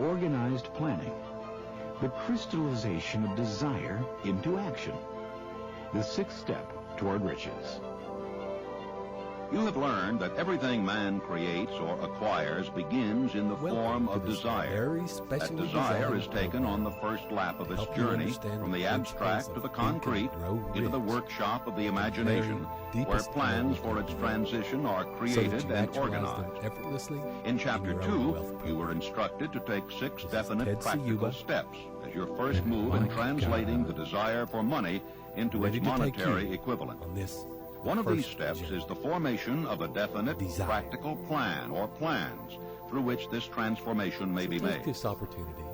organized planning, the crystallization of desire into action, the sixth step toward riches. You have learned that everything man creates or acquires begins in the form of desire. That desire is taken on the first lap of its journey from the abstract to the concrete into the workshop of the imagination, where plans for its transition are created and organized. In Chapter 2, you were instructed to take 6 definite practical steps as your first move in translating the desire for money into its monetary equivalent. One of these steps is the formation of a definite practical plan or plans through which this transformation may be made.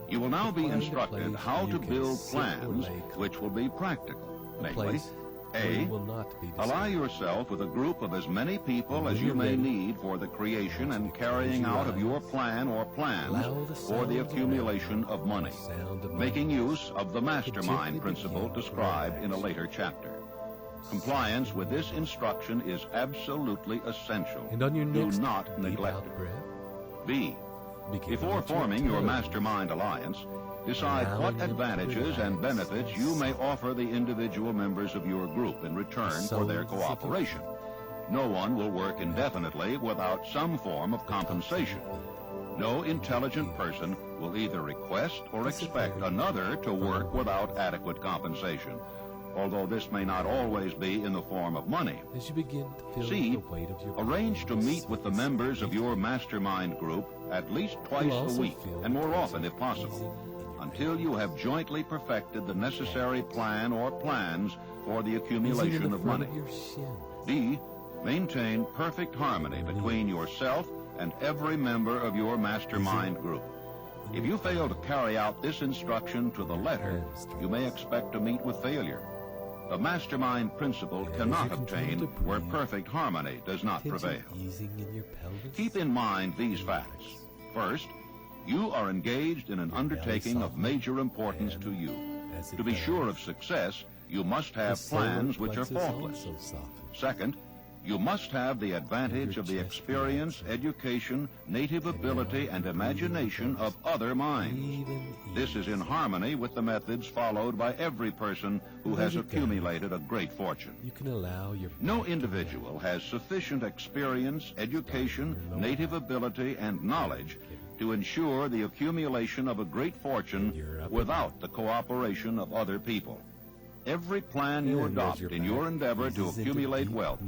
You will now be instructed how to build plans which will be practical, namely, A, ally yourself with a group of as many people as you may need for the creation and carrying out of your plan or plans for the accumulation of money, making use of the mastermind principle described in a later chapter. Compliance with this instruction is absolutely essential. Do not neglect it. B, before forming your mastermind alliance, decide what advantages and benefits you may offer the individual members of your group in return for their cooperation. No one will work indefinitely without some form of compensation. No intelligent person will either request or expect another to work without adequate compensation, although this may not always be in the form of money. C, arrange to meet with the members of your mastermind group at least twice a week, and more often if possible, until you have jointly perfected the necessary plan or plans for the accumulation of money. D, maintain perfect harmony between yourself and every member of your mastermind group. If you fail to carry out this instruction to the letter, you may expect to meet with failure. The mastermind principle cannot obtain where perfect harmony does not prevail. Keep in mind these facts. First, you are engaged in an undertaking of major importance to you. To be sure of success, you must have plans which are faultless. Second, you must have the advantage of the experience, education, native ability, and imagination of other minds. This is in harmony with the methods followed by every person who has accumulated a great fortune. No individual has sufficient experience, education, native ability, and knowledge to ensure the accumulation of a great fortune without the cooperation of other people. Every plan you adopt in your endeavor to accumulate wealth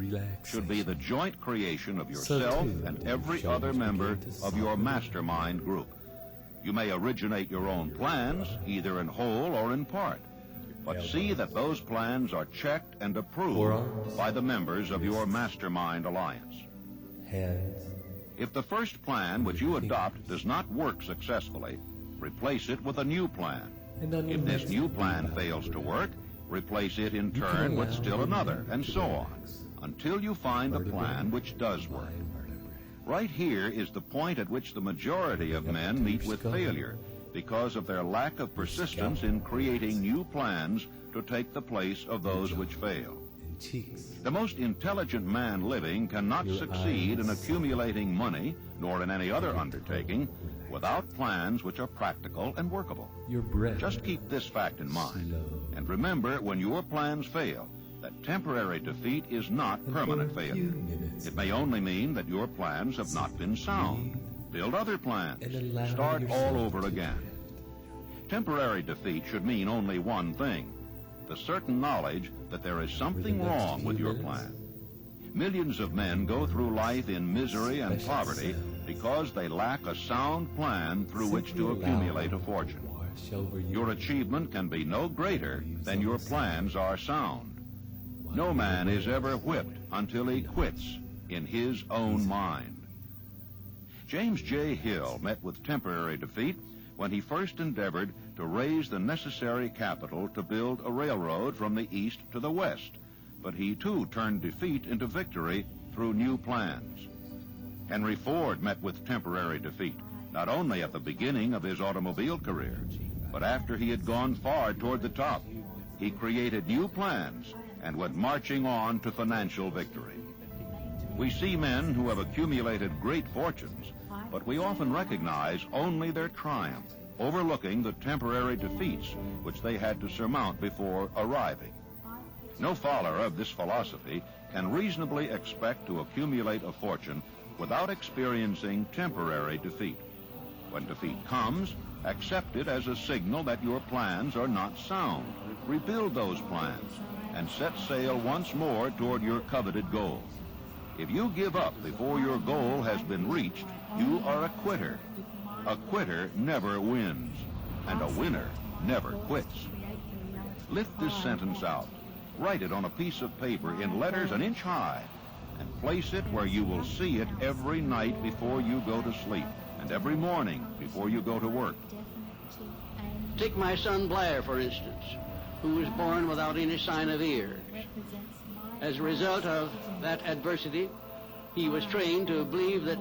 should be the joint creation of yourself and every other member of your mastermind group. You may originate your own plans, either in whole or in part, but see that those plans are checked and approved by the members of your mastermind alliance. If the first plan which you adopt does not work successfully, replace it with a new plan. If this new plan fails to work, replace it in turn with still another, and so on, until you find a plan which does work. Right here is the point at which the majority of men meet with failure because of their lack of persistence in creating new plans to take the place of those which fail. The most intelligent man living cannot succeed in accumulating money, nor in any other undertaking, without plans which are practical and workable. Just keep this fact in mind, and remember when your plans fail, that temporary defeat is not permanent failure. It may only mean that your plans have not been sound. Build other plans. Start all over again. Temporary defeat should mean only one thing: the certain knowledge that there is something wrong with your plan. Millions of men go through life in misery and poverty because they lack a sound plan through which to accumulate a fortune. Your achievement can be no greater than your plans are sound. No man is ever whipped until he quits in his own mind. James J. Hill met with temporary defeat when he first endeavored to raise the necessary capital to build a railroad from the east to the west, but he too turned defeat into victory through new plans. Henry Ford met with temporary defeat, not only at the beginning of his automobile career, but after he had gone far toward the top. He created new plans and went marching on to financial victory. We see men who have accumulated great fortunes but we often recognize only their triumph, overlooking the temporary defeats which they had to surmount before arriving. No follower of this philosophy can reasonably expect to accumulate a fortune without experiencing temporary defeat. When defeat comes, accept it as a signal that your plans are not sound. Rebuild those plans and set sail once more toward your coveted goal. If you give up before your goal has been reached, you are a quitter. A quitter never wins, and a winner never quits. Lift this sentence out. Write it on a piece of paper in letters an inch high, and place it where you will see it every night before you go to sleep, and every morning before you go to work. Take my son Blair, for instance, who was born without any sign of ears. As a result of that adversity, he was trained to believe that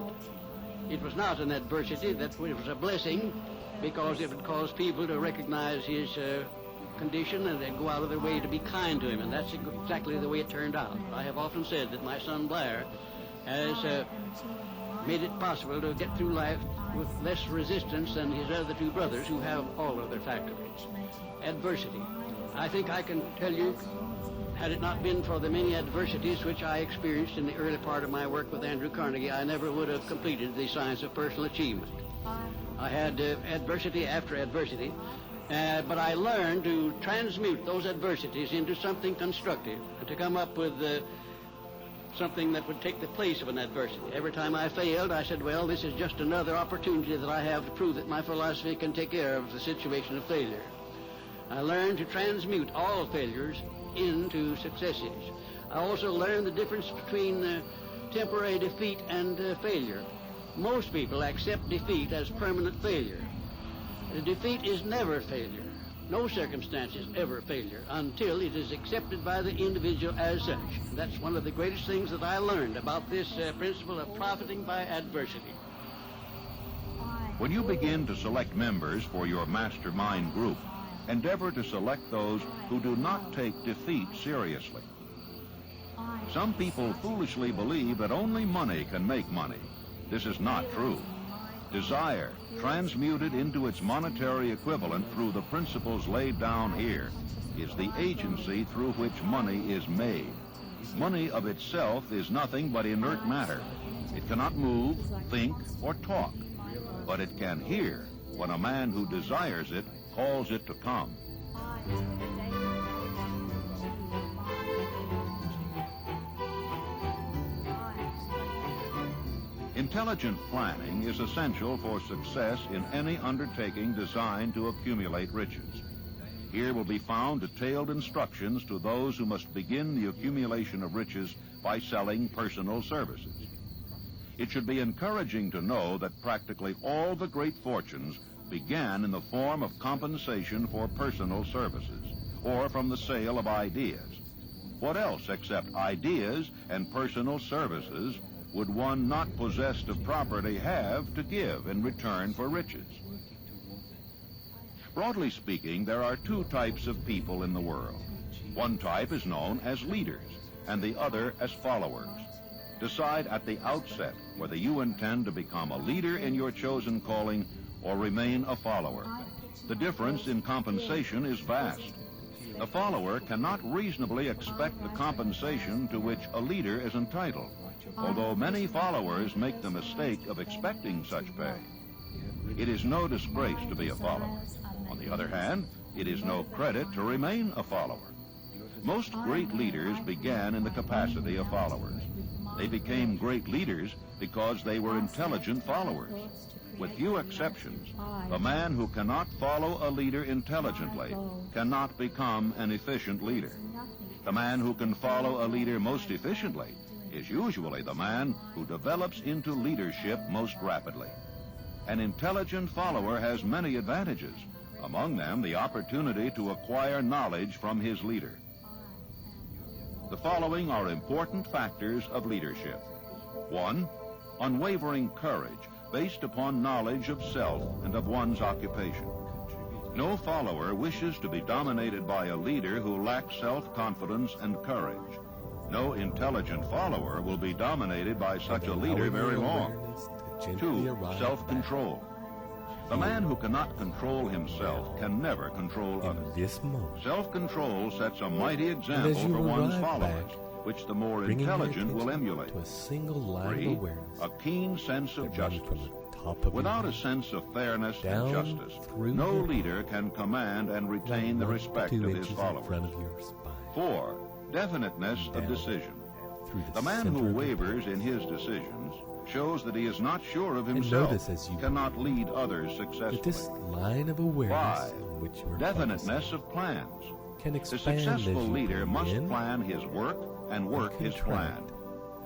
it was not an adversity, that it was a blessing, because it would cause people to recognize his condition and then go out of their way to be kind to him, and that's exactly the way it turned out. I have often said that my son Blair has made it possible to get through life with less resistance than his other two brothers who have all of their faculties. Adversity. I think I can tell you, had it not been for the many adversities which I experienced in the early part of my work with Andrew Carnegie, I never would have completed the science of personal achievement. I had adversity after adversity, but I learned to transmute those adversities into something constructive and to come up with something that would take the place of an adversity. Every time I failed, I said, well, this is just another opportunity that I have to prove that my philosophy can take care of the situation of failure. I learned to transmute all failures into successes. I also learned the difference between temporary defeat and failure. Most people accept defeat as permanent failure. The defeat is never failure. No circumstance is ever failure until it is accepted by the individual as such. That's one of the greatest things that I learned about this principle of profiting by adversity. When you begin to select members for your mastermind group, endeavor to select those who do not take defeat seriously. Some people foolishly believe that only money can make money. This is not true. Desire, transmuted into its monetary equivalent through the principles laid down here, is the agency through which money is made. Money of itself is nothing but inert matter. It cannot move, think, or talk, but it can hear when a man who desires it calls it to come. Intelligent planning is essential for success in any undertaking designed to accumulate riches. Here will be found detailed instructions to those who must begin the accumulation of riches by selling personal services. It should be encouraging to know that practically all the great fortunes began in the form of compensation for personal services, or from the sale of ideas. What else except ideas and personal services would one not possessed of property have to give in return for riches? Broadly speaking, there are two types of people in the world. One type is known as leaders, and the other as followers. Decide at the outset whether you intend to become a leader in your chosen calling or remain a follower. The difference in compensation is vast. A follower cannot reasonably expect the compensation to which a leader is entitled, although many followers make the mistake of expecting such pay. It is no disgrace to be a follower. On the other hand, it is no credit to remain a follower. Most great leaders began in the capacity of followers. They became great leaders because they were intelligent followers. With few exceptions, a man who cannot follow a leader intelligently cannot become an efficient leader. The man who can follow a leader most efficiently is usually the man who develops into leadership most rapidly. An intelligent follower has many advantages, among them the opportunity to acquire knowledge from his leader. The following are important factors of leadership. 1. Unwavering courage based upon knowledge of self and of one's occupation. No follower wishes to be dominated by a leader who lacks self-confidence and courage. No intelligent follower will be dominated by such a leader very long. gently 2. arrive Self-control. The man who cannot control himself can never control back. others. In this moment, Self-control sets a mighty example as you for one's arrive followers, back, which the more bringing your intelligent will attention emulate. to a single line 3. of awareness A keen sense of that runs justice. from the top of Without your a sense of fairness and down justice, through no your leader can command and retain the head, respect 2 of his inches in followers. front of your spine. 4. Definiteness of Down decision. through The man center who of your wavers body. in his decisions shows that he is not sure of And himself, notice as you cannot lead others that successfully. this line of awareness 5. on which you are Definiteness of plans. focusing can The expand as successful you leader breathe must in plan his work and work his plan. contract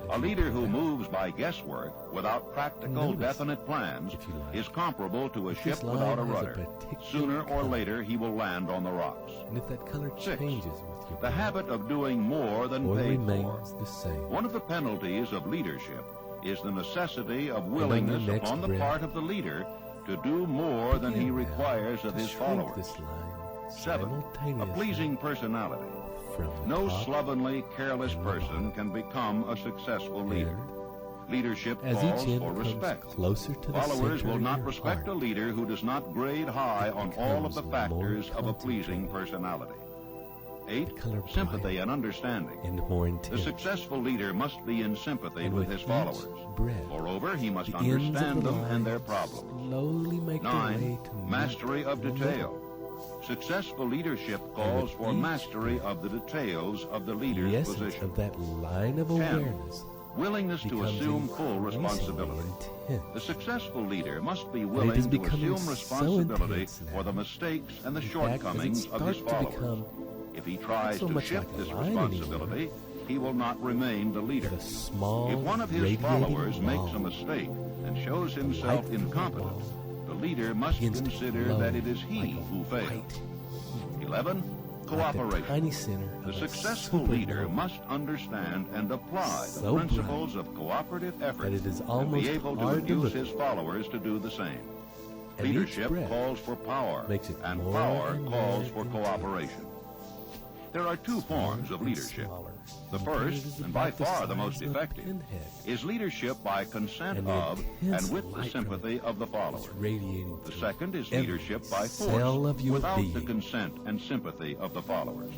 as A you leader who breathe out. moves by guesswork without practical, Notice, definite plans if you like, is comparable to a that ship this line without a has a rudder. particular Sooner or color. later, he will land on the rocks. And if that color 6. changes with your The habit of doing more than or paid for. remains the same, One of the penalties of leadership is the necessity of on your willingness next upon the breath, part of the leader to do more than he begin now requires of to his shrink followers. this line 7. A simultaneously pleasing personality. from the No top slovenly, careless and the person can become a successful leader. and Leadership as calls each end for comes respect. closer to the Followers center will of not your respect a heart, leader who does not grade high on all of the becomes factors more of a pleasing concentrated. personality. 8. the color Sympathy brighter and understanding. and more The intense. successful leader must be in sympathy And with with his each followers. breath, Moreover, he must the ends of understand the them and their line problems. slowly make their 9. way to meet Mastery of the detail. Successful leadership calls for each mastery of the details of the The leader's essence position. of that line of 10. awareness Willingness to becomes assume full increasingly responsibility. intense. The successful leader must be it willing is to becoming assume so responsibility intense now. for the mistakes and the In fact, as it shortcomings of his starts to followers. become If he tries so to much shift like a this line responsibility, he will not remain the leader. the small, If one of his radiating followers makes ball a mistake and shows himself light from the incompetent, ball the leader must begins to consider glow that it is he like a who failed. white, 11. like the Cooperation. tiny center The of a successful leader supernova must understand and apply the so principles of cooperative effort that it is and almost be able to hard to induce look his followers to do the same. And each Leadership breath calls for power, makes it and more power and calls more for intense. cooperation. There are 2 forms of and leadership. smaller. The Until first, it is and by about the far the size most of a effective, pinhead, is leadership by consent and the of intense and with the light from sympathy of the is follower. radiating The through second is every leadership by cell force, of your without the being. consent and sympathy of the followers.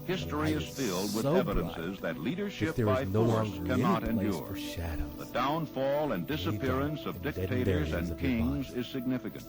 History light is is filled with so evidences bright that leadership that there by is no force longer cannot any place endure. for shadows. The downfall and disappearance of dark and dictators dead areas and of your kings body. is significant.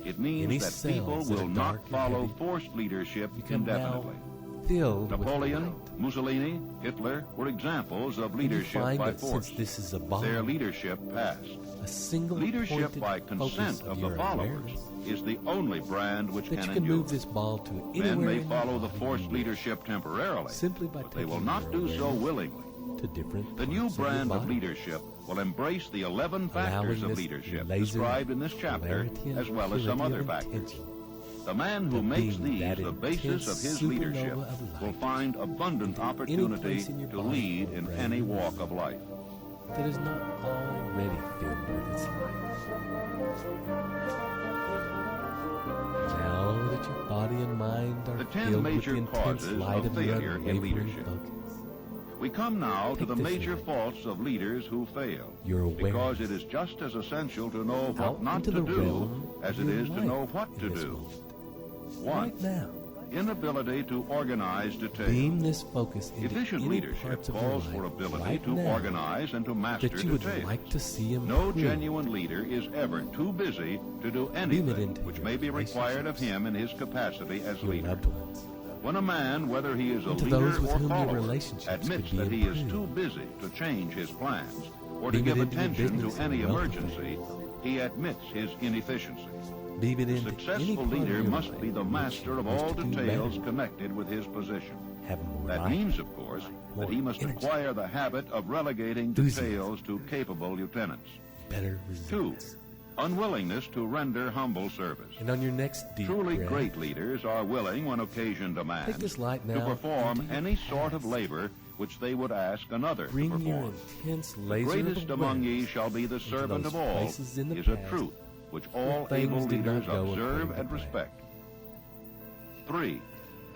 It means Any that cells people that will are not dark and follow heavy forced leadership become indefinitely. now filled Napoleon, with light. Mussolini, Hitler were examples of And you leadership find by that force. since this is a bomb, Their leadership passed. a single Leadership pointed by focus consent of the your followers awareness, is the only brand which that can you can endure. move this ball to Men anywhere may in follow your the body forced you wish, leadership temporarily, simply by but they will taking not your do so awareness willingly. to different The new parts of your brand of body, leadership will embrace the 11 factors allowing of this leadership laser described in this chapter, clarity and as well as some purity other of factors. intention. The man who The makes being these that the basis intense of his supernova leadership of will light find abundant into any opportunity place in your to body lead or in brain any walk of life. that is not already filled with its light. Now that your body and mind are The 10 filled with major the intense causes light of of your failure in unwavering leadership. focus, We come now to Take the this major light. faults of leaders who fail, your awareness, because it is just as essential to know what out not into to the do realm as of it your is to life know what in to this do. moment. 1. Right now, Inability to organize detail. beam this focus into Efficient any leadership parts of your calls life for ability right to now organize and to master that you would details. like to see improve. No genuine leader is ever too busy to do anything into which your may be required of relationships, him in his capacity as your leader. loved ones, When a man, whether he is a and to leader those with or whom your follower, relationships admits could be that he is improved. too busy to change his plans or to Beam it give into your attention to business any and wealth emergency, he admits his inefficiency. beam it A into any successful part of leader your must life be the in which master you of wish all to do details better. connected with his position. Have more That life, means, of course, that more he must energy, acquire the habit of relegating enthusiasm, details to capable lieutenants. better 2. results. Unwillingness to render humble service. And on your next deep Truly breath, great leaders are willing, when occasion take demands, this light to now perform into your any sort of past. labor which they would ask another to Bring your perform. intense The laser greatest of among ye awareness shall be the into servant those of all, places in the is a past truth which where all things able did not leaders go observe according to and plan. respect. 3.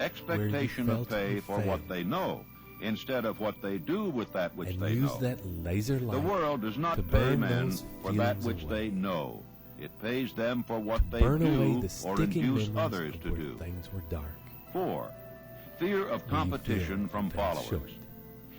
Expectation felt of pay you for failed. what they know instead of what they do with that which and they use know. that laser light The world does to not pay burn men those for that feelings which away. they know. It pays them for what they Burn away do the or sticking induce memories others of to where do. things were dark. 4. Fear of competition from fell followers. short.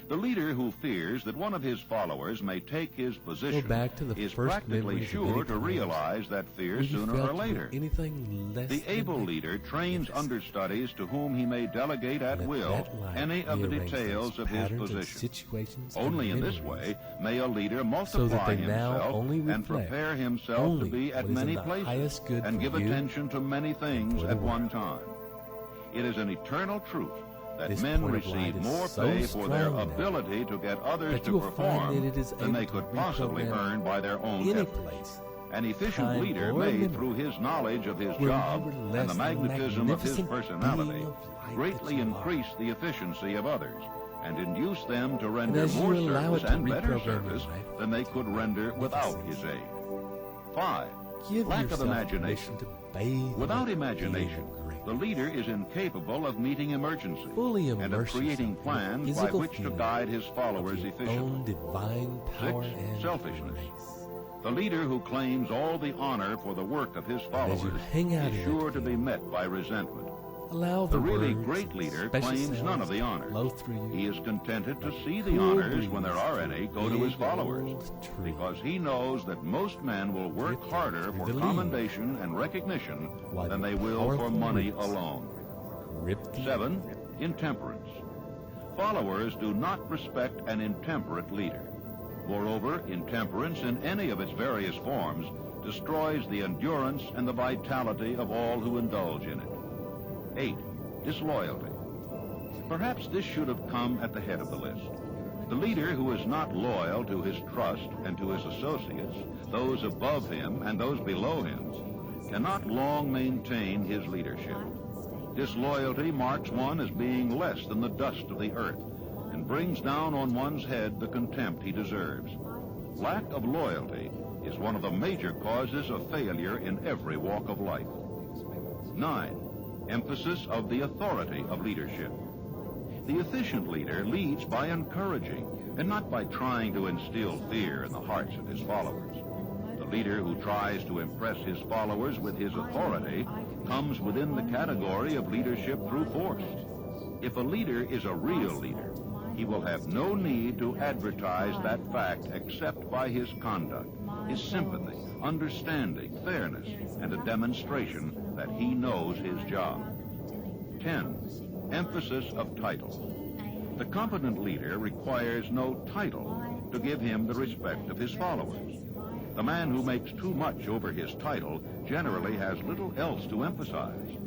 The leader who fears that one of his followers may take his position back to the is first practically memories of sure any to times realize that fear When you sooner felt or later. anything less The than able that, leader trains yes. understudies to whom he may delegate at Let will that light any of the rearrange details those of his patterns and position. situations and Only in this memories way may a leader so multiply that they now himself only and reflect prepare himself to only be at what is in many the places highest good and for give you attention to many things for the at one world. time. It is an eternal truth that This men point of light receive is more so pay for their strong now ability to get others that to you will find perform that it is than they able to could possibly reprogram earn by their own any efforts. place. An efficient time, leader or may, memory, through his knowledge of his where job you were and less the than magnetism of his magnificent personality, being of light greatly that you increase the efficiency of others and induce them to And render as you more allow service it to and better reprogram your service life, than they could render without his aid. 5. Give Lack of yourself imagination. permission to bathe Without in that imagination, feeling of greatness. the leader is incapable of meeting emergencies Fully and of immerse creating yourself in plans the by physical which to feeling guide his followers of your efficiently. own divine power 6. and Selfishness. grace. The leader who claims all the honor for the work of his followers as you hang out is in sure that to be field, met by resentment. Allow The the really words great and leader special claims none of sounds the to honors. flow through you. He is contented to see the Cool honors, when there breeze are through any, a go to his big followers, old tree. because he knows that most men will work Drifting harder through for the leaves, commendation and recognition while than the they will for powerful money roots alone. Grip the 7. Intemperance. Followers do not respect an intemperate leader. Moreover, intemperance in any of its various forms destroys the endurance and the vitality of all who indulge in it. 8. Disloyalty. Perhaps this should have come at the head of the list. The leader who is not loyal to his trust and to his associates, those above him and those below him, cannot long maintain his leadership. Disloyalty marks one as being less than the dust of the earth and brings down on one's head the contempt he deserves. Lack of loyalty is one of the major causes of failure in every walk of life. 9. Emphasis of the authority of leadership. The efficient leader leads by encouraging and not by trying to instill fear in the hearts of his followers. The leader who tries to impress his followers with his authority comes within the category of leadership through force. If a leader is a real leader, he will have no need to advertise that fact except by his conduct, his sympathy, understanding, fairness, and a demonstration that he knows his job. 10. Emphasis of title. The competent leader requires no title to give him the respect of his followers. The man who makes too much over his title generally has little else to emphasize.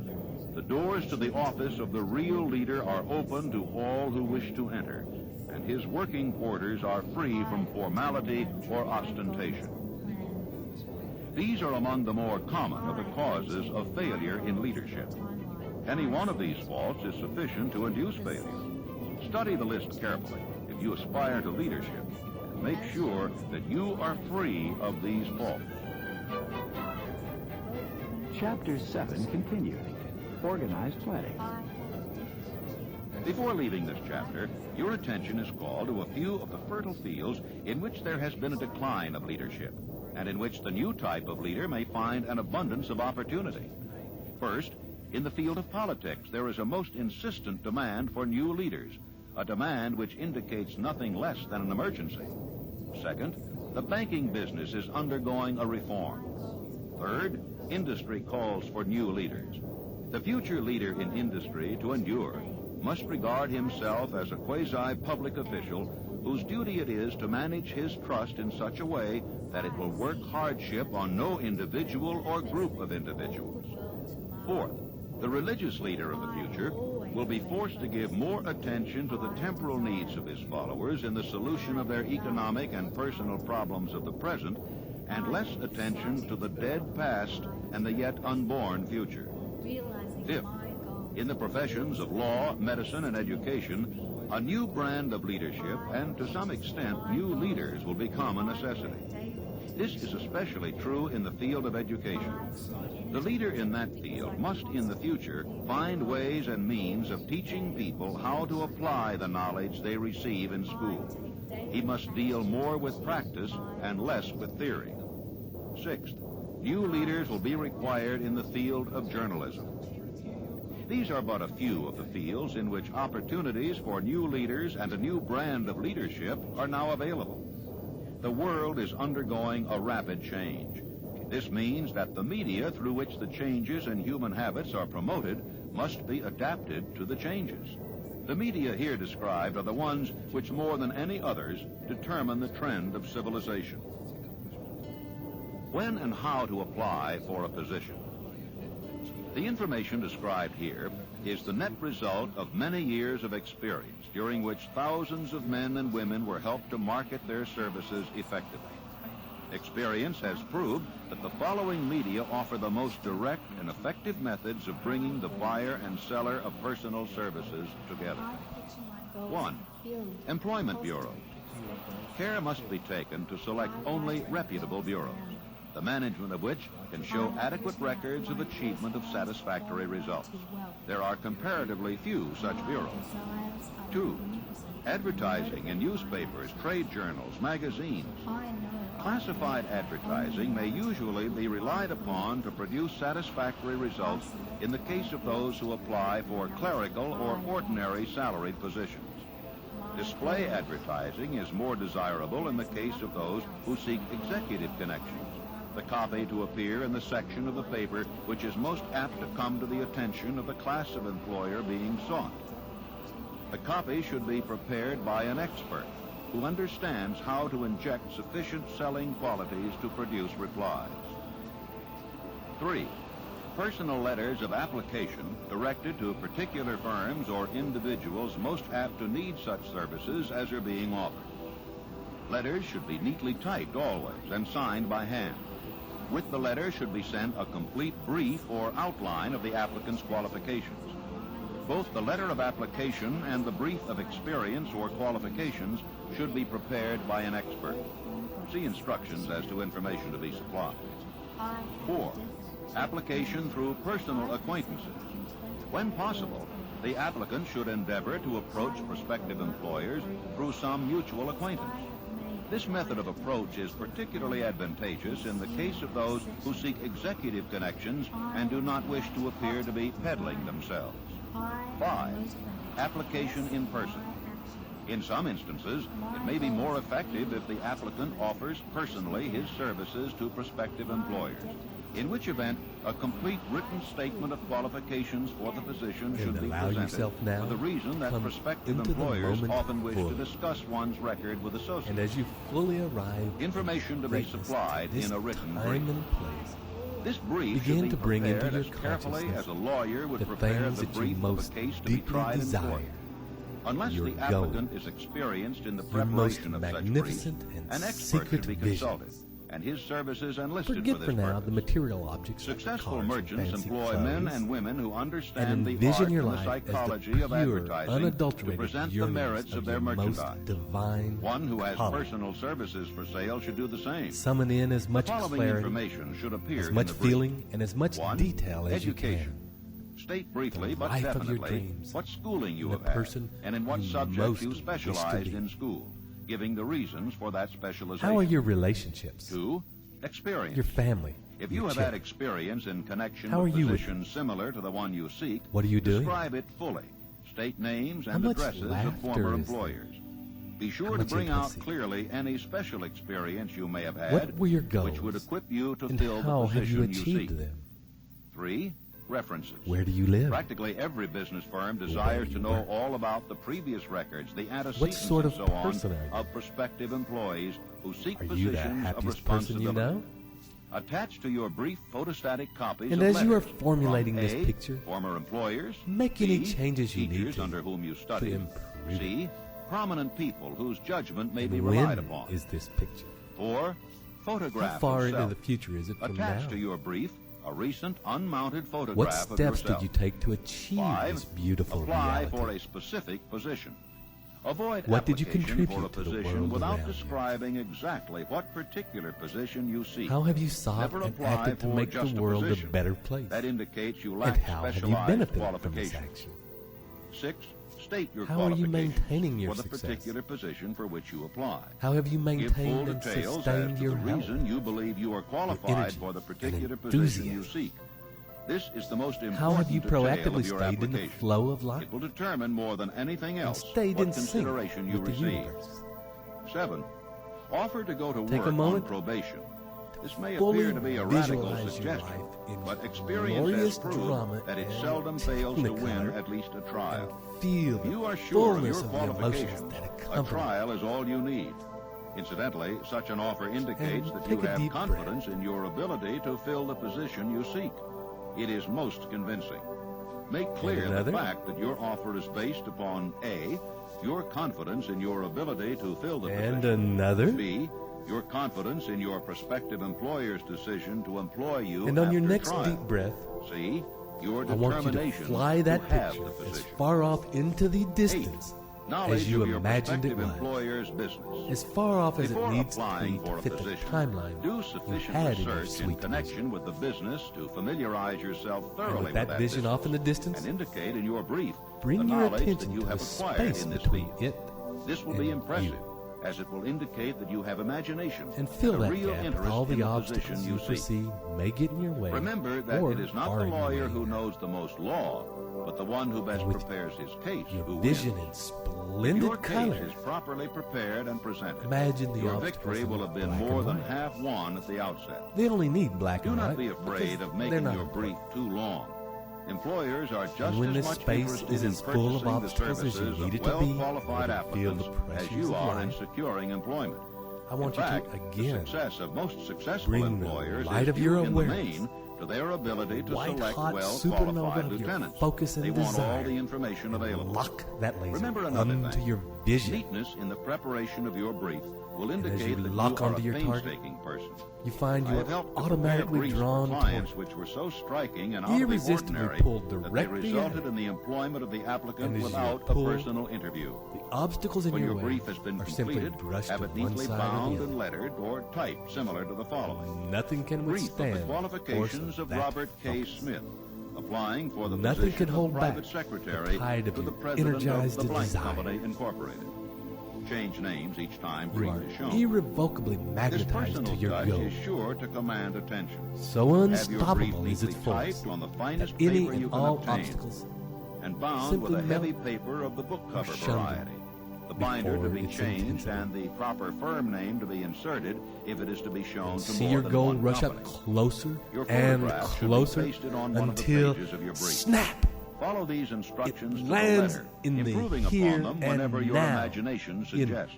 The doors to the office of the real leader are open to all who wish to enter, and his working quarters are free from formality or ostentation. These are among the more common of the causes of failure in leadership. Any one of these faults is sufficient to induce failure. Study the list carefully if you aspire to leadership, and make sure that you are free of these faults. Chapter 7 continued. Organized planning. Before leaving this chapter, your attention is called to a few of the fertile fields in which there has been a decline of leadership, and in which the new type of leader may find an abundance of opportunity. First, in the field of politics, there is a most insistent demand for new leaders, a demand which indicates nothing less than an emergency. Second, the banking business is undergoing a reform. Third, industry calls for new leaders. The future leader in industry, to endure, must regard himself as a quasi-public official whose duty it is to manage his trust in such a way that it will work hardship on no individual or group of individuals. Fourth, the religious leader of the future will be forced to give more attention to the temporal needs of his followers in the solution of their economic and personal problems of the present, and less attention to the dead past and the yet unborn future. Fifth, in the professions of law, medicine, and education, a new brand of leadership and, to some extent, new leaders will become a necessity. This is especially true in the field of education. The leader in that field must in the future find ways and means of teaching people how to apply the knowledge they receive in school. He must deal more with practice and less with theory. Sixth, new leaders will be required in the field of journalism. These are but a few of the fields in which opportunities for new leaders and a new brand of leadership are now available. The world is undergoing a rapid change. This means that the media through which the changes in human habits are promoted must be adapted to the changes. The media here described are the ones which more than any others determine the trend of civilization. When and how to apply for a position. The information described here is the net result of many years of experience during which thousands of men and women were helped to market their services effectively. Experience has proved that the following media offer the most direct and effective methods of bringing the buyer and seller of personal services together. 1. Employment bureaus. Care must be taken to select only reputable bureaus, the management of which can show adequate records of achievement of satisfactory results. There are comparatively few such bureaus. 2. Advertising in newspapers, trade journals, magazines. Classified advertising may usually be relied upon to produce satisfactory results in the case of those who apply for clerical or ordinary salaried positions. Display advertising is more desirable in the case of those who seek executive connections, the copy to appear in the section of the paper which is most apt to come to the attention of the class of employer being sought. The copy should be prepared by an expert who understands how to inject sufficient selling qualities to produce replies. 3. Personal letters of application directed to particular firms or individuals most apt to need such services as are being offered. Letters should be neatly typed always and signed by hand. With the letter should be sent a complete brief or outline of the applicant's qualifications. Both the letter of application and the brief of experience or qualifications should be prepared by an expert. See instructions as to information to be supplied. 4. Application through personal acquaintances. When possible, the applicant should endeavor to approach prospective employers through some mutual acquaintance. This method of approach is particularly advantageous in the case of those who seek executive connections and do not wish to appear to be peddling themselves. 5. Application in person. In some instances, it may be more effective if the applicant offers personally his services to prospective employers, in which event a complete written statement of qualifications for the position should be presented for the reason that prospective employers often wish to discuss one's record with associates. And as you fully arrive, information to be supplied in a written brief. Time and place, this brief begin should be to bring into prepared your as carefully as a lawyer would the prepare things the that you brief of most a case to be deeply tried in desire. court. Unless Your the applicant is experienced in the your most preparation of such briefs, magnificent and an expert secret should be vision. consulted, and his services enlisted Forget for this for now purpose. the material objects like Successful cars and merchants fancy employ clothes, men and women who understand and the envision art your and the life as the psychology of pure, advertising to unadulterated present the yearnings merits of their your most merchandise. divine One who has calling. personal services for sale should do the same. Summon in as much The following clarity, information should appear as in much the brief. feeling, and as much 1. detail as Education. you can. State briefly The but life of your definitely dreams, what schooling you and have the had, person and in what you subject most you wish to specialized be. in school, giving the reasons for that specialization. How are your relationships? 2. Experience. Your family? If you your have children? had experience in connection How with are you with positions similar to the one you seek, What are you doing? describe it fully. State names and How much addresses of laughter former is there? employers. Be How sure to much bring out intimacy? clearly any special experience you may have had, What were your which would goals? equip you to And fill how the have you position you seek. achieved them? 3. References. Where do you live? Practically every business firm desires to know all about the previous records, the antecedents, What sort of and so on person are you? of prospective employees who seek Are you the positions of happiest person you responsibility. know? Attach to your brief photostatic copies And of as you are letters formulating from this A, picture, former employers, make any B, changes you need teachers to under whom you study, improve C, prominent people whose judgment may be And relied when upon. is this picture? 4. Photograph How far of into self. the future is it from Attach now? to your brief a recent unmounted photograph What of steps yourself. did you take to achieve 5. this beautiful Apply reality? for a specific position. Avoid What did you application for a contribute to the position world without around you? describing exactly what particular position you seek. How have you sought Never and apply acted to for make just the a world a position. better place? That indicates you And lack how have you specialized benefited from this qualifications. action? 6. State your How are you qualifications maintaining your for the success? particular position for which you apply. How have you Give full maintained and details as sustained to your the health? reason you believe you are qualified energy for the and particular position you enthusiasm? seek. This is the most important How have you detail proactively of your stayed in the application. flow of life It will determine more than anything and else stayed what in sync consideration you with the receive. universe? 7. Offer to go to Take a work on moment probation. This may fully appear to be a radical visualize your suggestion, life in but experience glorious has proved drama that it and seldom fails to win technicolor at least a trial. Feel If you the are sure of your fullness of the emotions qualifications, that a accompany. trial is all you need. Incidentally, such an offer indicates And that you take a have deep confidence in your ability to fill the position you seek. It is most convincing. Make clear the another? fact that your offer is based upon A, your confidence in your ability to fill the And position, another? B, your confidence in your prospective employer's decision to employ you And on your after next trial. deep breath, C, your I want you to determination fly that to have picture the as position. far off into the distance Knowledge as you of your imagined it prospective was. employer's business. As far off as Before it needs to applying be for to a fit the position, timeline do you sufficient had in your research in sweet connection with the business to familiarize yourself And thoroughly with that vision business off in the distance, and indicate in your brief bring the your knowledge that attention you to have the acquired space in this between field. it This will and be impressive, you. as it will indicate that you have imagination And fill a that real gap with interest all in the the position obstacles you you seek. foresee may get in your way. Remember that or it is not are the in your lawyer way. who knows the most law, but the one who best And with prepares his case Your who vision wins. in If your splendid case color. is properly prepared and presented, Imagine the your obstacles victory in will have been black more and than white. half won at the outset. They only need black Do and not white. be afraid because of they're making not your brief important. too long. Employers are just And when as this much space interested is in as full of purchasing the obstacles as you services need of it to be, well-qualified where you feel applicants the as pressures you of are in life. securing employment. I want In you fact, to the again success of most successful bring the employers light is of your due in the awareness, main to their ability to white select hot well-qualified supernova of your lieutenants. focus and They want all desire, the information and available. lock that laser Remember another onto thing. your vision. Neatness in the preparation of your brief will as indicate you that lock you are onto a your target, painstaking person. You find I you have are helped to automatically prepare briefs drawn for toward clients it. which were so striking and out of the Irresistibly ordinary pulled that they directly resulted at it. in the employment of the applicant And as you without a pull personal interview. The obstacles in When your your way brief has been are simply completed, brushed have to it one neatly side or bound the and other. lettered or typed similar to the following. Nothing can Brief of the withstand the force qualifications of that Robert K. focus. Smith, applying for the Nothing position can hold of private back secretary the tide of to the your president of energized the blank desire. company incorporated. Change names each time You brief are is shown. irrevocably This magnetized personal to your touch goal. is sure to command attention. So Have your brief unstoppable is neatly its force typed on the that finest any paper you and can all obtain, obstacles and bound simply with a heavy melt paper of the book cover or shunned variety. The binder to before be its changed intensity. and the proper firm name to be inserted if it is to be shown and to see more your than goal one rush company. up closer Your and photograph should be closer pasted on one of the until pages of your brief. snap! Follow these instructions to the lands letter, in the improving here upon them and whenever your now. imagination In suggests.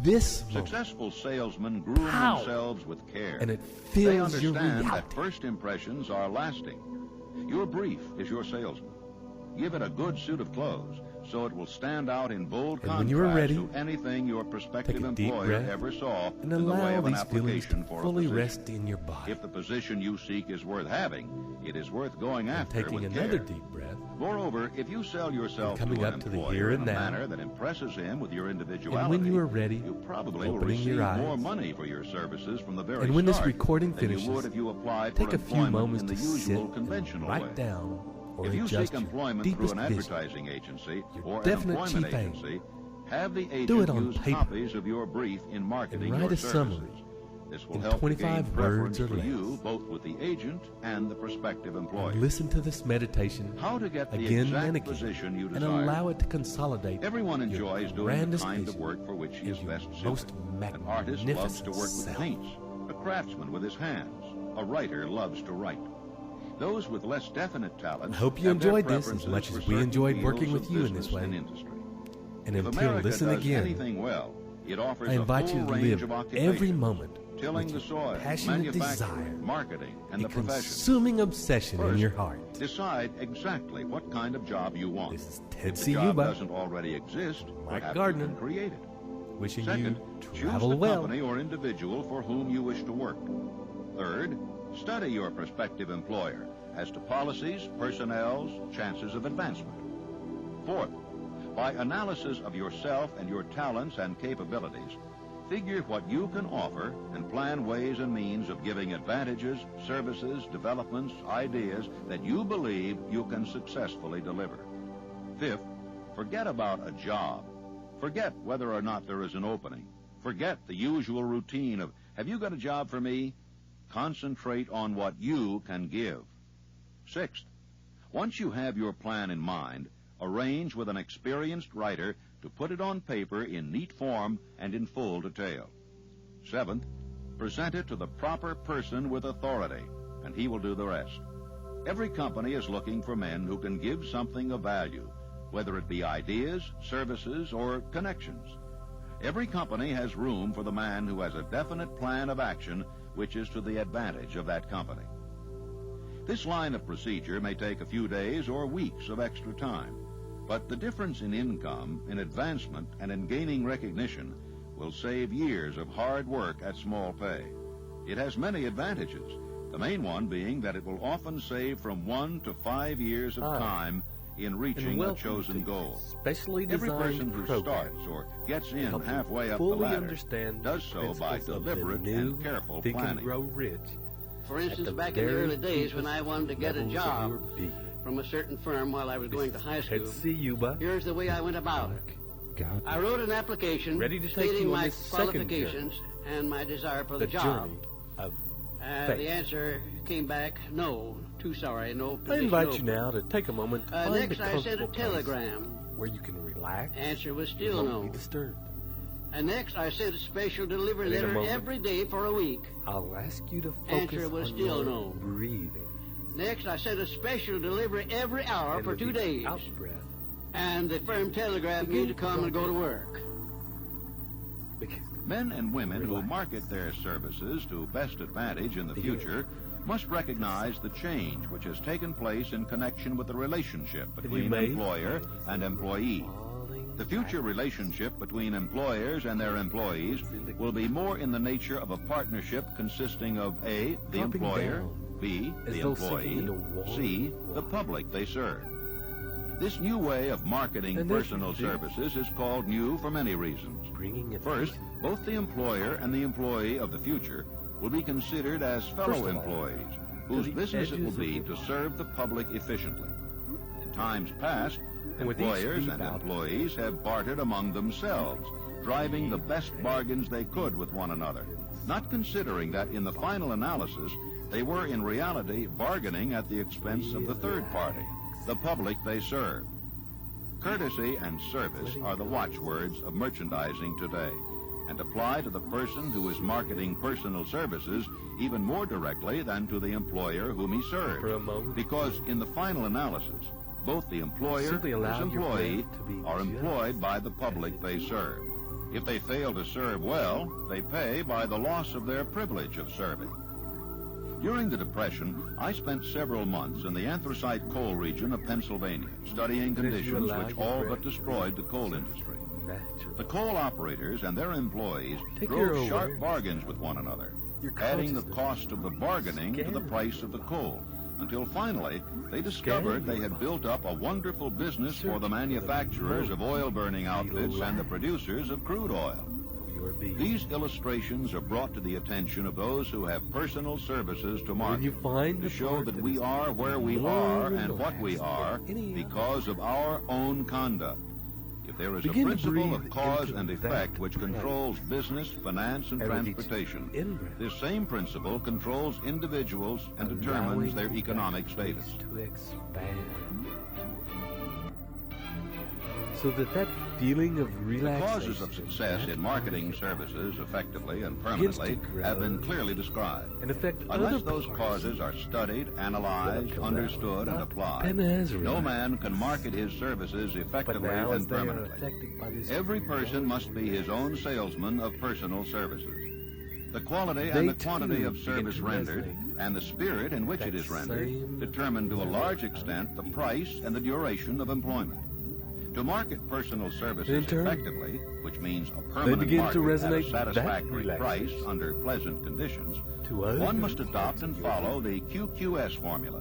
this moment, Successful salesmen groom Pow! themselves with care. and it They fills your understand that reality. first impressions are lasting. Your brief is your salesman. Give it a good suit of clothes so it will stand out in bold And when you are contrast ready, to anything your prospective take a deep employer breath ever saw and in the way allow of an these feelings application to for a fully position. rest in your body. If the position you seek is worth having, it is worth going And after taking with another care. deep breath, Moreover, if you sell yourself And coming to an up to the employer here in and a now, manner that impresses him with your individuality, and when you are ready, you probably will opening receive your eyes, more money for your services from the very and when this start recording than finishes, you would if you applied take for a few employment moments in the to usual sit conventional and way. write down or If you adjust seek your employment through deepest an vision. advertising agency Your or an definite employment chief aim. agency, have the Do agent it on use paper. copies of your brief in marketing write your a services. summary This will in help to 25 gain preference words or for less. you, both with the agent and the prospective employer. And listen to this meditation How to get the again exact and again, position you and desire. allow it to consolidate Everyone your enjoys doing the grandest kind of vision work for which he is and your best most suited. An artist loves to work with self. paints, a craftsman with his hands, a writer loves to write. Those with less definite talents I hope you have their enjoyed this as preferences much for as we certain enjoyed working fields with of you in this business way. and industry. And If until America listen does again, anything well, it offers I invite a you full to range live of occupations, every moment tilling with the your soil, passionate manufacturing, desire, marketing, and a the profession. consuming obsession in First, your heart. Decide exactly what kind of job you want. This is Ted If the job Ciuba, doesn't already exist, Mike perhaps Gardner. you can create it. wishing Second, you choose travel the well. company or individual for whom you wish to work. Third, study your prospective employer as to policies, personnel, chances of advancement. Fourth, By analysis of yourself and your talents and capabilities, figure what you can offer and plan ways and means of giving advantages, services, developments, ideas that you believe you can successfully deliver. Fifth, forget about a job. Forget whether or not there is an opening. Forget the usual routine of, have you got a job for me? Concentrate on what you can give. Sixth, once you have your plan in mind, arrange with an experienced writer to put it on paper in neat form and in full detail. Seventh, present it to the proper person with authority, and he will do the rest. Every company is looking for men who can give something of value, whether it be ideas, services, or connections. Every company has room for the man who has a definite plan of action which is to the advantage of that company. This line of procedure may take a few days or weeks of extra time, but the difference in income, in advancement, and in gaining recognition will save years of hard work at small pay. It has many advantages, the main one being that it will often save from 1 to 5 years of time in reaching a chosen goal. Every person who starts or gets in halfway up the ladder does so by deliberate and careful planning. For instance, back in the early days when I wanted to get a job from a certain firm while I was going to high school, Ted Ciuba, here's the way I went about it. I wrote an application stating my qualifications and my desire for the job. The answer came back, no, too sorry, no position. I invite you now to take a moment to find next a I sent a comfortable telegram. where you can relax. Answer was still and no. won't be disturbed. And next I sent a special delivery letter every day for a week. I'll ask you to focus Answer was on still your no. breathing. Next I sent a special delivery every hour for 2 days. Out-breath. And the firm telegraphed me to come and go to work. Men and women who market their services to best advantage in the future must recognize the change which has taken place in connection with the relationship between employer and employee. The future relationship between employers and their employees will be more in the nature of a partnership consisting of A, the employer, B, the employee, C, the public they serve. This new way of marketing personal services is called new for many reasons. First, both the employer and the employee of the future will be considered as fellow employees, whose business it will be to serve the public efficiently. In times past, employers and employees have bartered among themselves, driving the best bargains they could with one another, not considering that in the final analysis they were in reality bargaining at the expense of the third party, the public they serve. Courtesy and service are the watchwords of merchandising today, and apply to the person who is marketing personal services even more directly than to the employer whom he serves, because in the final analysis, both the employer and his employee are employed by the public they serve. If they fail to serve well, they pay by the loss of their privilege of serving. During the Depression, I spent several months in the anthracite coal region of Pennsylvania, studying conditions which all but destroyed the coal industry. The coal operators and their employees drove sharp bargains with one another, adding the cost of the bargaining to the price of the coal, until finally they discovered they had built up a wonderful business for the manufacturers of oil-burning outfits and the producers of crude oil. These illustrations are brought to the attention of those who have personal services to market, to show that we are where we are and what we are because of our own conduct. If there is a principle of cause and effect which controls business, finance, and transportation, this same principle controls individuals and determines their economic status. To expand. So that feeling of relaxation. The causes of success in marketing services effectively and permanently have been clearly described. Unless those causes are studied, analyzed, understood, and applied, no man can market his services effectively and permanently. Every person must be his own salesman of personal services. The quality and the quantity of service rendered and the spirit in which it is rendered determine to a large extent the price and the duration of employment. To market personal services effectively, which means a permanent market at a satisfactory price under pleasant conditions, one must adopt and follow the QQS formula,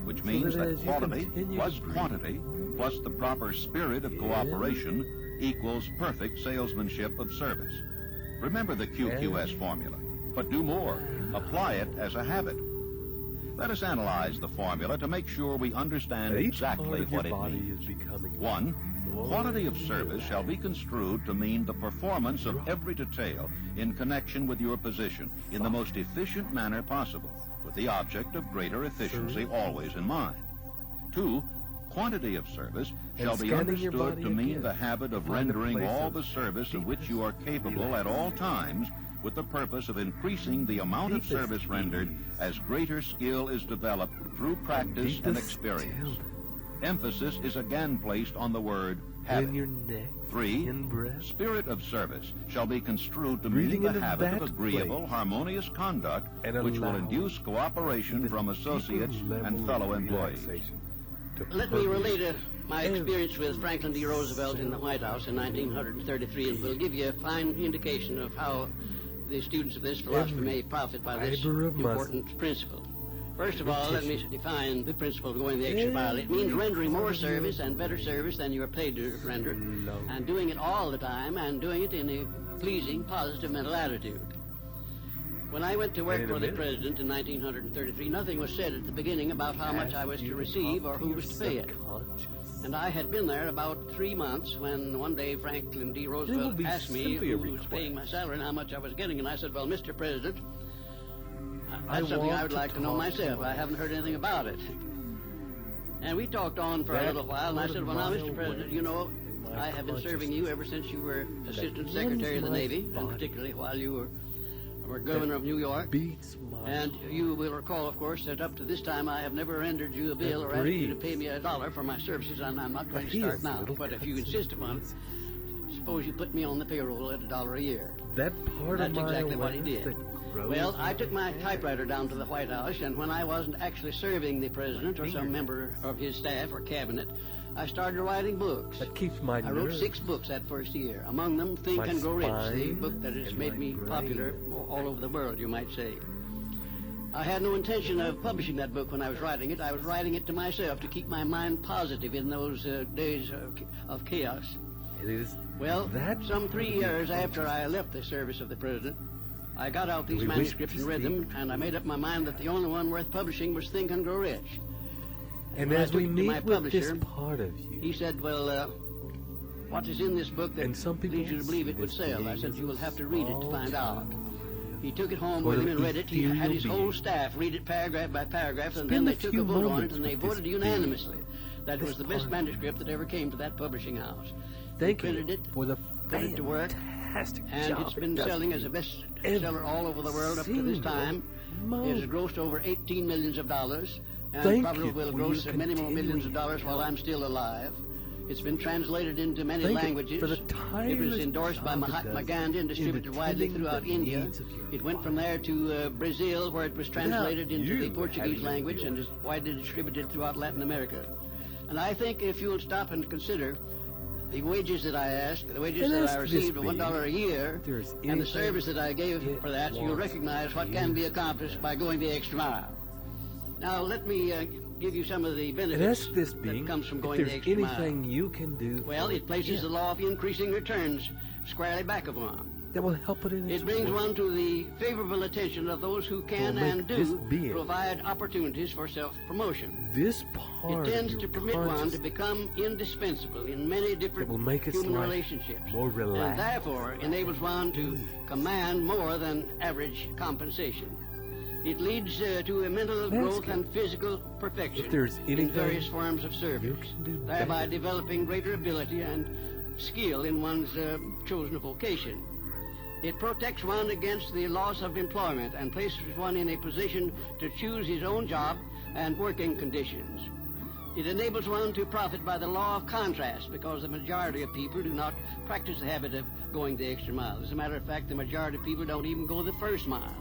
which means that quality plus quantity plus the proper spirit of cooperation equals perfect salesmanship of service. Remember the QQS formula, but do more. Apply it as a habit. Let us analyze the formula to make sure we understand exactly what it means. 1. Quantity of service shall be construed to mean the performance of every detail in connection with your position in the most efficient manner possible, with the object of greater efficiency always in mind. 2. Quantity of service shall be understood to mean the habit of rendering all the service of which you are capable at all times, with the purpose of increasing the amount of service rendered as greater skill is developed through practice and experience. Emphasis is again placed on the word habit. 3. Spirit of service shall be construed to mean the habit of agreeable, harmonious conduct which will induce cooperation from associates and fellow employees. Let me relate my experience with Franklin D. Roosevelt in the White House in 1933, and will give you a fine indication of how the students of this philosophy may profit by this important principle. First of all, let me define the principle of going the extra mile. It means rendering more service and better service than you are paid to render, and doing it all the time, and doing it in a pleasing, positive mental attitude. When I went to work for the president in 1933, nothing was said at the beginning about how much I was to receive or who was to pay it. And I had been there about 3 months when one day Franklin D. Roosevelt asked me who was paying my salary and how much I was getting. And I said, well, Mr. President, that's something I would like to know myself. I haven't heard anything about it. And we talked on for a little while, and I said, well, now, Mr. President, you know, I have been serving you ever since you were Assistant Secretary of the Navy, and particularly while you were Governor of New York. And you will recall, of course, that up to this time I have never rendered you a bill or asked you to pay me $1 for my services, and I'm not going to start now. But if you insist upon it, suppose you put me on the payroll at $1 a year. That's exactly what he did. Well, I took my typewriter down to the White House, and when I wasn't actually serving the president or some member of his staff or cabinet, I started writing books. I wrote 6 books that first year. Among them, Think and Grow Rich, the book that has made me popular all over the world, you might say. I had no intention of publishing that book when I was writing it. I was writing it to myself to keep my mind positive in those days of chaos. Well, some 3 years after I left the service of the president, I got out these manuscripts and read them, and I made up my mind that the only one worth publishing was Think and Grow Rich. And as we meet with this part of you, he said, well, what is in this book that leads you to believe it would sell? I said, you will have to read it to find out. He took it home with him and read it. He had his whole staff read it paragraph by paragraph, and then they took a vote on it, and they voted unanimously. That was the best manuscript that ever came to that publishing house. They printed it, put it to work, and it's been selling as a bestseller all over the world up to this time. It has grossed over $18 million, and probably will gross many more millions of dollars while I'm still alive. It's been translated into many languages. It was endorsed by Mahatma Gandhi and distributed widely throughout India. It went from there to Brazil, where it was translated into the Portuguese language and is widely distributed throughout Latin America. And I think if you will stop and consider the wages that I asked, the wages that I received of $1 a year, and the service that I gave for that, you'll recognize what can be accomplished by going the extra mile. Now, let me give you some of the benefits that comes from going the extra mile. Well, it places the law of increasing returns squarely back of one. That will help it in its brings one to the favorable attention of those who can and do provide opportunities for self-promotion. It tends to permit one to become indispensable in many different human relationships, and therefore enables one to command more than average compensation. It leads to a mental growth and physical perfection in various forms of service, thereby developing greater ability and skill in one's chosen vocation. It protects one against the loss of employment and places one in a position to choose his own job and working conditions. It enables one to profit by the law of contrast, because the majority of people do not practice the habit of going the extra mile. As a matter of fact, the majority of people don't even go the first mile.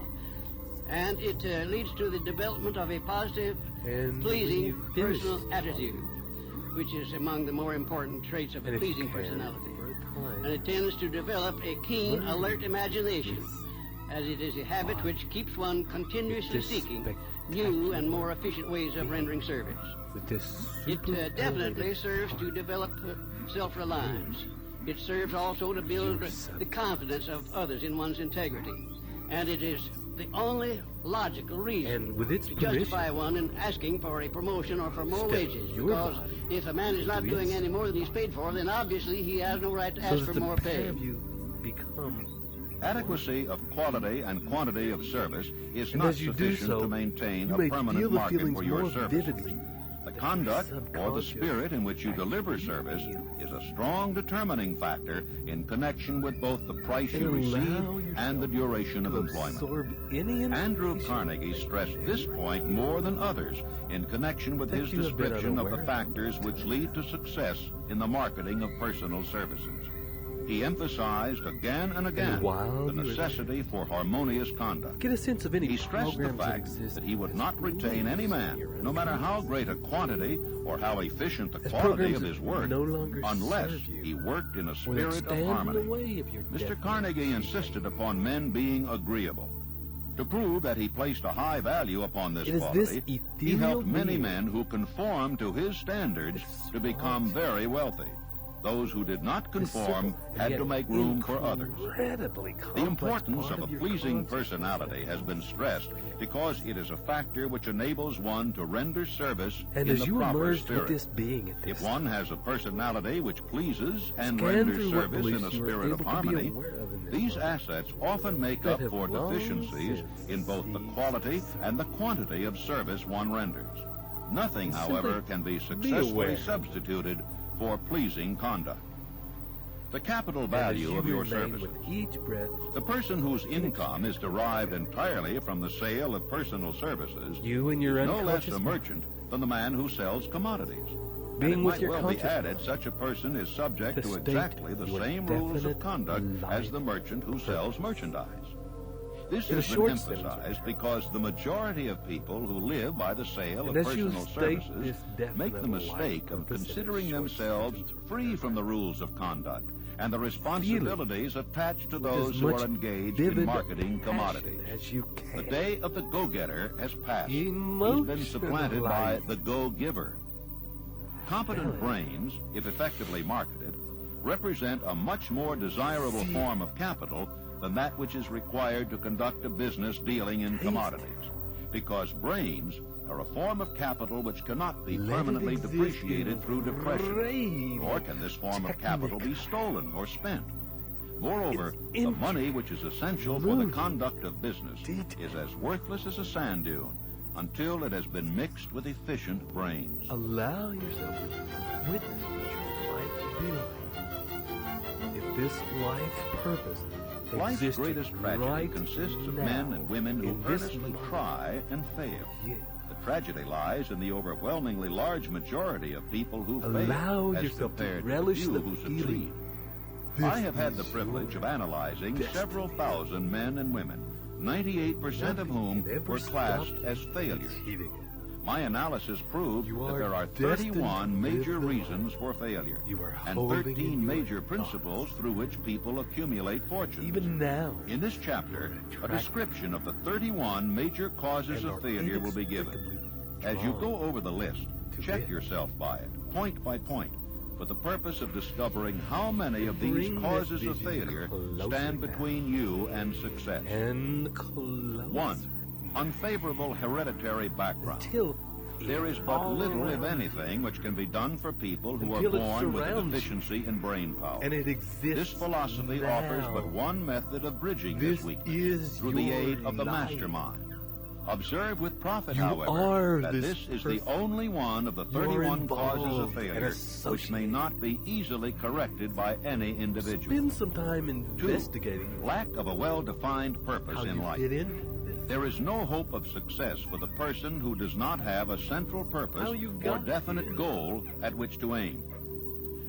And it leads to the development of a positive, pleasing personal attitude, which is among the more important traits of a pleasing personality. And it tends to develop a keen, alert imagination, as it is a habit which keeps one continuously seeking new and more efficient ways of rendering service. with this It definitely serves to develop self-reliance. It serves also to build the confidence of others in one's integrity. And it is the only logical reason And with its to justify one in asking for a promotion or for more wages. Because if a man is not doing any more than he's paid for, then obviously he has no right to ask for more pay. Adequacy of quality and quantity of service is not sufficient to maintain a permanent market for your services. The conduct or the spirit in which you deliver service is a strong determining factor in connection with both the price you receive and the duration of employment. Andrew Carnegie stressed this point more than others in connection with his description of the factors which lead to success in the marketing of personal services. He emphasized again and again the necessity for harmonious conduct. Get a sense of any He stressed the fact that he would not retain any man, no matter how great a quantity or how efficient the quality of his work, unless he worked in a spirit of harmony. Mr. Carnegie insisted upon men being agreeable. To prove that he placed a high value upon this quality, he helped many men who conformed to his standards to become very wealthy. Those who did not conform had to make room for others. The importance of a pleasing personality has been stressed because it is a factor which enables one to render service in the proper spirit. If one has a personality which pleases and renders service in a spirit of harmony, these assets often make up for deficiencies in both the quality and the quantity of service one renders. Nothing, however, can be successfully substituted for pleasing conduct. The capital value of your services. The person whose income is derived entirely from the sale of personal services is no less a merchant than the man who sells commodities. And it might well be added such a person is subject to exactly the same rules of conduct as the merchant who sells merchandise. This has been emphasized because the majority of people who live by the sale of personal services make the mistake of considering themselves free from the rules of conduct and the responsibilities attached to those who are engaged in marketing commodities. The day of the go-getter has passed. He's been supplanted by the go-giver. Competent brains, if effectively marketed, represent a much more desirable form of capital than that which is required to conduct a business dealing in commodities, because brains are a form of capital which cannot be permanently depreciated through depression, nor can this form of capital be stolen or spent. Moreover, the money which is essential for the conduct of business is as worthless as a sand dune until it has been mixed with efficient brains. Allow yourself to witness what your life will be like. If this life's purpose Life's greatest tragedy consists of men and women who earnestly try and fail. The tragedy lies in the overwhelmingly large majority of people who fail as compared to the few who succeed. I have had the privilege of analyzing several thousand men and women, 98% of whom were classed as failures. My analysis proved that there are 31 major reasons for failure and 13 major principles through which people accumulate fortunes. Even now, in this chapter, a description of the 31 major causes of failure will be given. As you go over the list, check yourself by it, point by point, for the purpose of discovering how many of these causes of failure stand between you and success. 1. Unfavorable hereditary background. There is but little, if anything, which can be done for people who are born with a deficiency in brain power. This philosophy offers but one method of bridging this weakness, through the aid of the mastermind. Observe with profit, however, that this is the only one of the 31 causes of failure which may not be easily corrected by any individual. Spend some time investigating. 2. Lack of a well-defined purpose in life. There is no hope of success for the person who does not have a central purpose or definite goal at which to aim.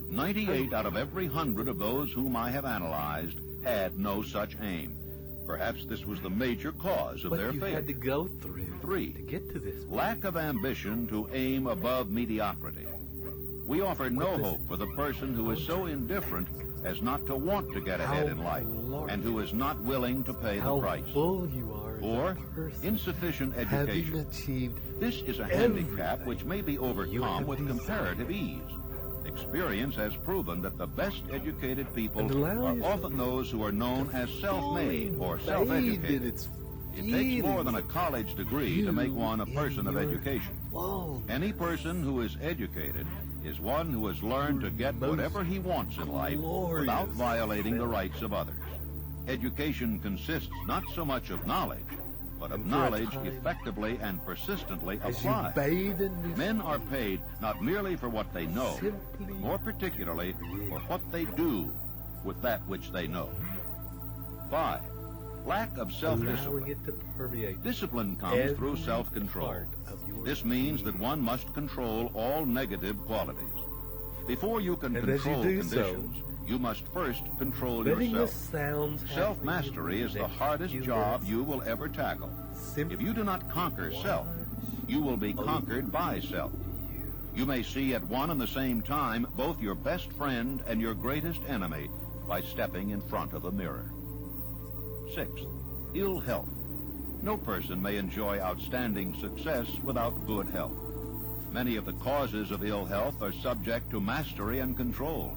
98 out of every 100 of those whom I have analyzed had no such aim. Perhaps this was the major cause of their failure. 3. Lack of ambition to aim above mediocrity. We offer no hope for the person who is so indifferent as not to want to get ahead in life and who is not willing to pay the price. Or insufficient education. This is a handicap which may be overcome with comparative ease. Experience has proven that the best educated people are often those who are known as self-made or self-educated. It takes more than a college degree to make one a person of education. Any person who is educated is one who has learned to get whatever he wants in life without violating the rights of others. Education consists not so much of knowledge, but of knowledge effectively and persistently applied. Men are paid not merely for what they know, but more particularly for what they do with that which they know. 5. Lack of self-discipline. Discipline comes through self-control. This means that one must control all negative qualities. Before you can control conditions, you must first control yourself. Self-mastery is the hardest job you will ever tackle. If you do not conquer self, you will be conquered by self. You may see at one and the same time both your best friend and your greatest enemy by stepping in front of a mirror. 6. Ill health. No person may enjoy outstanding success without good health. Many of the causes of ill health are subject to mastery and control.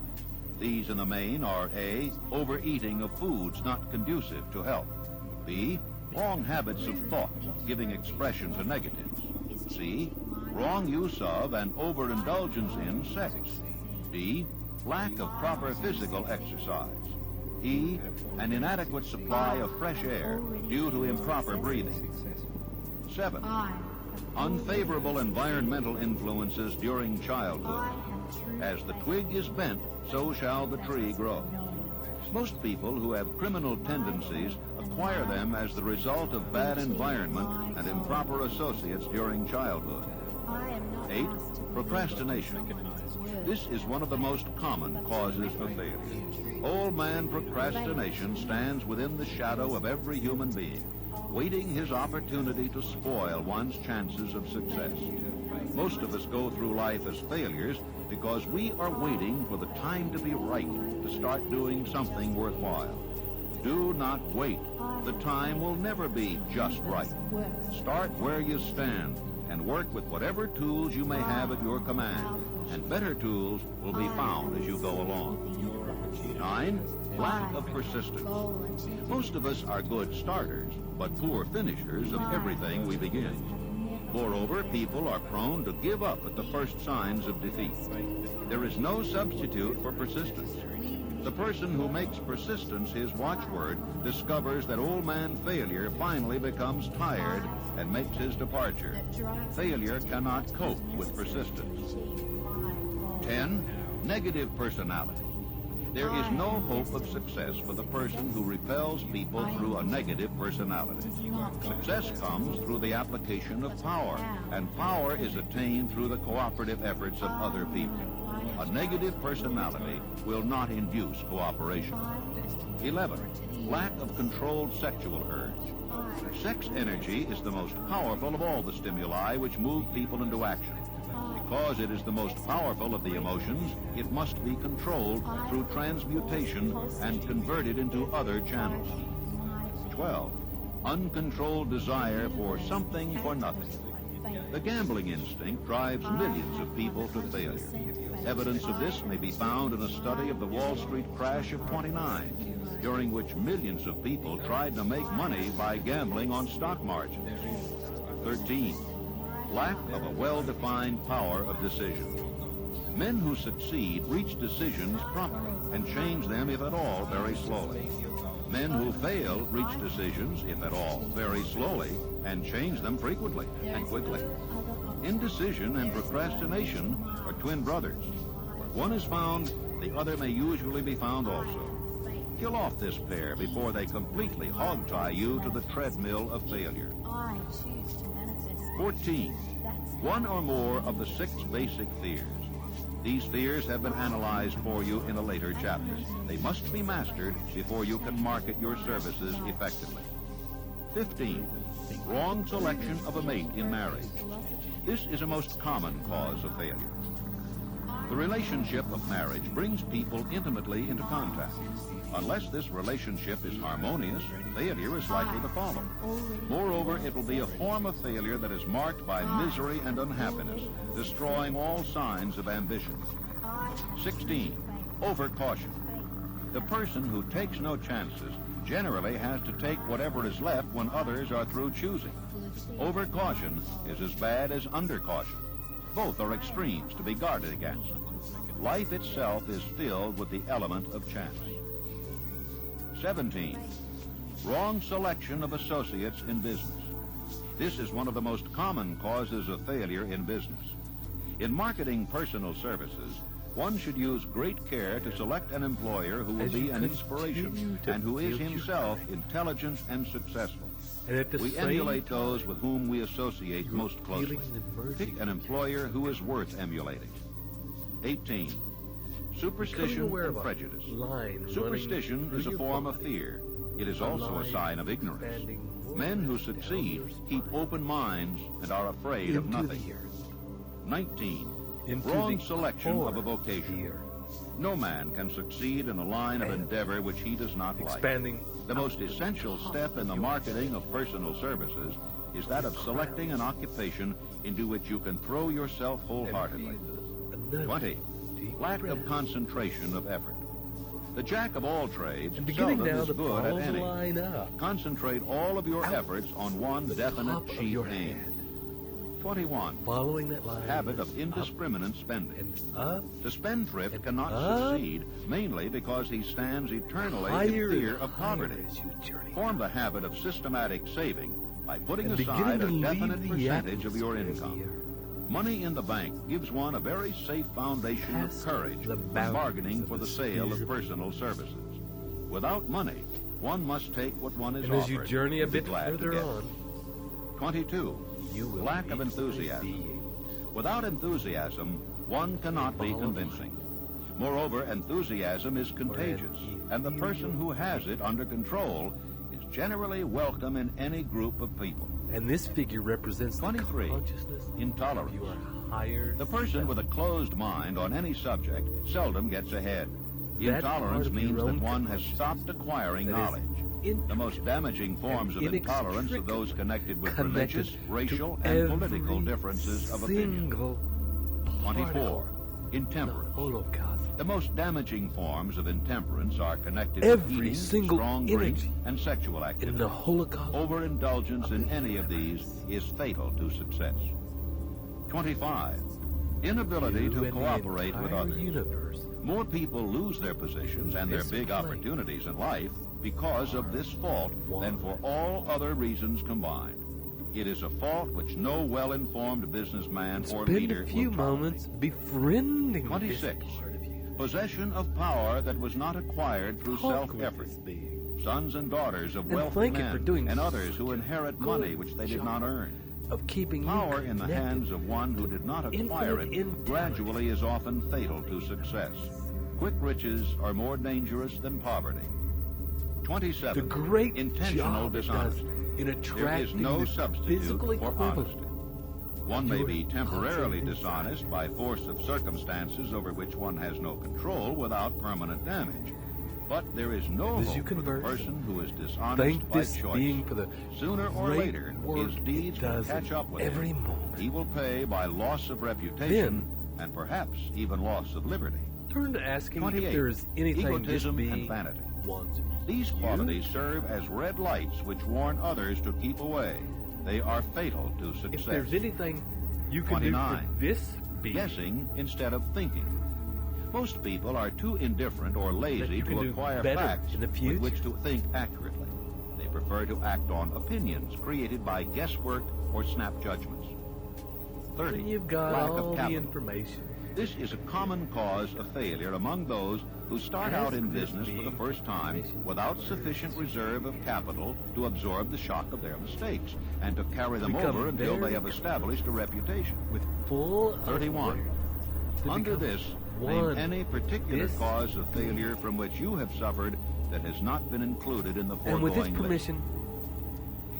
These in the main are A. Overeating of foods not conducive to health. B. Wrong habits of thought, giving expression to negatives. C. Wrong use of and overindulgence in sex. D. Lack of proper physical exercise. E. An inadequate supply of fresh air due to improper breathing. 7. Unfavorable environmental influences during childhood. As the twig is bent, so shall the tree grow. Most people who have criminal tendencies acquire them as the result of bad environment and improper associates during childhood. 8. Procrastination. This is one of the most common causes of failure. Old man procrastination stands within the shadow of every human being, waiting his opportunity to spoil one's chances of success. Most of us go through life as failures because we are waiting for the time to be right to start doing something worthwhile. Do not wait. The time will never be just right. Start where you stand and work with whatever tools you may have at your command, and better tools will be found as you go along. 9. Lack of persistence. Most of us are good starters, but poor finishers of everything we begin. Moreover, people are prone to give up at the first signs of defeat. There is no substitute for persistence. The person who makes persistence his watchword discovers that old man failure finally becomes tired and makes his departure. Failure cannot cope with persistence. 10. Negative personality. There is no hope of success for the person who repels people through a negative personality. Success comes through the application of power, and power is attained through the cooperative efforts of other people. A negative personality will not induce cooperation. 11. Lack of controlled sexual urge. Sex energy is the most powerful of all the stimuli which move people into action. Because it is the most powerful of the emotions, it must be controlled through transmutation and converted into other channels. 12. Uncontrolled desire for something for nothing. The gambling instinct drives millions of people to failure. Evidence of this may be found in a study of the Wall Street crash of '29, during which millions of people tried to make money by gambling on stock margins. 13. Lack of a well-defined power of decision. Men who succeed reach decisions promptly and change them, if at all, very slowly. Men who fail reach decisions, if at all, very slowly and change them frequently and quickly. Indecision and procrastination are twin brothers. Where one is found, the other may usually be found also. Kill off this pair before they completely hog-tie you to the treadmill of failure. 14. One or more of the 6 basic fears. These fears have been analyzed for you in a later chapter. They must be mastered before you can market your services effectively. 15. Wrong selection of a mate in marriage. This is a most common cause of failure. The relationship of marriage brings people intimately into contact. Unless this relationship is harmonious, failure is likely to follow. Moreover, it will be a form of failure that is marked by misery and unhappiness, destroying all signs of ambition. 16. Overcaution. The person who takes no chances generally has to take whatever is left when others are through choosing. Overcaution is as bad as undercaution. Both are extremes to be guarded against. Life itself is filled with the element of chance. 17. Wrong selection of associates in business. This is one of the most common causes of failure in business. In marketing personal services, one should use great care to select an employer who will be an inspiration and who is himself intelligent and successful. We emulate those with whom we associate most closely. Pick an employer who is worth emulating. 18. Superstition and prejudice. Superstition is a form of fear. It is also a sign of ignorance. Men who succeed keep open minds and are afraid of nothing. 19. Wrong selection of a vocation. No man can succeed in a line of endeavor which he does not like. The most essential step in the marketing of personal services is that of selecting an occupation into which you can throw yourself wholeheartedly. 20. Lack of concentration of effort. The jack of all trades seldom is good at any. Concentrate all of your efforts on one definite chief aim. 21. Following that line, habit of indiscriminate spending. The spendthrift cannot succeed, mainly because he stands eternally in fear of poverty. Form the habit of systematic saving by putting aside a definite percentage of your income. Money in the bank gives one a very safe foundation of courage when bargaining for the sale of personal services. Without money, one must take what one is offered. As you journey a bit further on, 22. Lack of enthusiasm. Without enthusiasm, one cannot be convincing. Moreover, enthusiasm is contagious, and the person who has it under control is generally welcome in any group of people. And this figure represents 23. The consciousness. Intolerance. You are higher. The person with a closed mind on any subject seldom gets ahead. Intolerance means that one has stopped acquiring knowledge. The most damaging forms of intolerance are those connected with religious, racial, and political differences of opinion. 24. Intemperance. The most damaging forms of intemperance are connected with eating, strong drink, and sexual activity. In the Holocaust, overindulgence in any of these is fatal to success. 25. Inability to cooperate with others. More people lose their positions and their big opportunities in life because of this fault than for all other reasons combined. It is a fault which no well-informed businessman or leader will tolerate. Spend a few moments befriending 26. Possession of power that was not acquired through self-effort. Sons and daughters of wealthy men and others who inherit money which they did not earn. Of keeping power in the hands of one who did not acquire it gradually is often fatal to success. Quick riches are more dangerous than poverty. 27. The great intentional dishonesty. There is no substitute for honesty. One may be temporarily dishonest by force of circumstances over which one has no control without permanent damage. But there is no hope for the person who is dishonest by choice. Sooner or later, his deeds will catch up with him. He will pay by loss of reputation and perhaps even loss of liberty. Turn to asking if there is anything egotism and vanity. These qualities serve as red lights which warn others to keep away. They are fatal to success. If there's anything you can do for this being, guessing instead of thinking. Most people are too indifferent or lazy to acquire facts with which to think accurately. They prefer to act on opinions created by guesswork or snap judgments. 30. You've got lack all of capital. the information. This is a common cause of failure among those who start out in business for the first time without sufficient reserve of capital to absorb the shock of their mistakes and to carry them over until they have established a reputation. With full 31. Under this, name any particular cause of failure from which you have suffered that has not been included in the foregoing and with this permission,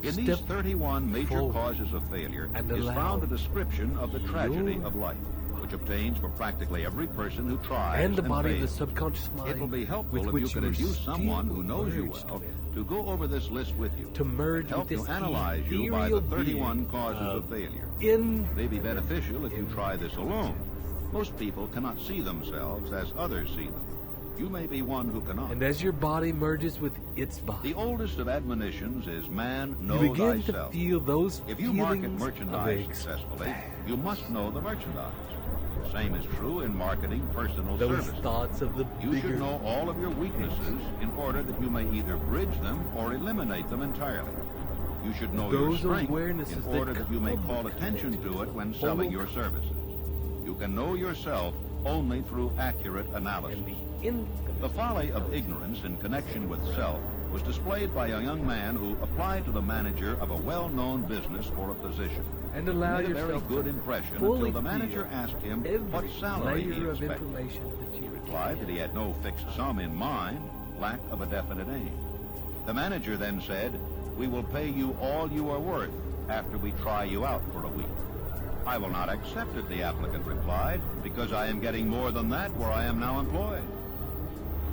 list. In these 31 major causes of failure is found a description of the tragedy of life, which which obtains for practically every person who tries and the body of the fails. subconscious mind. It will be helpful with if which you could induce still someone who knows you merged well with, to go over this list with you, to merge help with to this analyze you by the ethereal 31 being causes of failure. in It may be beneficial if you try this alone. Most people cannot see themselves as others see them. You may be one who cannot. and as your body merges with its body, The oldest of admonitions is man, know you begin thyself. to feel those If you feelings market merchandise successfully, you must know the merchandise. The same is true in marketing personal those services. thoughts of the You bigger should know all of your weaknesses in order that you may either bridge them or eliminate them entirely. You should know your Those strength awarenesses in that order that you may come call with attention to it when selling your services. You can know yourself only through accurate analysis. and the infinite. The folly of ignorance in connection with self was displayed by a young man who applied to the manager of a well-known business for a position. And allow He made a very yourself good to impression fully until the manager feel asked him every what salary he layer of expected. information that He you replied that he had no fixed sum in mind, lack of a definite aim. The manager then said, "We will pay you all you are worth after we try you out for a week." "I will not accept it," the applicant replied, "because I am getting more than that where I am now employed."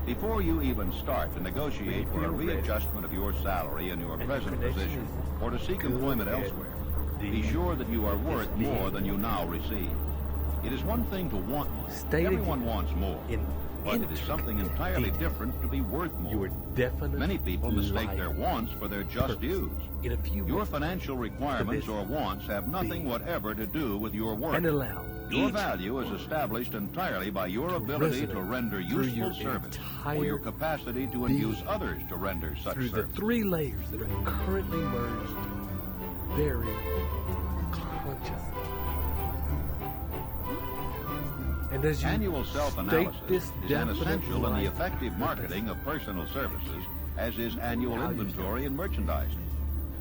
Before you even start to negotiate for a readjustment of your salary in your present position or to seek employment elsewhere, be sure that you are worth more than you now receive. It is one thing to want more. Everyone wants more. But it is something entirely different to be worth more. Your definite Many people mistake their wants for their just dues. in a few Your words, financial requirements or wants have nothing whatever to do with your worth. and allow Your each value is established entirely by your ability to resonate render through useful your service or entire your capacity to being induce others to render such through the service. three layers that are currently merged very consciously. And as you Annual state self-analysis this is an definite essential in the life effective purpose, marketing of personal services, as is annual Values. inventory and merchandising.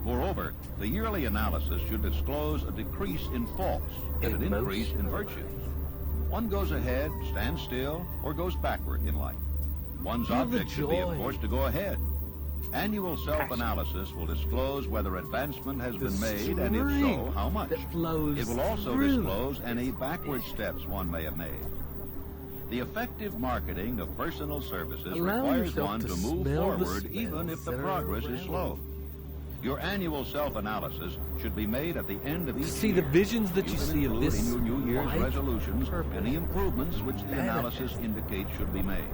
Moreover, the yearly analysis should disclose a decrease in faults and an increase in virtues. One goes ahead, stands still, or goes backward in life. One's Feel the object should be, of joy. course, to go ahead. Annual self-analysis will disclose whether advancement has been made, and if so, stream how much. that flows It will also through disclose any backward steps one may have made. The effective marketing of personal services Allow requires yourself one to to move smell the forward even if the smells that are progress is around. slow. Your annual self-analysis should be made at the end of each see year. the visions that you can see of include this in your New Year's life resolutions purpose and the improvements which the analysis indicates should be made.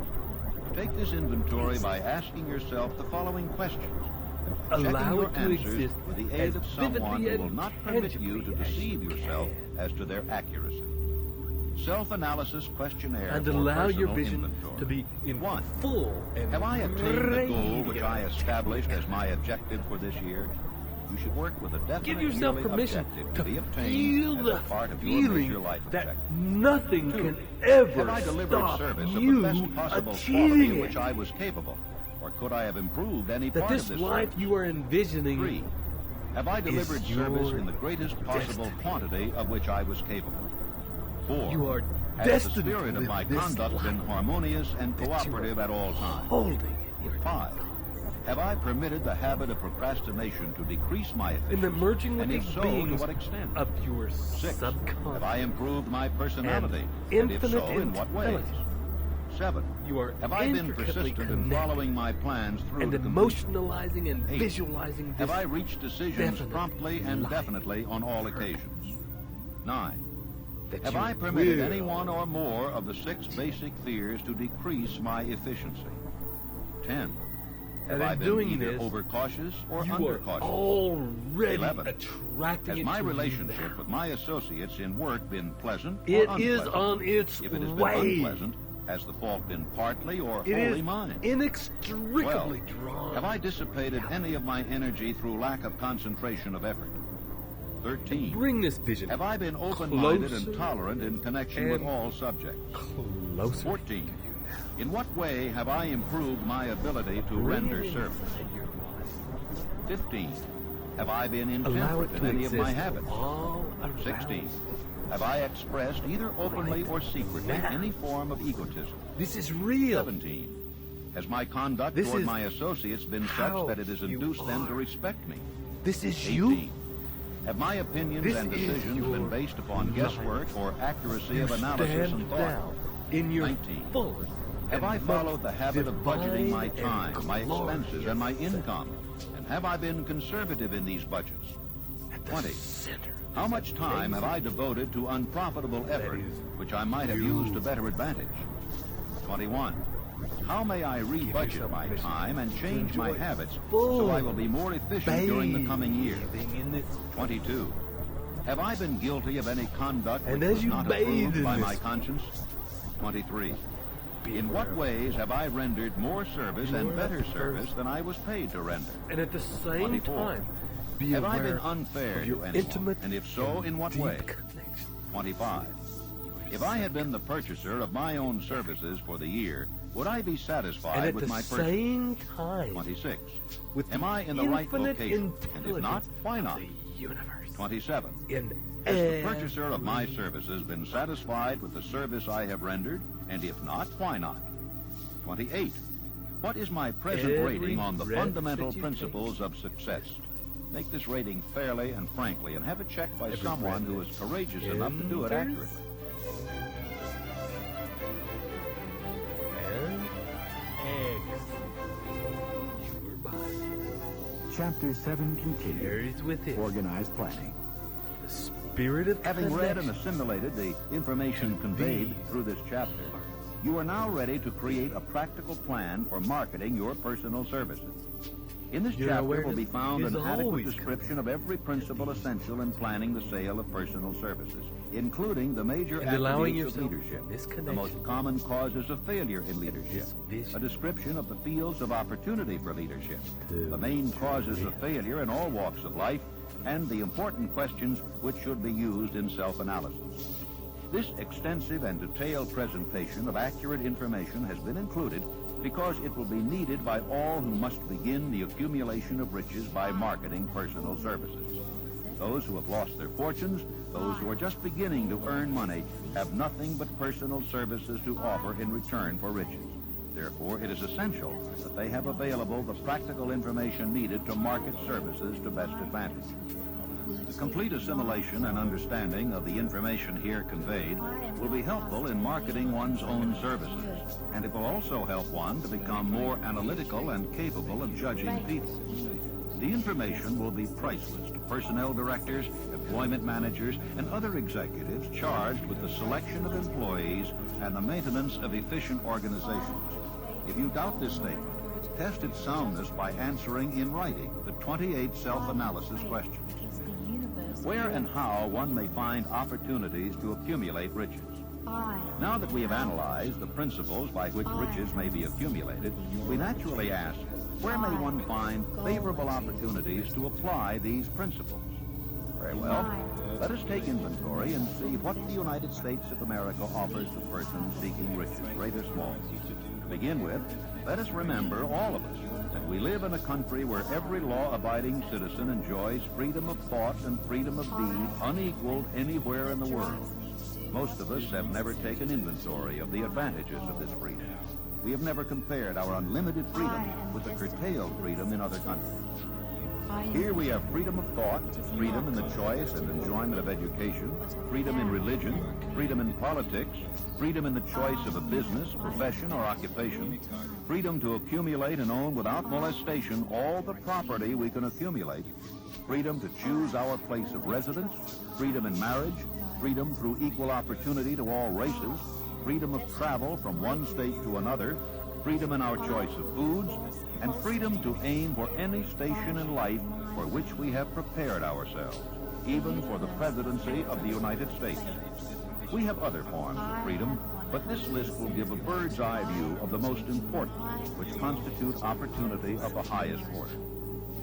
Take this inventory by asking yourself the following questions. Checking Allow your it to answers exist with the as aid of someone vividly who will and not permit you to tangibly as deceive you yourself can. as to their accuracy. Self-analysis questionnaire and for allow your personal vision inventory. to be in 1. full and Have I obtained the goal which I radiant. established as my objective for this year? You should work with a definite Give yourself yearly permission objective to be obtained feel as the a part of your feeling major life that objective. nothing 2. can ever Have I delivered stop service of you the best possible quality achieving of which it. I was capable? Or could I have improved any That part this of this life service? you are envisioning 3. Have I delivered service your in the greatest possible destiny. quantity of which I was capable? 4. You are Has the destined to spirit of live my this conduct been life harmonious and that you are cooperative at all times? holding in your 5. Have I permitted the habit of procrastination to decrease my efficiency? in the merging with and the if so, to beings what extent? of your 6. subconscious. Have I improved my personality? And if infinite so, in what ways? intelligence. 7. You are Have I been intricately persistent in connected following my plans through and to completion? emotionalizing and 8. visualizing this Have I reached decisions definite promptly and life definitely on all occasions? 9. that Have you I permitted will any one or more of the 6 basic fears to decrease my efficiency? 10. Have And I in been doing either this, overcautious or you are undercautious? already 11. attracting Has it my to you relationship now. with my associates in work been pleasant or It unpleasant? is on its If it has way. been unpleasant, has the fault been partly or It wholly is mine? inextricably 12. drawn. Have I dissipated any of my energy through lack of concentration of effort? 13. Bring this vision Have I been open-minded closer and tolerant in connection with and all subjects? closer 14. In what way have I improved my ability to render service? 15. Have I been Allow intemperate it in to any of my exist habits? all around 16. Have I expressed either openly Right or secretly now. any form of egotism? This is real. 17. Has my conduct This toward is my associates been how such that it has you induced them to are. respect me? This is 18. you. Have my opinions and decisions been based upon guesswork or accuracy of analysis and thought? In your 19. fullest. Have I followed the habit of budgeting my time, my expenses, and my income? And have I been conservative in these budgets? 20. How much time have I devoted to unprofitable effort, which I might have used to better advantage? 21. How may I re-budget my time and change my habits so I will be more efficient during the coming year? 22. Have I been guilty of any conduct which was not approved by my conscience? 23. In what ways have I rendered more service and better service than I was paid to render? And at the same 24. time, be Have I aware been unfair of your to anyone? intimate And if so, in what way? connection. 25. If I had been the purchaser of my own services for the year, would I be And satisfied at with the my purchase? same time, 26. with Am the I in the right infinite location? And if not, intelligence why of not? the universe. 27. In Has the purchaser of my services been satisfied with the service I have rendered? And if not, why not? 28. What is my present Every rating on the breath fundamental that you principles of success? Make this rating fairly and frankly, and have it checked by Every someone breath who is courageous enough to do it enters. accurately. And eggs. Your body Chapter 7 continues. carries with it Organized planning. the spirit of Having read and connection. assimilated the information conveyed through this chapter, you are now ready to create a practical plan for marketing your personal services. In this Your chapter will awareness be found is an adequate always description of every principle essential in planning the sale of personal services, including the major And allowing attributes of yourself leadership, this the connection. most common causes of failure in leadership, vision. a description of the fields of opportunity for leadership, To the main causes of failure in all walks of life, and the important questions which should be used in self-analysis. This extensive and detailed presentation of accurate information has been included because it will be needed by all who must begin the accumulation of riches by marketing personal services. Those who have lost their fortunes, those who are just beginning to earn money, have nothing but personal services to offer in return for riches. Therefore, it is essential that they have available the practical information needed to market services to best advantage. The complete assimilation and understanding of the information here conveyed will be helpful in marketing one's own services, and it will also help one to become more analytical and capable of judging people. The information will be priceless to personnel directors, employment managers, and other executives charged with the selection of employees and the maintenance of efficient organizations. If you doubt this statement, test its soundness by answering in writing the 28 self-analysis questions. Where and how one may find opportunities to accumulate riches. Now that we have analyzed the principles by which riches may be accumulated, we naturally ask, where may one find favorable opportunities to apply these principles? Very well. Let us take inventory and see what the United States of America offers the person seeking riches, great or small. To begin with, let us remember, all of us, that we live in a country where every law-abiding citizen enjoys freedom of thought and freedom of deed unequaled anywhere in the world. Most of us have never taken inventory of the advantages of this freedom. We have never compared our unlimited freedom with the curtailed freedom in other countries. Here we have freedom of thought, freedom in the choice and enjoyment of education, freedom in religion, freedom in politics, freedom in the choice of a business, profession, or occupation, freedom to accumulate and own without molestation all the property we can accumulate, freedom to choose our place of residence, freedom in marriage, freedom through equal opportunity to all races, freedom of travel from one state to another, freedom in our choice of foods, and freedom to aim for any station in life for which we have prepared ourselves, even for the presidency of the United States. We have other forms of freedom, but this list will give a bird's eye view of the most important, which constitute opportunity of the highest order.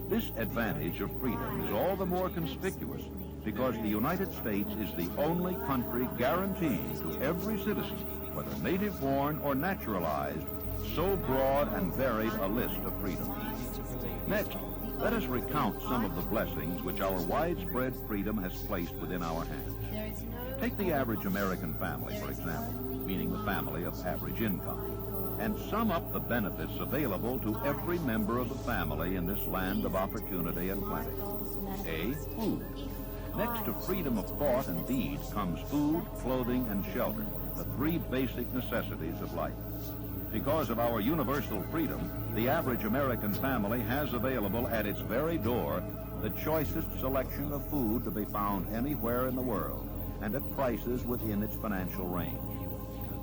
This advantage of freedom is all the more conspicuous because the United States is the only country guaranteeing to every citizen, whether native-born or naturalized, so broad and varied a list of freedoms. Next, let us recount some of the blessings which our widespread freedom has placed within our hands. Take the average American family, for example, meaning the family of average income, and sum up the benefits available to every member of the family in this land of opportunity and plenty. A, food. Next to freedom of thought and deed comes food, clothing, and shelter, the three basic necessities of life. Because of our universal freedom, the average American family has available at its very door the choicest selection of food to be found anywhere in the world, and at prices within its financial range.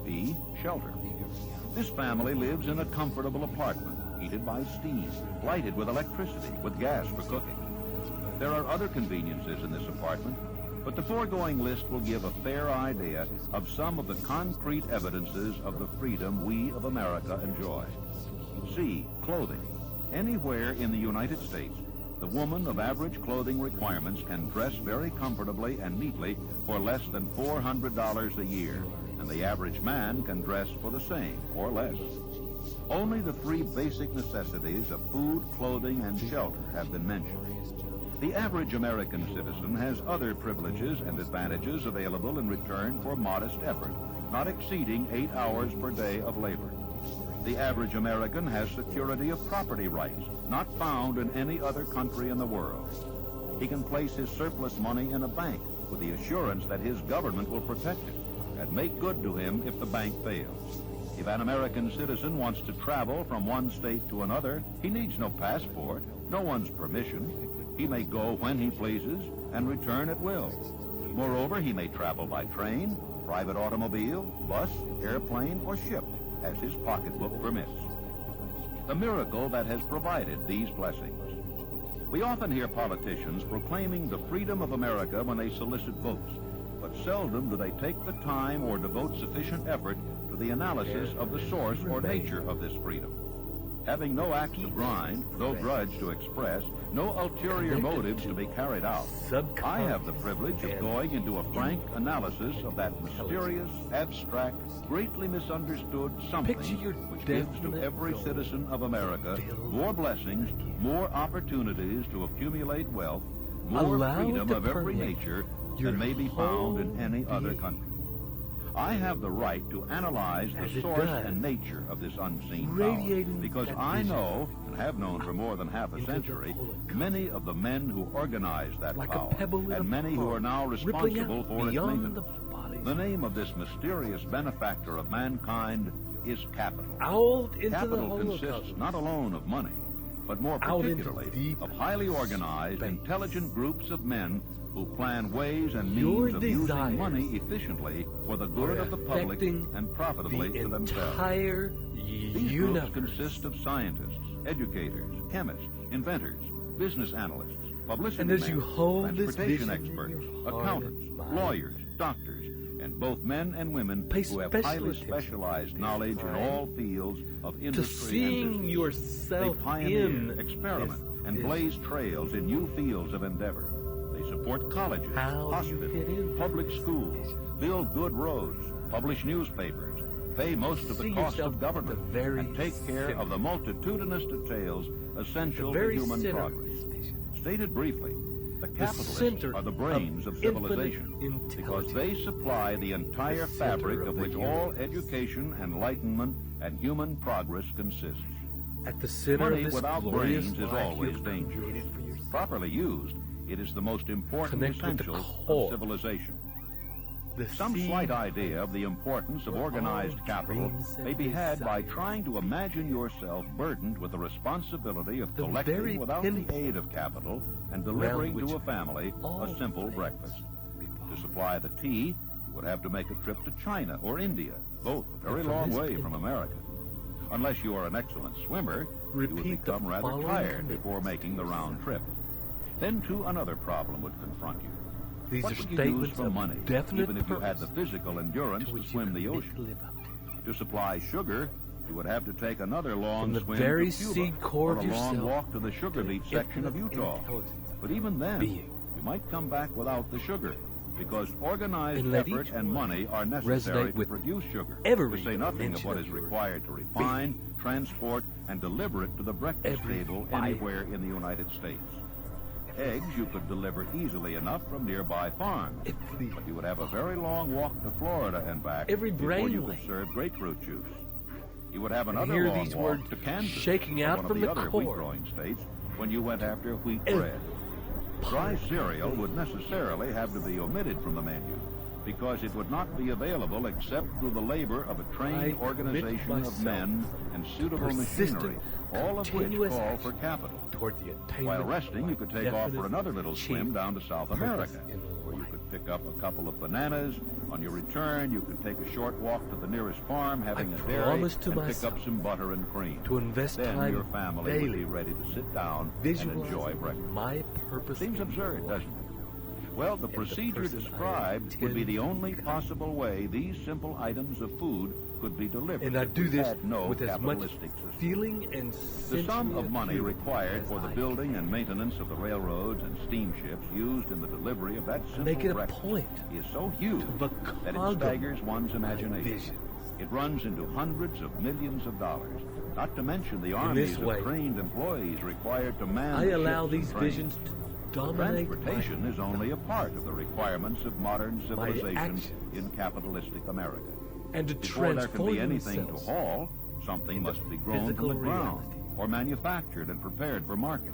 B, shelter. This family lives in a comfortable apartment, heated by steam, lighted with electricity, with gas for cooking. There are other conveniences in this apartment, but the foregoing list will give a fair idea of some of the concrete evidences of the freedom we of America enjoy. C, clothing. Anywhere in the United States, the woman of average clothing requirements can dress very comfortably and neatly for less than $400 a year, and the average man can dress for the same or less. Only the three basic necessities of food, clothing, and shelter have been mentioned. The average American citizen has other privileges and advantages available in return for modest effort, not exceeding 8 hours per day of labor. The average American has security of property rights, not found in any other country in the world. He can place his surplus money in a bank with the assurance that his government will protect it and make good to him if the bank fails. If an American citizen wants to travel from one state to another, he needs no passport, no one's permission. He may go when he pleases and return at will. Moreover, he may travel by train, private automobile, bus, airplane, or ship, as his pocketbook permits. The miracle that has provided these blessings. We often hear politicians proclaiming the freedom of America when they solicit votes, but seldom do they take the time or devote sufficient effort to the analysis of the source or nature of this freedom. Having no axe to grind, no grudge to express, no ulterior motives to be carried out, I have the privilege of going into a frank analysis of that mysterious, abstract, greatly misunderstood something which gives to every citizen of America more blessings, more opportunities to accumulate wealth, more freedom of every nature than may be found in any other country. I have the right to analyze the source and nature of this unseen power, because I know, and have known for more than half a century, many of the men who organized that power, and many who are now responsible for its maintenance. The name of this mysterious benefactor of mankind is capital. Capital consists not alone of money, but more particularly of highly organized, intelligent groups of men who plan ways and means of using money efficiently for the good of the public and profitably to themselves. These groups consist of scientists, educators, chemists, inventors, business analysts, publicity men, transportation experts, accountants, lawyers, doctors, and both men and women who have highly specialized knowledge in all fields of industry and business. They pioneer, experiment, and blaze trails in new fields of endeavor. They support colleges, hospitals, public schools, build good roads, publish newspapers, pay most of the cost of government, and take care of the multitudinous details essential to human progress. Stated briefly, the capitalists are the brains of civilization because they supply the entire fabric of which all education, enlightenment, and human progress consists. Money without brains is always dangerous. Properly used, it is the most important essential of civilization. Some slight idea of the importance of organized capital may be had by trying to imagine yourself burdened with the responsibility of collecting without the aid of capital and delivering to a family a simple breakfast. To supply the tea, you would have to make a trip to China or India, both a very long way from America. Unless you are an excellent swimmer, you would become rather tired before making the round trip. Then, too, another problem would confront you. These what are would you statements use for of money, definite even if you had the purpose physical endurance to swim the ocean? To supply sugar, you would have to take another long swim to Cuba, or a long walk to the sugar beet section of Utah. But even then, you might come back without the sugar, because organized effort and money are necessary to produce sugar, to say nothing of what is required to refine, transport, and deliver it to the breakfast table anywhere in the United States. Eggs you could deliver easily enough from nearby farms, but you would have a very long walk to Florida and back before you could serve grapefruit juice. You would have another long walk to Kansas, one of the other wheat-growing states, when you went after wheat bread. Dry cereal would necessarily have to be omitted from the menu, because it would not be available except through the labor of a trained organization of men and suitable machinery, all of which call for capital. While resting, you could take off for another little swim down to South America, where you could pick up a couple of bananas. On your return, you could take a short walk to the nearest farm, having a dairy, and pick up some butter and cream. Then your family would be ready to sit down and enjoy breakfast. Seems absurd, doesn't it? Well, the procedure described would be the only possible way these simple items of food could be delivered. And I do this no with as much system. feeling and The sum of money required for the building and maintenance of the railroads and steamships used in the delivery of that simple breakfast is so huge that it staggers one's imagination. It runs into hundreds of millions of dollars, not to mention the armies of trained employees required to man I the allow ships these and trains. visions to dominate. Transportation is only a part of the requirements of modern civilization in capitalistic America. And to Before there can be anything to themselves haul, something must be grown from the ground or manufactured and prepared for market.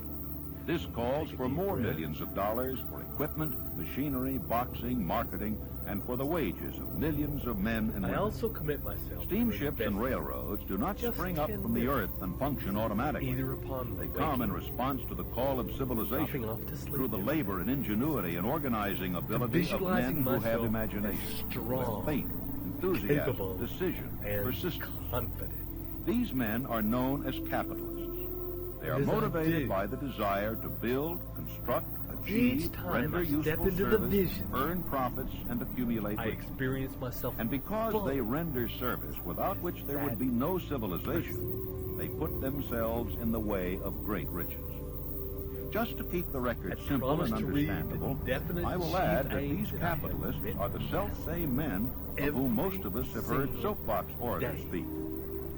This calls for more millions of dollars for equipment, machinery, boxing, marketing, and for the wages of millions of men and women. I also commit myself. Steamships and railroads do not spring up from the earth and function automatically. They come in response to the call of civilization through the labor and ingenuity and organizing ability of men who have imagination, who have faith, enthusiasm, decision, persistence. These men are known as capitalists. They are motivated by the desire to build, construct, achieve, render useful service, earn profits, and accumulate riches. And because they render service without which there would be no civilization, they put themselves in the way of great riches. Just to keep the record simple and understandable, I will add that these capitalists are the self-same men of whom most of us have heard soapbox orators speak.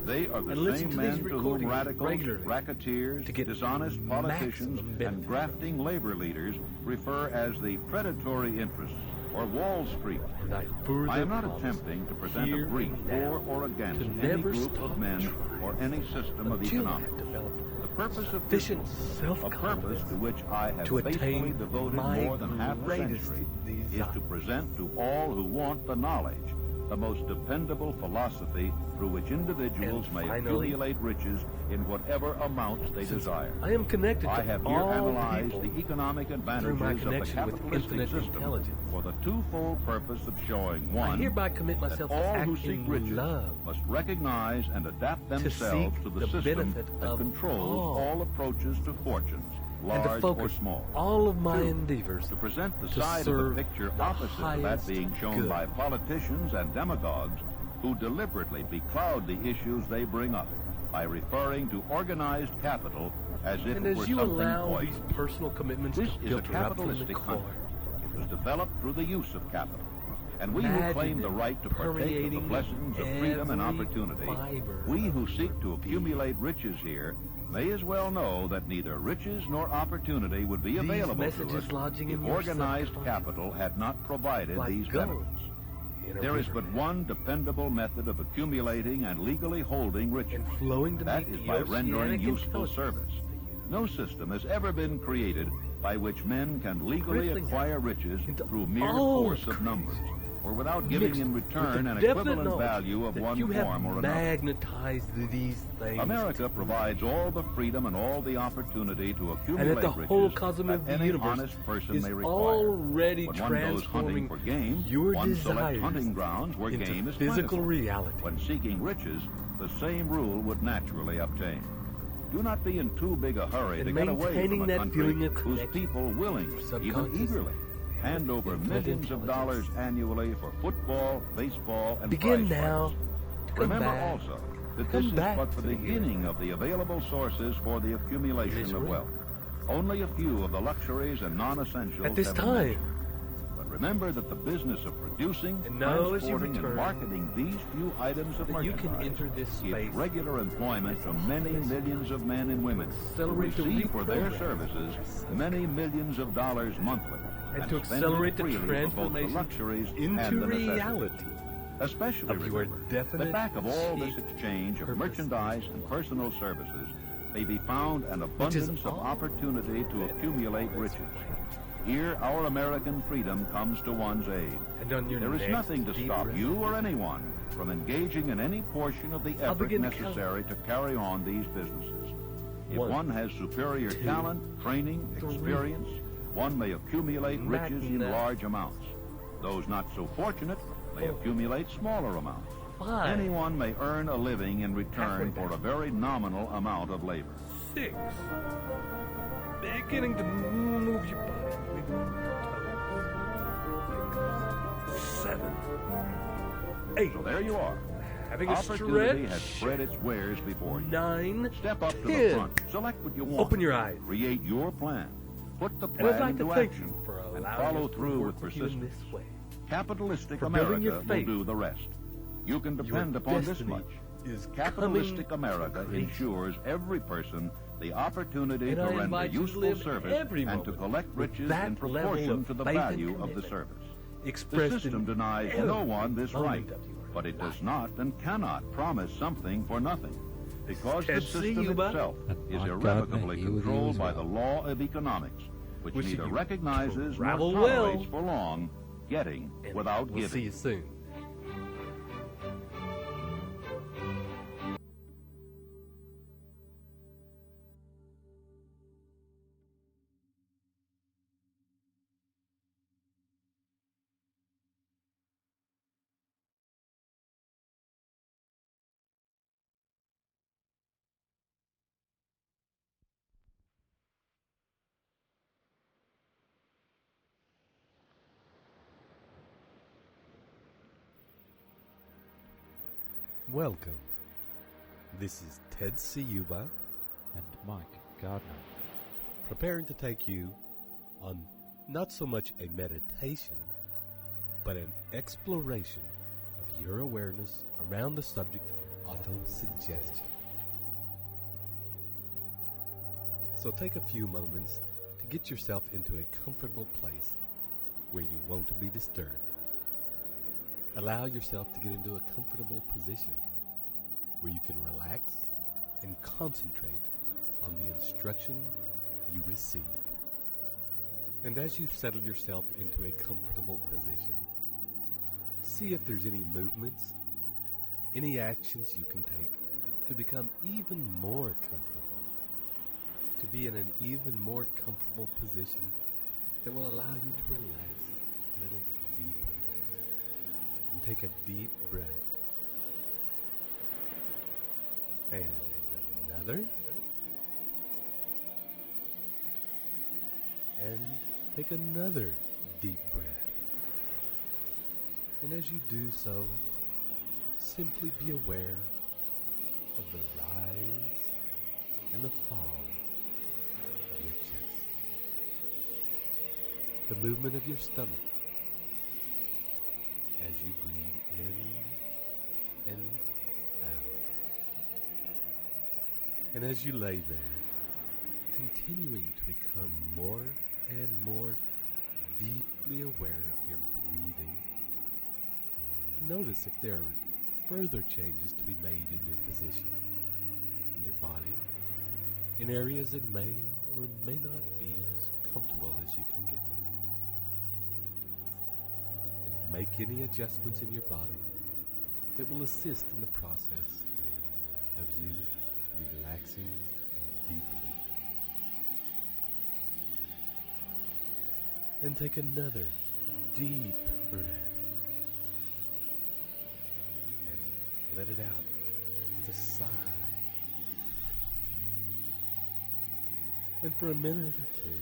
They are the same men to whom radicals, racketeers, dishonest politicians, and grafting labor leaders refer as the predatory interests, or Wall Street. I am not attempting to present a brief for or against any group of men or any system of economics. The purpose of this book, a purpose to which I have faithfully devoted more than half a century, is to present to all who want the knowledge the most dependable philosophy through which individuals may accumulate riches in whatever amounts they desire. I am connected I have to here all analyzed people the economic advantages of the capitalistic system for the twofold purpose of showing, one, I hereby commit myself that all to who act seek in riches love, must recognize and adapt themselves to the system that controls all approaches to fortunes, and to large focus or small. all of my Two, endeavors to present the to side of the serve picture the opposite to that highest being shown good. by politicians and demagogues who deliberately becloud the issues they bring up by referring to organized capital as if And it were as you something allow poisonous. these personal commitments This to is a filter out from the capitalistic core, country. It was developed through the use of capital. And we who claim the right to partake of the permeating blessings of freedom and every opportunity, fiber we who seek to accumulate riches here, may as well know that neither riches nor opportunity would be available to us if organized capital had not provided these benefits. There is but one dependable method of accumulating and legally holding riches. That is by rendering useful service. No system has ever been created by which men can legally acquire riches through mere force of numbers, or without giving in return an equivalent value of one form or another. Magnetized these things. America provides all the freedom and all the opportunity to accumulate and that the riches whole cosmos that of the any universe honest person is may require. already When one goes hunting transforming for game, your one selects desires hunting grounds where into game is physical plentiful. reality. When seeking riches, the same rule would naturally obtain. Do not be in too big a hurry And to get away maintaining from a that country feeling of whose connection, people willingly, even subconscious, eagerly, hand over infinite millions of dollars annually for football, baseball, and Begin prize now fights. to come Remember back. also that Come this is back but the to the beginning of the available sources for the accumulation of wealth. Only a few of the luxuries and non-essentials At this have been time. mentioned. But remember that the business of producing, And now as you transporting, and return, marketing these few items of that you merchandise can enter this is space regular employment for many millions of men and women who accelerate the receive for their reprogramming services many millions of dollars monthly, and to spend accelerate the freely for both the transformation luxuries into and the necessities. reality Especially of your remember definite that back of all this chief exchange of purpose. merchandise and personal services, may be found an abundance of opportunity to accumulate riches. Here, our American freedom comes to one's aid. There is nothing to stop you or anyone from engaging in any portion of the effort necessary to carry on these businesses. If one has superior talent, training, experience, one may accumulate riches in large amounts. Those not so fortunate may accumulate smaller amounts. Anyone may earn a living in return for a very nominal amount of labor. 6. Beginning to move your body. 7. 8. So there you are. Having a Opportunity stretch. has spread its wares before you. 9. Step up 10. to the front. Select what you want. Open your eyes. Create your plan. Put the And I'd plan like to into thank action you for and allowing follow us to through work with with you in persistence. this way. Capitalistic For building your America will faith. do the rest. You can depend Your upon this destiny much. is Capitalistic coming America to grace. ensures every person the opportunity And to I render invite you to useful live service every and to moment collect with riches that in level proportion of to the faith and value of the commitment service. The expressed system in denies every no one this right, moment of your but it does life. not and cannot promise something for nothing, because the Ted system Ciuba. itself is My God, irrevocably man, he was controlled by well. the law of economics, which Wishing neither you recognizes nor travel tolerates well. for long getting And without we'll see giving. you soon. Welcome. This is Ted Ciuba, And Mike Gardner. preparing to take you on not so much a meditation, but an exploration of your awareness around the subject of auto-suggestion. So take a few moments to get yourself into a comfortable place where you won't be disturbed. Allow yourself to get into a comfortable position where you can relax and concentrate on the instruction you receive. And as you settle yourself into a comfortable position, see if there's any movements, any actions you can take to become even more comfortable, to be in an even more comfortable position that will allow you to relax a little deeper. And take a deep breath. And another. And take another deep breath. And as you do so, simply be aware of the rise and the fall of your chest. The movement of your stomach as you breathe in and out. And as you lay there, continuing to become more and more deeply aware of your breathing, notice if there are further changes to be made in your position, in your body, in areas that may or may not be as comfortable as you can get them. Make any adjustments in your body that will assist in the process of you relaxing deeply. And take another deep breath and let it out with a sigh. And for a minute or two,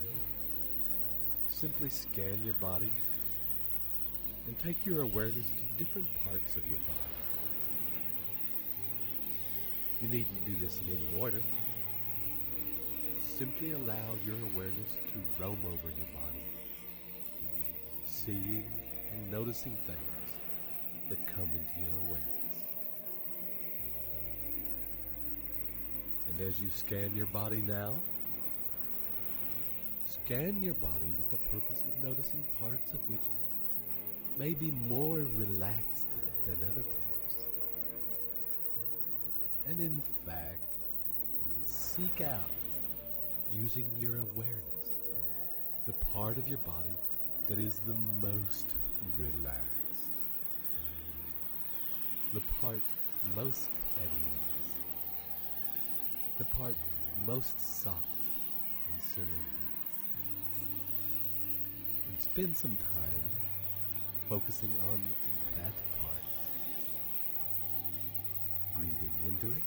simply scan your body and take your awareness to different parts of your body. You needn't do this in any order. Simply allow your awareness to roam over your body, seeing and noticing things that come into your awareness. And as you scan your body now, scan your body with the purpose of noticing parts of which may be more relaxed than other parts. And in fact, seek out, using your awareness, the part of your body that is the most relaxed, the part most at ease, the part most soft and surrendered. And spend some time focusing on that part, breathing into it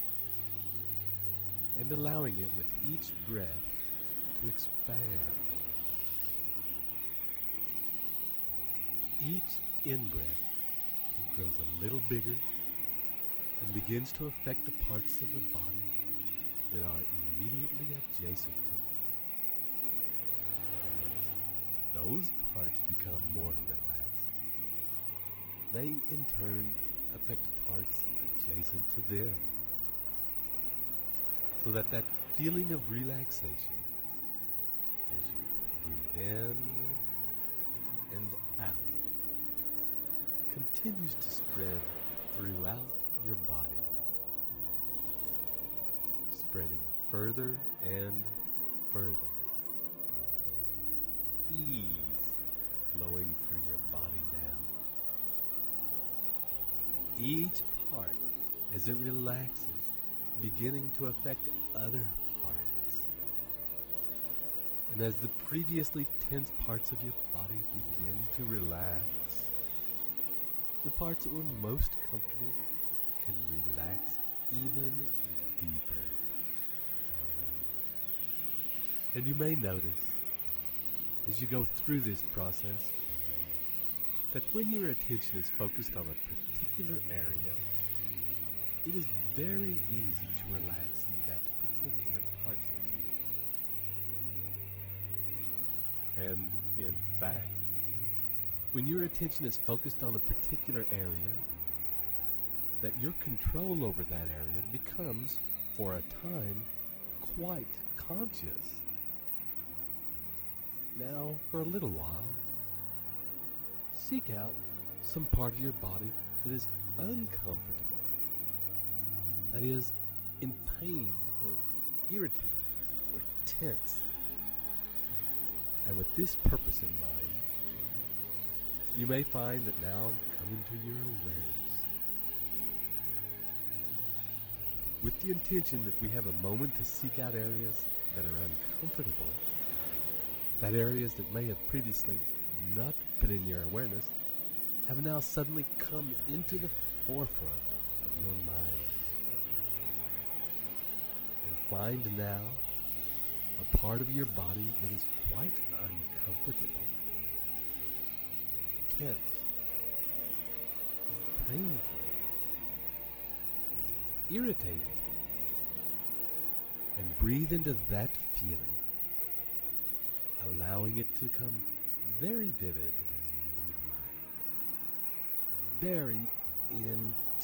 and allowing it with each breath to expand. Each in-breath, it grows a little bigger and begins to affect the parts of the body that are immediately adjacent to it. As those parts become more relaxed, they in turn affect parts adjacent to them, so that feeling of relaxation as you breathe in and out continues to spread throughout your body, spreading further and further. Ease flowing through your body now. Each part, as it relaxes, beginning to affect other parts. And as the previously tense parts of your body begin to relax, the parts that were most comfortable can relax even deeper. And you may notice, as you go through this process, that when your attention is focused on a particular area, it is very easy to relax in that particular part of you. And in fact, when your attention is focused on a particular area, that your control over that area becomes, for a time, quite conscious. Now, for a little while, seek out some part of your body that is uncomfortable, that is in pain or irritated or tense. And with this purpose in mind, you may find that now come into your awareness, with the intention that we have a moment to seek out areas that are uncomfortable, that areas that may have previously not been in your awareness have now suddenly come into the forefront of your mind. And find now a part of your body that is quite uncomfortable, tense, painful, irritated, and breathe into that feeling, allowing it to come very vivid in your mind, very intense.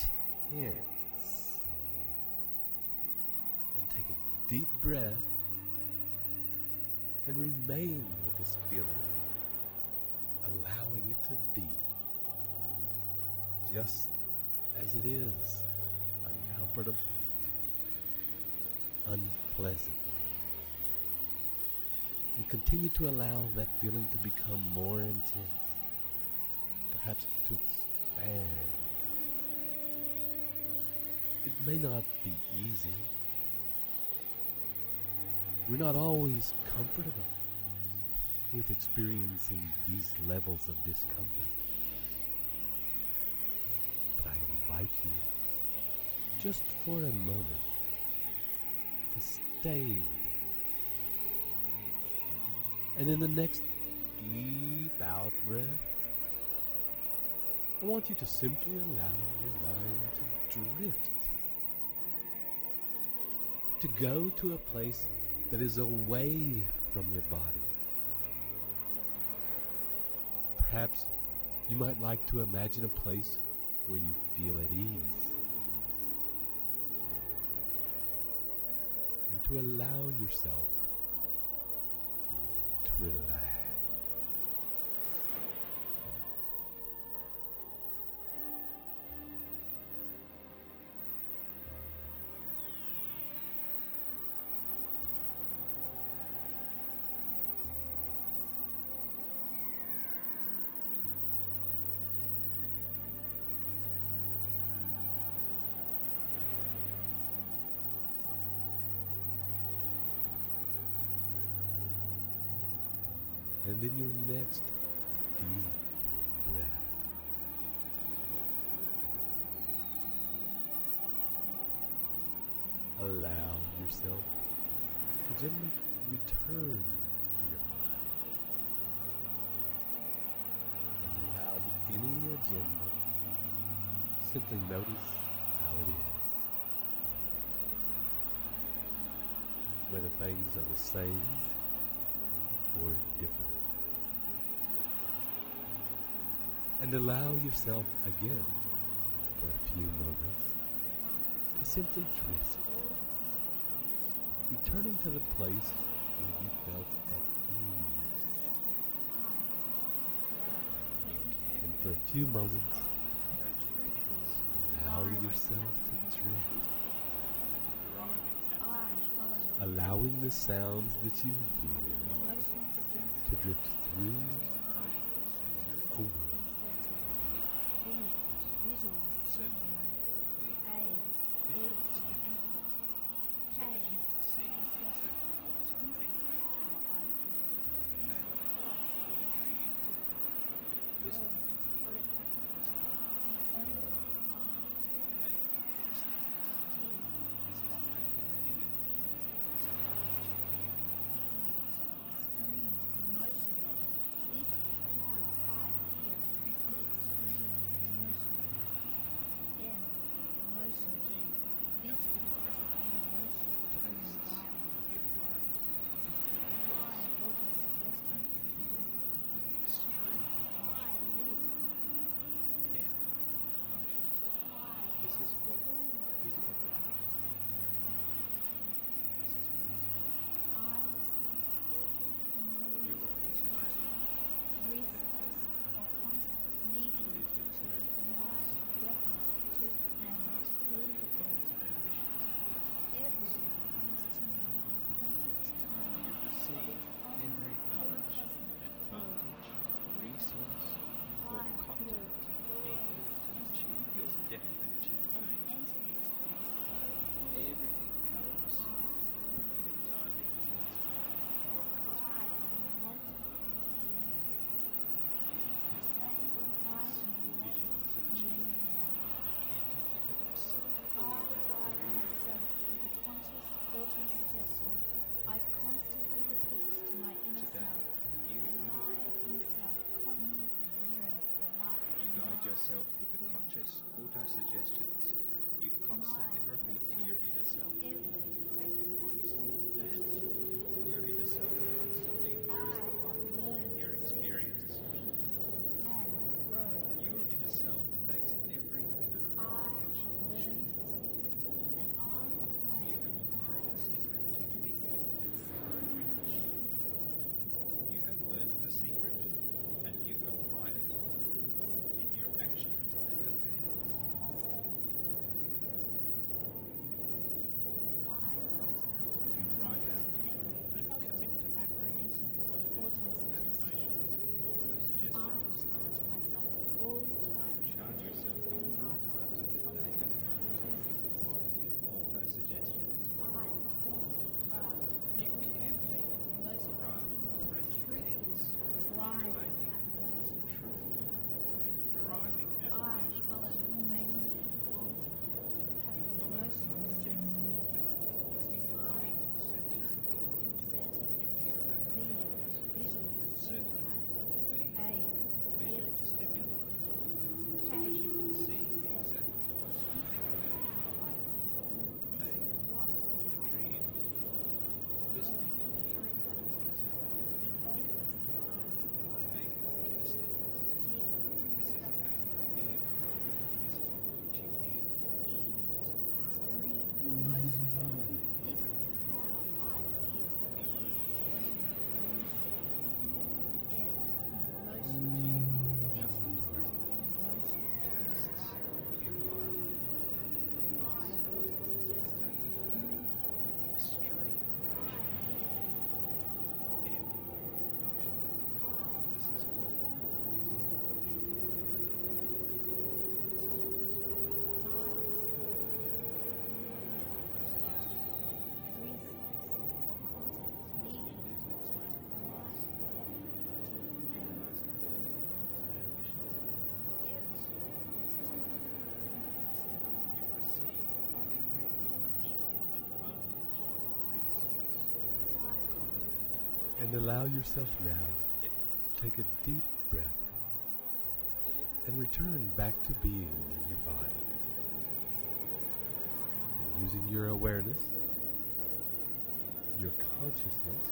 And take a deep breath and remain with this feeling, allowing it to be just as it is, uncomfortable, unpleasant. And continue to allow that feeling to become more intense, perhaps to expand. It may not be easy. We're not always comfortable with experiencing these levels of discomfort. But I invite you, just for a moment, to stay with it. And in the next deep out breath, I want you to simply allow your mind to drift, to go to a place that is away from your body. Perhaps you might like to imagine a place where you feel at ease, and to allow yourself to relax. and then your next deep breath. Allow yourself to gently return to your body. And without any agenda, simply notice how it is. Whether things are the same or different. And allow yourself again for a few moments to simply drift, returning to the place where you felt at ease. And for a few moments, allow yourself to drift, allowing the sounds that you hear to drift through and over. I constantly repeat to my inner self, and my inner self constantly mirrors the light. You guide yourself with the conscious auto-suggestions you constantly repeat to your inner self. Every correct action And your inner self constantly mirrors the light in your experience. and grow. Your inner self makes every correct I action learned should. the secret, and I apply You it. have learned the secret to think and grow rich. You have learned the secret and you apply it in your actions and affairs. And allow yourself now to take a deep breath and return back to being in your body. And using your awareness, your consciousness,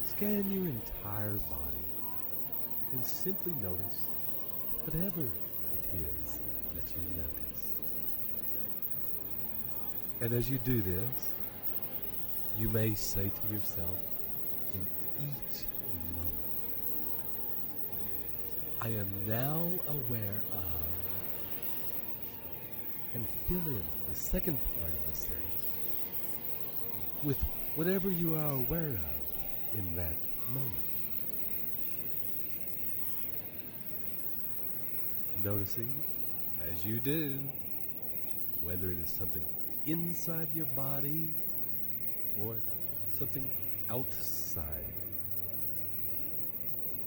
scan your entire body and simply notice whatever it is that you notice. And as you do this, you may say to yourself in each moment, I am now aware of, and fill in the second part of the sentence with whatever you are aware of in that moment. Noticing, as you do, whether it is something inside your body or something outside,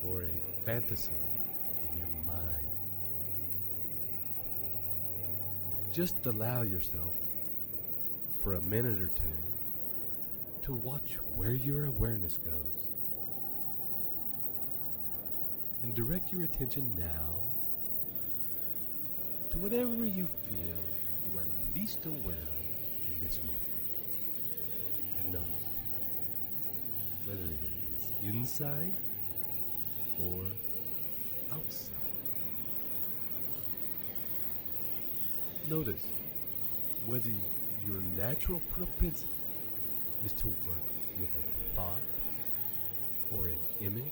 or a fantasy in your mind. Just allow yourself for a minute or two to watch where your awareness goes. And direct your attention now to whatever you feel you are least aware of in this moment. And notice whether it is inside or outside. Notice whether your natural propensity is to work with a thought or an image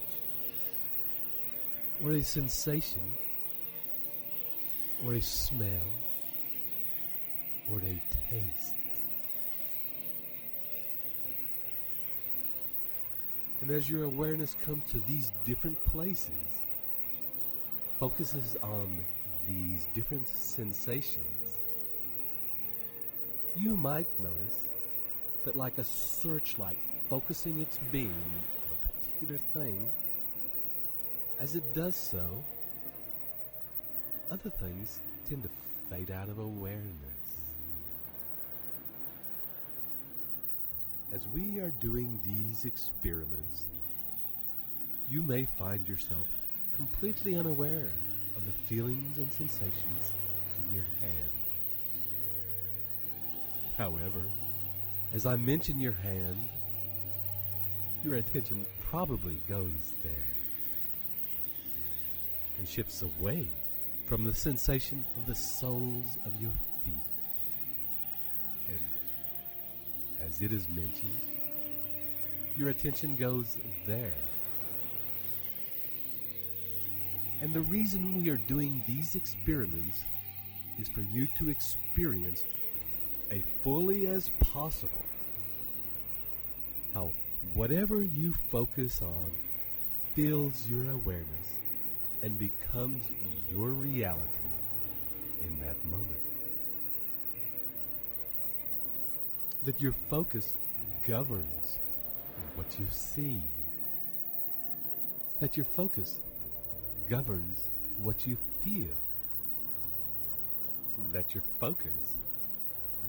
or a sensation or a smell or a taste. And as your awareness comes to these different places, focuses on these different sensations, you might notice that like a searchlight focusing its beam on a particular thing, as it does so, other things tend to fade out of awareness. As we are doing these experiments, you may find yourself completely unaware of the feelings and sensations in your hand. However, as I mention your hand, your attention probably goes there and shifts away from the sensation of the soles of your feet. And as it is mentioned, your attention goes there. And the reason we are doing these experiments is for you to experience as fully as possible how whatever you focus on fills your awareness and becomes your reality in that moment. That your focus governs what you see. That your focus governs what you feel. That your focus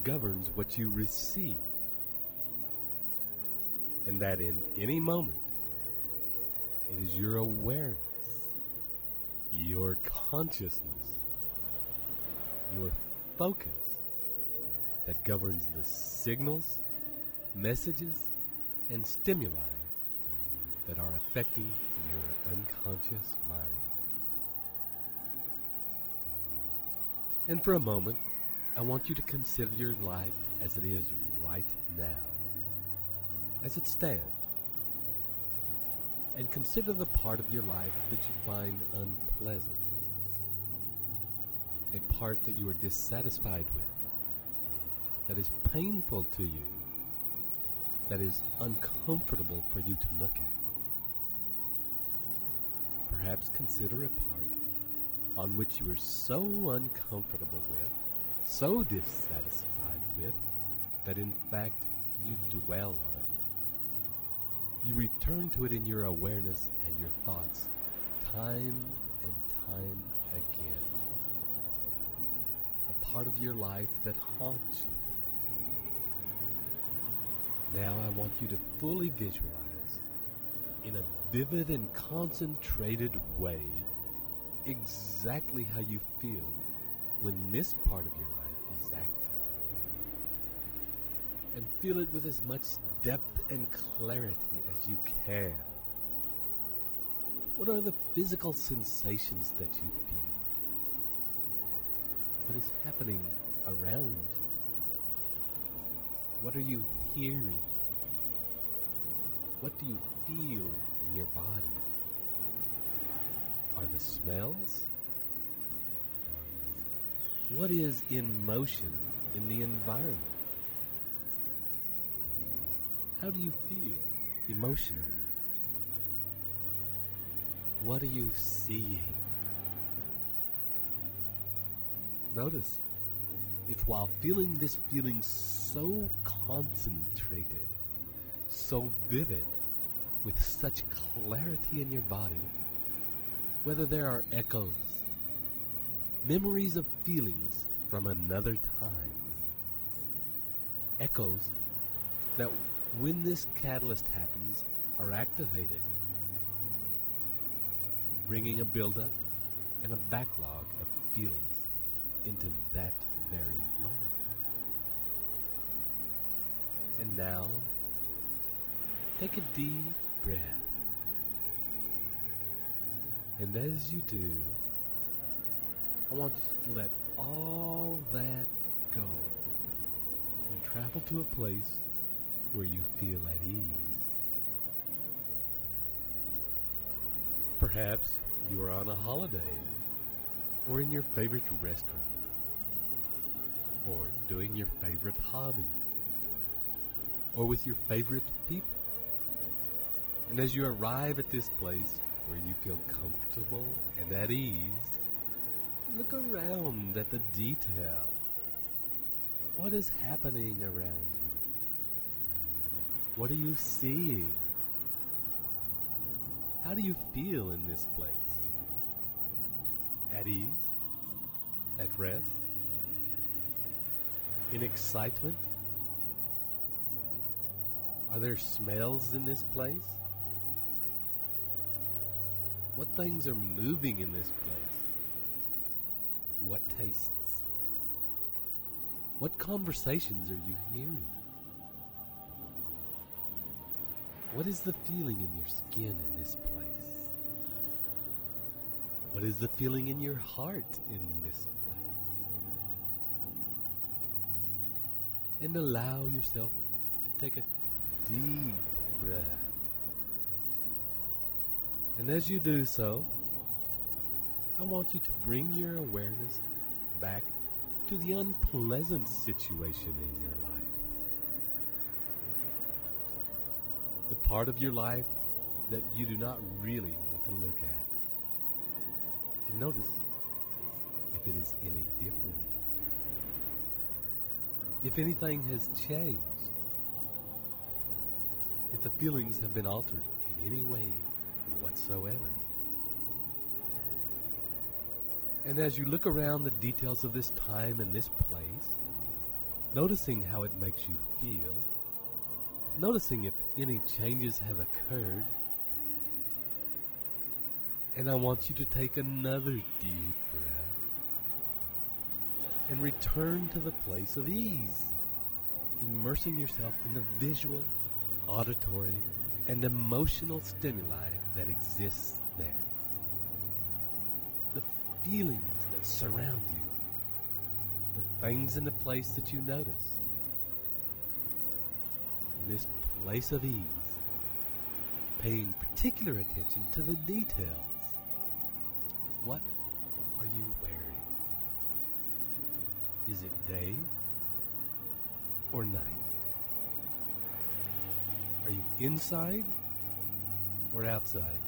governs what you receive. And that in any moment, it is your awareness, your consciousness, your focus that governs the signals, messages, and stimuli that are affecting your unconscious mind. And for a moment, I want you to consider your life as it is right now, as it stands, and consider the part of your life that you find unpleasant, a part that you are dissatisfied with, that is painful to you, that is uncomfortable for you to look at. Perhaps consider a part on which you are so uncomfortable with, so dissatisfied with, that in fact you dwell on it. You return to it in your awareness and your thoughts time and time again. A part of your life that haunts you. Now I want you to fully visualize in a vivid and concentrated way exactly how you feel when this part of your life is active. And feel it with as much depth and clarity as you can. What are the physical sensations that you feel? What is happening around you? What are you hearing? What do you feel in your body? Are the smells? What is in motion in the environment? How do you feel emotionally? What are you seeing? Notice if while feeling this feeling so concentrated, so vivid, with such clarity in your body, whether there are echoes, memories of feelings from another time, echoes that when this catalyst happens are activated, bringing a buildup and a backlog of feelings into that very moment. And now, take a deep breath. And as you do, I want you to let all that go and travel to a place where you feel at ease. Perhaps you are on a holiday, or in your favorite restaurant, or doing your favorite hobby, or with your favorite people. And as you arrive at this place where you feel comfortable and at ease, look around at the detail. What is happening around you? What are you seeing? How do you feel in this place? At ease? At rest? In excitement? Are there smells in this place? What things are moving in this place? What tastes? What conversations are you hearing? What is the feeling in your skin in this place? What is the feeling in your heart in this place? And allow yourself to take a deep breath. And as you do so, I want you to bring your awareness back to the unpleasant situation in your life. The part of your life that you do not really want to look at. And notice if it is any different. If anything has changed. If the feelings have been altered in any way whatsoever. And as you look around the details of this time and this place, noticing how it makes you feel, noticing if any changes have occurred, and I want you to take another deep breath and return to the place of ease, immersing yourself in the visual, auditory, and emotional stimuli that exists there. The feelings that surround you, the things in the place that you notice. In this place of ease, paying particular attention to the details. What are you wearing? Is it day or night? Are you inside or outside?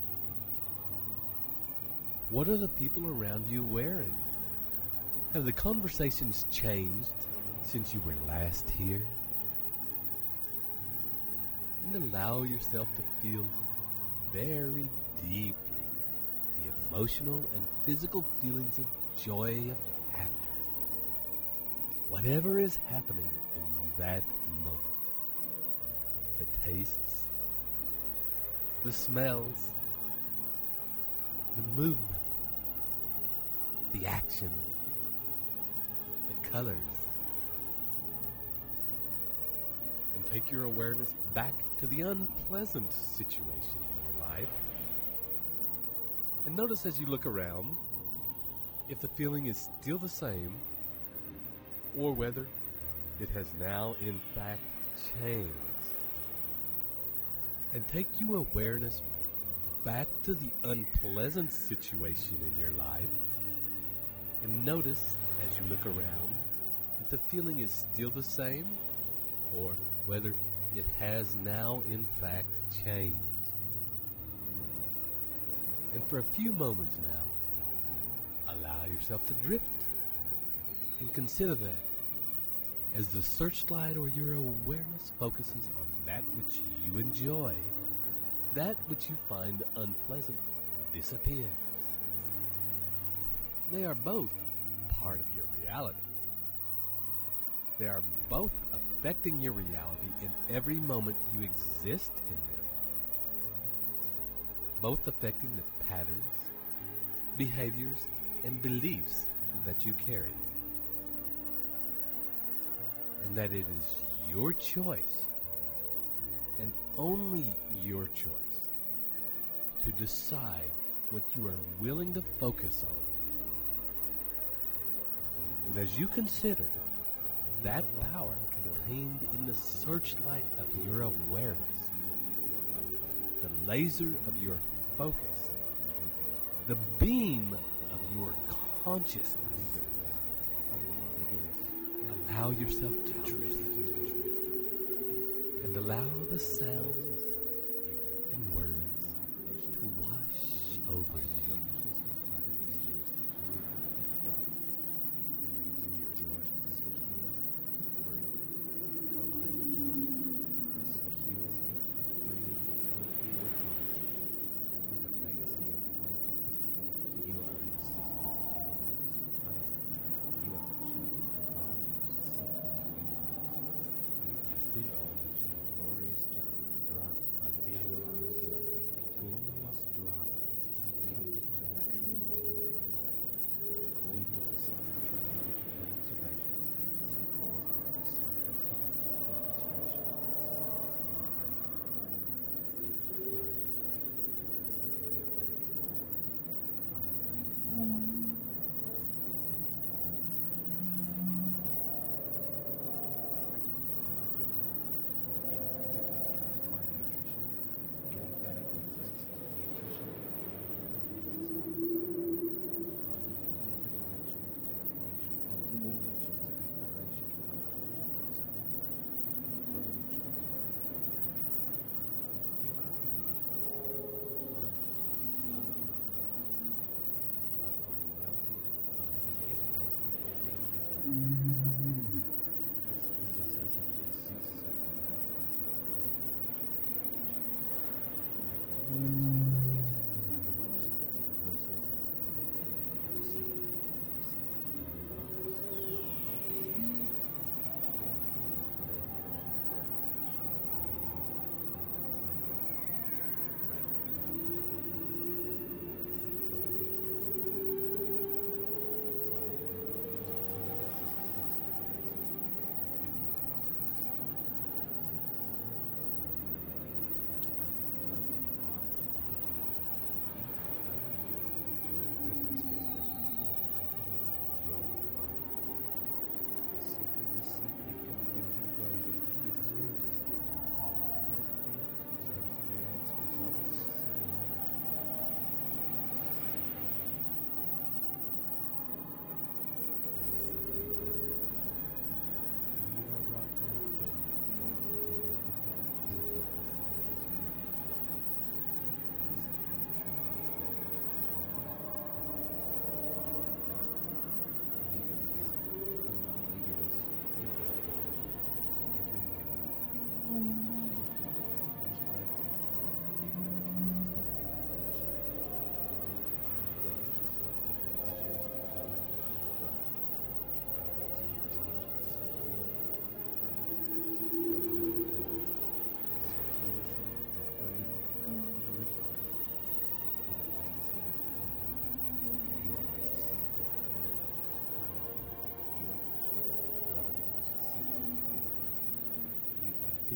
What are the people around you wearing? Have the conversations changed since you were last here? And allow yourself to feel very deeply the emotional and physical feelings of joy, of laughter. Whatever is happening in that moment. the tastes, the smells, the movement, the action, the colors. And take your awareness back to the unpleasant situation in your life. And notice as you look around if the feeling is still the same or whether it has now in fact changed. And take your awareness back to the unpleasant situation in your life and notice as you look around if the feeling is still the same or whether it has now in fact changed. And for a few moments now, allow yourself to drift and consider that as the searchlight or your awareness focuses on that which you enjoy, that which you find unpleasant disappears. They are both part of your reality. They are both affecting your reality in every moment you exist in them. Both affecting the patterns, behaviors, and beliefs that you carry. And that it is your choice, and only your choice, to decide what you are willing to focus on. And as you consider that power contained in the searchlight of your awareness, the laser of your focus, the beam of your consciousness, allow yourself to drift and allow the sounds and words to wash over you. Glorious John,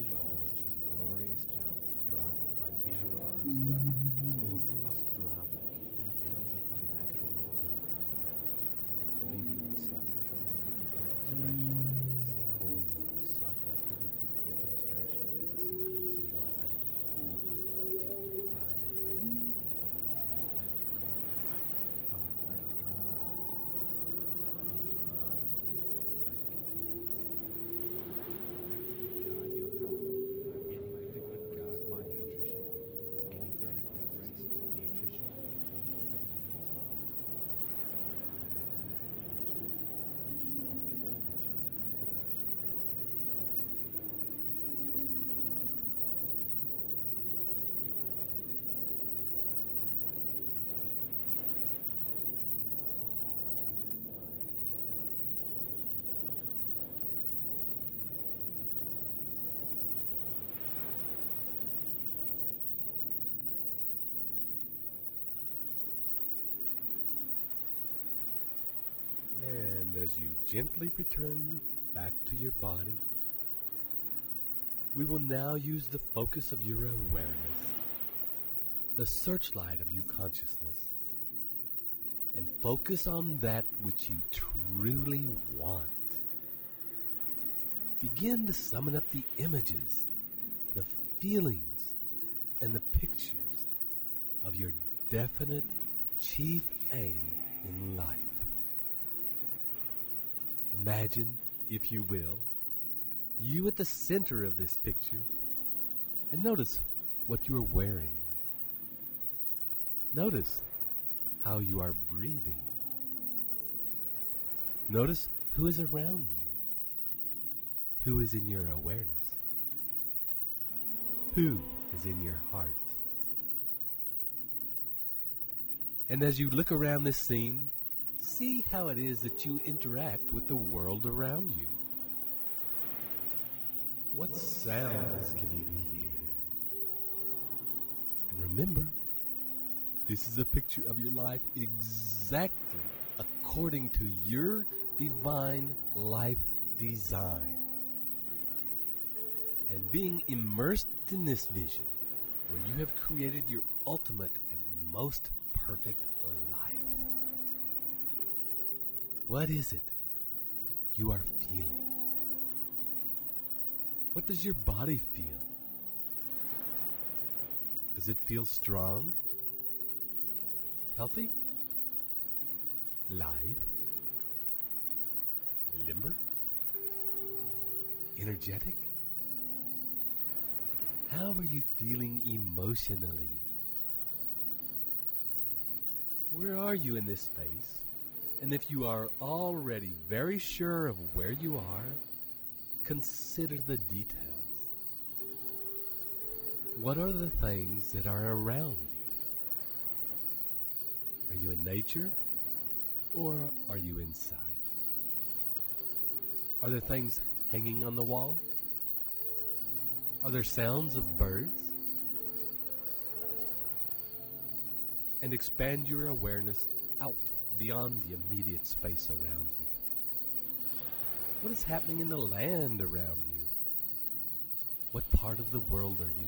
visualizing a glorious jump drama. I visualize glorious drama, leading it to natural law, leaving the psychokinetic demonstration, causing the psychokinetic demonstration in sequence you are making all moments every I am making more. And as you gently return back to your body, we will now use the focus of your awareness, the searchlight of your consciousness, and focus on that which you truly want. Begin to summon up the images, the feelings, and the pictures of your definite chief aim in life. Imagine, if you will, you at the center of this picture, and notice what you are wearing. Notice how you are breathing. Notice who is around you, who is in your awareness, who is in your heart. And as you look around this scene, see how it is that you interact with the world around you. What sounds can you hear? And remember, this is a picture of your life exactly according to your divine life design. And being immersed in this vision, where you have created your ultimate and most perfect life. What is it that you are feeling? What does your body feel? Does it feel strong? Healthy? Light? Limber? Energetic? How are you feeling emotionally? Where are you in this space? And if you are already very sure of where you are, consider the details. What are the things that are around you? Are you in nature or are you inside? Are there things hanging on the wall? Are there sounds of birds? And expand your awareness out beyond the immediate space around you. What is happening in the land around you? What part of the world are you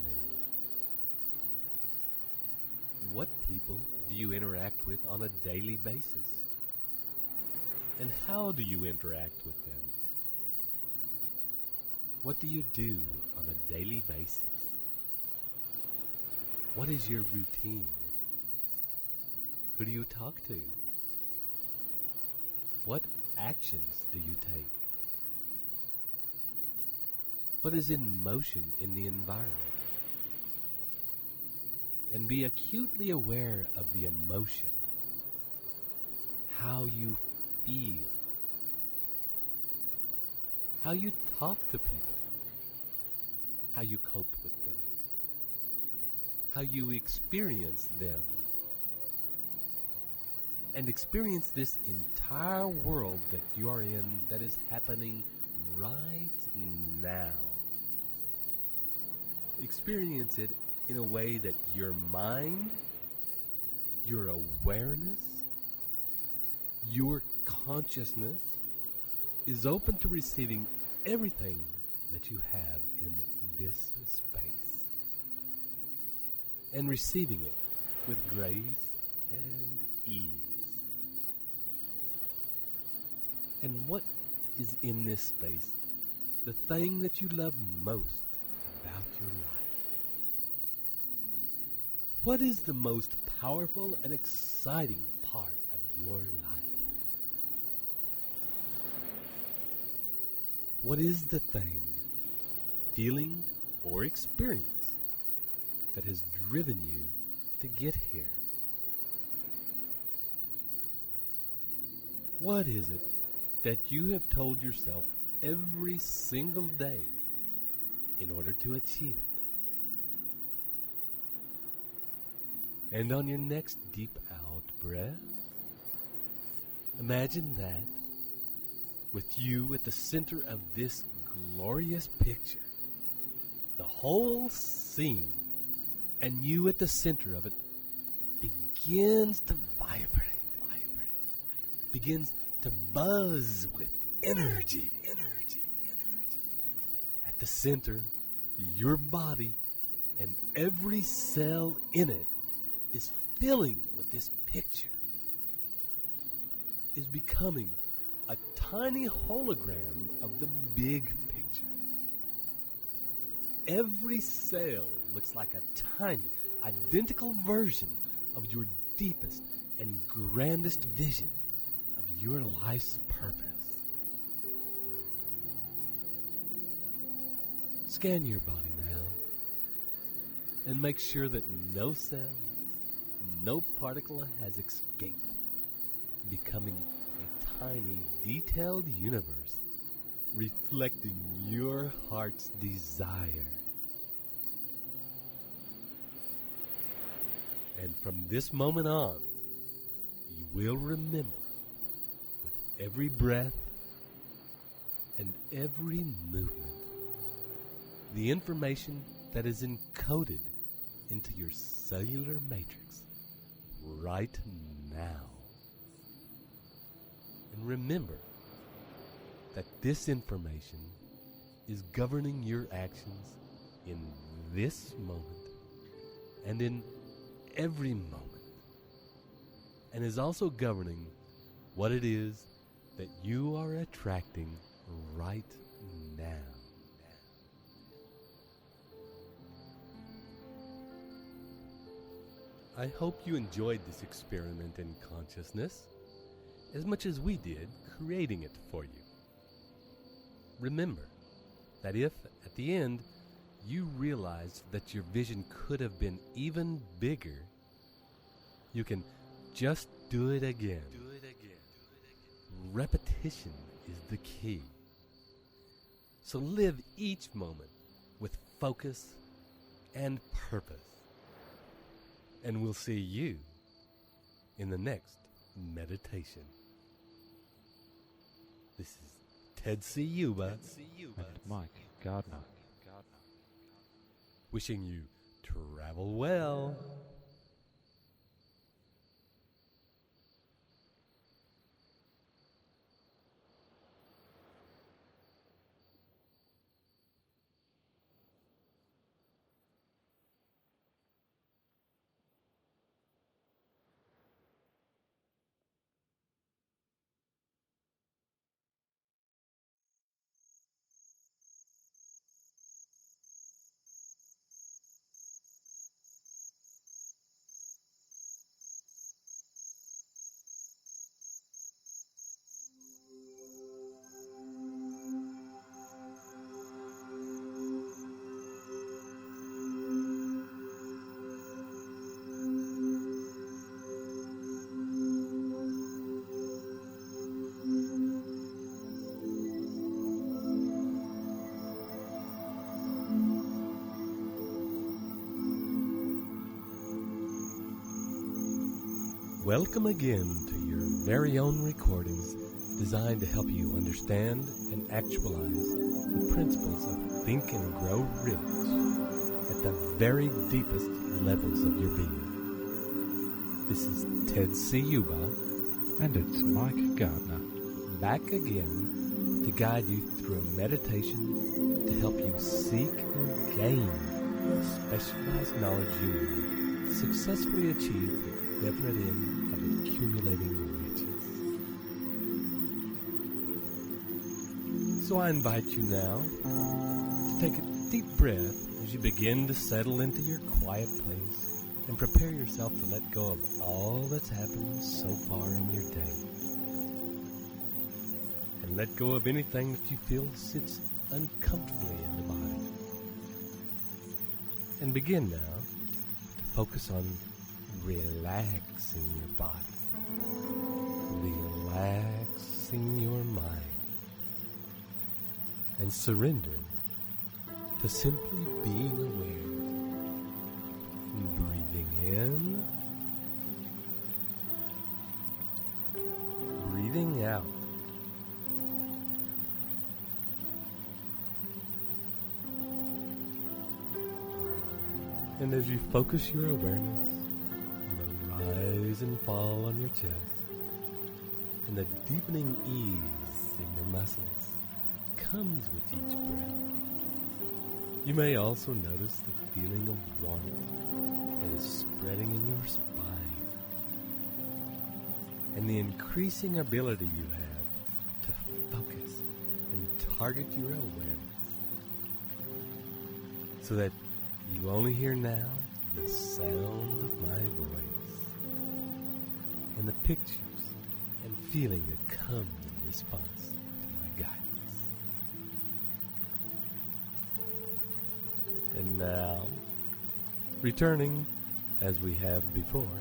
in? What people do you interact with on a daily basis? And how do you interact with them? What do you do on a daily basis? What is your routine? Who do you talk to? What actions do you take? What is in motion in the environment? And be acutely aware of the emotion, how you feel, how you talk to people, how you cope with them, how you experience them. And experience this entire world that you are in that is happening right now. Experience it in a way that your mind, your awareness, your consciousness is open to receiving everything that you have in this space and receiving it with grace and ease. And what is in this space the thing that you love most about your life? What is the most powerful and exciting part of your life? What is the thing, feeling, or experience that has driven you to get here? What is it that you have told yourself every single day in order to achieve it? And on your next deep out breath, imagine that with you at the center of this glorious picture, the whole scene, and you at the center of it begins to vibrate, begins to buzz with energy. At the center, your body and every cell in it is filling with this picture, is becoming a tiny hologram of the big picture. Every cell looks like a tiny, identical version of your deepest and grandest vision of your life's purpose. Scan your body now and make sure that no cell, no particle has escaped, becoming a tiny, detailed universe reflecting your heart's desire. And from this moment on, you will remember with every breath and every movement the information that is encoded into your cellular matrix right now. And remember that this information is governing your actions in this moment and in every moment, and is also governing what it is that you are attracting right now. I hope you enjoyed this experiment in consciousness as much as we did creating it for you. Remember that if, at the end, you realized that your vision could have been even bigger, you can just do it again. Repetition is the key. So live each moment with focus and purpose. And we'll see you in the next meditation. This is Ted Ciuba and Mike Gardner. Wishing you travel well. Welcome again to your very own recordings designed to help you understand and actualize the principles of Think and Grow Rich at the very deepest levels of your being. This is Ted Ciuba. And it's Mike Gardner. Back again to guide you through a meditation to help you seek and gain the specialized knowledge you need to successfully achieve the definite end of accumulating riches. So I invite you now to take a deep breath as you begin to settle into your quiet place and prepare yourself to let go of all that's happened so far in your day. And let go of anything that you feel sits uncomfortably in the body. And begin now to focus on relaxing your body, relaxing your mind, and surrendering to simply being aware. Breathing in, breathing out. And as you focus your awareness on the rise and fall on your chest, and the deepening ease in your muscles comes with each breath, you may also notice the feeling of warmth that is spreading in your spine, and the increasing ability you have to focus and target your awareness, so that you only hear now the sound of my voice and the pictures and feeling that come in response to my guidance. And now, returning, as we have before,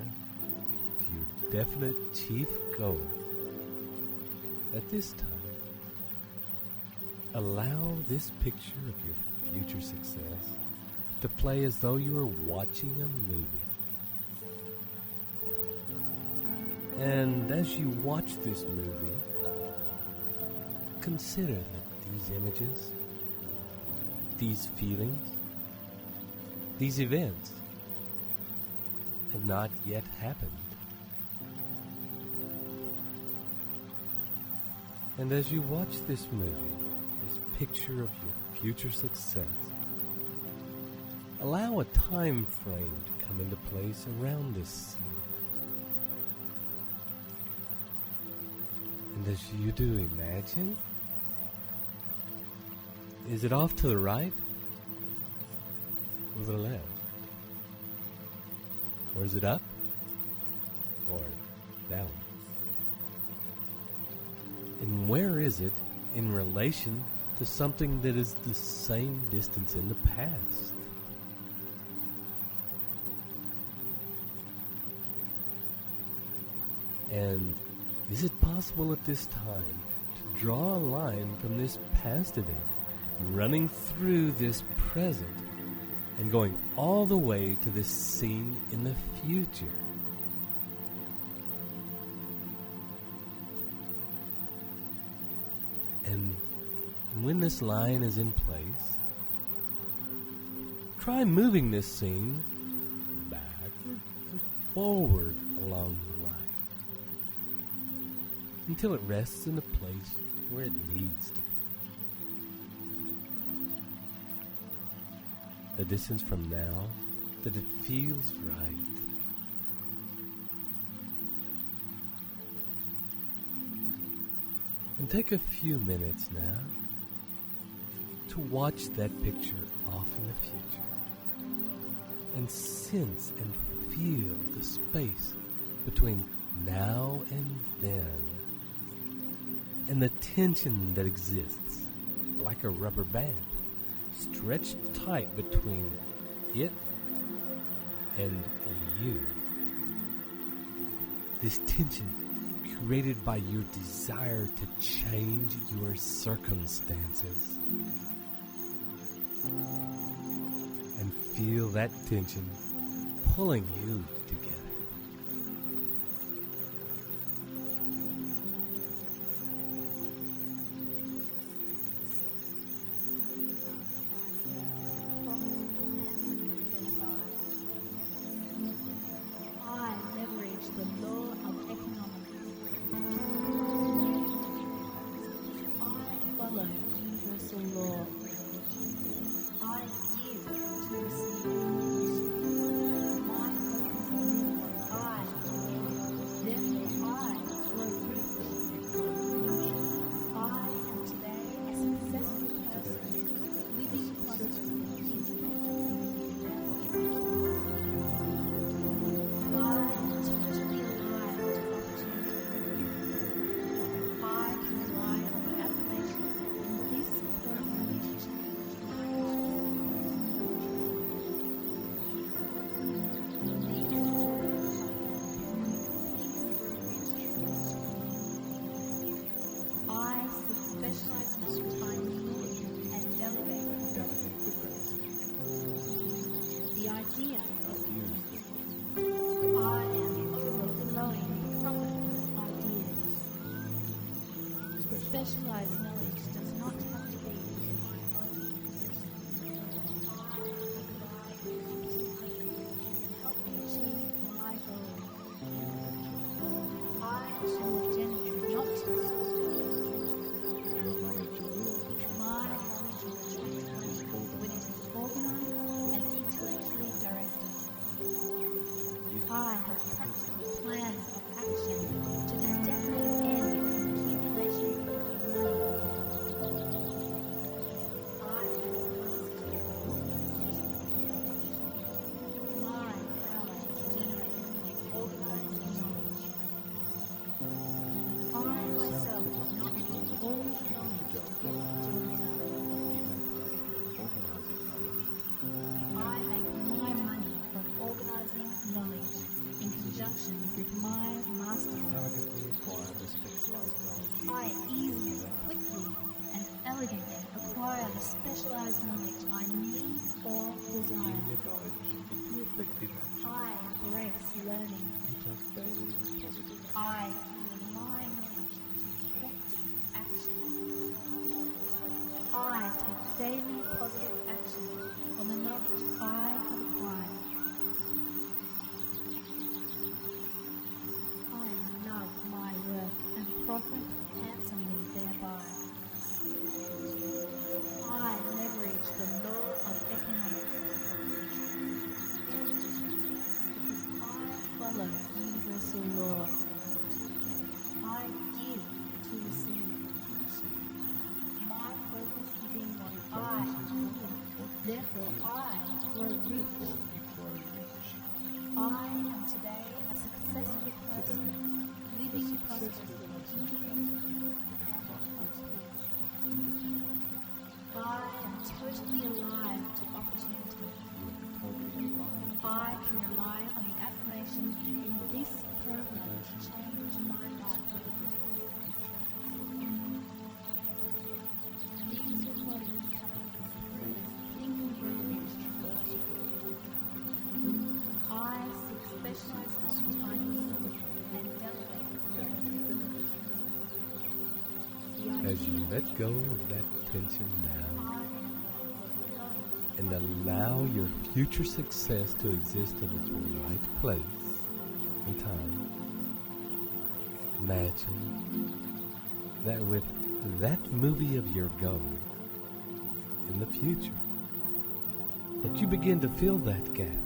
to your definite chief goal, at this time, allow this picture of your future success to play as though you were watching a movie. And as you watch this movie, consider that these images, these feelings, these events have not yet happened. And as you watch this movie, this picture of your future success, allow a time frame to come into place around this scene. And as you do, imagine, is it off to the right or the left? Or is it up or down? And where is it in relation to something that is the same distance in the past? And is it possible at this time to draw a line from this past event, running through this present, and going all the way to this scene in the future? And when this line is in place, try moving this scene backward or forward along the line until it rests in a place where it needs to be. The distance from now that it feels right. And take a few minutes now to watch that picture off in the future and sense and feel the space between now and then, and the tension that exists like a rubber band stretched tight between it and you. This tension created by your desire to change your circumstances. And feel that tension pulling you together. I leverage the law of economics. I I easily, quickly, and elegantly acquire the specialized knowledge I need or desire. I embrace learning. I turn my knowledge into effective action. I take daily positive action on the knowledge I have acquired. I love my work and profit handsomely thereby. I leverage the law of economics because I follow universal law. I give to receive. My focus is in what I do. Therefore, I grow rich. I am today a successful person, living prosperously, independently, and prosperously. I am totally alive to opportunity. I can rely on the affirmation in this program to change my life. These recordings come from Think and Grow Rich. I seek specialized knowledge I need and delegate it. As you let go of that tension now and allow your future success to exist in its right place and time, imagine that with that movie of your goal in the future, that you begin to fill that gap,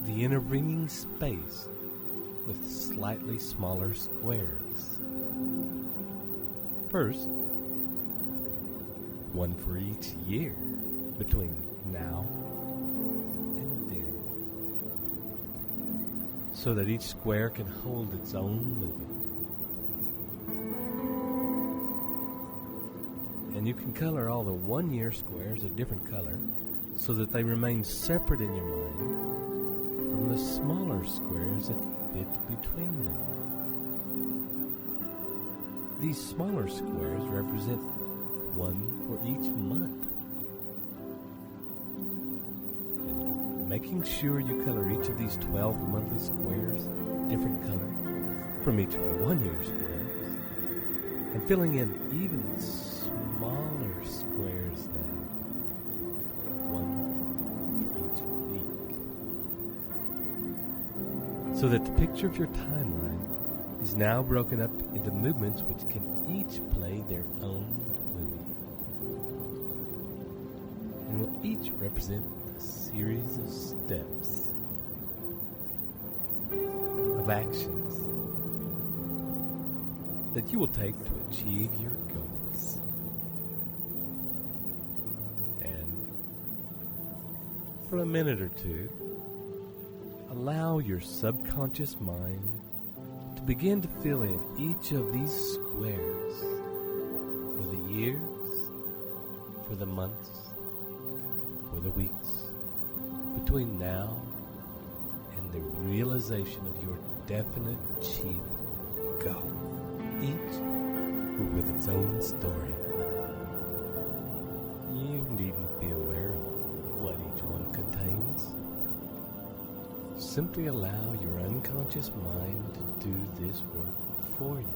the intervening space, with slightly smaller squares. First, one for each year between now and then, so that each square can hold its own movement. And you can color all the 1 year squares a different color so that they remain separate in your mind from the smaller squares that fit between them. These smaller squares represent one for each month. And making sure you color each of these 12 monthly squares a different color from each of the 1 year squares, and filling in even smaller squares now, one for each week, so that the picture of your timeline is now broken up into movements which can each play their own movie, and will each represent a series of steps, of actions that you will take to achieve your goals. And for a minute or two, allow your subconscious mind to begin to fill in each of these squares for the years, for the months, for the weeks, between now and the realization of your definite chief goal, each with its own story. You needn't be aware of what each one contains. Simply allow your unconscious mind to do this work for you.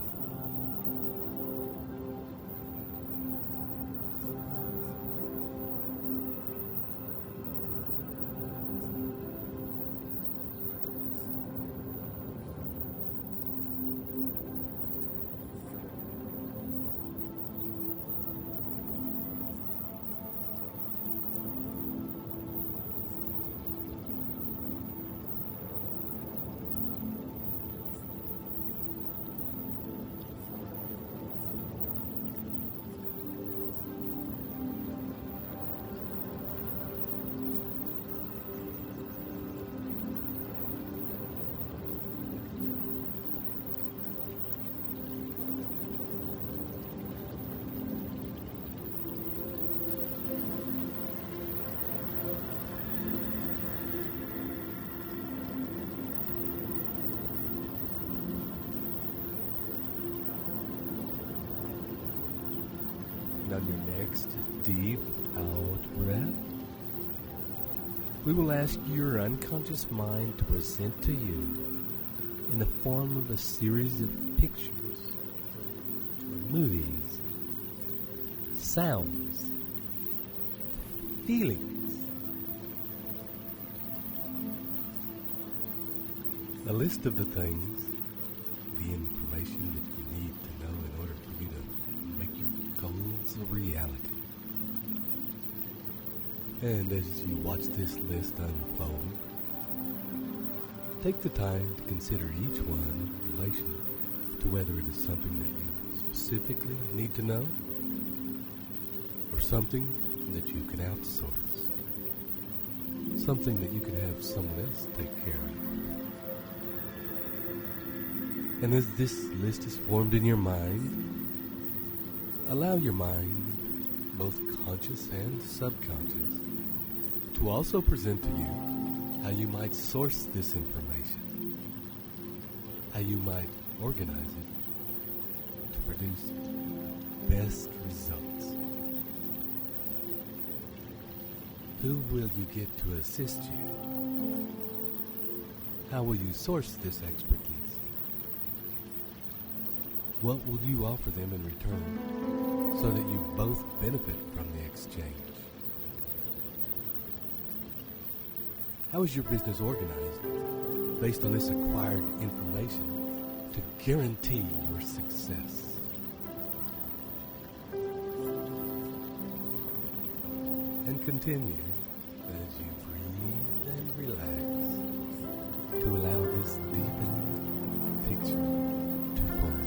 on your next deep out breath, we will ask your unconscious mind to present to you in the form of a series of pictures, movies, sounds, feelings, a list of the things, the information that you need to know in order for you to make your goals a reality. And as you watch this list unfold, take the time to consider each one in relation to whether it is something that you specifically need to know or something that you can outsource, something that you can have someone else take care of. And as this list is formed in your mind, allow your mind, both conscious and subconscious, to also present to you how you might source this information, how you might organize it to produce the best results. Who will you get to assist you? How will you source this expertise? What will you offer them in return so that you both benefit from the exchange? How is your business organized based on this acquired information to guarantee your success? And continue as you breathe and relax to allow this deepened picture to form.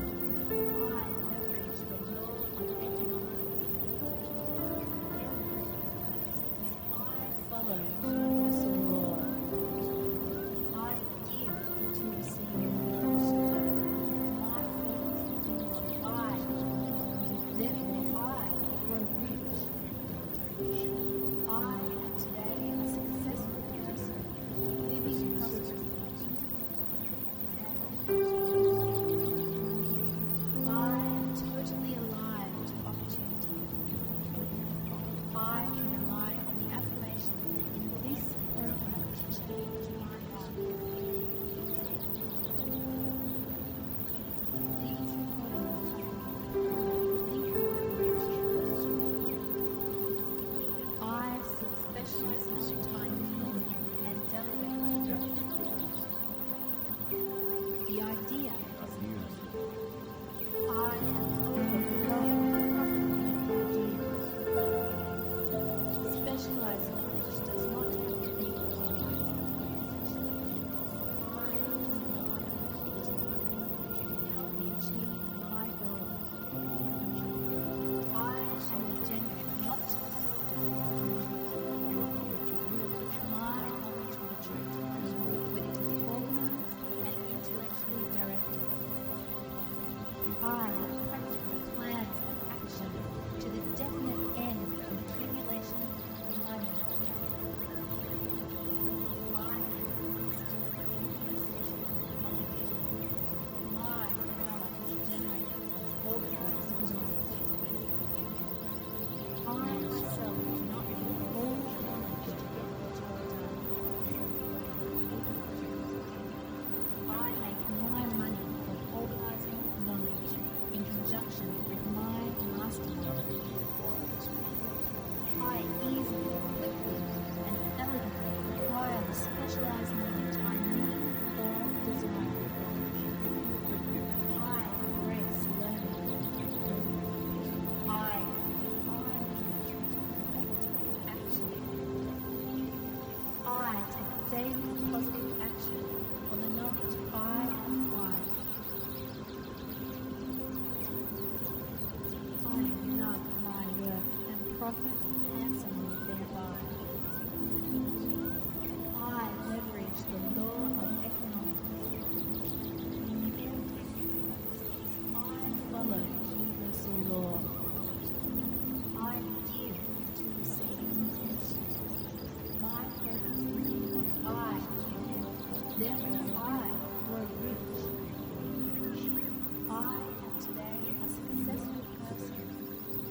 Today, a successful person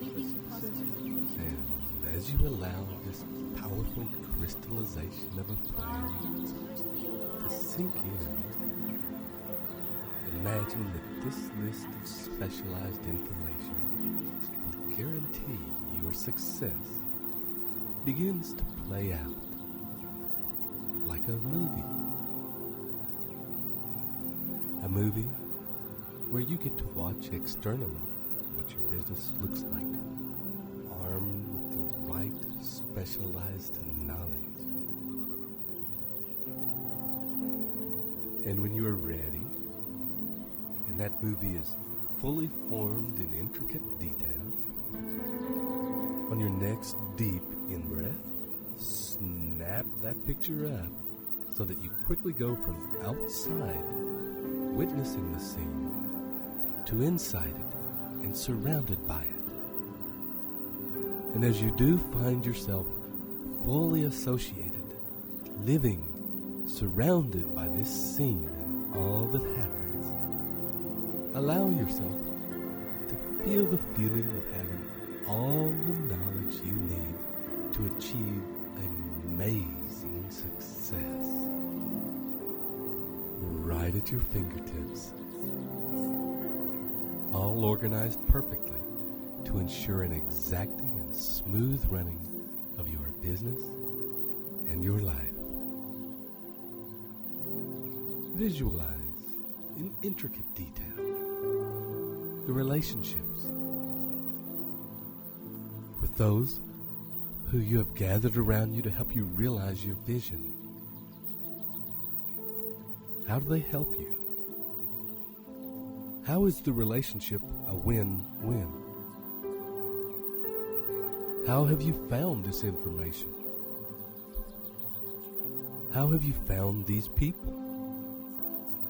living positive as you allow this powerful crystallization of a plan to sink in, imagine that this list of specialized information will guarantee your success begins to play out like a movie. A movie where you get to watch externally what your business looks like, armed with the right specialized knowledge. And when you are ready, and that movie is fully formed in intricate detail, on your next deep in-breath, snap that picture up so that you quickly go from outside, witnessing the scene, to inside it and surrounded by it. And as you do find yourself fully associated, living, surrounded by this scene and all that happens, allow yourself to feel the feeling of having all the knowledge you need to achieve amazing success right at your fingertips, all organized perfectly to ensure an exacting and smooth running of your business and your life. Visualize in intricate detail the relationships with those who you have gathered around you to help you realize your vision. How do they help you? How is the relationship a win-win? How have you found this information? How have you found these people?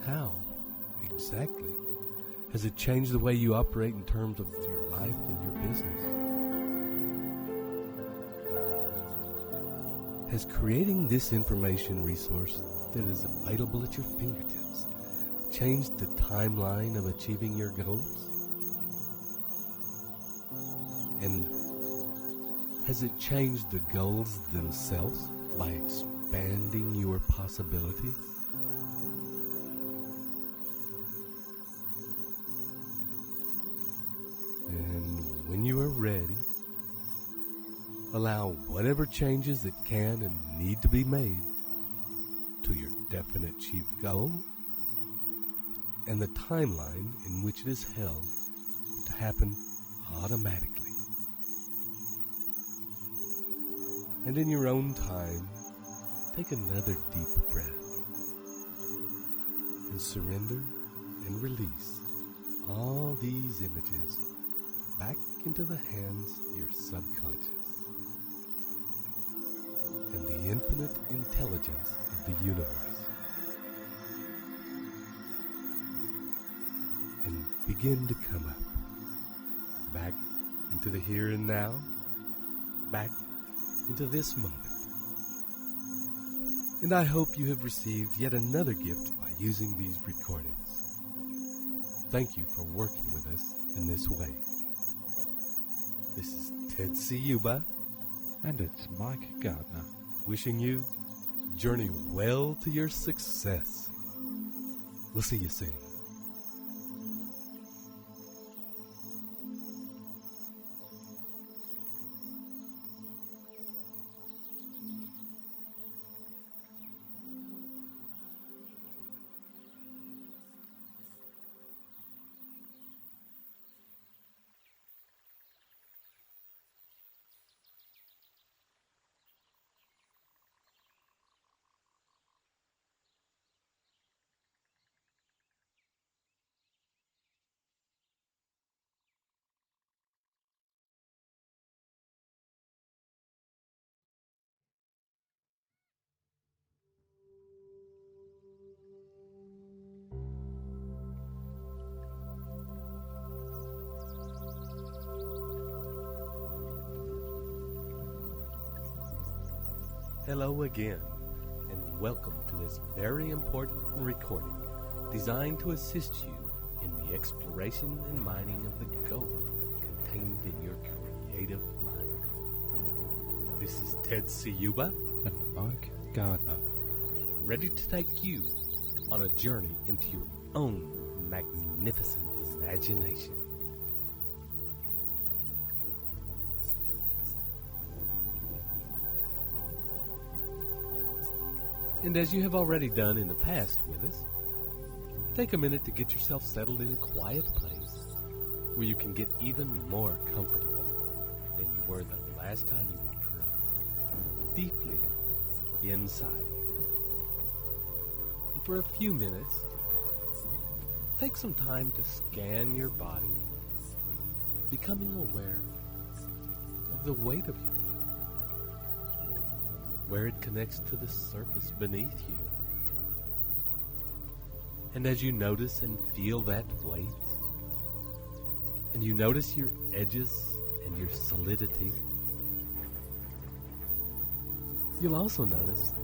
How, exactly, has it changed the way you operate in terms of your life and your business? Has creating this information resource that is available at your fingertips changed the timeline of achieving your goals? And has it changed the goals themselves by expanding your possibilities? And when you are ready, allow whatever changes that can and need to be made to your definite chief goal and the timeline in which it is held to happen automatically. And in your own time, take another deep breath and surrender and release all these images back into the hands of your subconscious and the infinite intelligence of the universe, and begin to come up, back into the here and now, back into this moment. And I hope you have received yet another gift by using these recordings. Thank you for working with us in this way. This is Ted Ciuba, And it's Mike Gardner. wishing you journey well to your success. We'll see you soon. Hello again, and welcome to this very important recording designed to assist you in the exploration and mining of the gold contained in your creative mind. This is Ted Ciuba and Mike Gardner, ready to take you on a journey into your own magnificent imagination. And as you have already done in the past with us, take a minute to get yourself settled in a quiet place where you can get even more comfortable than you were the last time you were dropped deeply inside. And for a few minutes, take some time to scan your body, becoming aware of the weight of your body, where it connects to the surface beneath you. And as you notice and feel that weight, and you notice your edges and your solidity, you'll also notice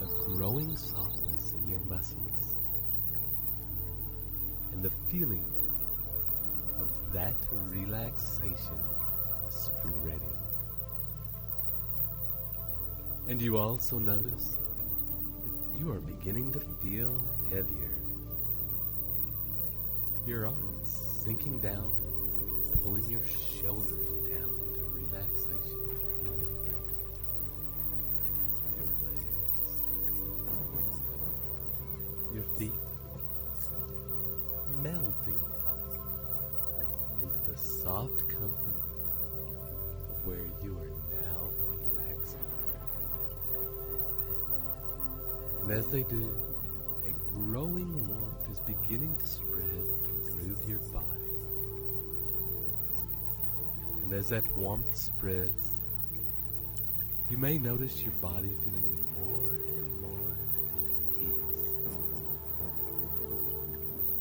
a growing softness in your muscles and the feeling of that relaxation spreading. And you also notice that you are beginning to feel heavier. Your arms sinking down, pulling your shoulders down into relaxation. Your legs, your feet melting into the soft comfort of where you are now relaxing. And as they do, a growing warmth is beginning to spread through your body. And as that warmth spreads, you may notice your body feeling more and more at peace,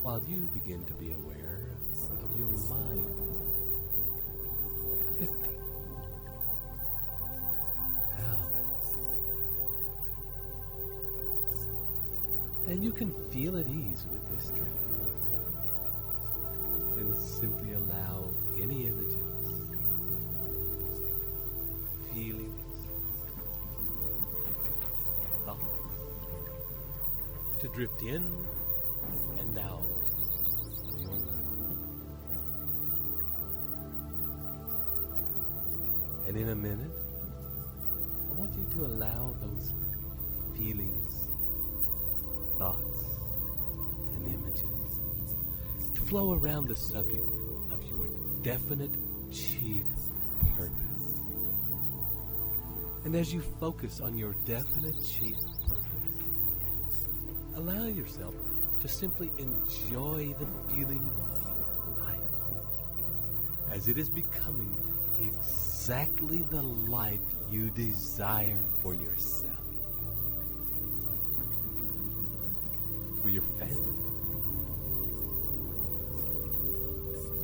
while you begin to be aware of your mind drifting out. And you can feel at ease with this drifting, and simply allow any images, feelings, thoughts to drift in and out of your mind. And in a minute, I want you to allow those feelings, thoughts, and images to flow around the subject of your definite chief purpose. And as you focus on your definite chief purpose, allow yourself to simply enjoy the feeling of your life as it is becoming exactly the life you desire for yourself, for your family,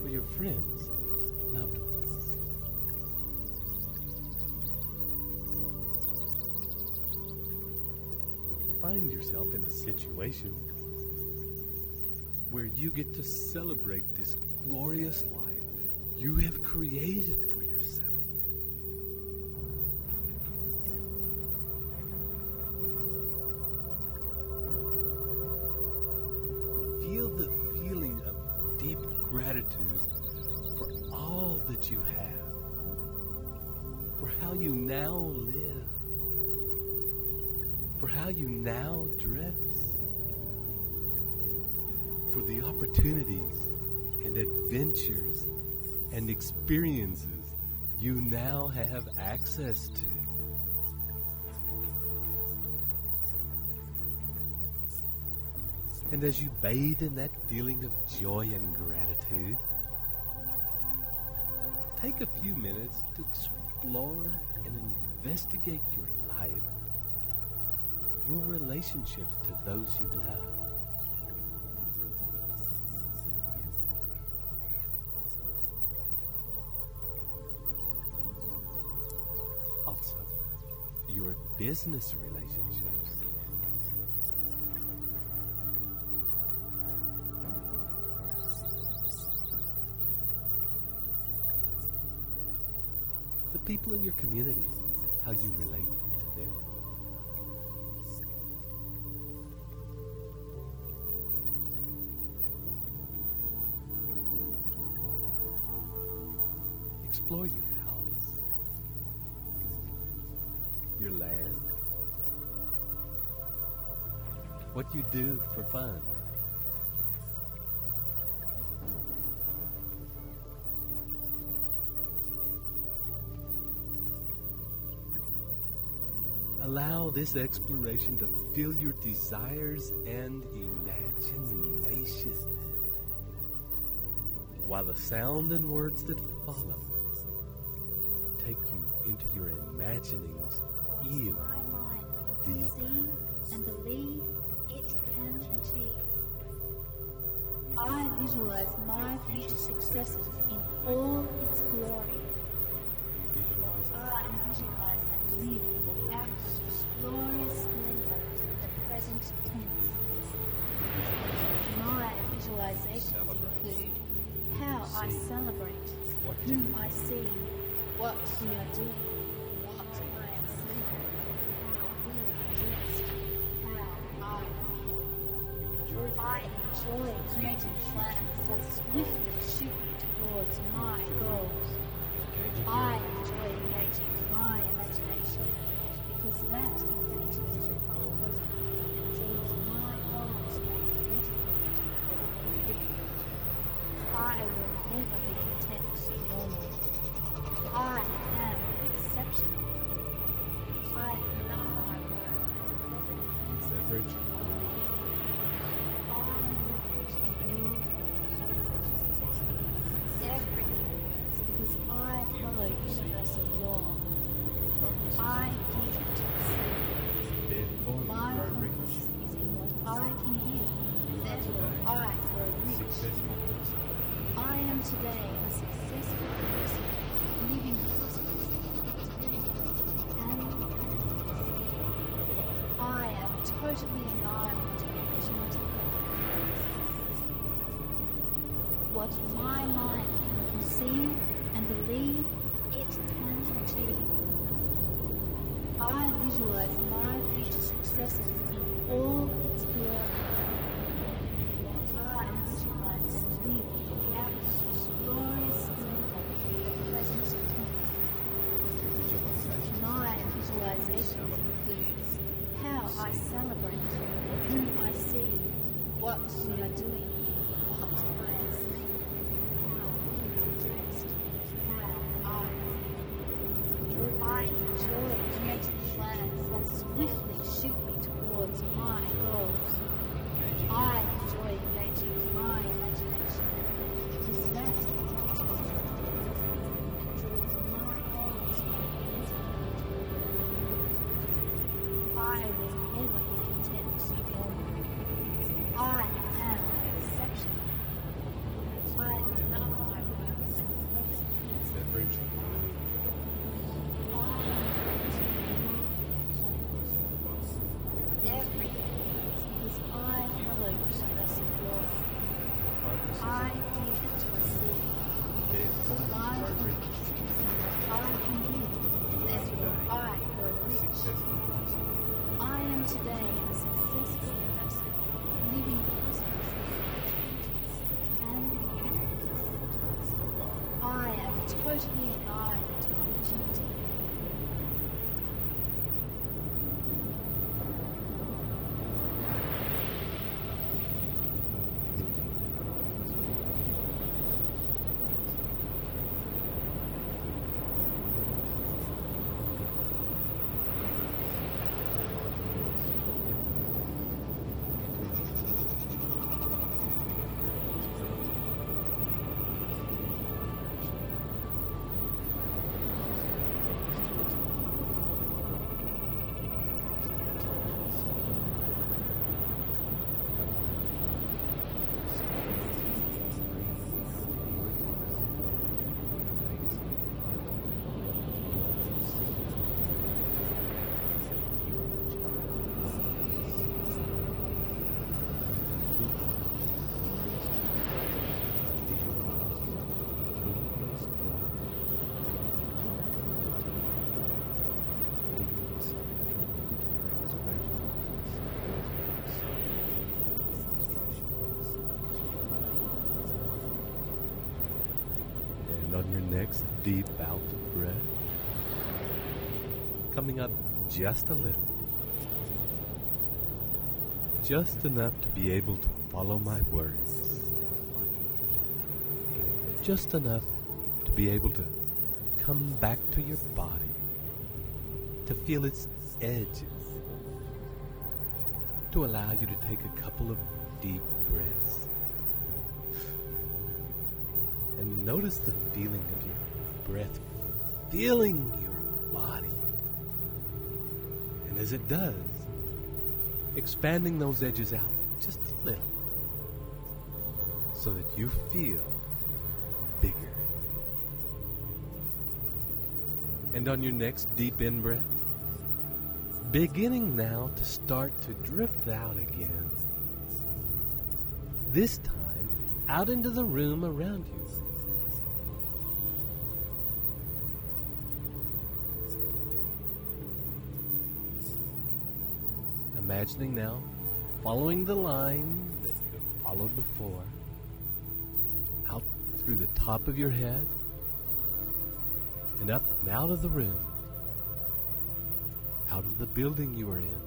for your friends and loved ones. Find yourself in a situation where you get to celebrate this glorious life you have created for yourself. Feel the feeling of deep gratitude for all that you have, for how you now live, for how you now dress, for the opportunities and adventures and experiences you now have access to. And as you bathe in that feeling of joy and gratitude, take a few minutes to explore and investigate your life, your relationships to those you love. Also, your business relationships. The people in your community how you relate to them. Explore your house, your land, what you do for fun. Allow this exploration to fill your desires and imagination, while the sound and words that follow take you into your imaginings even My mind can deeper. conceive and believe it can achieve. I visualize my future successes in all its glory. I visualize and live out its glorious splendor in the present tense. My visualizations include how I celebrate, whom I see, what we are doing, what I am saying, how we are dressed, how I feel. I enjoy creating plans that swiftly shoot me towards my goals. I enjoy engaging my imagination because that engagement with my present and draws my goals magnetically toward me. I will never be content to be normal. I am exceptional. I love my work and Leverage. everything works because I follow universal law. I give to receive. My purpose is in what I can give. Therefore, I grow rich. I am today a successful person, living prosperously and I am totally aligned to opportunity. What my mind can conceive and believe it can achieve. I visualize my future successes in all its glory. I visualize and live out its glorious splendor in the present tense. My visualizations include how I celebrate, whom I see, what we are doing, what I am saying, how we are dressed, how I feel. I enjoy creating plans that swiftly shoot me towards my goals. I enjoy engaging my imagination because that engages me and draws my goals magnetically. I will never be content to be normal. I am exceptional. I love my work and Leverage. next deep out breath, coming up just a little. Just enough to be able to follow my words. Just enough to be able to come back to your body, to feel its edges, to allow you to take a couple of deep breaths. And notice the feeling of your breath filling your body. And as it does, expanding those edges out just a little so that you feel bigger. And on your next deep in-breath, beginning now to start to drift out again. This time, out into the room around you. Imagining now, following the line that you have followed before, out through the top of your head, and up and out of the room, out of the building you are in.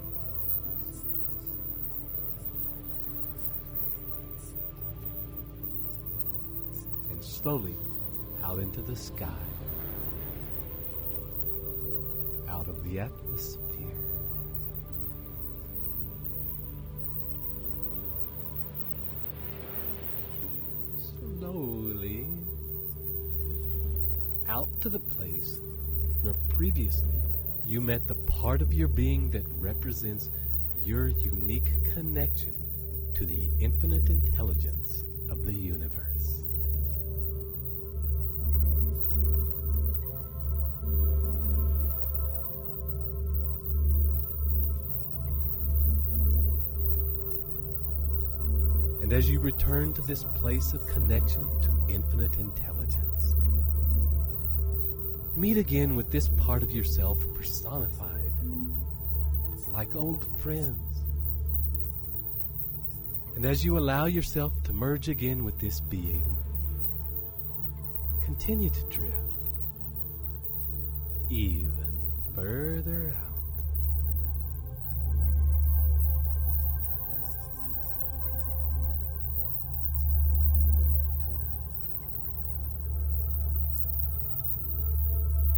And slowly out into the sky, out of the atmosphere. Slowly out to the place where previously you met the part of your being that represents your unique connection to the infinite intelligence of the universe. And as you return to this place of connection to infinite intelligence, meet again with this part of yourself personified, like old friends. And as you allow yourself to merge again with this being, continue to drift even further out.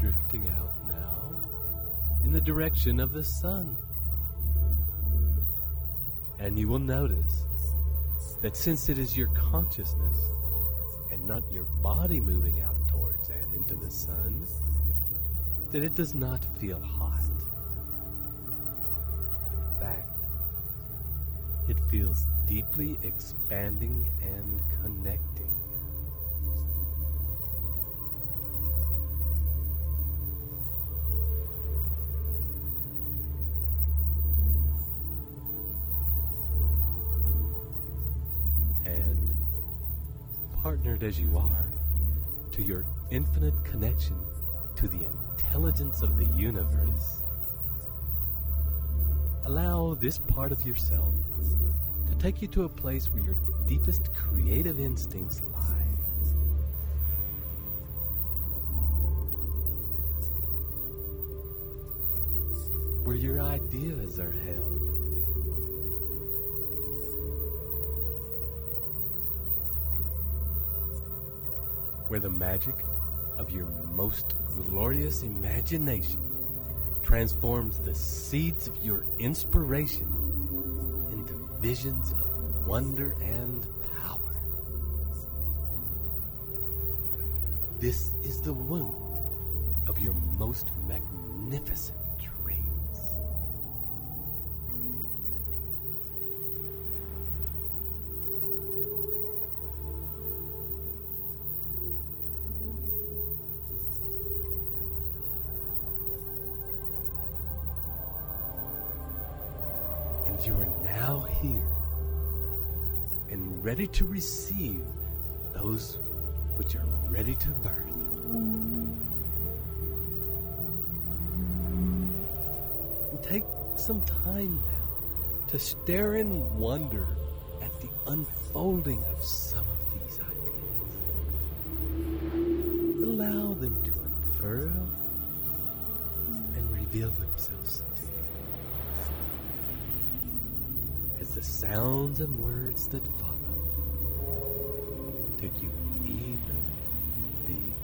Drifting out now in the direction of the sun. And you will notice that since it is your consciousness and not your body moving out towards and into the sun, that it does not feel hot. In fact, it feels deeply expanding and connecting. Partnered as you are to your infinite connection to the intelligence of the universe, allow this part of yourself to take you to a place where your deepest creative instincts lie. Where your ideas are held. Where the magic of your most glorious imagination transforms the seeds of your inspiration into visions of wonder and power. This is the womb of your most magnificent dreams. You are now here and ready to receive those which are ready to birth. And take some time now to stare in wonder at the unfolding of some of these ideas. Allow them to unfurl and reveal themselves to you. As the sounds and words that follow take you even deeper.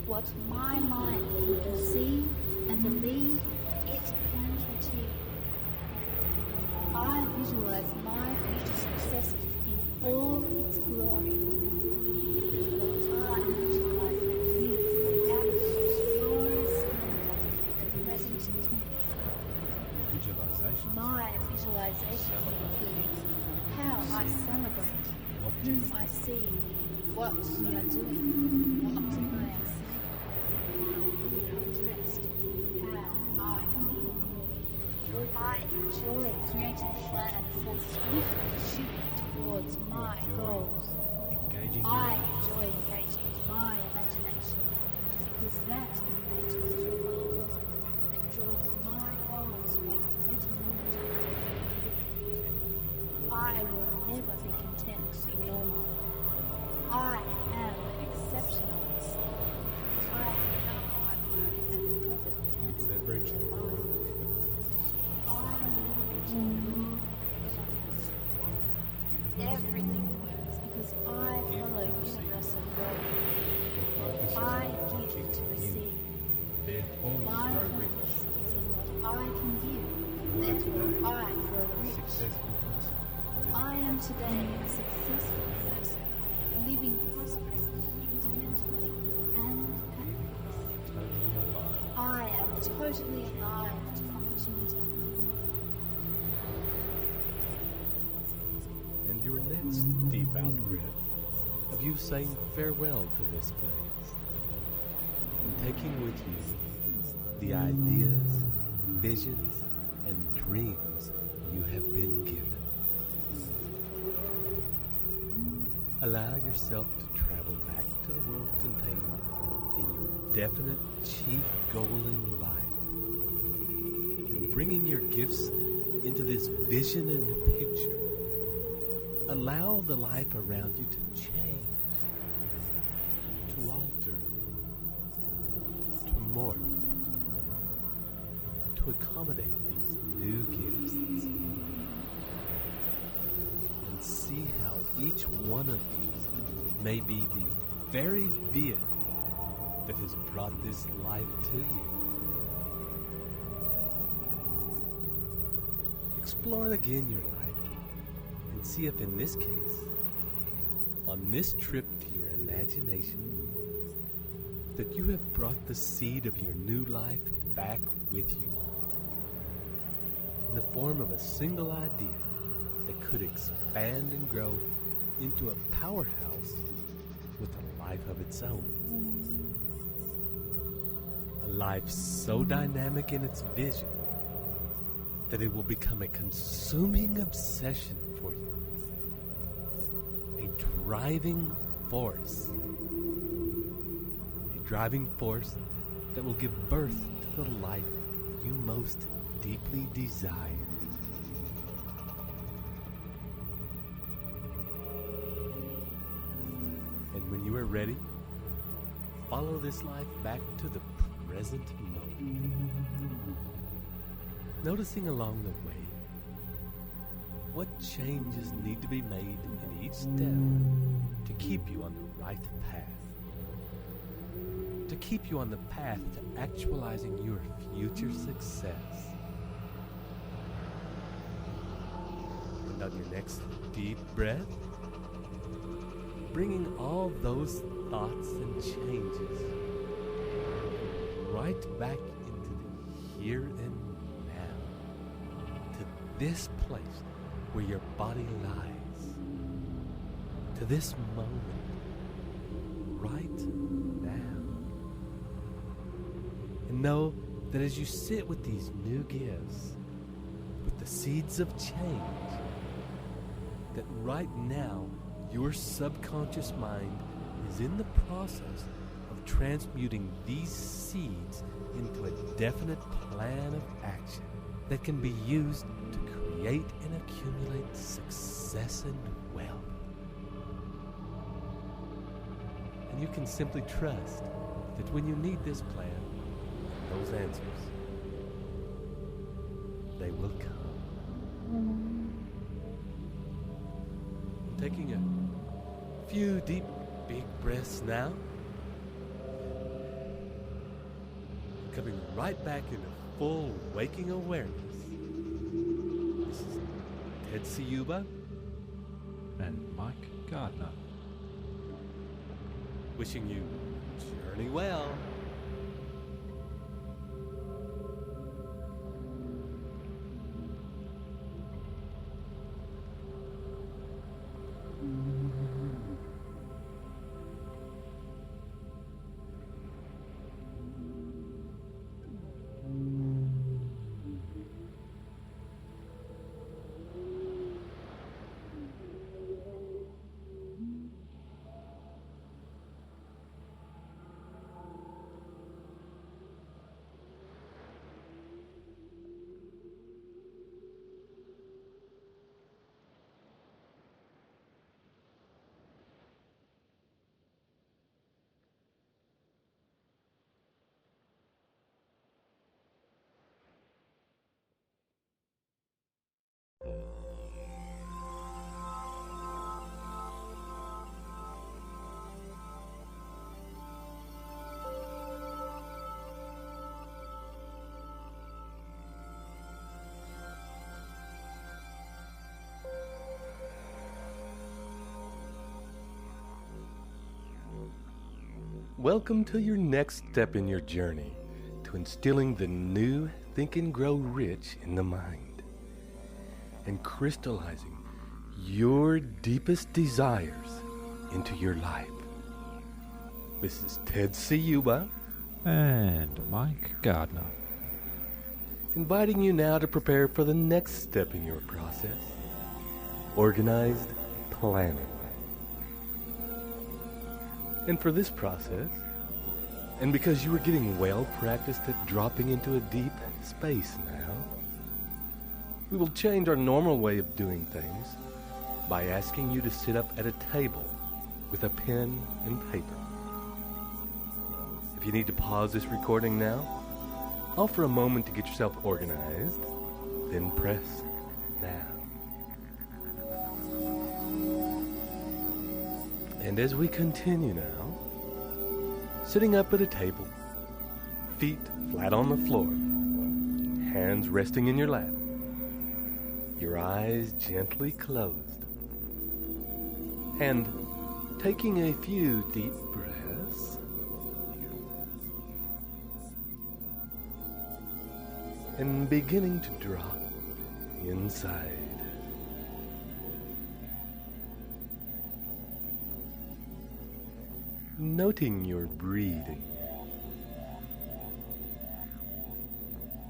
What my mind can conceive and believe, it can achieve. I visualize my future success in all its glory. I visualize and live out of the glorious splendor of the present tense. My visualizations include how I celebrate, whom I see, what we are doing, what I am saying. I enjoy creating plans that swiftly shoot towards my goals. I enjoy engaging my imagination because that engages my bosom and draws my goals back better than I will never be content to be normal. I am exceptional. I love my work and the perfect answer to mine. Everything works because I follow universal law. I give to receive. My focus is in what I can give, therefore I grow rich. I am today a successful person, living prosperous, independently, and happy. I am totally alive to opportunity. Your next deep out-breath of you saying farewell to this place and taking with you the ideas, visions, and dreams you have been given. Allow yourself to travel back to the world contained in your definite chief goal in life and bringing your gifts into this vision and picture. Allow the life around you to change, to alter, to morph, to accommodate these new gifts. And see how each one of these may be the very vehicle that has brought this life to you. explore again your life and see if in this case, on this trip to your imagination, that you have brought the seed of your new life back with you in the form of a single idea that could expand and grow into a powerhouse with a life of its own. A life so dynamic in its vision that it will become a consuming obsession for you. A driving force. A driving force that will give birth to the life you most deeply desire. And when you are ready, follow this life back to the present moment. Noticing along the way what changes need to be made in each step to keep you on the right path. To keep you on the path to actualizing your future success. And on your next deep breath, bringing all those thoughts and changes right back into the here and now, to this place where your body lies, to this moment, right now. And know that as you sit with these new gifts, with the seeds of change, that right now your subconscious mind is in the process of transmuting these seeds into a definite plan of action that can be used to create and accumulate success and wealth. And you can simply trust that when you need this plan, those answers, they will come. Taking a few deep, big breaths now. Coming right back into full waking awareness. This is Ted Ciuba and Mike Gardner. Wishing you journey well. Welcome to your next step in your journey to instilling the new Think and Grow Rich in the mind and crystallizing your deepest desires into your life. This is Ted Ciuba and Mike Gardner, inviting you now to prepare for the next step in your process, organized planning. And for this process, and because you are getting well practiced at dropping into a deep space now, we will change our normal way of doing things by asking you to sit up at a table with a pen and paper. If you need to pause this recording now, offer a moment to get yourself organized, then press now. And as we continue now, sitting up at a table, feet flat on the floor, hands resting in your lap, your eyes gently closed, and taking a few deep breaths, and beginning to drop inside. Noting your breathing,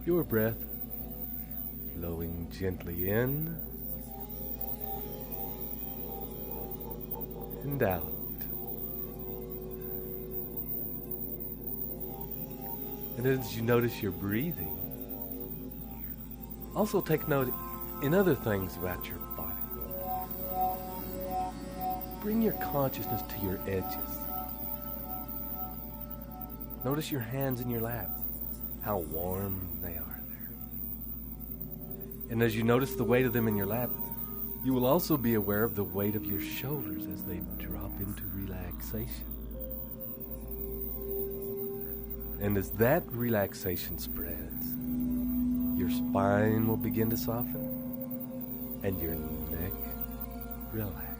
your breath flowing gently in and out. And as you notice your breathing, also take note in other things about your body. Bring your consciousness to your edges. Notice your hands in your lap, how warm they are there. And as you notice the weight of them in your lap, you will also be aware of the weight of your shoulders as they drop into relaxation. And as that relaxation spreads, your spine will begin to soften and your neck relax.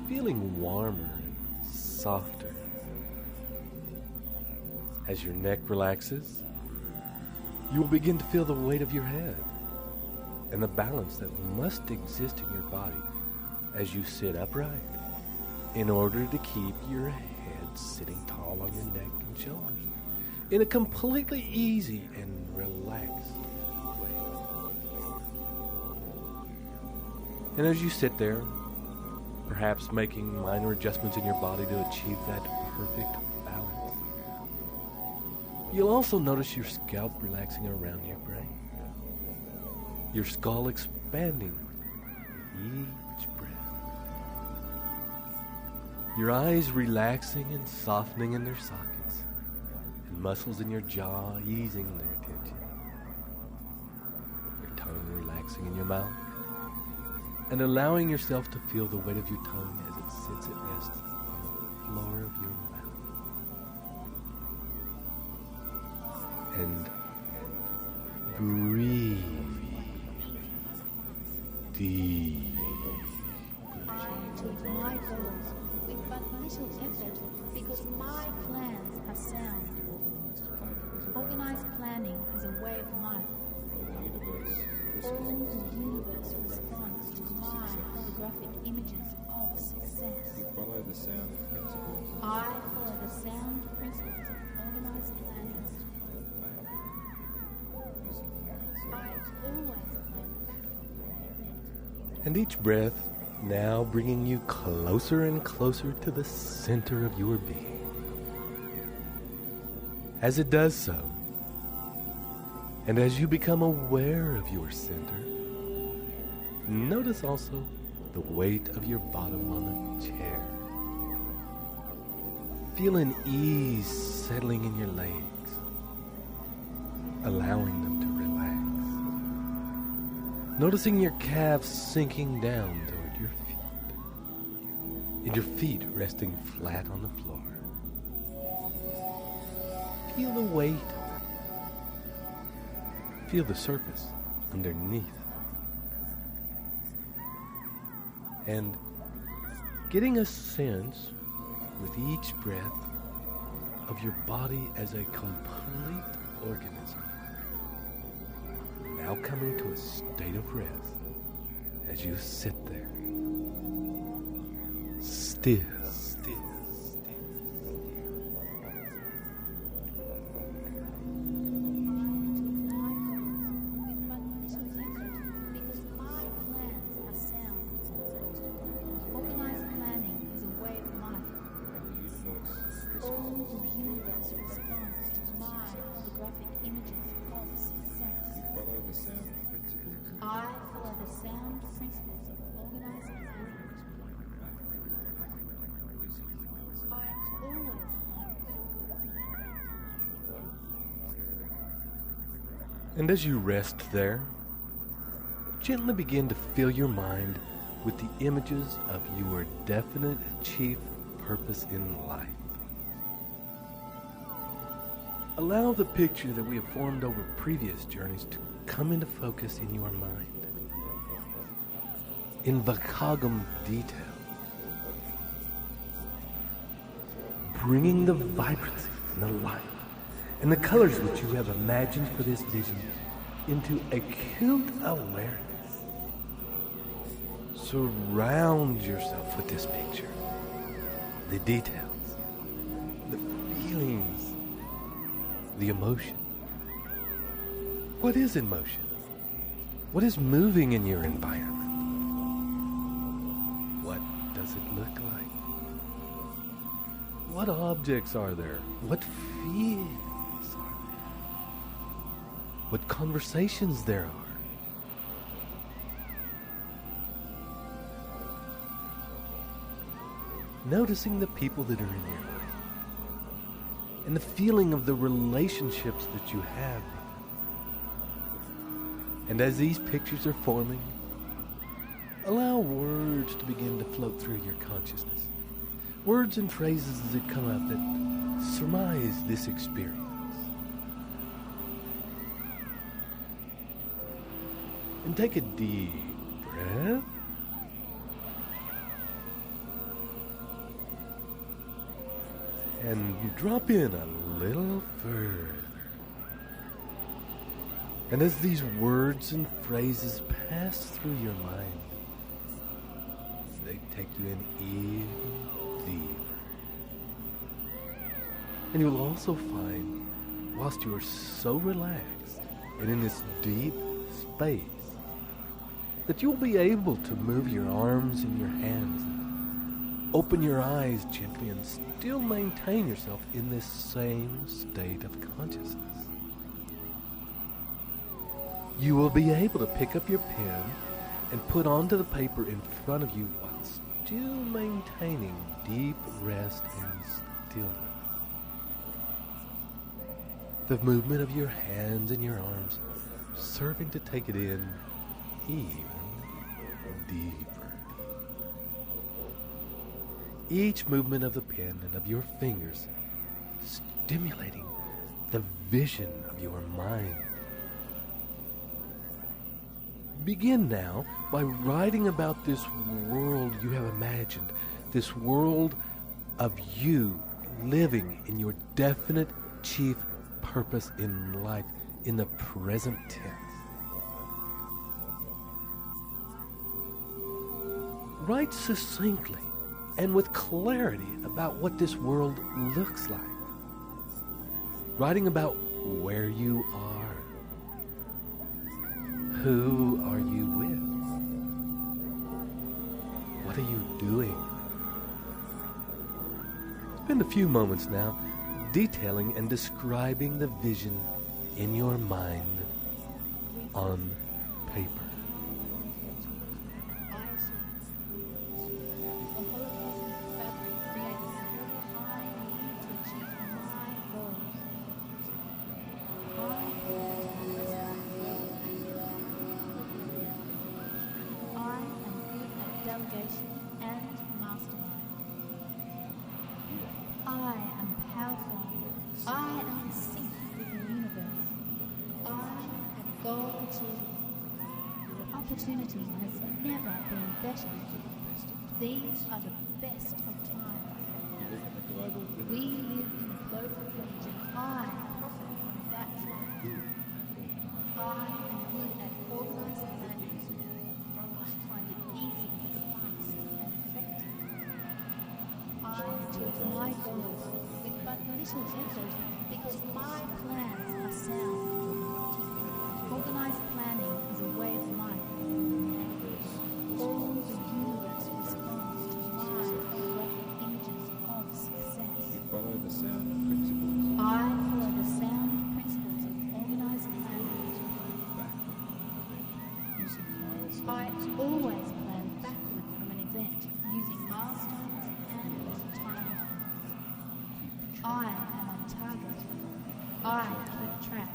Feeling warmer and softer. As your neck relaxes, you will begin to feel the weight of your head and the balance that must exist in your body as you sit upright in order to keep your head sitting tall on your neck and shoulders in a completely easy and relaxed way. And as you sit there, perhaps making minor adjustments in your body to achieve that perfect balance, you'll also notice your scalp relaxing around your brain, your skull expanding each breath, your eyes relaxing and softening in their sockets, and muscles in your jaw easing their tension, your tongue relaxing in your mouth, and allowing yourself to feel the weight of your tongue as it sits at rest on the floor of your mouth. And breathe deep. I achieve my goals with but little effort because my plans are sound. Organized planning is a way of life. All the universe responds to my holographic images of success. Follow the sound principles. I follow the sound principles of organized planning. I always plan. And each breath now bringing you closer and closer to the center of your being. As it does so, and as you become aware of your center, notice also the weight of your bottom on the chair. Feel an ease settling in your legs, allowing them to relax. Noticing your calves sinking down toward your feet, and your feet resting flat on the floor. Feel the weight. Feel the surface underneath. And getting a sense with each breath of your body as a complete organism. Now coming to a state of rest as you sit there. Still. I follow the sound principles of organized planning. I always And as you rest there, gently begin to fill your mind with the images of your definite chief purpose in life. Allow the picture that we have formed over previous journeys to come into focus in your mind. In vacagum detail. Bringing the vibrancy and the light and the colors which you have imagined for this vision into acute awareness. Surround yourself with this picture. The details, the feelings, the emotion. What is in motion? What is moving in your environment? What does it look like? What objects are there? What feelings are there? What conversations there are? Noticing the people that are in your life and the feeling of the relationships that you have. And as these pictures are forming, allow words to begin to float through your consciousness. Words and phrases that come up that surmise this experience. And take a deep breath. And drop in a little further. And as these words and phrases pass through your mind, they take you in even deeper. And you'll also find, whilst you are so relaxed and in this deep space, that you'll be able to move your arms and your hands and open your eyes gently and still maintain yourself in this same state of consciousness. You will be able to pick up your pen and put onto the paper in front of you while still maintaining deep rest and stillness. The movement of your hands and your arms serving to take it in even deeper. Each movement of the pen and of your fingers stimulating the vision of your mind. Begin now by writing about this world you have imagined, this world of you living in your definite chief purpose in life in the present tense. Write succinctly and with clarity about what this world looks like. Writing about where you are. Who are you with? What are you doing? Spend a few moments now detailing and describing the vision in your mind on paper. Opportunity has never been better. These are the best of times. We live in a global village and I profit from that fact. I am good at organized planning. I find it easy, fast, and effective. I achieve my goals with but little effort because my plans are sound. Organized planning is a way of life. All the universe responds to my graphic images of success. You follow the sound principles. I follow the sound principles of organized planning. I always plan backward from an event using milestones and timelines. I am on target. I keep track.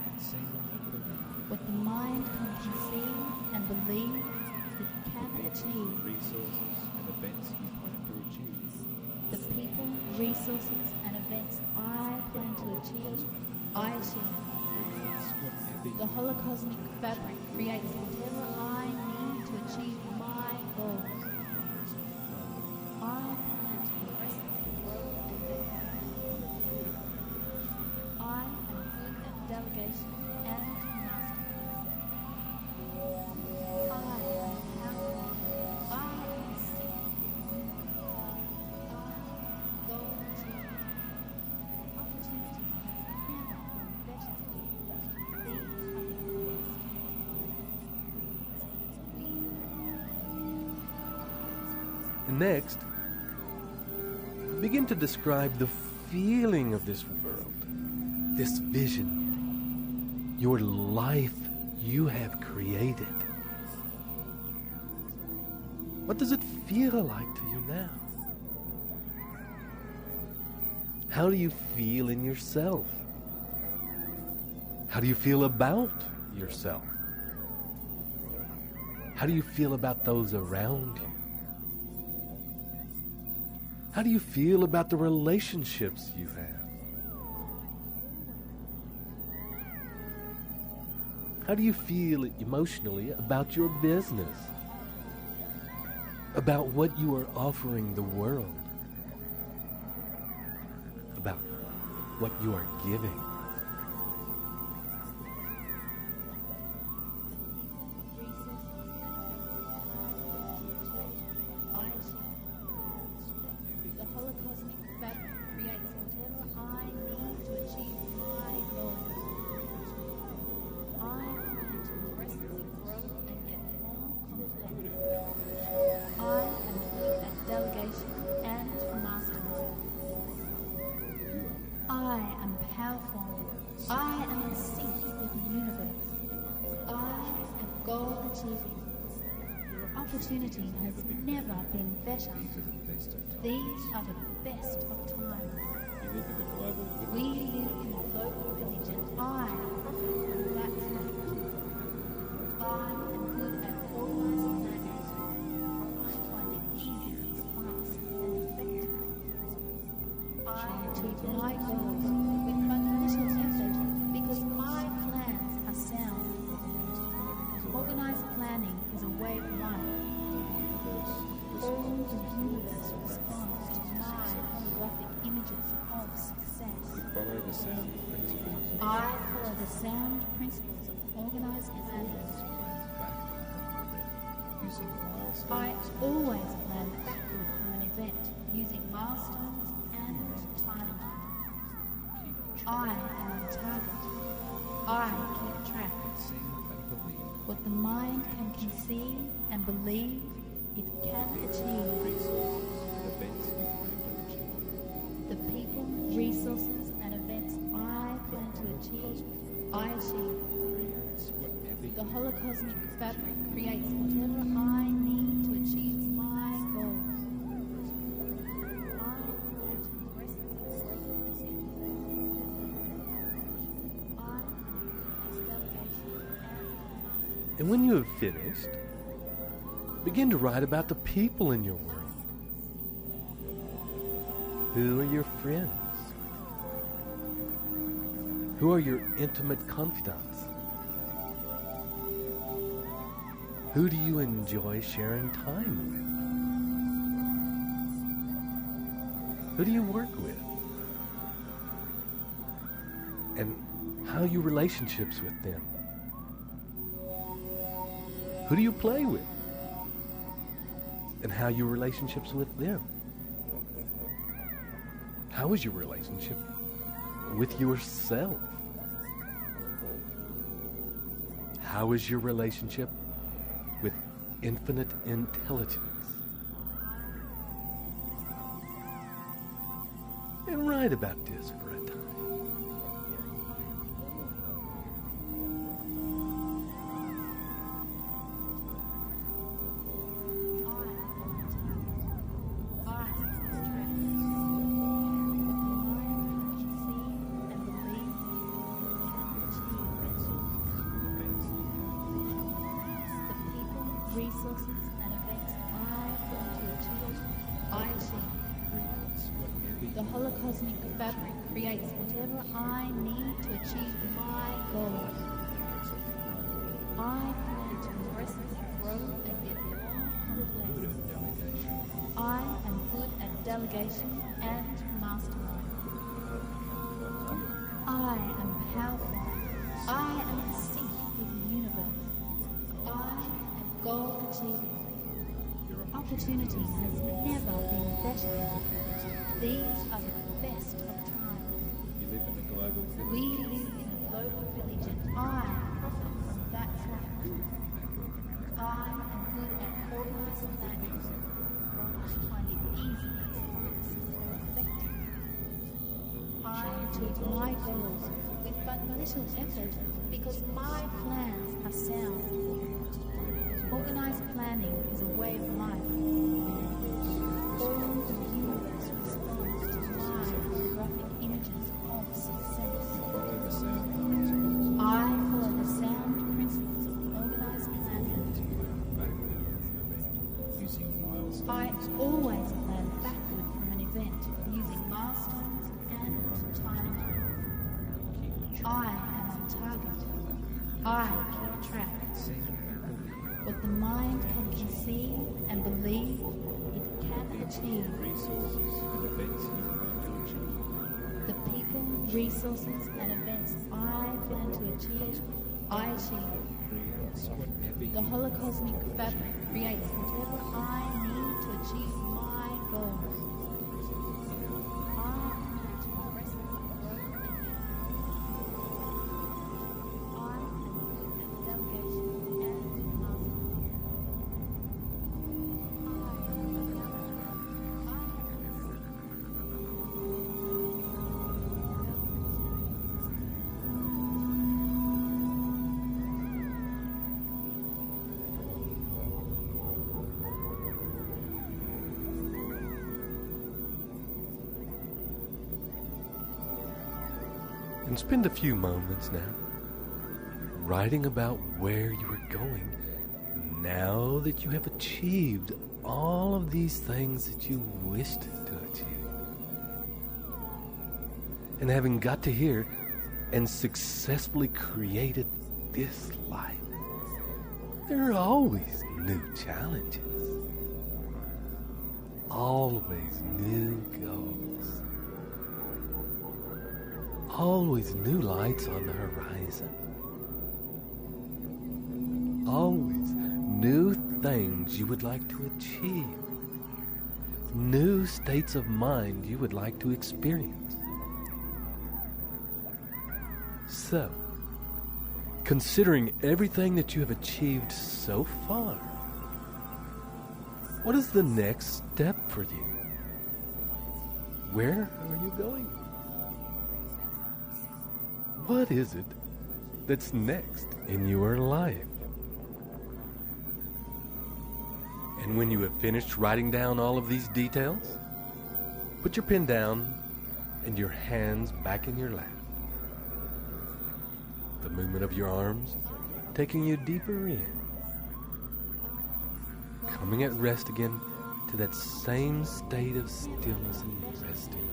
What the mind can conceive and believe it can achieve. Resources and events you plan to achieve. The people, resources, and events I plan to achieve, I achieve. The holocosmic fabric creates whatever I need to achieve my goals. I plan to progress and grow and develop. I am good at delegation and mastery. I am powerful. I am sick. I go achieve. Opportunity has never been better. These are the best. And next, begin to describe the feeling of this world, this vision, your life you have created. What does it feel like to you now? How do you feel in yourself? How do you feel about yourself? How do you feel about those around you? How do you feel about the relationships you have? How do you feel emotionally about your business? About what you are offering the world? About what you are giving? The holocosmic fabric creates whatever I need to achieve my goals. I plan to progressively grow and get more complex. I am good at delegation and mastery. I am powerful. I am in sync with the universe. I am goal achieving. Opportunity has never been better. These are the best of times. We live in a global village and I profit from that fact. I am good at organizing matters. I find it easy, fast and effective. I achieve my goals with but little effort because my plans are sound. Organized planning is a way of life. All the universe responds to my holographic images of success. I follow the sound principles of organized planning. I always plan backward from an event using milestones and timing. I am on target. I keep track. What the mind can conceive and believe, it can achieve. The people, resources, and events I plan to achieve, I achieve. The holocosmic fabric creates whatever I need to achieve my goals. I plan to progressively grow and get I am delegation and mastery. And when you have finished, begin to write about the people in your world. Who are your friends? Who are your intimate confidants? Who do you enjoy sharing time with? Who do you work with? And how are your relationships with them? Who do you play with? And how are your relationships with them? How is your relationship with yourself? How is your relationship with infinite intelligence? And write about this for a time. Resources and events I plan to achieve, I achieve. The holocosmic fabric creates whatever I need to achieve my goals. I plan to progressively grow and get more complex. I am good at delegation and mastermind. I am powerful. I am in sync with the universe. I am goal achieving. Opportunity has never been better. These are the best of times. You live in a global village. We live in a global village and I profit from that fact. I am good at organized planning. I find it easy, fast, and effective. I achieve my goals with but little effort because my plans are sound. Organized planning is a way of life. All the universe responds to my graphic images of success. Follow the sound principles. I follow the sound principles of organized planning. Using milestones. I always plan backward from an event using milestones and time. I am on target. I keep track. What the mind can conceive and believe, it can achieve. Resources and events you plan to achieve. The people, resources, and events I plan to achieve, I achieve. Creates whatever The holocosmic fabric creates whatever I need to achieve my goals. I plan to progressively grow and get more. I am good at delegation and mastermind. And spend a few moments now writing about where you are going now that you have achieved all of these things that you wished to achieve. And having got to here and successfully created this life, there are always new challenges, always new goals. Always new lights on the horizon. Always new things you would like to achieve. New states of mind you would like to experience. So, considering everything that you have achieved so far, what is the next step for you? Where are you going? What is it that's next in your life? And when you have finished writing down all of these details, put your pen down and your hands back in your lap. The movement of your arms taking you deeper in. Coming at rest again to that same state of stillness and resting.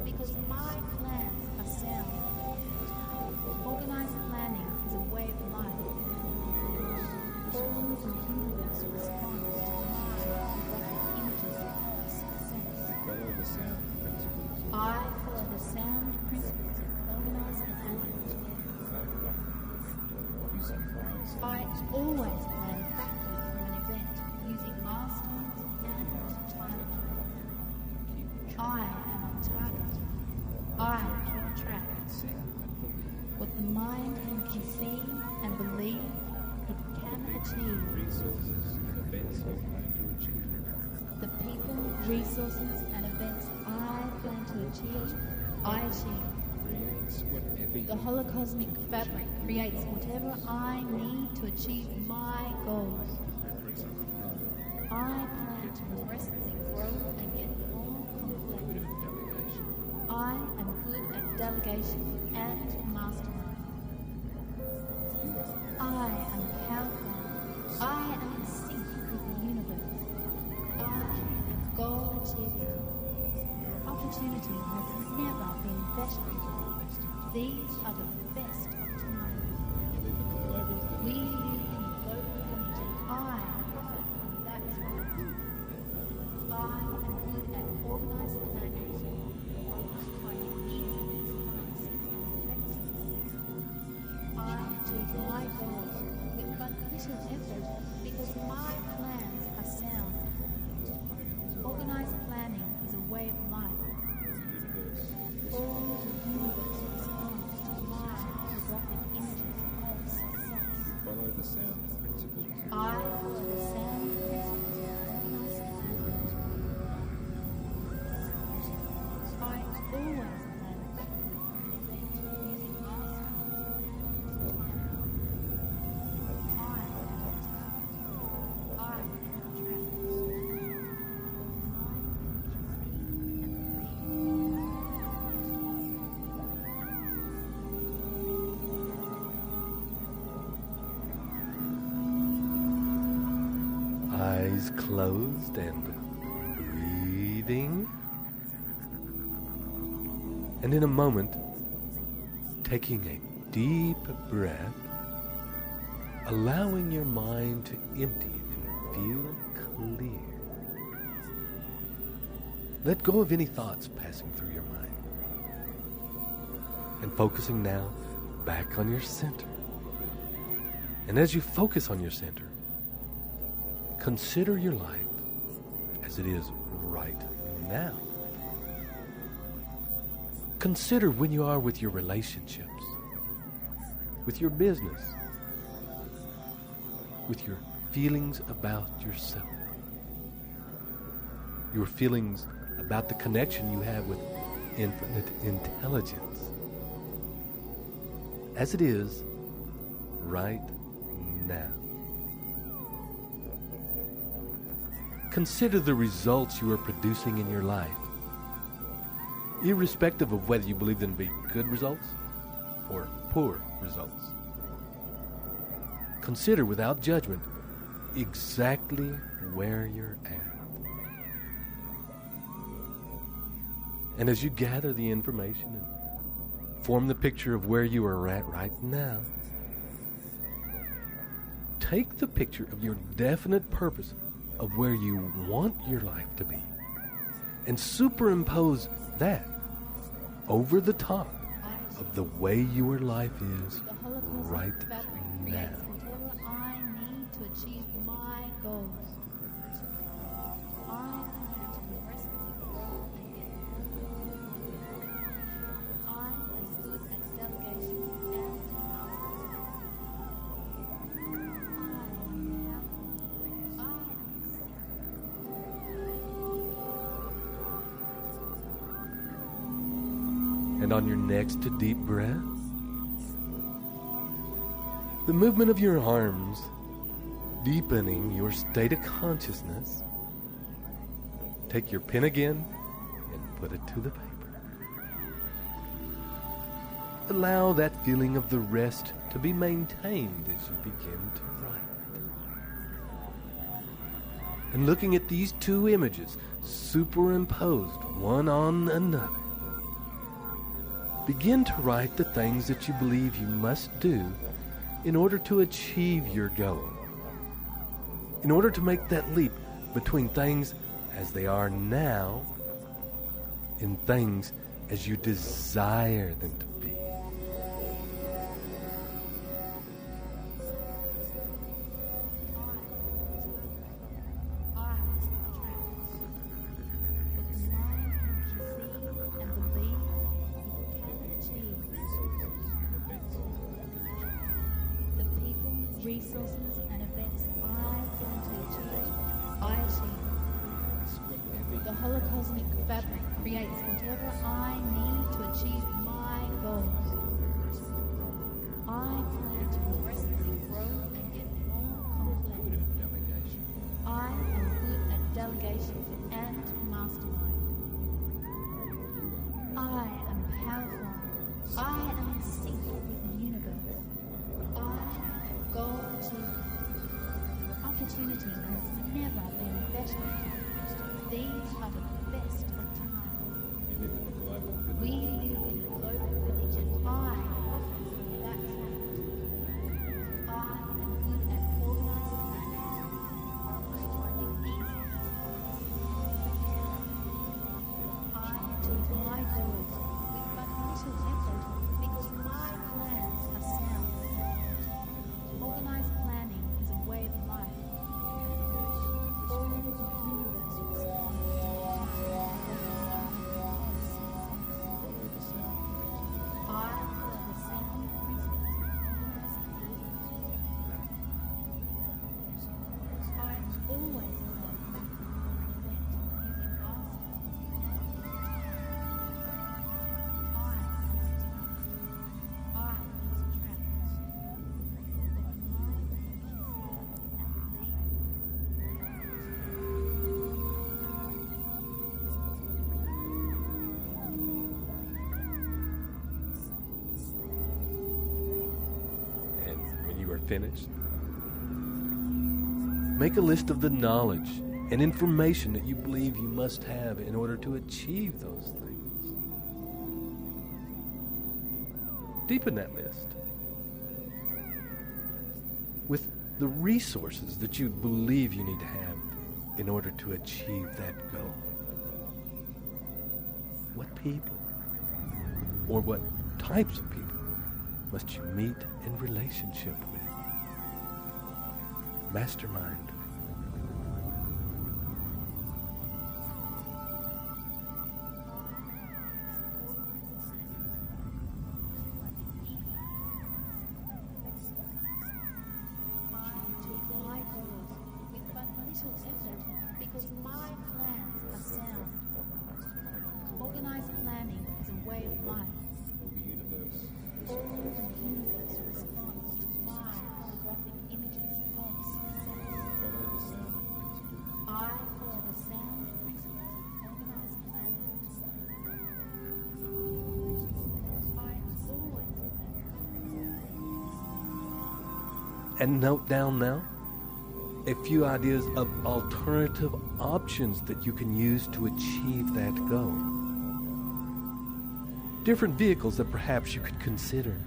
Because my plans are sound. Organized planning is a way of life. All the universe responds to my graphic images of success. Follow the sound principles. I follow the sound principles of organized planning. Using milestones. I always plan backward from an event using milestones and time. I am on target. I keep track. What the mind can conceive and believe, it can achieve. Resources and events you plan to achieve. The people, resources, and events I plan to achieve, I achieve. Creates whatever The holocosmic fabric creates whatever I need to achieve my goals. I plan to progressively grow and get more complex. I am good at delegation and mastermind. I am powerful. I am in sync with the universe. I am goal achiever. Opportunity has never been better. These are the best of times. We live in global unity. I am that one. I am good at organized planning. I am easy fast. I achieve my goals with but little effort because my plans are sound. Organized planning is a way of life. All the universe responds to my photographic images of success. Follow the sound principles. I follow the sound principles of organized planning. I always plan using my Eyes closed and breathing. And in a moment, taking a deep breath, allowing your mind to empty and feel clear. Let go of any thoughts passing through your mind. And focusing now back on your center. And as you focus on your center, consider your life as it is right now. Consider when you are with your relationships, with your business, with your feelings about yourself, your feelings about the connection you have with infinite intelligence, as it is right now. Consider the results you are producing in your life, irrespective of whether you believe them to be good results or poor results. Consider without judgment exactly where you're at. And as you gather the information and form the picture of where you are at right now, take the picture of your definite purpose of where you want your life to be and superimpose that over the top of the way your life is right now. Whatever I need to achieve my goals. I plan to progressively grow and get more. I am good at delegation and And on your next deep breath, the movement of your arms deepening your state of consciousness. Take your pen again and put it to the paper. Allow that feeling of the rest to be maintained as you begin to write. And looking at these two images superimposed one on another, begin to write the things that you believe you must do in order to achieve your goal. In order to make that leap between things as they are now and things as you desire them to be. resources and events I want to achieve, I achieve. The holocosmic fabric creates whatever I need to achieve my goals. I plan to progressively grow and get more complex. I am good at delegation and mastermind. I am powerful. opportunity has never been better. These are the best of times. We live in a global village and I offer that fact. I am good at organizing planning. Finding easy. I achieve my goals with but little effort because my plans are sound. Organized planning is a way of life. All the universe responds to I follow the sound principles of organized planning. I always plan using Finished. Make a list of the knowledge and information that you believe you must have in order to achieve those things. Deepen that list with the resources that you believe you need to have in order to achieve that goal. What people or what types of people must you meet in relationship with? Mastermind. Because my plans are sound. Organized planning is a way of life. All the universe responds to my holographic images of success. I follow the sound principles of organized planning. I always plan. And note down now a few ideas of alternative options that you can use to achieve that goal. Different vehicles that perhaps you could consider.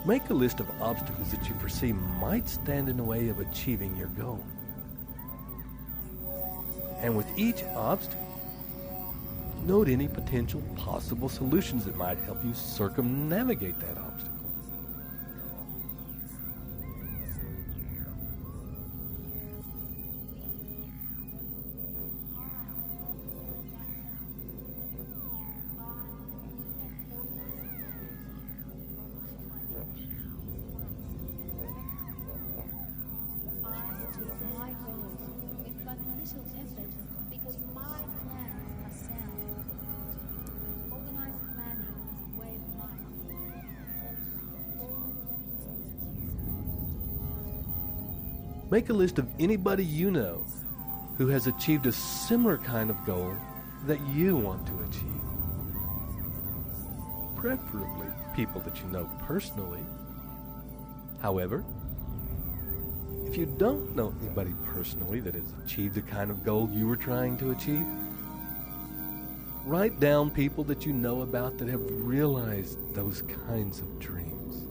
Make a list of obstacles that you foresee might stand in the way of achieving your goal. And with each obstacle, note any potential possible solutions that might help you circumnavigate that obstacle. Because my plans are sound. Organized planning is a way of life. Make a list of anybody you know who has achieved a similar kind of goal that you want to achieve. Preferably people that you know personally. However, if you don't know anybody personally that has achieved the kind of goal you were trying to achieve, write down people that you know about that have realized those kinds of dreams.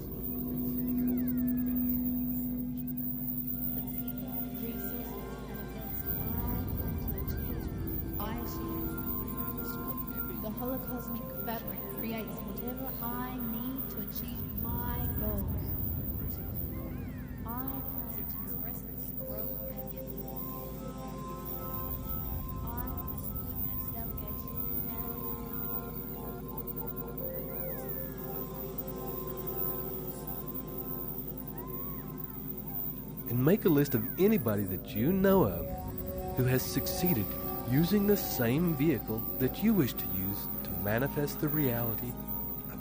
The holocosmic fabric creates whatever I need to achieve my goals. I plan to progress, grow, and get more. I am good at delegation And make a list of anybody that you know of who has succeeded using the same vehicle that you wish to use to manifest the reality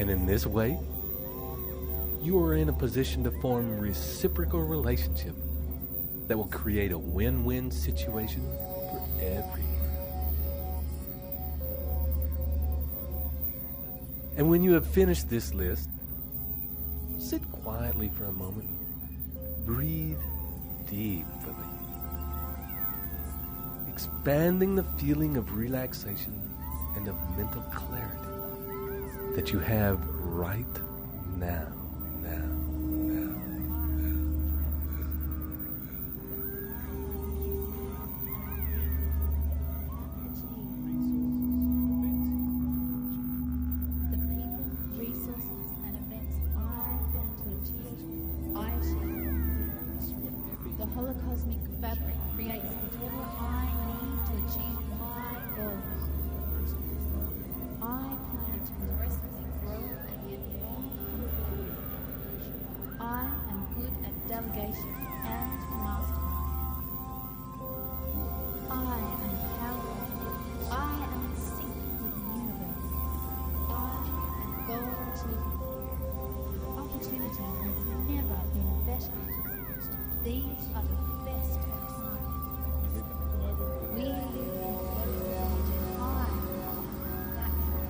And in this way, you are in a position to form a reciprocal relationship that will create a win-win situation for everyone. And when you have finished this list, sit quietly for a moment. Breathe deeply, expanding the feeling of relaxation and of mental clarity that you have right now. Delegation and mastermind. I am powerful. I am in sync with the universe. I am goal achievement. Opportunity has never been better. These are the best of times. We live in global village. I am natural.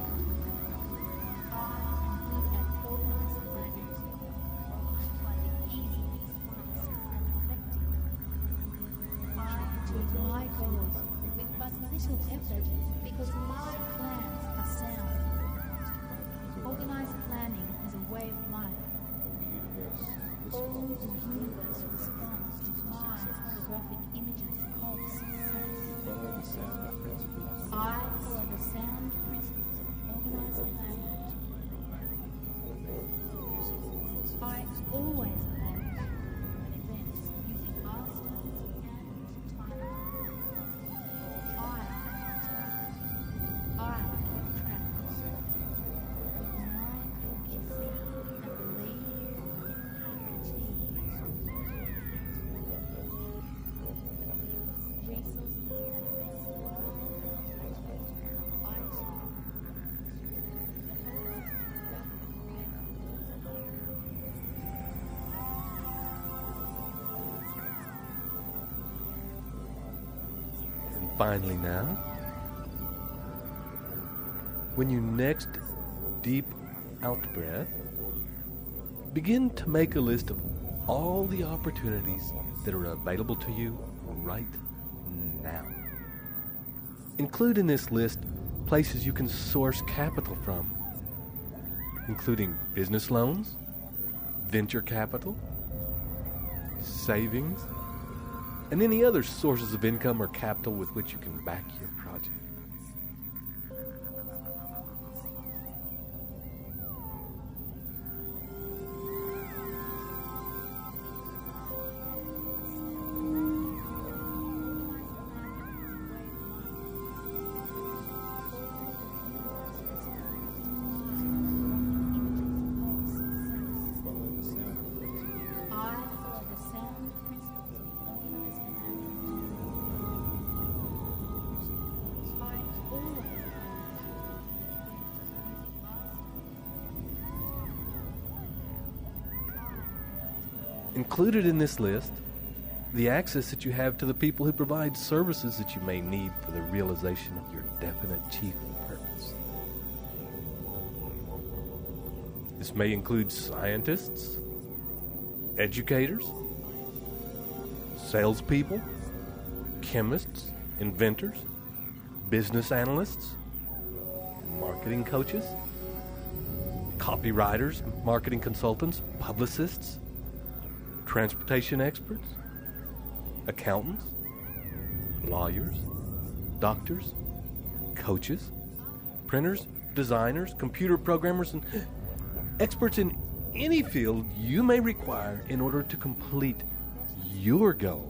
I am good at organizing planning. My goals with but little effort because my plans are sound. Organized planning is a way of life. All the universe responds to my holographic images of success. I follow the sound principles of organized planning. I always plan an event using milestones and time. Finally now, when you next deep out breath, begin to make a list of all the opportunities that are available to you right now. Include in this list places you can source capital from, including business loans, venture capital, savings, and any other sources of income or capital with which you can back your project. Included in this list, the access that you have to the people who provide services that you may need for the realization of your definite chief purpose. This may include scientists, educators, salespeople, chemists, inventors, business analysts, marketing coaches, copywriters, marketing consultants, publicists, transportation experts, accountants, lawyers, doctors, coaches, printers, designers, computer programmers, and experts in any field you may require in order to complete your goal.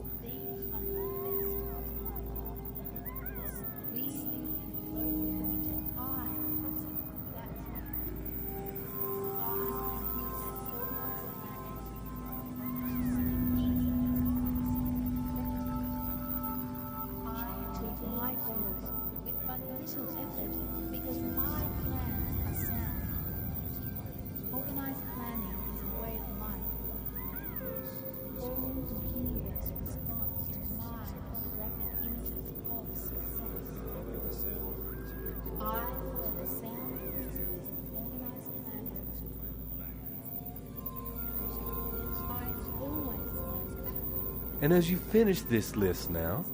And as you finish this list now,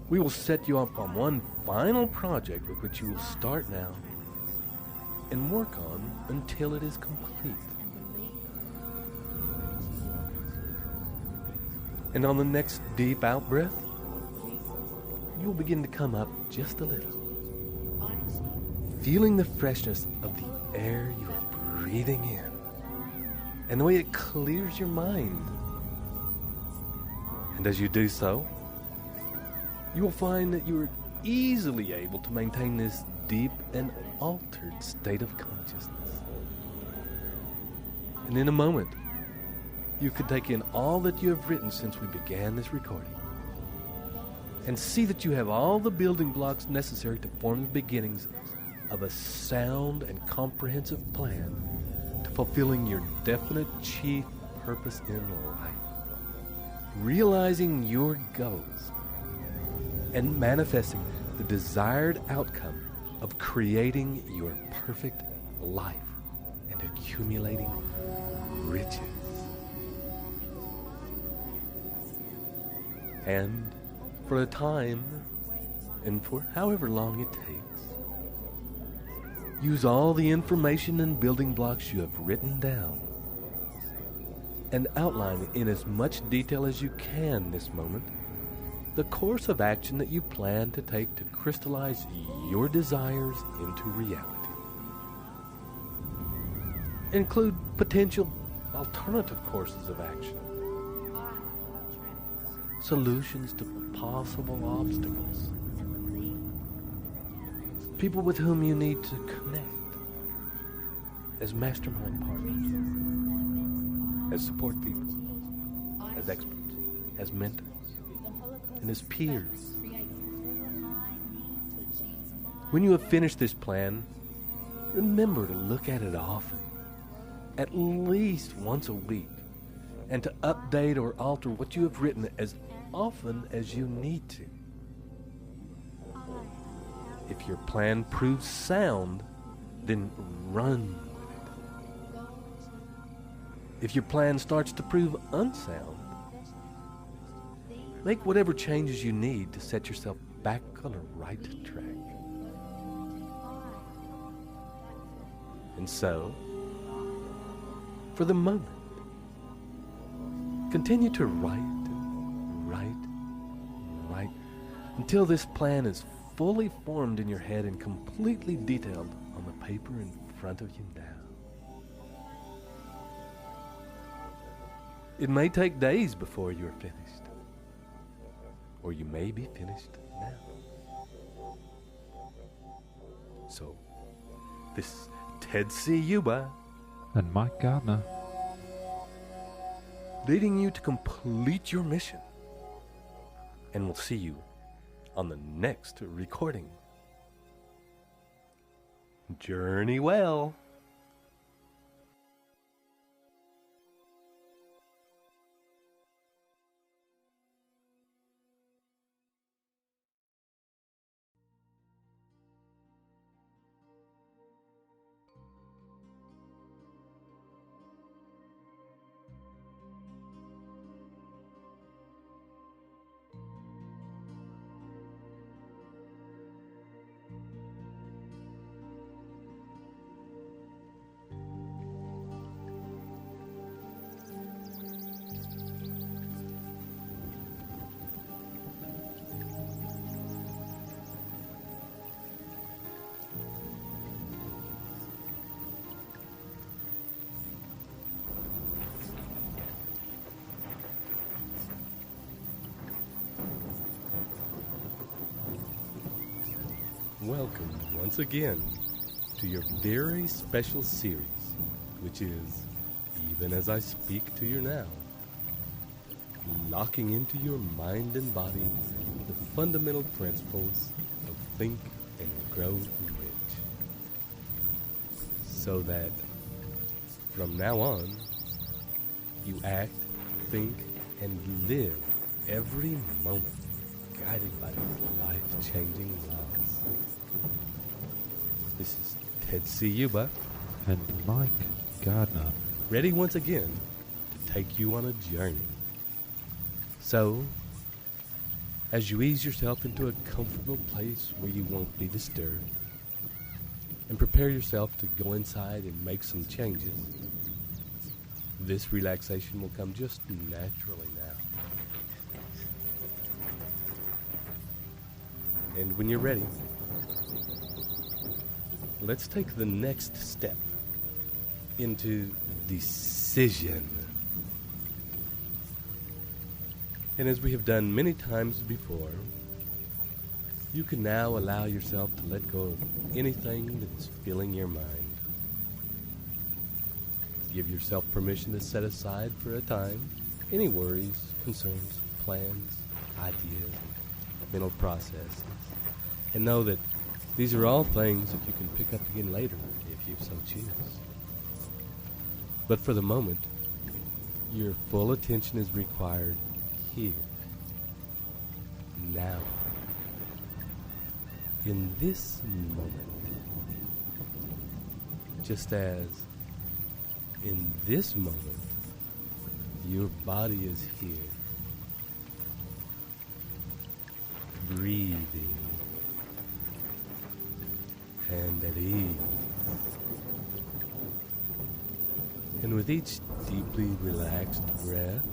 we will set you up on one final project with which you will start now and work on until it is complete. And on the next deep out-breath, you will begin to come up just a little, feeling the freshness of the air you are breathing in and the way it clears your mind. And as you do so, you will find that you are easily able to maintain this deep and altered state of consciousness. And in a moment, you can take in all that you have written since we began this recording and see that you have all the building blocks necessary to form the beginnings of a sound and comprehensive plan to fulfilling your definite chief purpose in life, realizing your goals and manifesting the desired outcome of creating your perfect life and accumulating riches. And for a time, and for however long it takes, use all the information and building blocks you have written down and outline in as much detail as you can this moment the course of action that you plan to take to crystallize your desires into reality. Include potential alternative courses of action, solutions to possible obstacles, people with whom you need to connect as mastermind partners, as support people, as experts, as mentors, and as peers. When you have finished this plan, remember to look at it often, at least once a week, and to update or alter what you have written as often as you need to. If your plan proves sound, then run with it. If your plan starts to prove unsound, make whatever changes you need to set yourself back on the right track. And so, for the moment, continue to write until this plan is fully formed in your head and completely detailed on the paper in front of you now. It may take days before you are finished, or you may be finished now. So, this is Ted Ciuba and Mike Gardner, leading you to complete your mission. And we'll see you on the next recording. Journey well. Welcome once again to your very special series, which is Even As I Speak to You Now, locking into your mind and body the fundamental principles of Think and Grow Rich, so that from now on you act, think, and live every moment guided by these life-changing laws. This is Ted Ciuba and Mike Gardner, ready once again to take you on a journey So, as you ease yourself into a comfortable place where you won't be disturbed, and prepare yourself to go inside and make some changes, this relaxation will come just naturally now. And when you're ready, let's take the next step into decision. And as we have done many times before, you can now allow yourself to let go of anything that's filling your mind. Give yourself permission to set aside for a time any worries, concerns, plans, ideas, mental processes, and know that these are all things that you can pick up again later if you so choose. But for the moment, your full attention is required here, now, in this moment. Just as in this moment, your body is here, breathing and at ease. And with each deeply relaxed breath,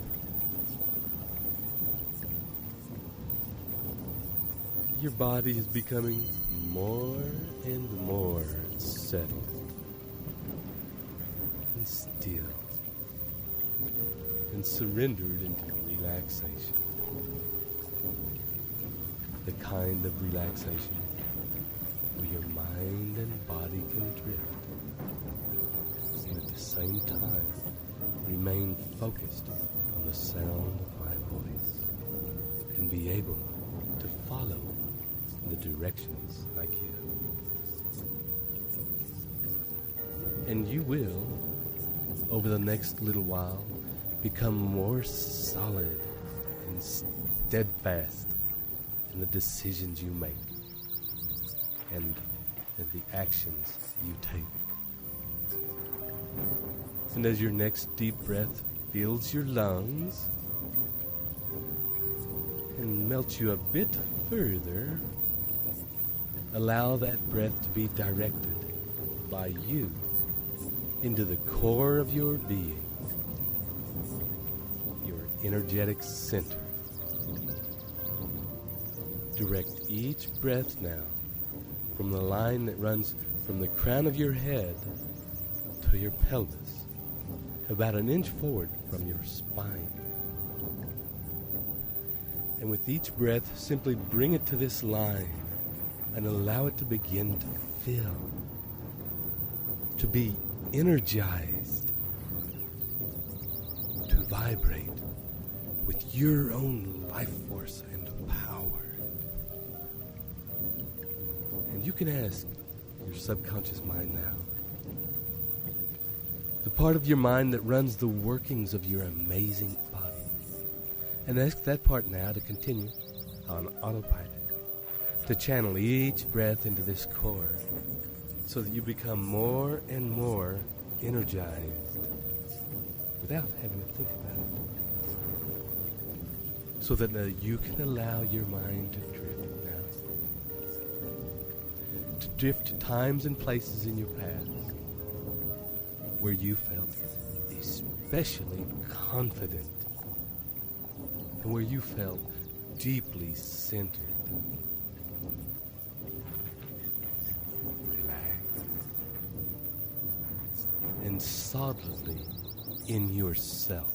your body is becoming more and more settled and still and surrendered into relaxation. The kind of relaxation where your mind and body can drift and at the same time remain focused on the sound of my voice and be able to follow the directions I give. And you will, over the next little while, become more solid and steadfast in the decisions you make and in the actions you take. And as your next deep breath fills your lungs and melts you a bit further, allow that breath to be directed by you into the core of your being, your energetic center. Direct each breath now from the line that runs from the crown of your head to your pelvis, about an inch forward from your spine. And with each breath, simply bring it to this line and allow it to begin to fill, to be energized, to vibrate with your own life force and power. And you can ask your subconscious mind now, the part of your mind that runs the workings of your amazing body, and ask that part now to continue on autopilot, to channel each breath into this core so that you become more and more energized without having to think about it. So that you can allow your mind to drift now. To drift to times and places in your past where you felt especially confident and where you felt deeply centered. And solidly in yourself.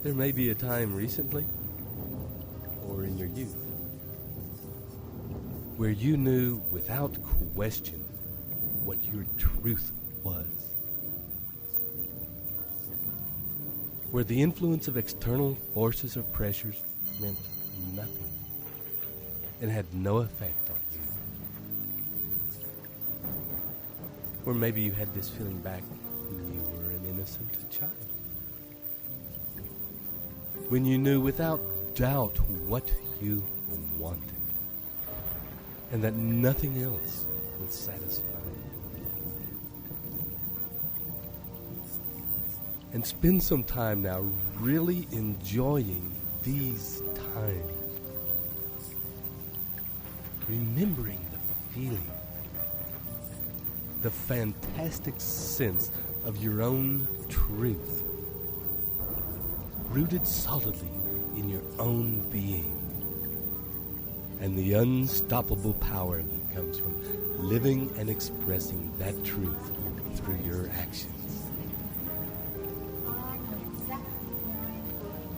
There may be a time recently or in your youth where you knew without question what your truth was, where the influence of external forces or pressures meant nothing and had no effect on you. Or maybe you had this feeling back when you were an innocent child, when you knew without doubt what you wanted, and that nothing else would satisfy you. And spend some time now really enjoying these times. Remembering the feeling, the fantastic sense of your own truth, rooted solidly in your own being, and the unstoppable power that comes from living and expressing that truth through your actions. I know exactly where I am going.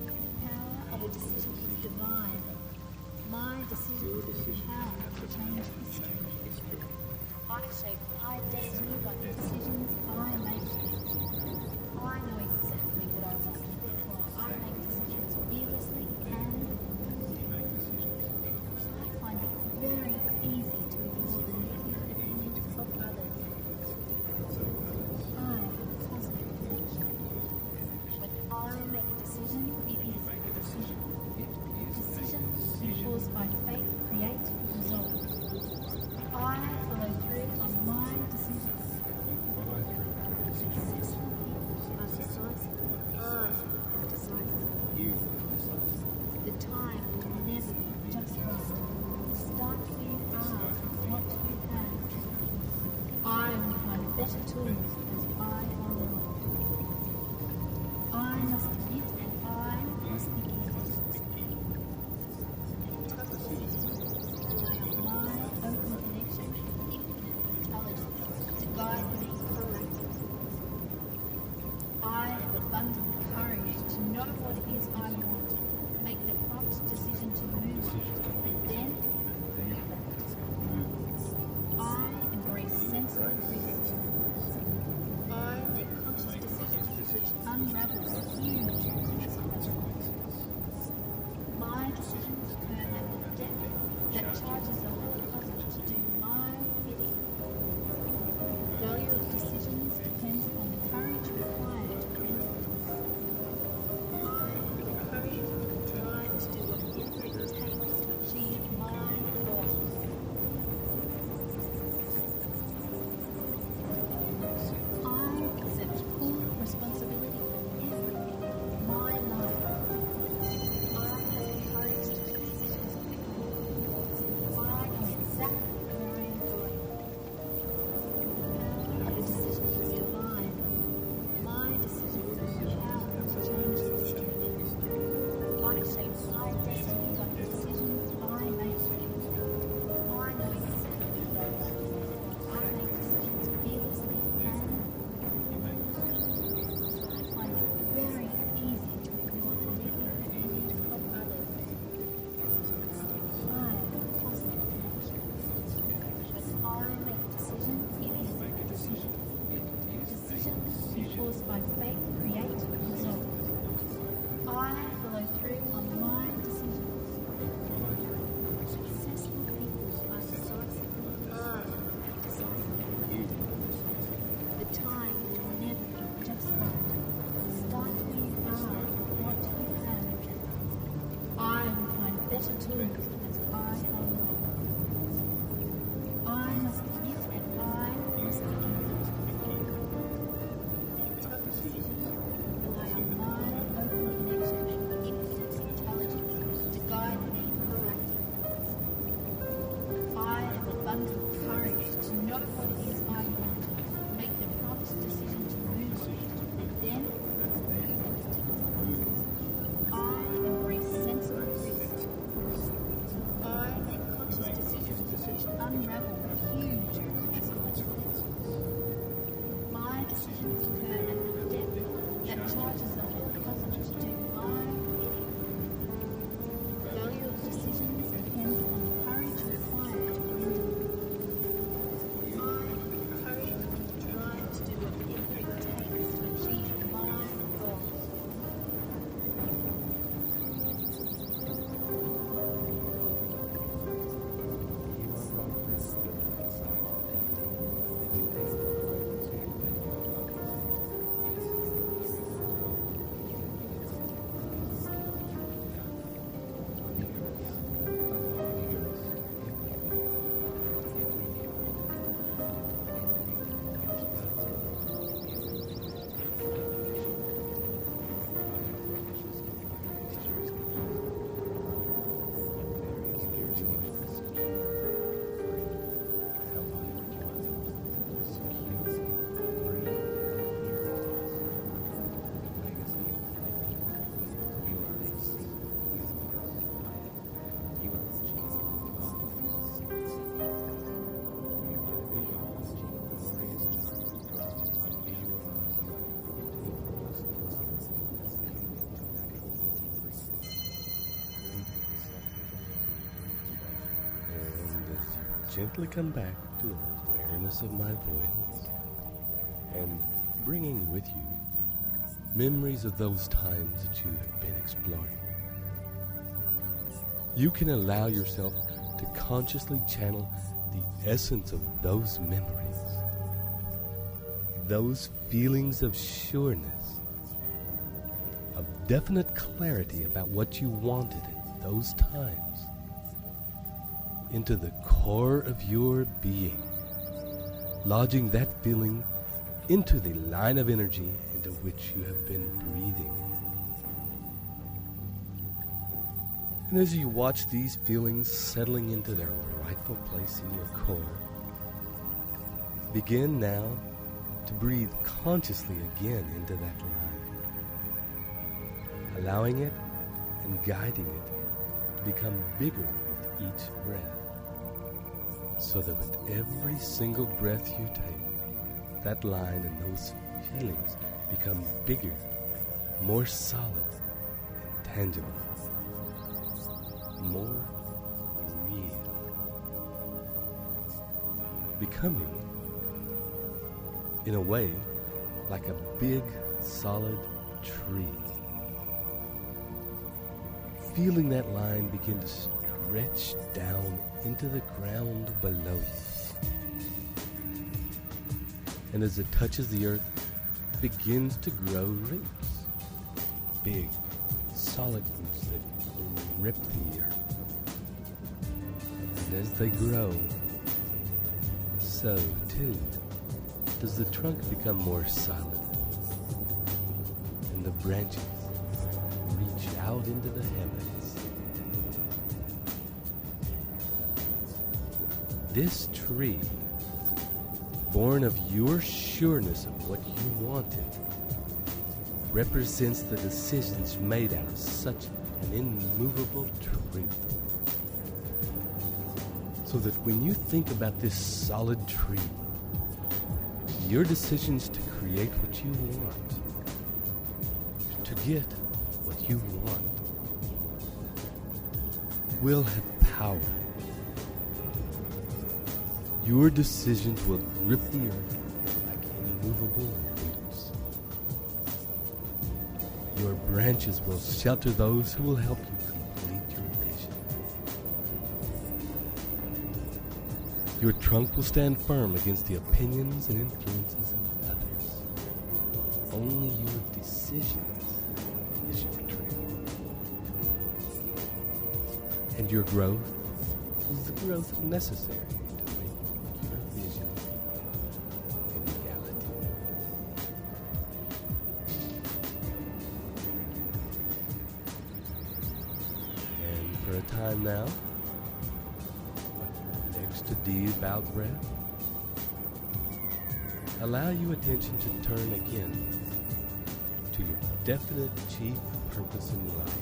The power of a decision is divine. My decision is how to change history. I shape my destiny by the decisions I make. I know exactly what I want, therefore I make decisions fearlessly and I find it very easy to ignore the negative opinions of others. I have a positive connection. When I make a decision, it is a decision. Decisions enforced by faith create results. I follow through on my decisions. Successful people are decisive. I am decisive. The time will never be just right. Start where you are with what you have. I will find better tools as I go along. I must admit and I must begin. Rely on my open connection with infinite intelligence to guide me correctly. I have abundant courage to know what it is I want, make the prompt decision to move, and then I embrace sensible risk. I make conscious decisions which unravel huge consequences. My decisions occur at the depth that charges the whole puzzle to do my bidding. The value of decisions depends on the courage required to make them. I have the courage and drive to do whatever it takes to achieve my goals. I accept full responsibility for everything in my life. I have the courage to make decisions of my own. I know exactly where I am going. The power of a decision is divine. My decisions are how to change history. I shape my destiny by the decisions I make. I know exactly what I want. I make decisions fearlessly and I find it very easy to ignore the negative opinions of others. I am a positive connection. When I make a decision, it is a decision. Decisions enforced by faith create results. I follow through on my decisions. Successful people are decisive. I am decisive. The time will never be just right. Start where you are with what you have. I will find better tools as I go along. I must admit and I must begin. Rely on my open connection with infinite intelligence to guide me correctly. I have abundant courage to know what it is I want, make the prompt decision to move, and then I embrace sensible risk. I make conscious decisions which unravel huge consequences. My decisions occur at the depth that charges the whole puzzle to do my bidding. The value of decisions depends on the courage required to bring them. I have the courage and the drive to do whatever it takes to achieve my goals. gently come back to awareness of my voice and bringing with you memories of those times that you have been exploring. You can allow yourself to consciously channel the essence of those memories, those feelings of sureness, of definite clarity about what you wanted at those times, into the core of your being, lodging that feeling into the line of energy into which you have been breathing. And as you watch these feelings settling into their rightful place in your core, begin now to breathe consciously again into that line, allowing it and guiding it to become bigger with each breath, so that with every single breath you take, that line and those feelings become bigger, more solid and tangible, more real, becoming, in a way, like a big, solid tree. Feeling that line begin to stretch down into the ground below you. And as it touches the earth, it begins to grow roots. Big, solid roots that rip the earth. And as they grow, so too does the trunk become more solid. And the branches reach out into the heavens. This tree, born of your sureness of what you wanted, represents the decisions made out of such an immovable truth. So that when you think about this solid tree, your decisions to create what you want, to get what you want, will have power. Your decisions will grip the earth like immovable roots. Your branches will shelter those who will help you complete your vision. Your trunk will stand firm against the opinions and influences of others. Only your decisions is your tree. And your growth is the growth necessary to make your vision a reality. And for a time now, next to deep out breath, allow your attention to turn again to your definite chief purpose in life.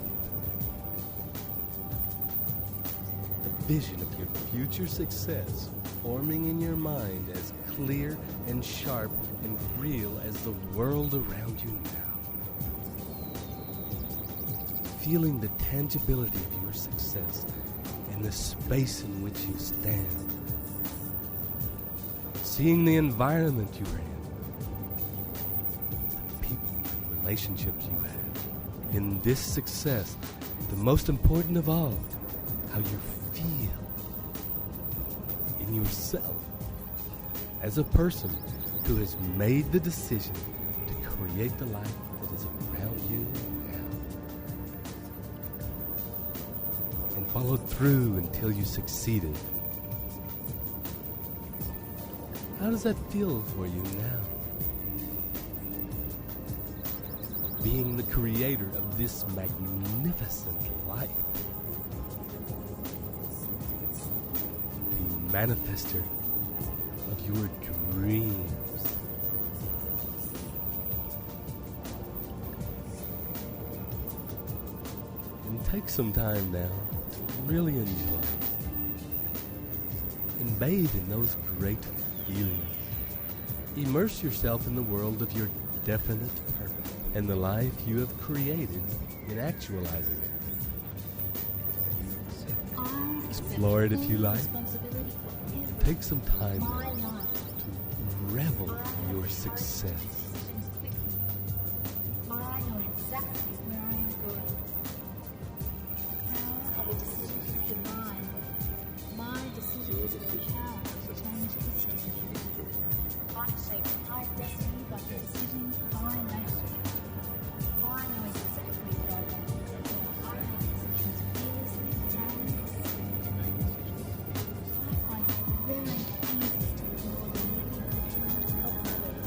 The vision of your future success forming in your mind as clear and sharp and real as the world around you now. Feeling the tangibility of your success in the space in which you stand. Seeing the environment you are in, the people and relationships you have. In this success, the most important of all, how you feel in yourself as a person who has made the decision to create the life that is around you now. And followed through until you succeeded. How does that feel for you now? Being the creator of this magnificent life. The manifester of your dreams. And take some time now to really enjoy and bathe in those great feelings. Immerse yourself in the world of your definite purpose and the life you have created in actualizing it. Explore it if you like. Take some time My life. to revel in your success. I know exactly where I am going. The power of a decision is divine. My decision is the power to change history. I shape my destiny by the decisions I make. I know exactly what I want. I make decisions fearlessly and I find it very easy to ignore the negative opinions of others.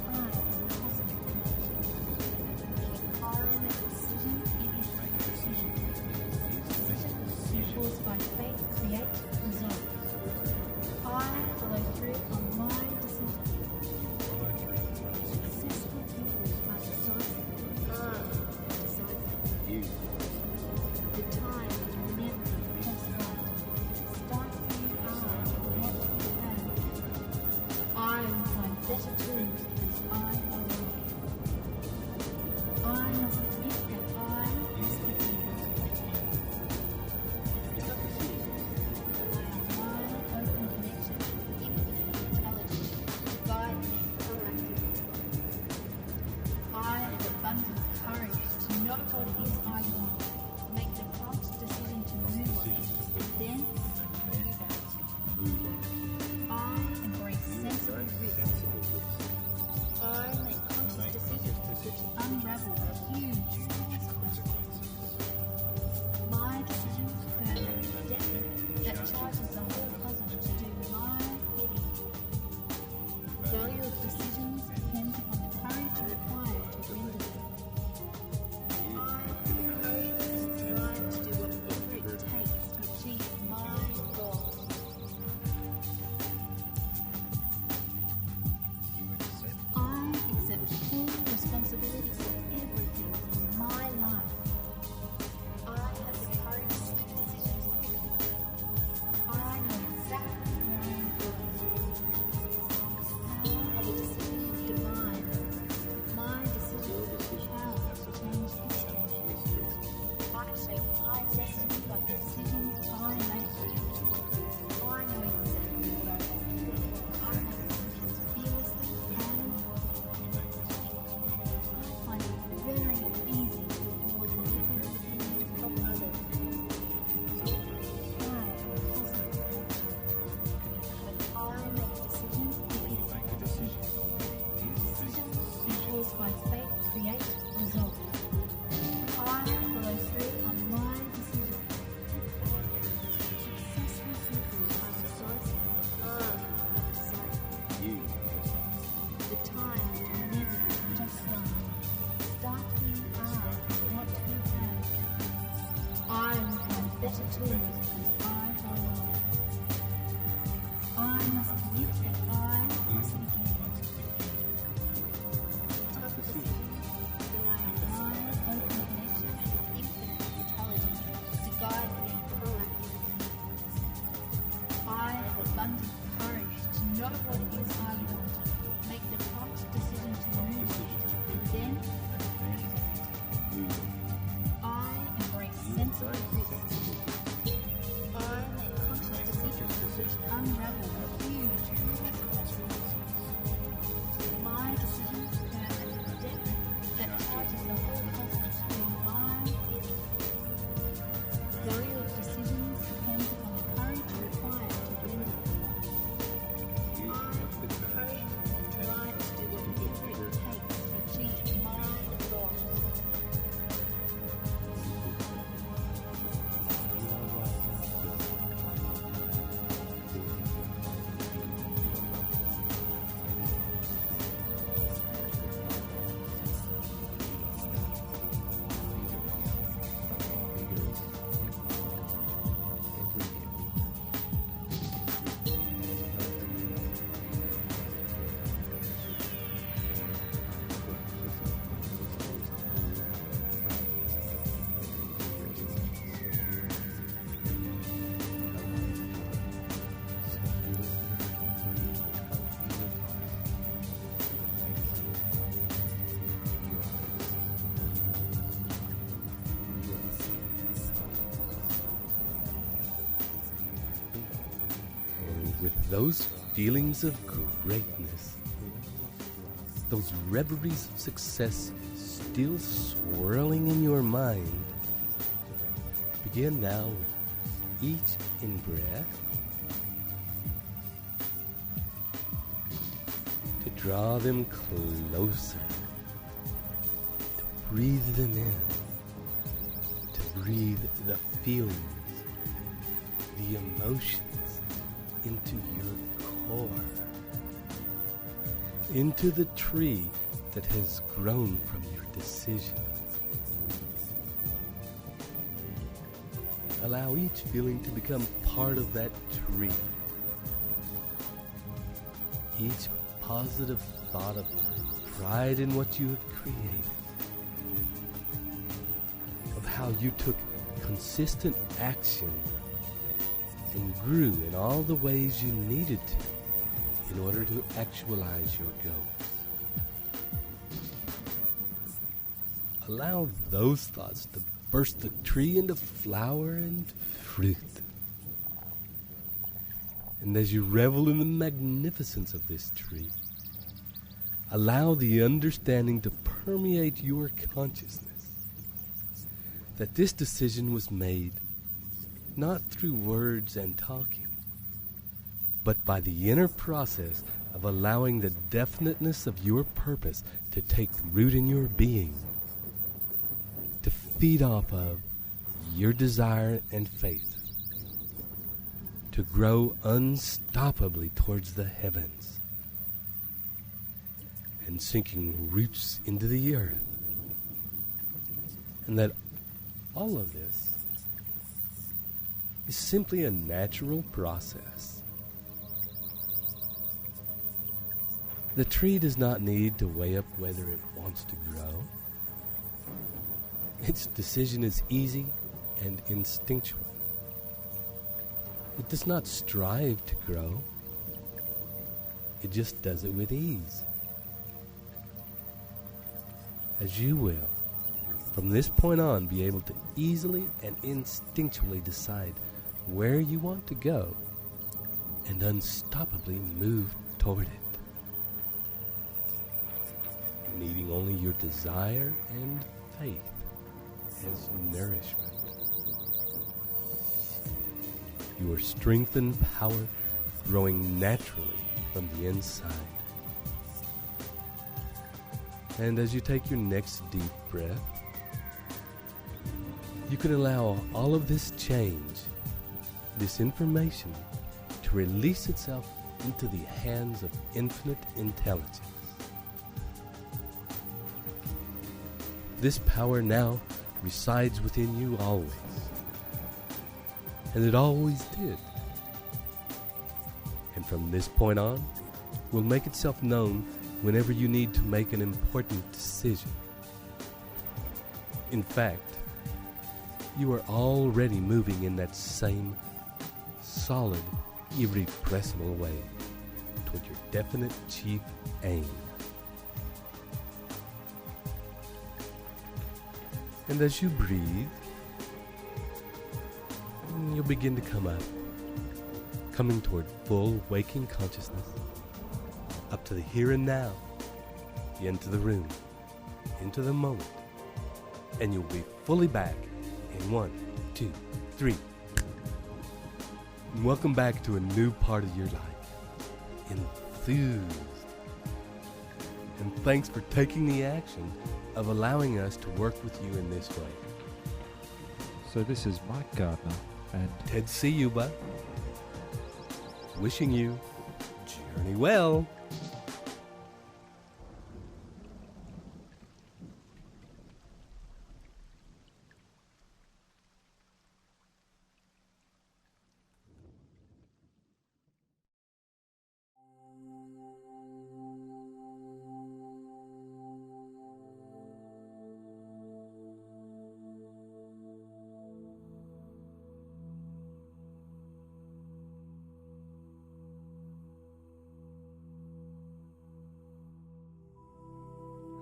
I am positive. I make a decision, it is a decision. Decision equals by faith create result. I follow through on my decision. Successful people are decisive. Decisive. The time will never pass by. Start where you are, not where you have. I will find better tools as I go along. I must admit that I must be able. I am wide open connection, infinite intelligence, guide me proactively. I have abundant courage to not what it is I want, make the prompt decision to move on, then move on. I embrace sensible risk. I make conscious decisions which unravel huge consequences. My decisions earn a debt that charges the whole cosmos to do my bidding. The value of decisions depends upon the courage required to render them. I have the courage and drive to do whatever it takes to achieve my goals. I accept full responsibility for everything in my life. I have the courage to make decisions quickly. I know exactly where I am going. The power of a decision is divine. My decision is the power to change history. I shape my destiny by the decisions I make. I know exactly what I want. I make decisions fearlessly and I find it very easy to ignore the negative opinions of others. I am positive. When I make decisions, it is a decision. Decision equals by faith create result. I follow through on my decision. Successful people are decisive. The time will never just run. Start where you are, not where you have. I will find better tools as I go along. I must admit that I must begin. Tough decisions rely on wide open connection and infinite intelligence to guide me proactively. I have abundant courage to know what it is I want, make the prompt decision those feelings of greatness, those reveries of success still swirling in your mind, begin now with each in-breath to draw them closer, to breathe them in, to breathe the feelings, the emotions into your core, into the tree that has grown from your decision. Allow each feeling to become part of that tree. Each positive thought of pride in what you have created, of how you took consistent action and grew in all the ways you needed to in order to actualize your goals. Allow those thoughts to burst the tree into flower and fruit. And as you revel in the magnificence of this tree, allow the understanding to permeate your consciousness that this decision was made not through words and talking, but by the inner process of allowing the definiteness of your purpose to take root in your being, to feed off of your desire and faith, to grow unstoppably towards the heavens and sinking roots into the earth. And that all of this is simply a natural process. The tree does not need to weigh up whether it wants to grow. Its decision is easy and instinctual. It does not strive to grow. It just does it with ease. As you will, from this point on, be able to easily and instinctually decide where you want to go and unstoppably move toward it, needing only your desire and faith as nourishment. Your strength and power growing naturally from the inside. And as you take your next deep breath, you can allow all of this change, this information, to release itself into the hands of infinite intelligence. This power now resides within you always, and it always did. And from this point on, will make itself known whenever you need to make an important decision. In fact, you are already moving in that same solid, irrepressible way toward your definite chief aim. And as you breathe, you'll begin to come up, coming toward full waking consciousness, up to the here and now, into the room, into the moment, and you'll be fully back in 1, 2, 3. And welcome back to a new part of your life, enthused. And thanks for taking the action of allowing us to work with you in this way. So this is Mike Gardner and Ted Ciuba, wishing you journey well.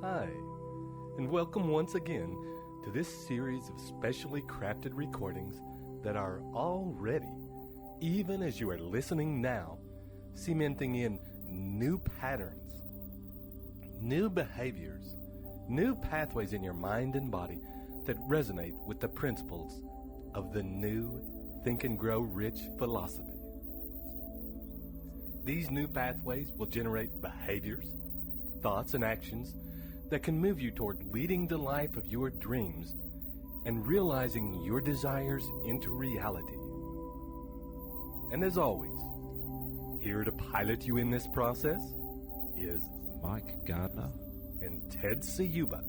Hi, and welcome once again to this series of specially crafted recordings that are already, even as you are listening now, cementing in new patterns, new behaviors, new pathways in your mind and body that resonate with the principles of the new Think and Grow Rich philosophy. These new pathways will generate behaviors, thoughts, and actions that can move you toward leading the life of your dreams and realizing your desires into reality. And as always, here to pilot you in this process is Mike Gardner and Ted Ciuba.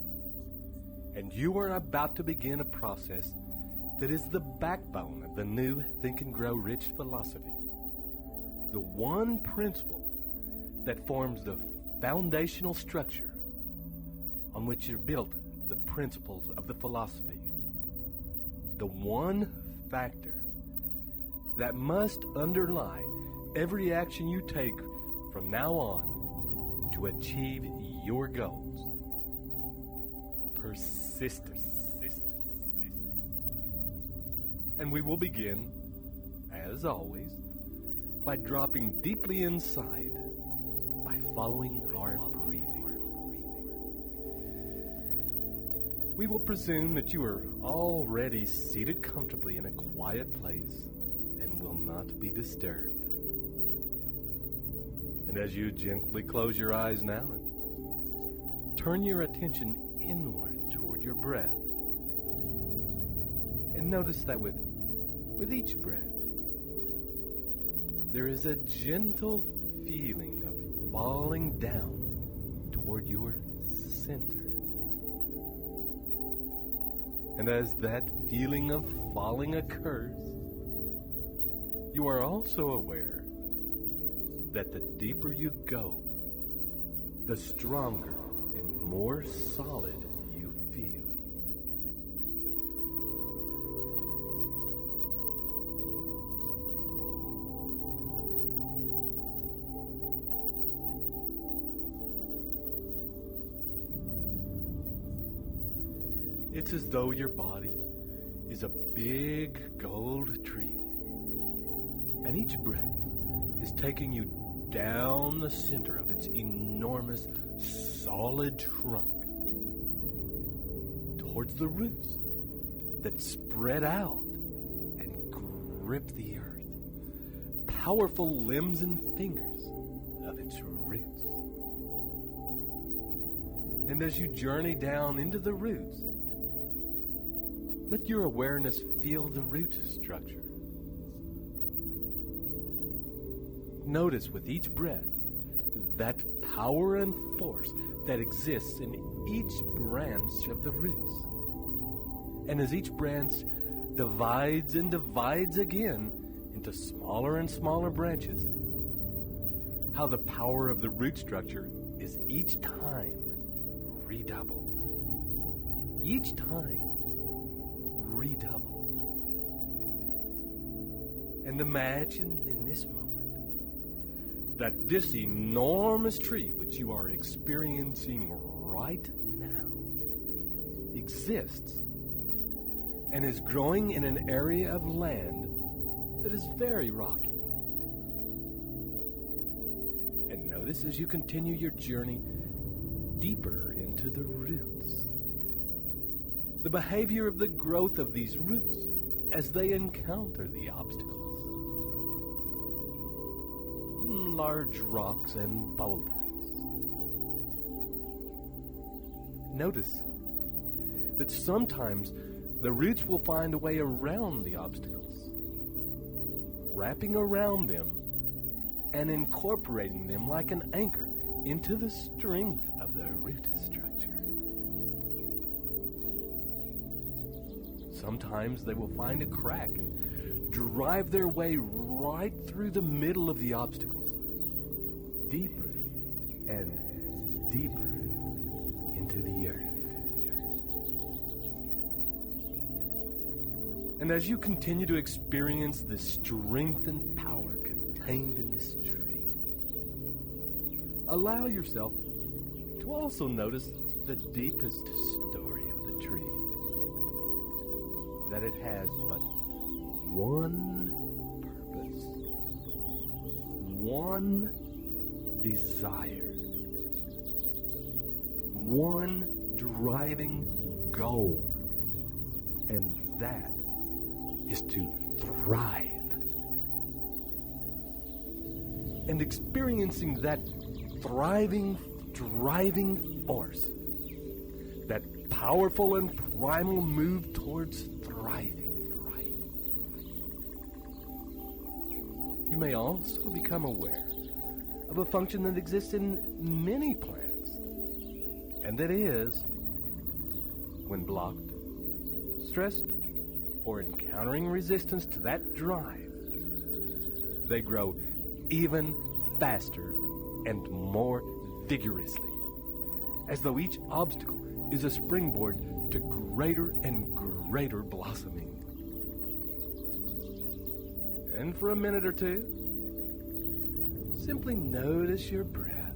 And you are about to begin a process that is the backbone of the new Think and Grow Rich philosophy. The one principle that forms the foundational structure on which are built the principles of the philosophy. The one factor that must underlie every action you take from now on to achieve your goals. Persistence. And we will begin, as always, by dropping deeply inside by following our breathing. We will presume that you are already seated comfortably in a quiet place and will not be disturbed. And as you gently close your eyes now and turn your attention inward toward your breath, and notice that with each breath, there is a gentle feeling of falling down toward your center. And as that feeling of falling occurs, you are also aware that the deeper you go, the stronger and more solid you feel. It's as though your body is a big gold tree, and each breath is taking you down the center of its enormous, solid trunk towards the roots that spread out and grip the earth, powerful limbs and fingers of its roots. And as you journey down into the roots, let your awareness feel the root structure. Notice with each breath that power and force that exists in each branch of the roots. And as each branch divides and divides again into smaller and smaller branches, how the power of the root structure is each time redoubled. Each time redoubled. And imagine in this moment that this enormous tree which you are experiencing right now exists and is growing in an area of land that is very rocky. And notice as you continue your journey deeper into the roots, the behavior of the growth of these roots as they encounter the obstacles. Large rocks and boulders. Notice that sometimes the roots will find a way around the obstacles, wrapping around them and incorporating them like an anchor into the strength of the root structure. Sometimes they will find a crack and drive their way right through the middle of the obstacles, deeper and deeper into the earth. And as you continue to experience the strength and power contained in this tree, allow yourself to also notice the deepest story of the tree, that it has but one purpose, one desire, one driving goal, and that is to thrive. And experiencing that thriving, driving force, that powerful and primal move towards thriving. You may also become aware of a function that exists in many plants, and that is, when blocked, stressed, or encountering resistance to that drive, they grow even faster and more vigorously, as though each obstacle is a springboard to greater and greater blossoming. And for a minute or two, simply notice your breath.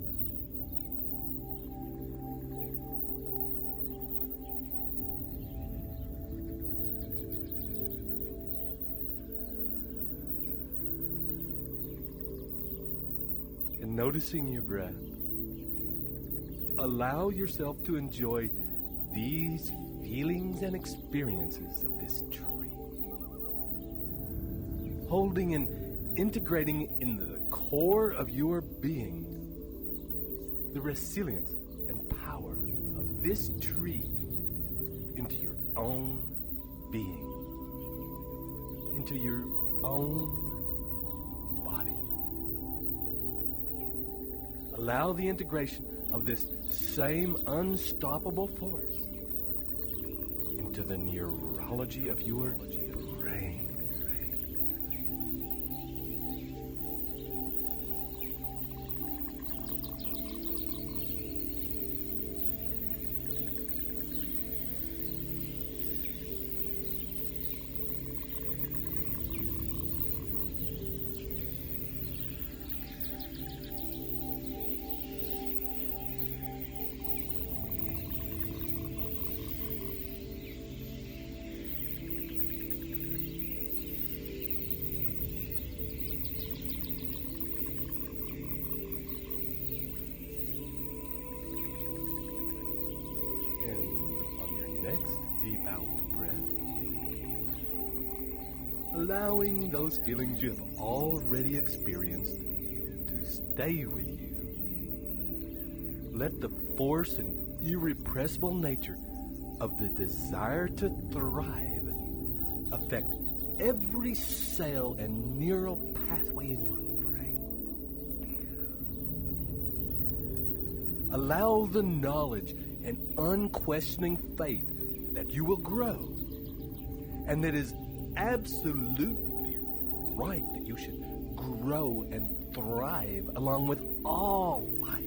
And noticing your breath, allow yourself to enjoy these feelings and experiences of this tree. Holding and integrating into the core of your being the resilience and power of this tree into your own being, into your own body. Allow the integration of this same unstoppable force into the neurology of your brain. Next, deep out breath. Allowing those feelings you have already experienced to stay with you. Let the force and irrepressible nature of the desire to thrive affect every cell and neural pathway in your brain. Allow the knowledge and unquestioning faith that you will grow, and that is absolutely right that you should grow and thrive along with all life,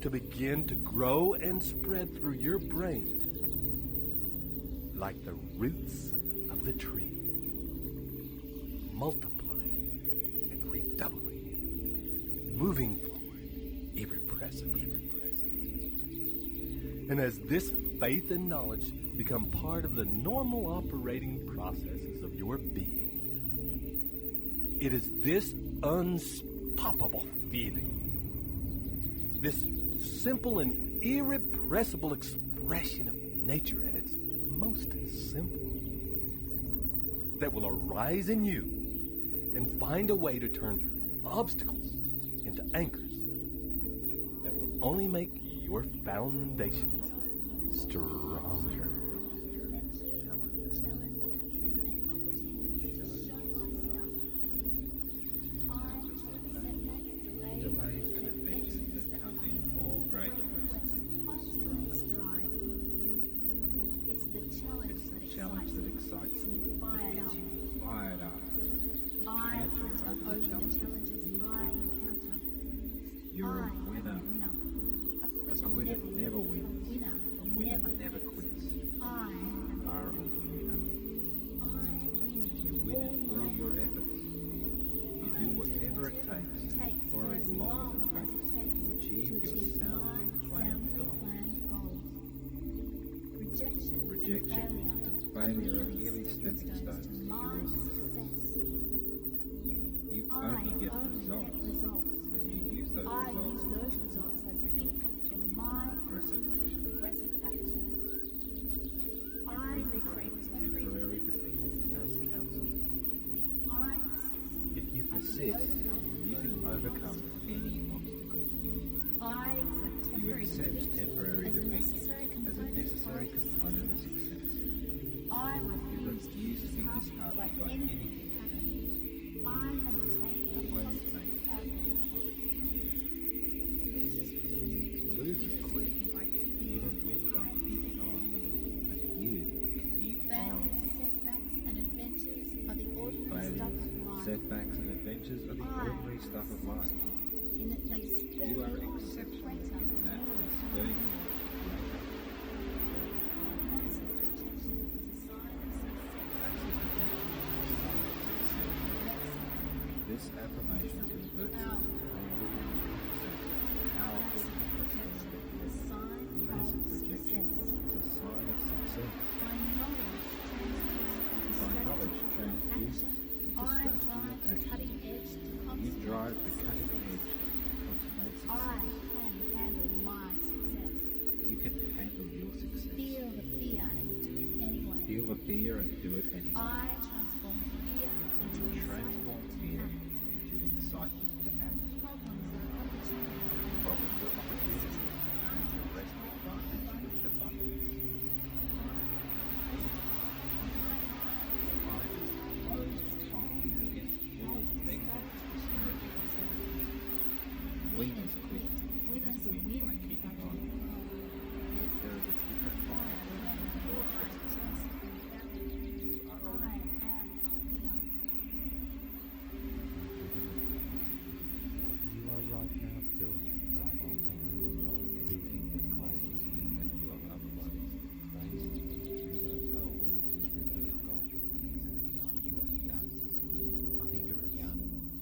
to begin to grow and spread through your brain like the roots of the tree, multiplying and redoubling, moving forward irrepressibly. And as this faith and knowledge become part of the normal operating processes of your being, it is this unstoppable feeling, this simple and irrepressible expression of nature at its most simple, that will arise in you and find a way to turn obstacles into anchors that will only make your foundations stronger. Delays and adventures that come in all great quests. It's the challenge that excites me, gets me fired up. I hunter over the challenges I encounter. You're a winner. A quitter never wins. A winner never quits. You are a winner. You win in all your efforts. You do whatever it takes for as long as it takes to achieve your soundly planned goals. Rejection and failure are merely stepping stones to your success. You only get results, and you use those results as the input for my progressive action. I refrain temporary defeat as counsel. If you persist, you can overcome any obstacle. I accept temporary defeat as a necessary component of success. I refuse to be disheartened by anything happening. I maintain a positive outlook. Losers win by keeping on. And you keep on. Failures, setbacks, and adventures are the ordinary stuff of life. Setbacks and adventures are the ordinary stuff of life. In that they spur You are me on to exceptional greater in that and spur you on to greater. massive rejection is a sign of success. This affirmation converts it to powerful Rejection is a sign massive of rejection success. is a sign of success. My knowledge transduced into By knowledge strategy and transduced action. into strategy I and drive action. the cutting edge to You drive the cutting edge to consummate consummate success. I success. can handle my success. You can handle your success. Feel the fear and do it anyway. Feel the fear and do it anyway. I transform fear into Transform fear into excitement to act. problems and opportunities. Problems are opportunities, and to rest advantage with abundance. Life is closed against all negative discouraging results. Winners quit. Winners win by keeping on. There is a different fire in your chest. You are a winner. You are right now building right on everything that causes you and your loved ones praise through those wonders, through those golden years and beyond. You are young, vigorous,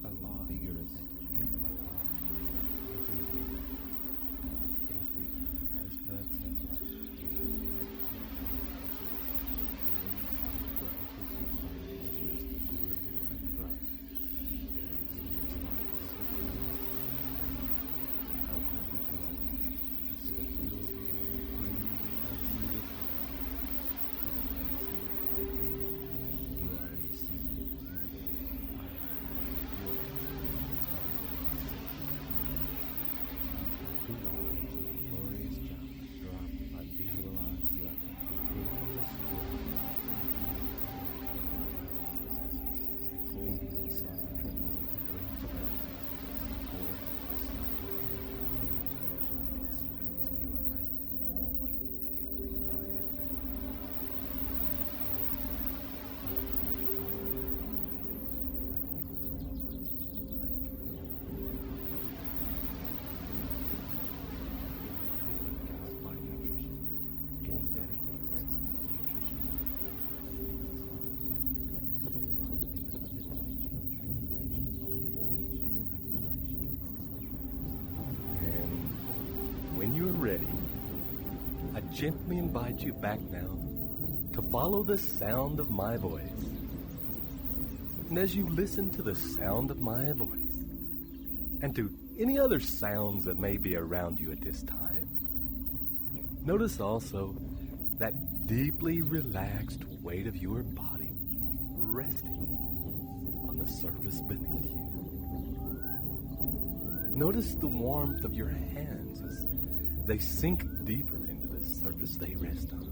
alive, vigorous, and ever alive. Everything as per template. When you are ready, I gently invite you back now to follow the sound of my voice. And as you listen to the sound of my voice, and to any other sounds that may be around you at this time, notice also that deeply relaxed weight of your body resting on the surface beneath you. Notice the warmth of your hands as they sink deeper into the surface they rest on,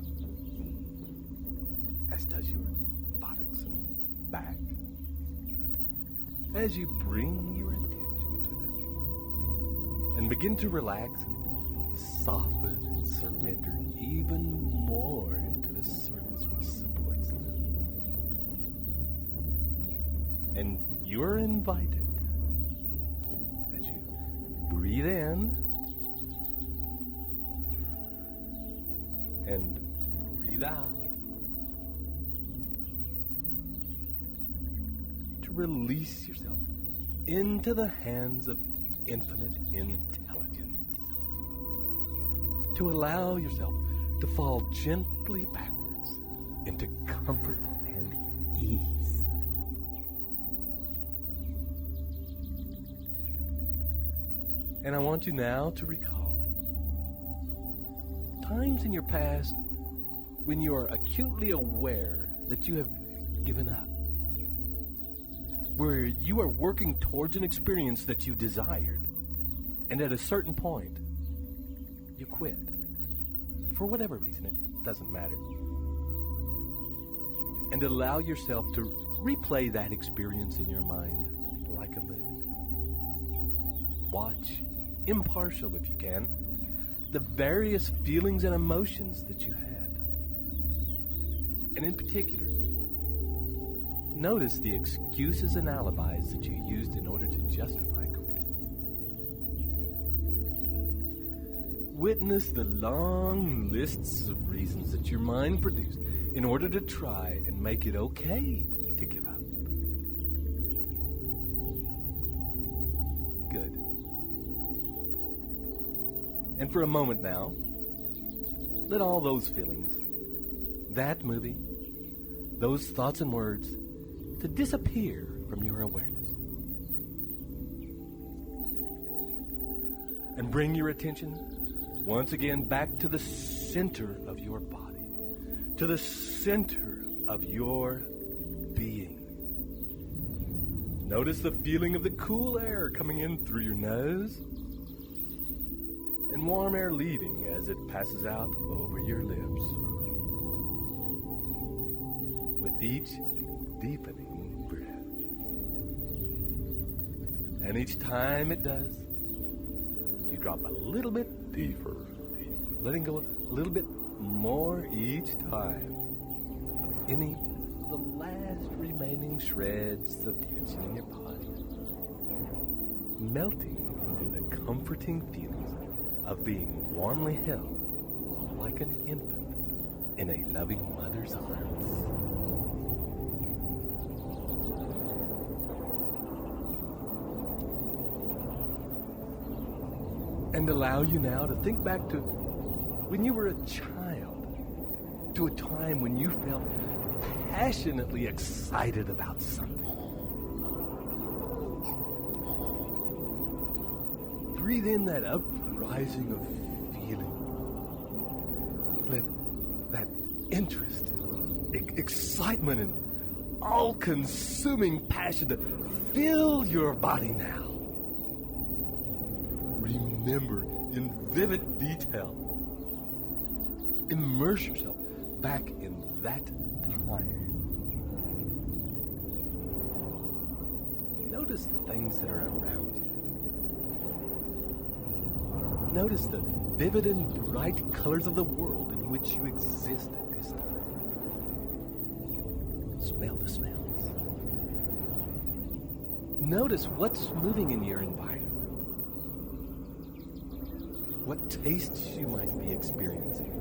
as does your buttocks and back. As you bring your attention to them and begin to relax and soften and surrender even more into the surface which supports them. And you're invited, as you breathe in and breathe out, to release yourself into the hands of infinite intelligence, to allow yourself to fall gently backwards into comfort and ease. And I want you now to recall times in your past when you are acutely aware that you have given up, where you are working towards an experience that you desired, and at a certain point, you quit. For whatever reason, it doesn't matter. And allow yourself to replay that experience in your mind like a movie. Watch, impartial if you can, the various feelings and emotions that you had. And in particular, notice the excuses and alibis that you used in order to justify quitting. Witness the long lists of reasons that your mind produced in order to try and make it okay to give up. Good. And for a moment now, let all those feelings, that movie, those thoughts and words, to disappear from your awareness. And bring your attention once again back to the center of your body, to the center of your being. Notice the feeling of the cool air coming in through your nose and warm air leaving as it passes out over your lips. With each deepening breath. And each time it does, you drop a little bit deeper, letting go a little bit more each time of any of the last remaining shreds of tension in your body, melting into the comforting feelings of being warmly held like an infant in a loving mother's arms. And allow you now to think back to when you were a child, to a time when you felt passionately excited about something. Breathe in that uprising of feeling. Let that interest, excitement, and all-consuming passion to fill your body now. Remember in vivid detail. Immerse yourself back in that time. Notice the things that are around you. Notice the vivid and bright colors of the world in which you exist at this time. Smell the smells. Notice what's moving in your environment. What tastes you might be experiencing.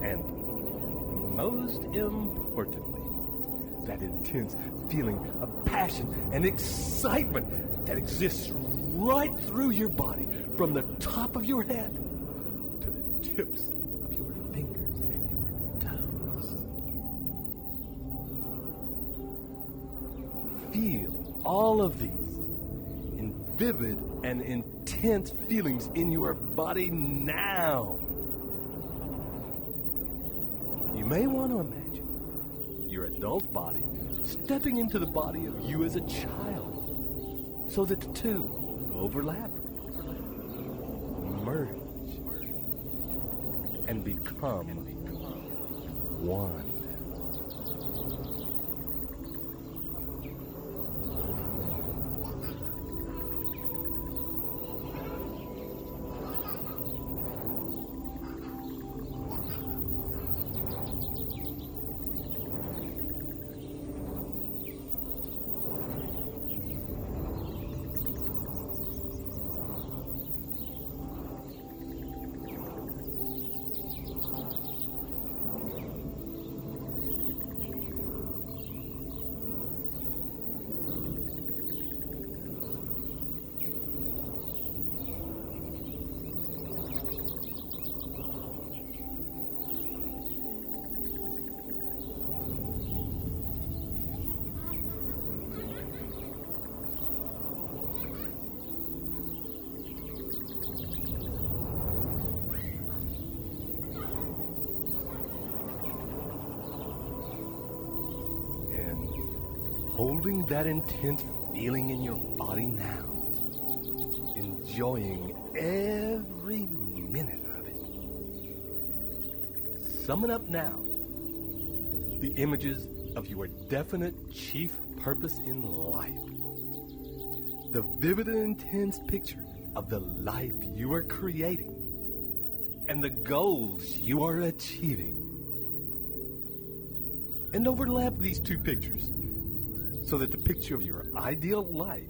And most importantly, that intense feeling of passion and excitement that exists right through your body, from the top of your head to the tips of your fingers and your toes. Feel all of these in vivid and intense feelings in your body now. You may want to imagine your adult body stepping into the body of you as a child, so that the two overlap, merge, and become one. holding that intense feeling in your body now, enjoying every minute of it. Summon up now the images of your definite chief purpose in life. The vivid and intense picture of the life you are creating and the goals you are achieving. And overlap these two pictures so that the picture of your ideal life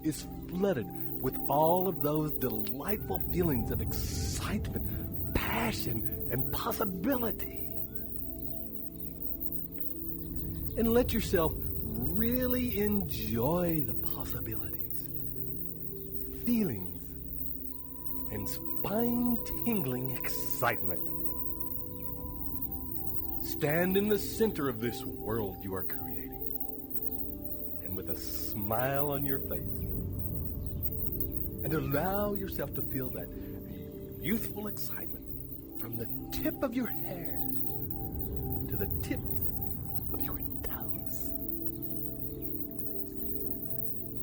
is flooded with all of those delightful feelings of excitement, passion, and possibility. And let yourself really enjoy the possibilities, feelings, and spine-tingling excitement. Stand in the center of this world you are creating, and with a smile on your face, and allow yourself to feel that youthful excitement from the tip of your hair to the tips of your toes.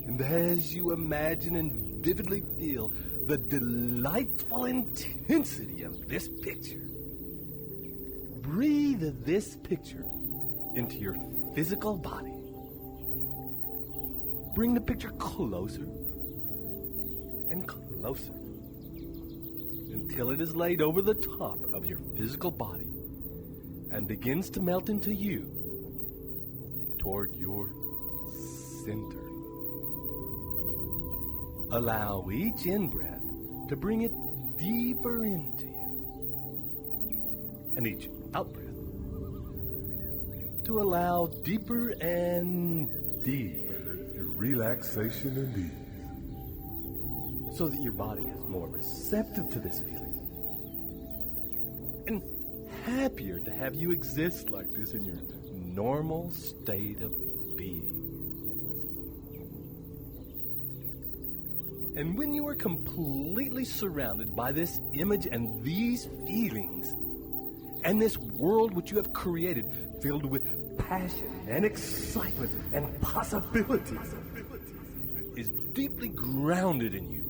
And as you imagine and vividly feel the delightful intensity of this picture, breathe this picture into your physical body. Bring the picture closer and closer until it is laid over the top of your physical body and begins to melt into you toward your center. Allow each in-breath to bring it deeper into you, and each out-breath to allow deeper and deeper relaxation and ease, so that your body is more receptive to this feeling and happier to have you exist like this in your normal state of being. And when you are completely surrounded by this image and these feelings, and this world which you have created filled with passion and excitement and possibilities is deeply grounded in you,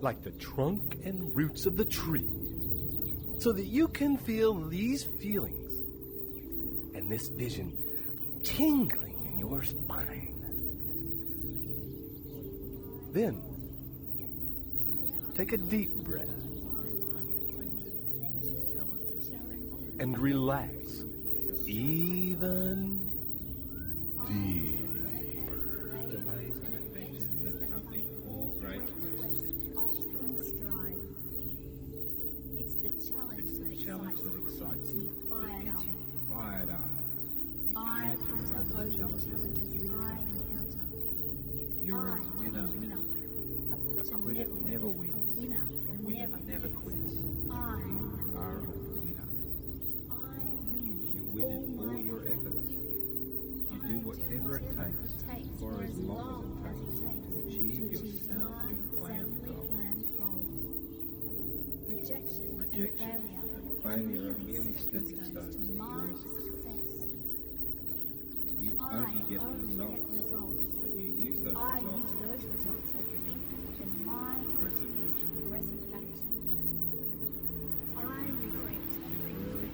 like the trunk and roots of the tree, so that you can feel these feelings and this vision tingling in your spine. Then, take a deep breath and relax even deeper. Delays and adventures that accompany all great quests. It's the challenge that excites you, you, that gets you fired up. I hunter over the challenges I encounter. You're a winner. A quitter never wins. A winner never quits. I You are a winner. You win in all your efforts. You do whatever it takes for as long as it takes to achieve your soundly planned goals. Rejection and failure are merely stepping stones to your success. You only get results, and you use those results as the input to my aggressive action. I refrain temporary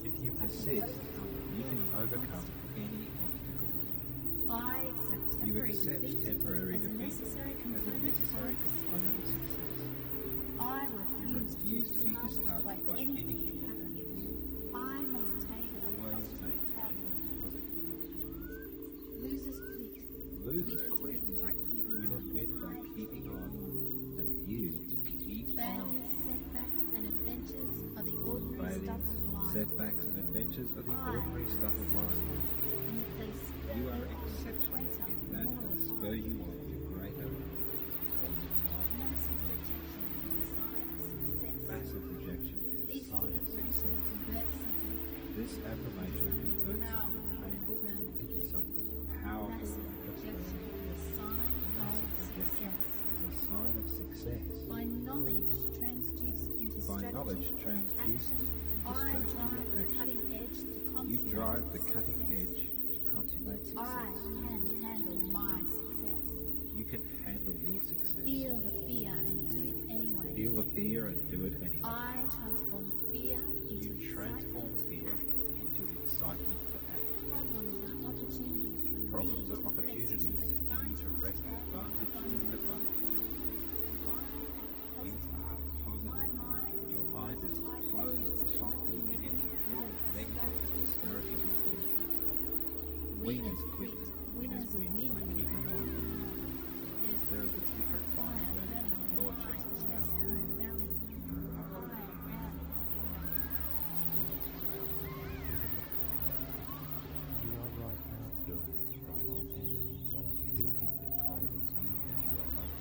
If you persist, you can overcome any obstacle. I accept You temporary accept defeat temporary as a defeat necessary as a component necessary of component of success. I You refuse to be disheartened by anything happening. I maintain a Always positive maintain outlook. positive. Losers quit. Losers Winners quit. win by keeping Winners on. win by keeping on. And you keep on. Failures, setbacks, and adventures are the ordinary stuff Failures, of life. setbacks, and adventures are the ordinary stuff of life. And that they spur You are you on to exceptional greater, in that more and spur refined. you on to greater. Massive rejection is a sign of success. This This affirmation converts powerful something painful affirmation. into something powerful. Massive rejection is a sign Massive of rejection success. is a sign of success. By knowledge transduced into By strategy knowledge and transduced action, into I strategy drive and the action. cutting edge to You drive the cutting edge to consummate I success. can handle my success. You can handle your success. Feel the fear and do it anyway. Feel the fear and do it anyway. I transform fear into You transform excitement fear to act. into excitement to act. Problems are opportunities for me Problems are opportunities for you to wrest advantage in abundance. You are positive. Your mind is closed tightly against all negative discouraging influences. Winners quit. Winners win by keeping on. There is a different fire burning in your chest now. You are right now building right now. Building the kindness you and your life.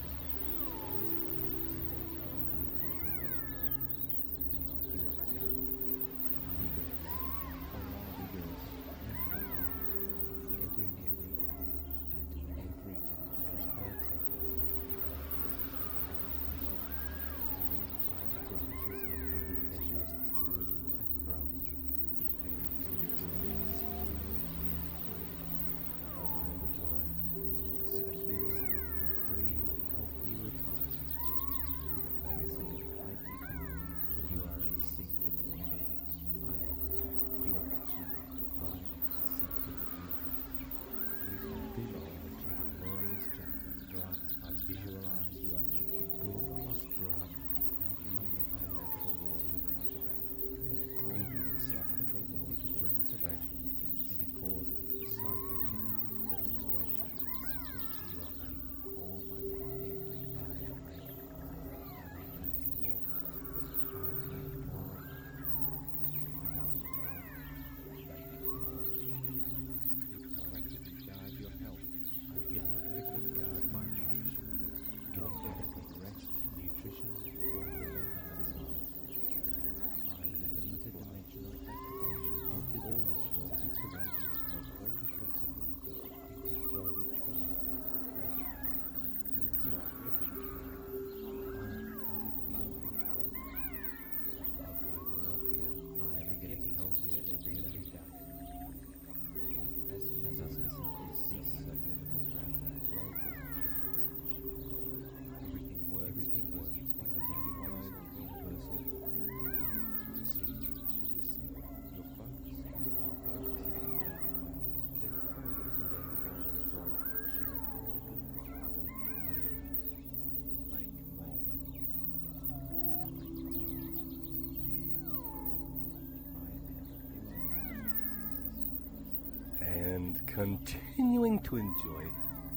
And continuing to enjoy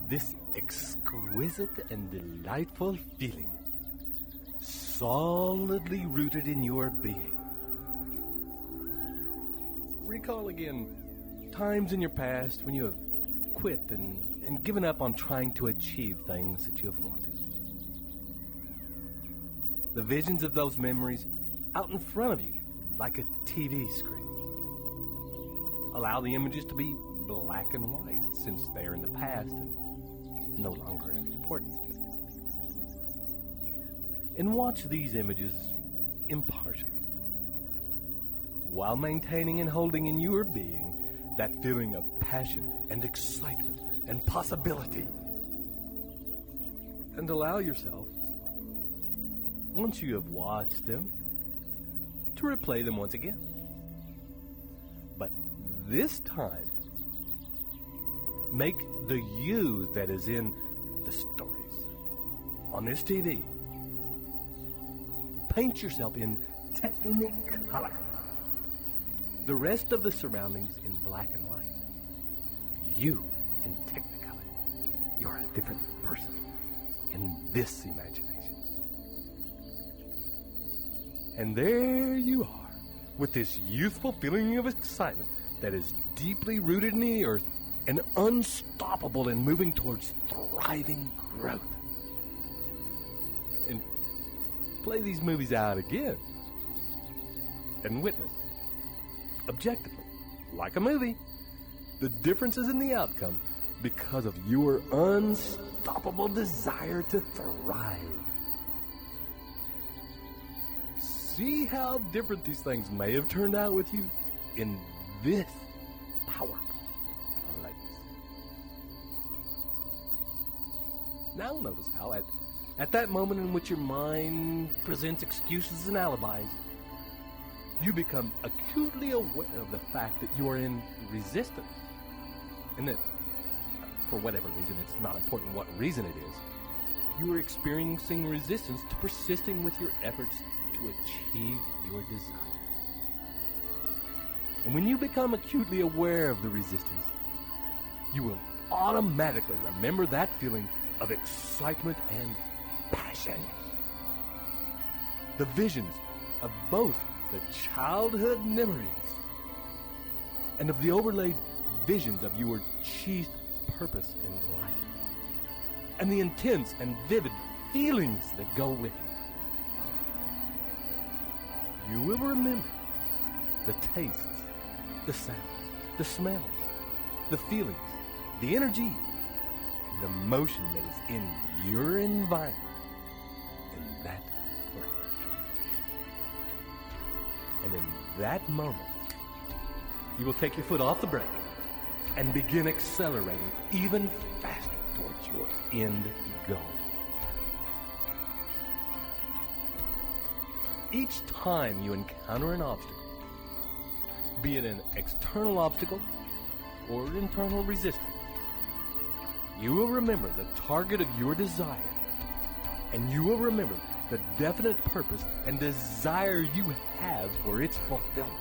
this exquisite and delightful feeling, solidly rooted in your being. Recall again times in your past when you have quit and given up on trying to achieve things that you have wanted. The visions of those memories out in front of you like a TV screen. Allow the images to be black and white since they are in the past and no longer important. And watch these images impartially while maintaining and holding in your being that feeling of passion and excitement and possibility. And allow yourself, once you have watched them, to replay them once again. But this time, make the you that is in the stories on this TV. Paint yourself in Technicolor. The rest of the surroundings in black and white. You in Technicolor. You're a different person in this imagination. And there you are, with this youthful feeling of excitement that is deeply rooted in the earth and unstoppable in moving towards thriving growth. And play these movies out again and witness, objectively, like a movie, the differences in the outcome because of your unstoppable desire to thrive. See how different these things may have turned out with you in this powerful place. Now notice how at that moment in which your mind presents excuses and alibis, you become acutely aware of the fact that you are in resistance. And that, for whatever reason, it's not important what reason it is, you are experiencing resistance to persisting with your efforts to achieve your desire. And when you become acutely aware of the resistance, you will automatically remember that feeling of excitement and passion. The visions of both the childhood memories and of the overlaid visions of your chief purpose in life, and the intense and vivid feelings that go with it. You will remember the tastes, the sounds, the smells, the feelings, the energy, and the motion that is in your environment in that place. And in that moment, you will take your foot off the brake and begin accelerating even faster towards your end goal. Each time you encounter an obstacle, be it an external obstacle or internal resistance, you will remember the target of your desire, and you will remember the definite purpose and desire you have for its fulfillment.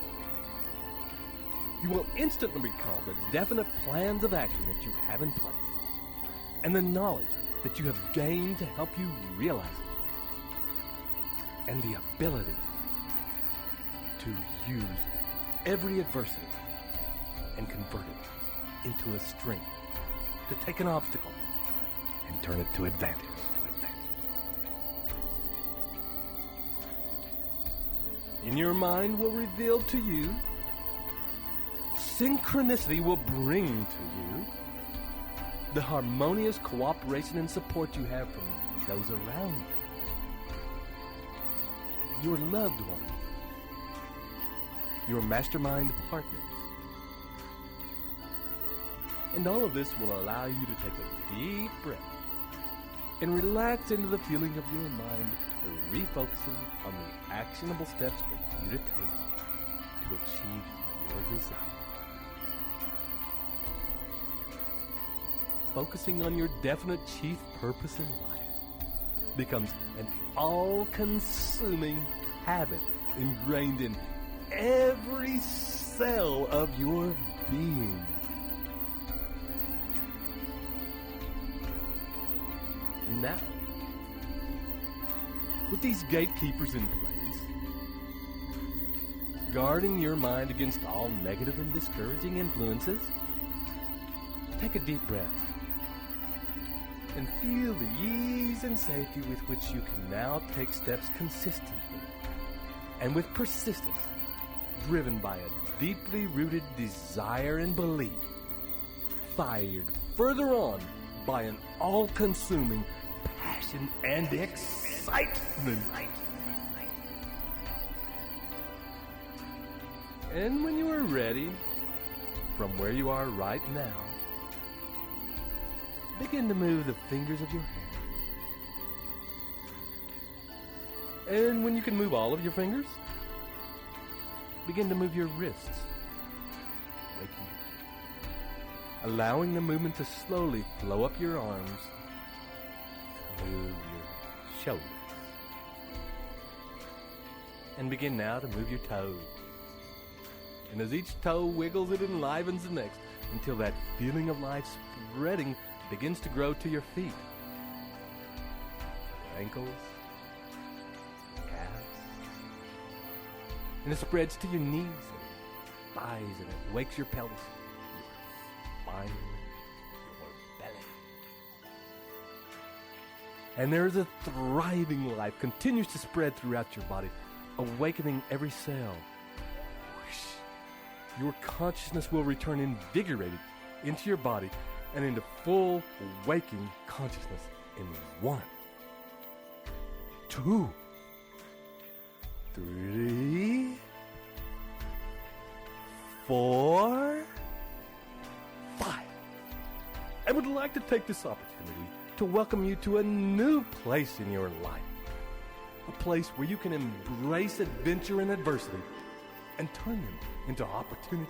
You will instantly recall the definite plans of action that you have in place, and the knowledge that you have gained to help you realize it, and the ability to use every adversity and convert it into a strength, to take an obstacle and turn it to advantage. In your mind will reveal to you, synchronicity will bring to you the harmonious cooperation and support you have from those around you, your loved ones, your mastermind partners. And all of this will allow you to take a deep breath and relax into the feeling of your mind, refocusing on the actionable steps for you to take to achieve your desire. Focusing on your definite chief purpose in life becomes an all-consuming habit ingrained in every cell of your being. And now, with these gatekeepers in place, guarding your mind against all negative and discouraging influences, take a deep breath and feel the ease and safety with which you can now take steps consistently and with persistence, driven by a deeply rooted desire and belief, fired further on by an all-consuming passion and excitement. And when you are ready, from where you are right now, begin to move the fingers of your hand. And when you can move all of your fingers, begin to move your wrists, waking, allowing the movement to slowly flow up your arms, move your shoulders, and begin now to move your toes. And as each toe wiggles, it enlivens the next until that feeling of life spreading begins to grow to your feet, your ankles, calves, and it spreads to your knees and thighs, and it wakes your pelvis, your spine, your belly. And there is a thriving life continues to spread throughout your body, awakening every cell. Your consciousness will return invigorated into your body and into full waking consciousness in 1, 2, 3, 4, 5. I would like to take this opportunity to welcome you to a new place in your life. A place where you can embrace adventure and adversity and turn them into opportunities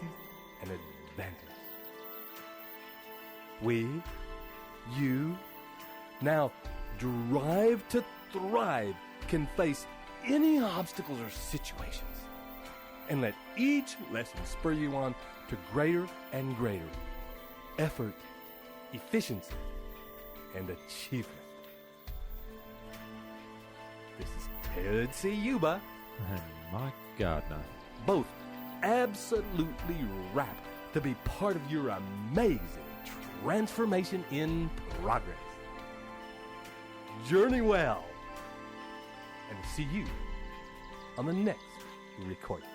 and advantages. We, you, now drive to thrive, can face any obstacles or situations and let each lesson spur you on to greater and greater effort, efficiency, and achievement. This is Ted Ciuba And Mike Gardner. both absolutely rapt to be part of your amazing transformation in progress. Journey well, and see you on the next recording.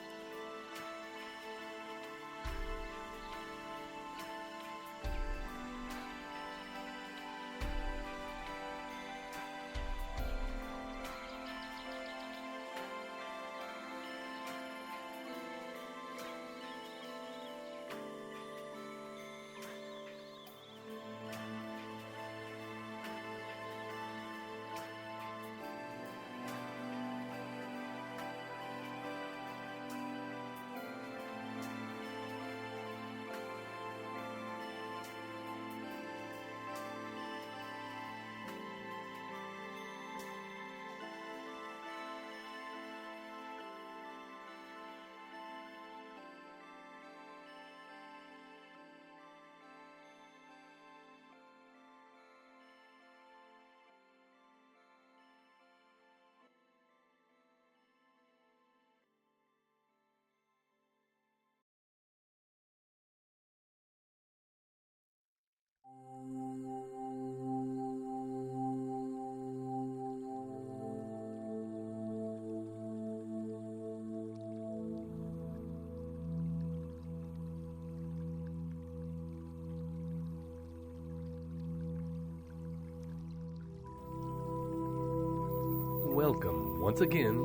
Welcome once again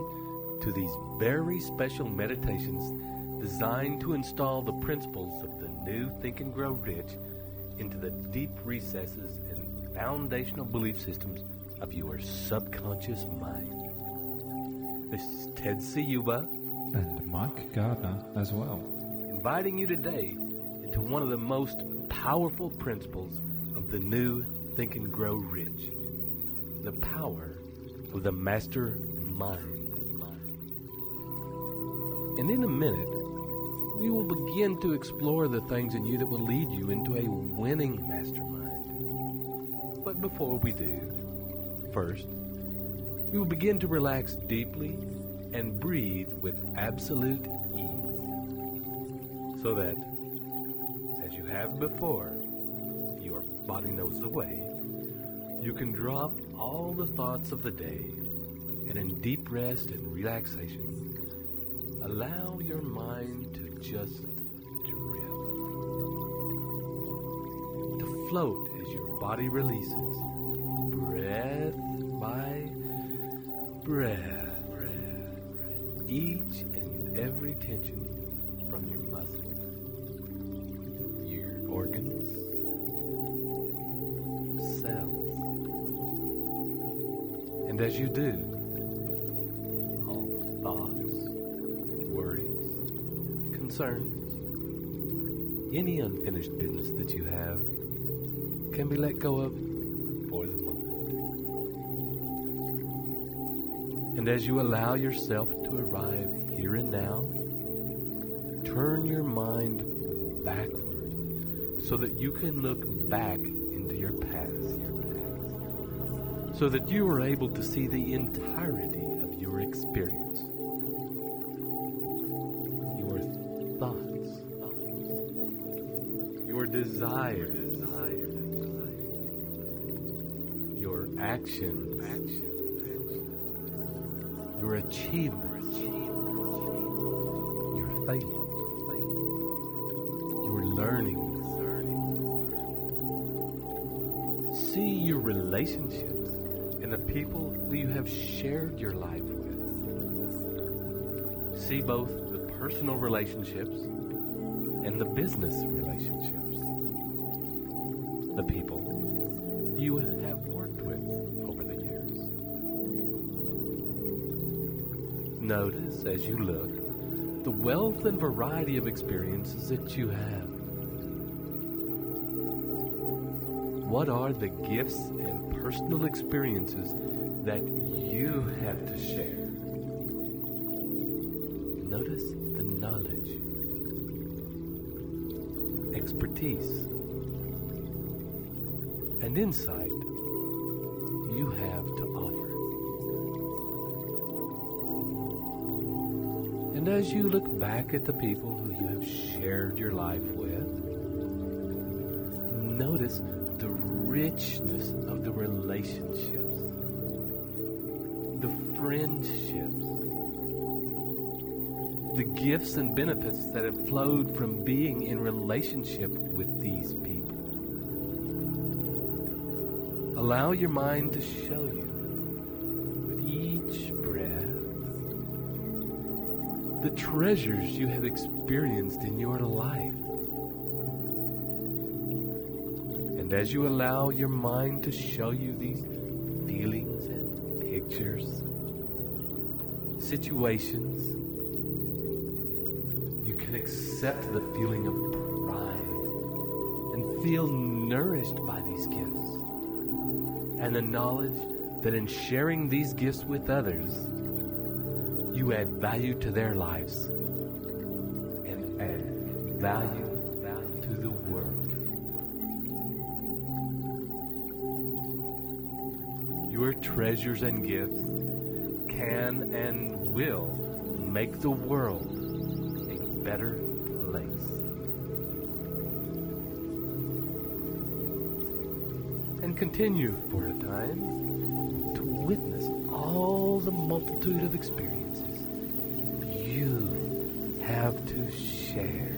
to these very special meditations designed to install the principles of the new Think and Grow Rich into the deep recesses and foundational belief systems of your subconscious mind. This is Ted Ciuba And Mike Gardner as well. inviting you today into one of the most powerful principles of the new Think and Grow Rich, the power of the master mind. And in a minute, we will begin to explore the things in you that will lead you into a winning mastermind. But before we do, first, we will begin to relax deeply and breathe with absolute ease, so that, as you have before, your body knows the way, you can drop all the thoughts of the day, and in deep rest and relaxation, allow your mind to just drift, to float as your body releases, breath by breath, each and every tension from your muscles, your organs, cells. And as you do, all thoughts, worries, concerns, any unfinished business that you have can be let go of for the moment. And as you allow yourself to arrive here and now, turn your mind backward so that you can look back into your past, so that you are able to see the entirety of your experience, your thoughts, your desires, your actions, your achievements, your failures, your learnings. See your relationships and the people who you have shared your life with. See both the personal relationships and the business relationships, the people you have worked with over the years. Notice as you look the wealth and variety of experiences that you have. What are the gifts and personal experiences that you have to share? Notice the knowledge, expertise, and insight you have to offer. And as you look back at the people who you have shared your life with, notice the richness of the relationships, the friendships, the gifts and benefits that have flowed from being in relationship with these people. Allow your mind to show you, with each breath, the treasures you have experienced in your life. And as you allow your mind to show you these feelings and pictures, situations, you can accept the feeling of pride and feel nourished by these gifts, and the knowledge that in sharing these gifts with others, you add value to their lives and add value to the world. Your treasures and gifts can and will make the world a better place. And continue for a time to witness all the multitude of experiences you have to share.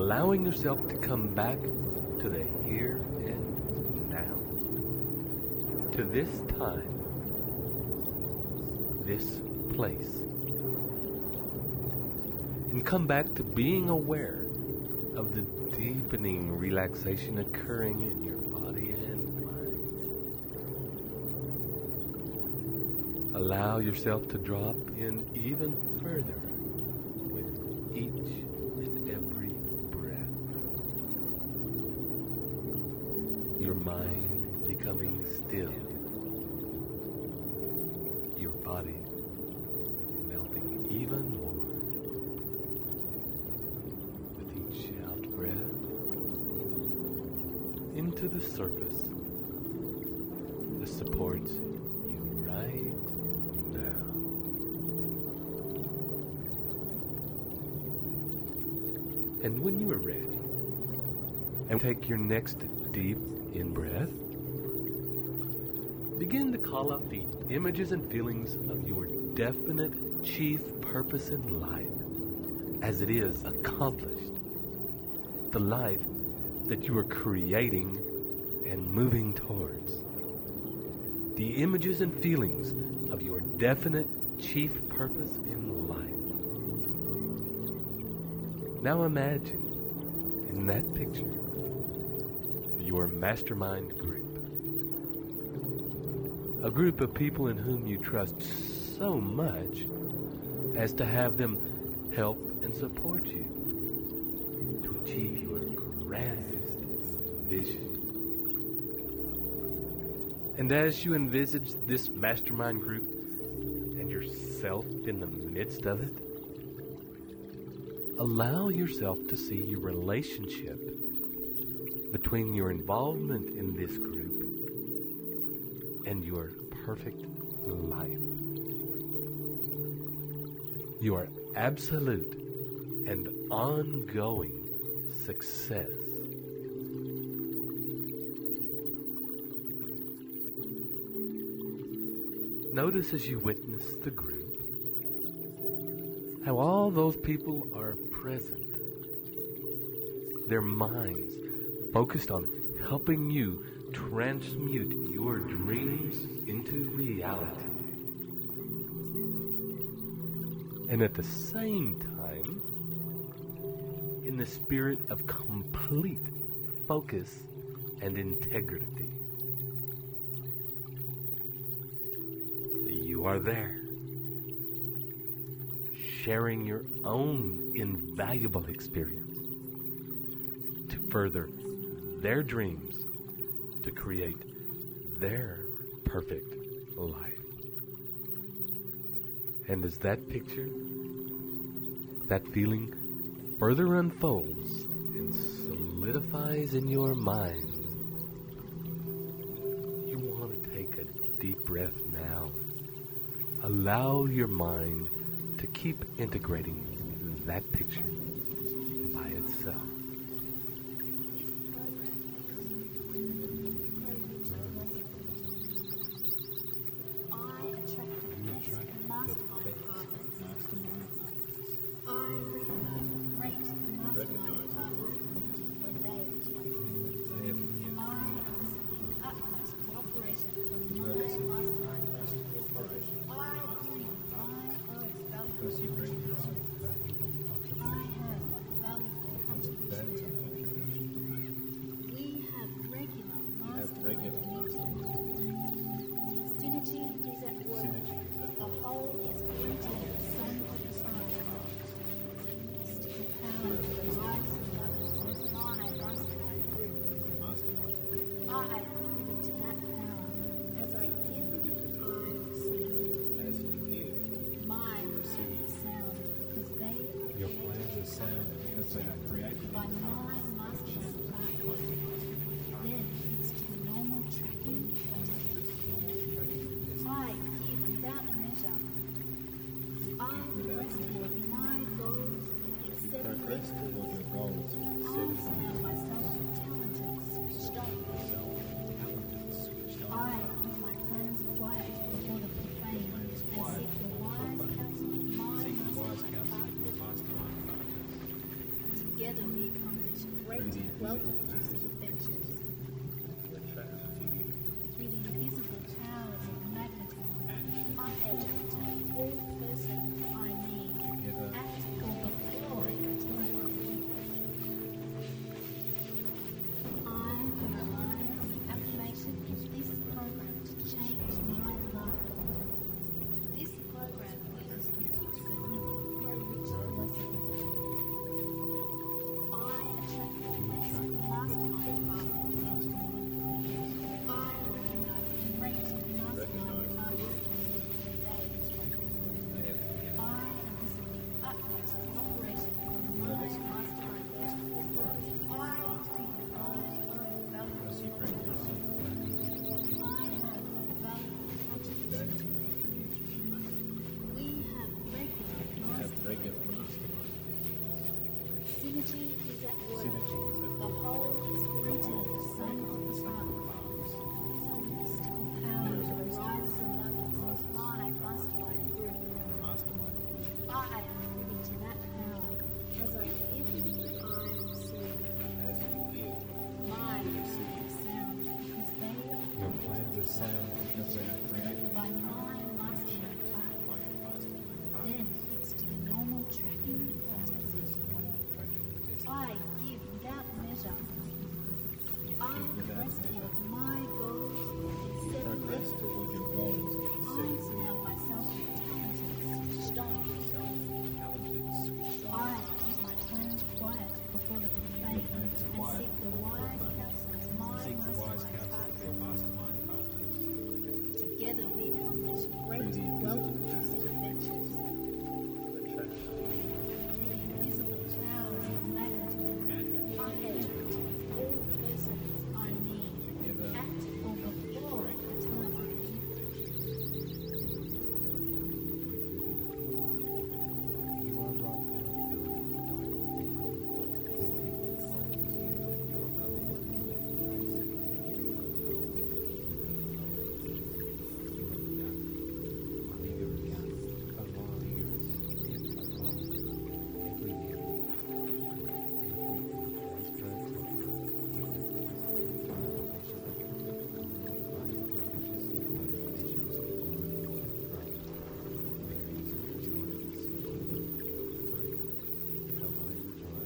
allowing yourself to come back to the here and now, to this time, this place, and come back to being aware of the deepening relaxation occurring in your body and mind. Allow yourself to drop in even further with each and every breath. Your mind becoming still. Your body melting even more. With each out breath into the surface that supports you right now. And when you are ready, and take your next deep in-breath, begin to call up the images and feelings of your definite chief purpose in life as it is accomplished. The life that you are creating and moving towards. The images and feelings of your definite chief purpose in life. Now imagine in that picture your mastermind group. A group of people in whom you trust so much as to have them help and support you to achieve your grandest vision. And as you envisage this mastermind group and yourself in the midst of it, allow yourself to see your relationship between your involvement in this group and your perfect life. Your absolute and ongoing success. Notice as you witness the group, how all those people are present. Their minds focused on helping you transmute your dreams into reality. And at the same time, in the spirit of complete focus and integrity. You are there, sharing your own invaluable experience to further their dreams, to create their perfect life. And as that picture, that feeling further unfolds and solidifies in your mind, you want to take a deep breath now. Allow your mind to keep integrating that picture by itself. well-produced adventures. Through the invisible towers of magnetism, I attract all persons I meet at or before the time I meet. I realize the affirmation of this program to change my life. This program uses the person for a richer lesson. I attract the best mastermind partners. I recognize great mastermind partners. I elicit the utmost cooperation from my mastermind partners. I decree that I am valuable. I have a valuable contribution to make. We have regular mastermind. Synergy is at work. The whole is greater than the sum of the parts. Mystical powers arise above us. My mastermind group. I am privy to that power. As I give, I receive. My plans sound because they Your plans are sound because they are created by my mastermind partner. Then it's to the normal tracking and testing. I give without measure. I press toward my goals and set progress toward your goals. I surround myself with talented, switched on. I keep my plans quiet before the profane and seek the wise counsel of my mastermind partners. Together we accomplish great, well-produced adventures. Through the invisible towers of magnetism, I attract all persons I meet at or before the time I meet. You are right now feeling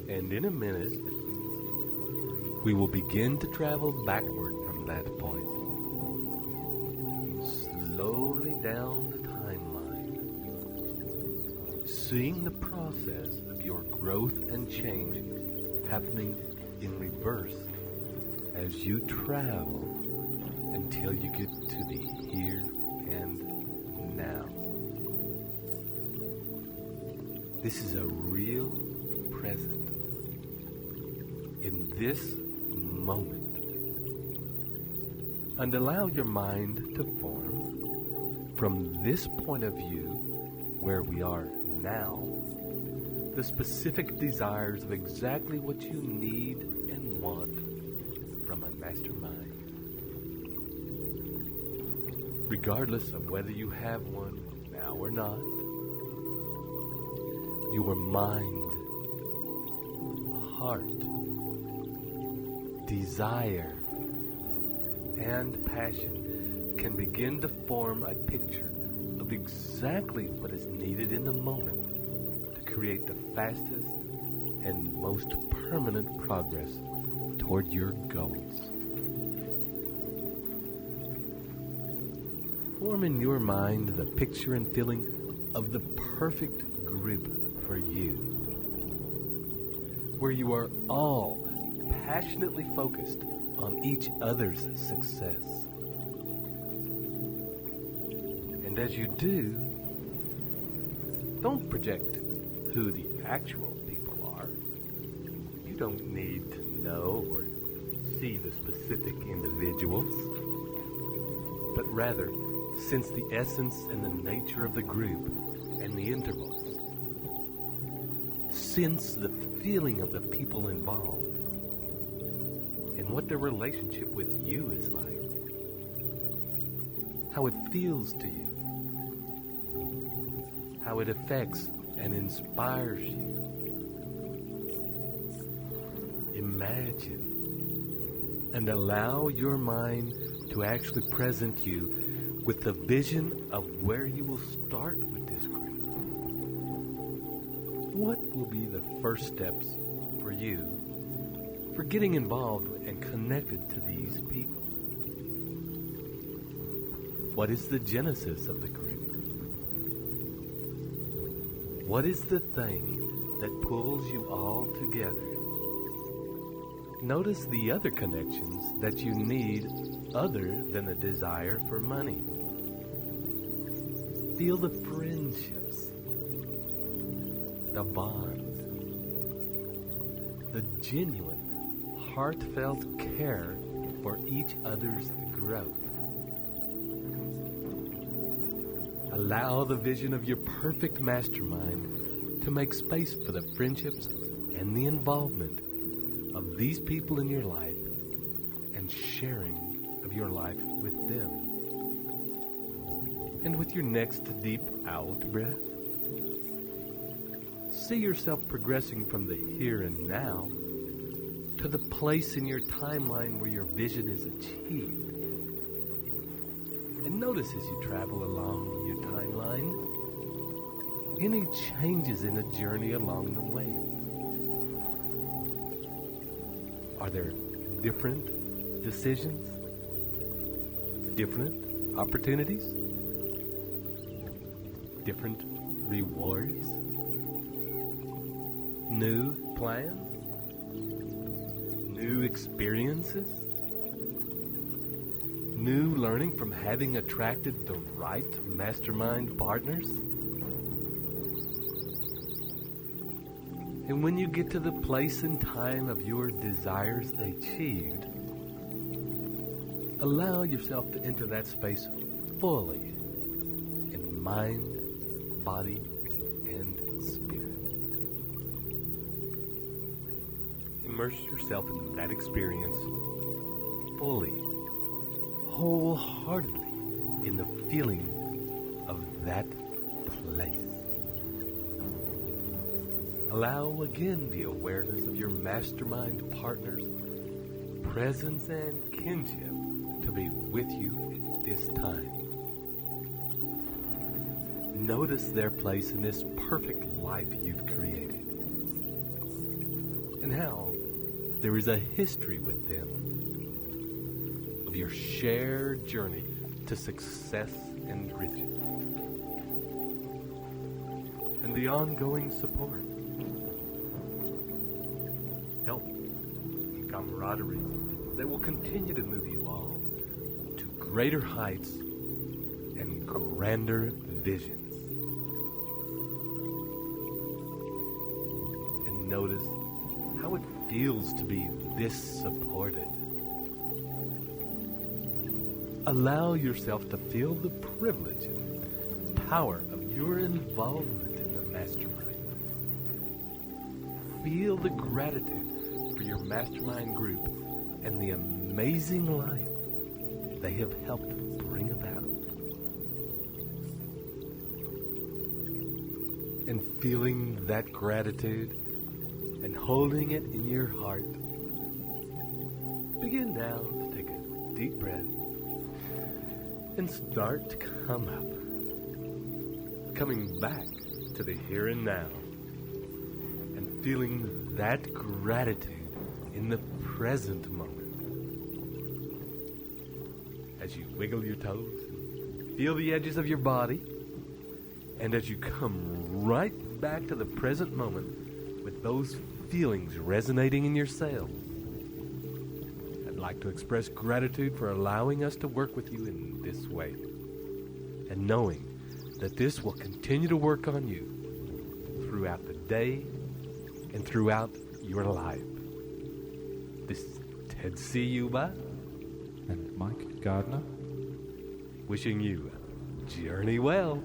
And in a minute, we will begin to travel backward from that point. Slowly down the timeline, seeing the process of your growth and change happening in reverse as you travel until you get to the here and now. This is a real present. In this moment, and allow your mind to form from this point of view where we are now the specific desires of exactly what you need and want from a mastermind, regardless of whether you have one now or not. Your mind, heart, desire, and passion can begin to form a picture of exactly what is needed in the moment to create the fastest and most permanent progress toward your goals. Form in your mind the picture and feeling of the perfect group for you, where you are all passionately focused on each other's success. And as you do, don't project who the actual people are. You don't need to know or see the specific individuals, but rather sense the essence and the nature of the group and the intervals. Sense the feeling of the people involved and what their relationship with you is like. How it feels to you. How it affects and inspires you. Imagine imagine and allow your mind to actually present you with the vision of where you will start with this group. What will be the first steps for you for getting involved and connected to these people? What is the genesis of the group? What is the thing that pulls you all together? Notice the other connections that you need other than a desire for money. Feel the friendships, the bond, the genuine, heartfelt care for each other's growth. Allow the vision of your perfect mastermind to make space for the friendships and the involvement of these people in your life and sharing of your life with them. And with your next deep out breath, see yourself progressing from the here and now to the place in your timeline where your vision is achieved. And notice as you travel along your timeline, any changes in the journey along the way. Are there different decisions? Different opportunities? Different rewards? New plans? New experiences? New learning from having attracted the right mastermind partners? And when you get to the place and time of your desires achieved, allow yourself to enter that space fully in mind, body, and spirit. Immerse yourself in that experience fully, wholeheartedly in the feeling of that place. Allow again the awareness of your mastermind partner's presence and kinship to be with you at this time. Notice their place in this perfect life you've created, and how there is a history with them of your shared journey to success and riches, and the ongoing support, help, and camaraderie that will continue to move you all to greater heights and grander visions. And notice how it feels to be this supported. Allow yourself to feel the privilege and power of your involvement in the mastermind. Feel the gratitude for your mastermind group and the amazing life they have helped bring about. And feeling that gratitude and holding it in your heart, begin now to take a deep breath and start to come up, coming back to the here and now, and feeling that gratitude in the present moment. As you wiggle your toes, feel the edges of your body, and as you come right back to the present moment with those feelings resonating in your cells, I'd like to express gratitude for allowing us to work with you in this way, and knowing that this will continue to work on you throughout the day and throughout your life. This is Ted Ciuba and Mike Gardner, wishing you journey well.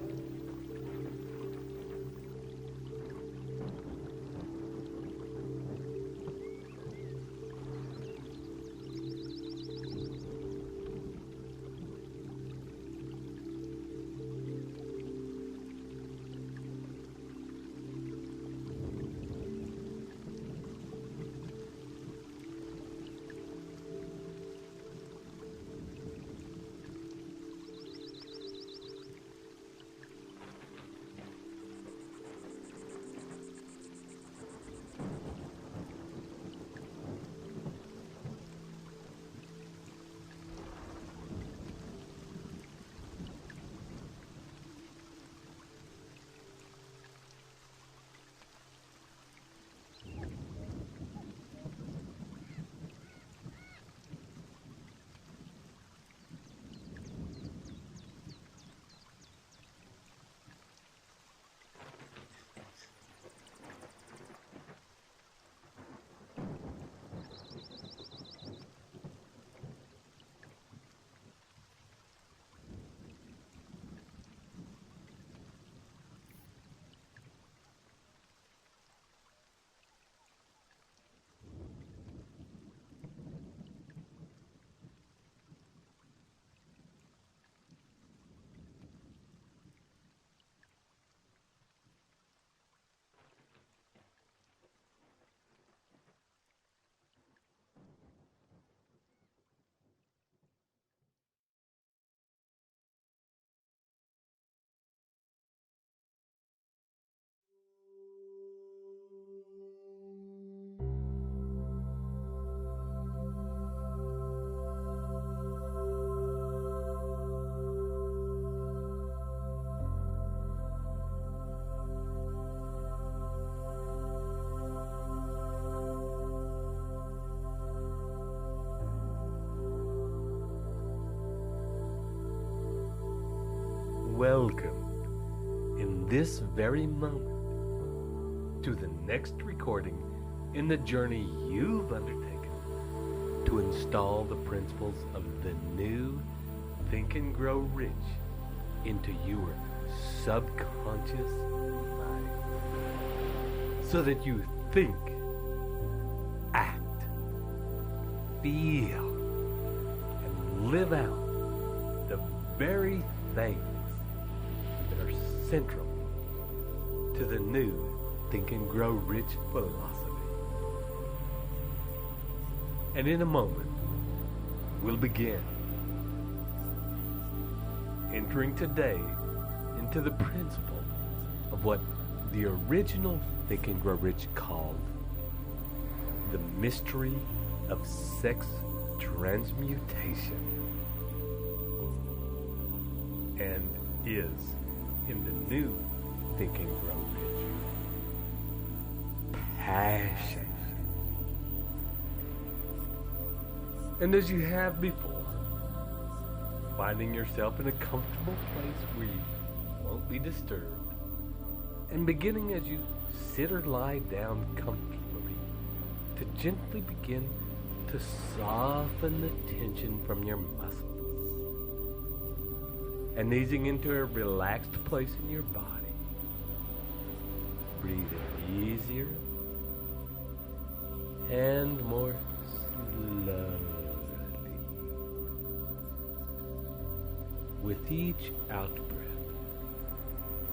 welcomed in this very moment to the next recording in the journey you've undertaken to install the principles of the new Think and Grow Rich into your subconscious mind, so that you think, act, feel, and live out the very things that are central to the new Think and Grow Rich philosophy. And in a moment, we'll begin entering today into the principle of what the original Think and Grow Rich called the mystery of sex transmutation, and is in the new Think and Grow Rich passion. And as you have before, finding yourself in a comfortable place where you won't be disturbed, and beginning as you sit or lie down comfortably to gently begin to soften the tension from your muscles, and easing into a relaxed place in your body. Breathe in easier and more slowly. With each out-breath,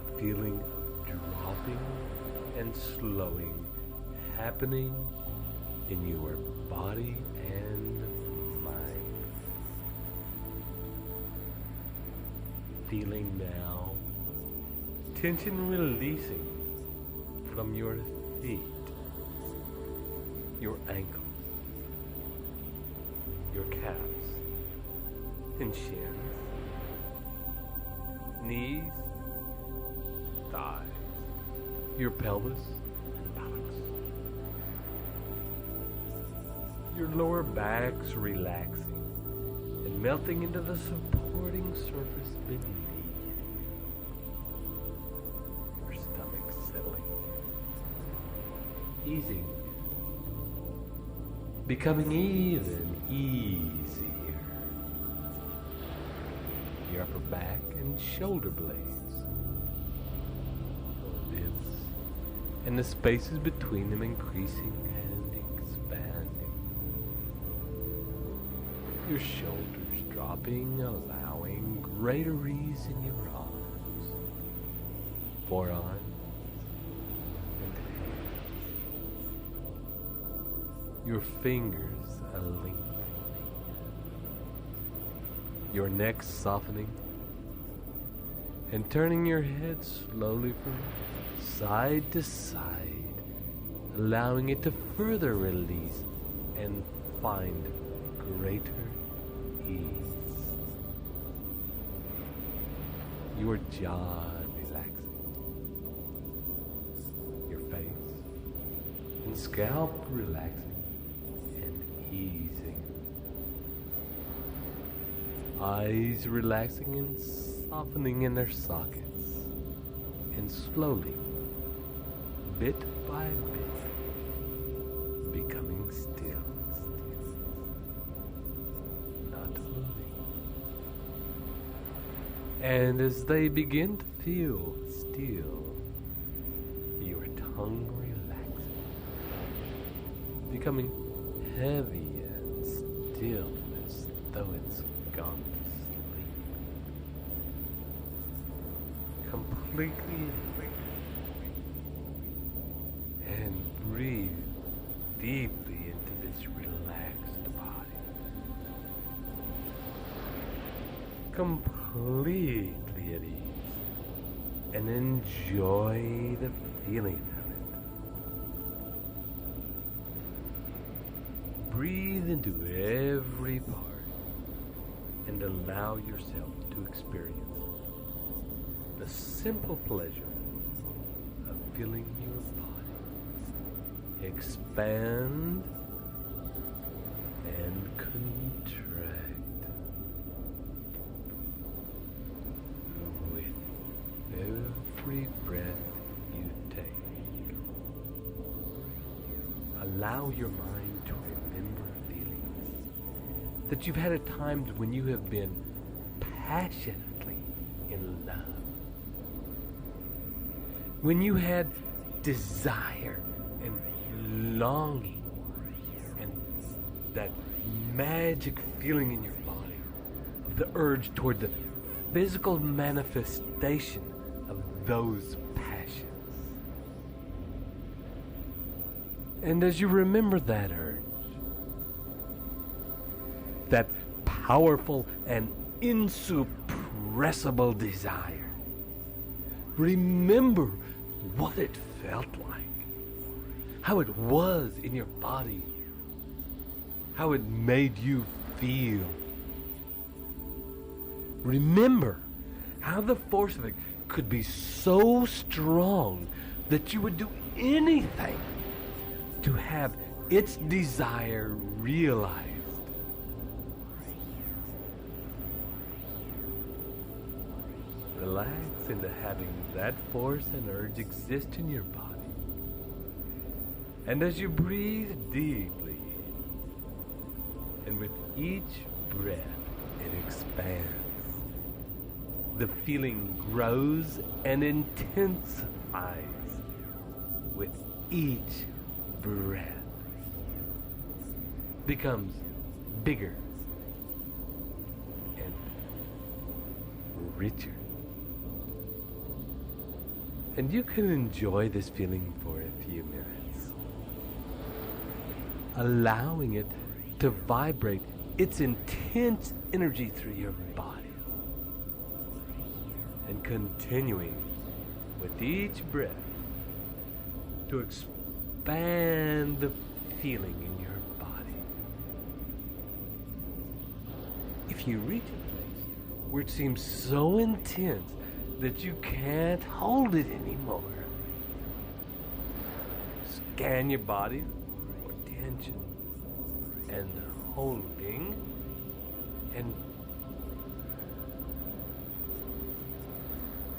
a feeling of dropping and slowing happening in your body and mind. Feeling now tension releasing from your feet, your ankles, your calves and shins, knees, thighs, your pelvis and buttocks. Your lower back's relaxing and melting into the supporting surface beneath. Your stomach settling, easing, becoming even easier. Your upper back and shoulder blades, your ribs, and the spaces between them increasing and expanding. Your shoulders dropping, allowing greater ease in your arms, forearms, and hands. Your fingers are lengthening. Your neck softening, and turning your head slowly from side to side, allowing it to further release and find greater ease. Your jaw relaxing, your face and scalp relaxing and easing. Eyes relaxing and softening in their sockets, and slowly, bit by bit, becoming still, not moving. And as they begin to feel still, your tongue relaxing, becoming heavy and still as though it's gone to sleep. Completely and breathe deeply into this relaxed body. Completely at ease, and enjoy the feeling of it. Breathe into every part and allow yourself to experience the simple pleasure of feeling your body expand and contract with allow your mind to remember feelings that you've had at times when you have been passionately in love. When you had desire and longing and that magic feeling in your body of the urge toward the physical manifestation of those passions. And as you remember that urge, that powerful and insuppressible desire, remember what it felt like, how it was in your body, how it made you feel. Remember how the force of it could be so strong that you would do anything to have its desire realized. Relax into having that force and urge exist in your body. And as you breathe deeply, and with each breath it expands, the feeling grows and intensifies with each breath. Becomes bigger and richer. And you can enjoy this feeling for a few minutes, allowing it to vibrate its intense energy through your body, and continuing with each breath to expand the feeling in your body. If you reach a place where it seems so intense that you can't hold it anymore, scan your body for tension and holding, and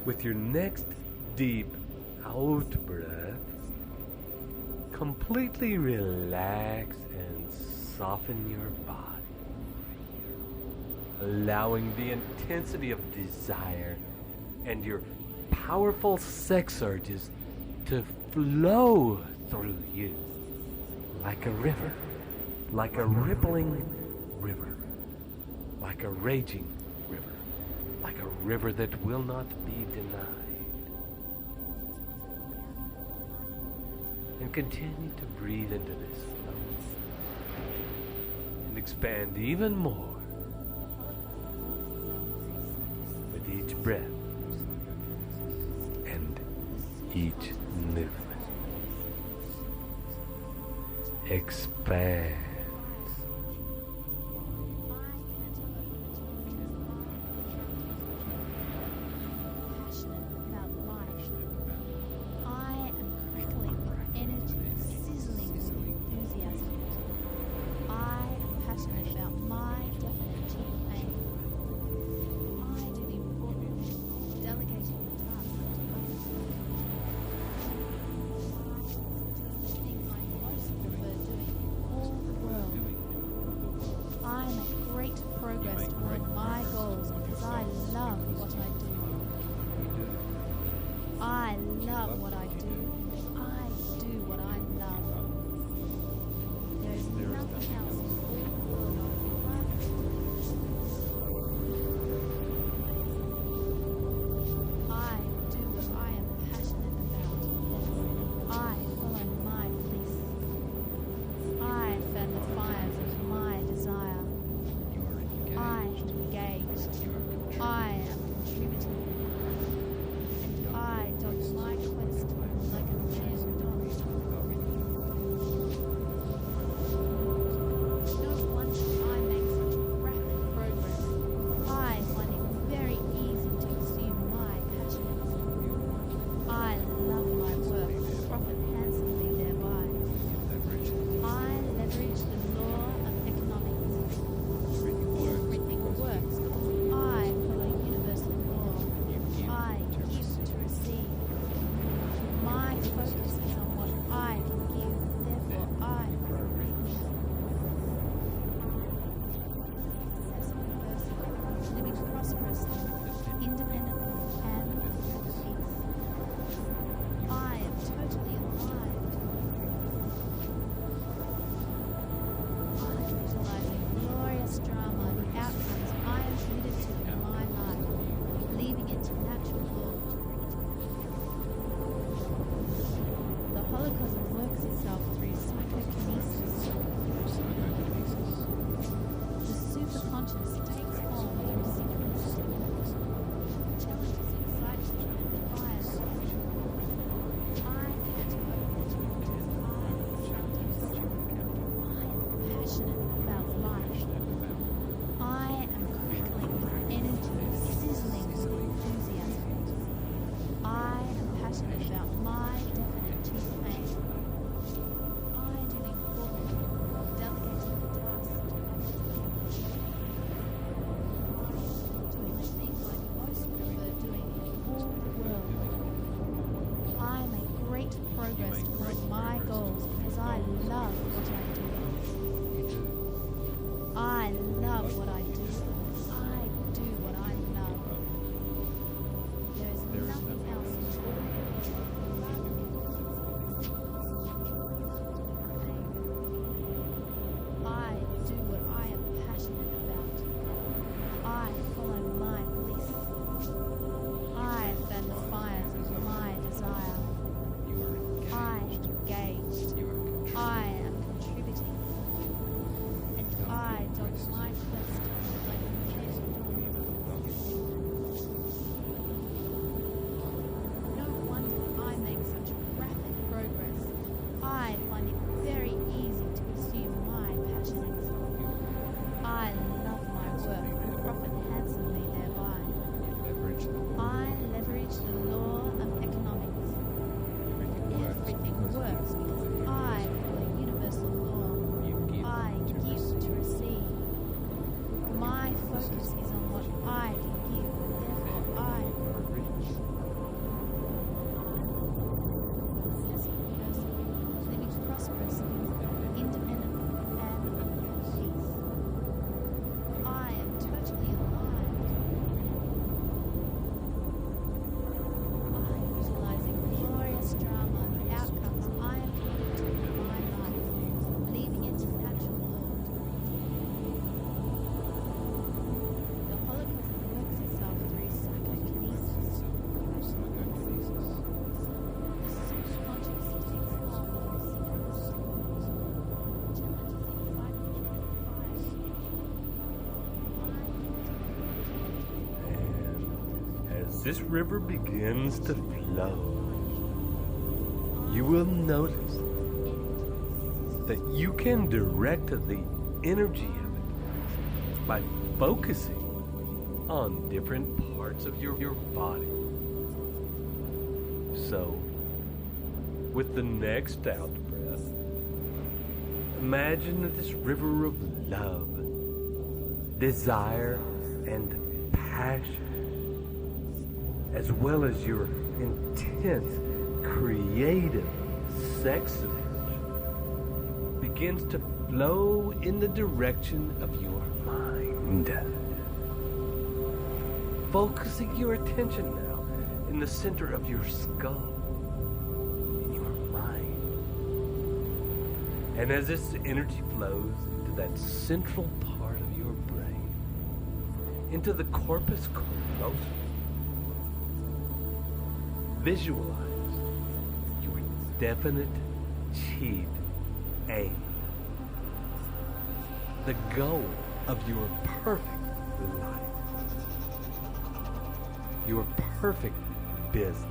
with your next deep out breath, completely relax and soften your body, allowing the intensity of desire and your powerful sex urges to flow through you like a river, like a rippling river, like a raging river, like a river that will not be denied. And continue to breathe into this flow and expand even more with each breath and each movement. Expand. this river begins to flow, you will notice that you can direct the energy of it by focusing on different parts of your body. So, with the next out breath, imagine that this river of love, desire, and passion, as well as your intense, creative sex energy, begins to flow in the direction of your mind. Focusing your attention now in the center of your skull, in your mind. And as this energy flows into that central part of your brain, into the corpus callosum, visualize your definite chief aim, the goal of your perfect life, your perfect business.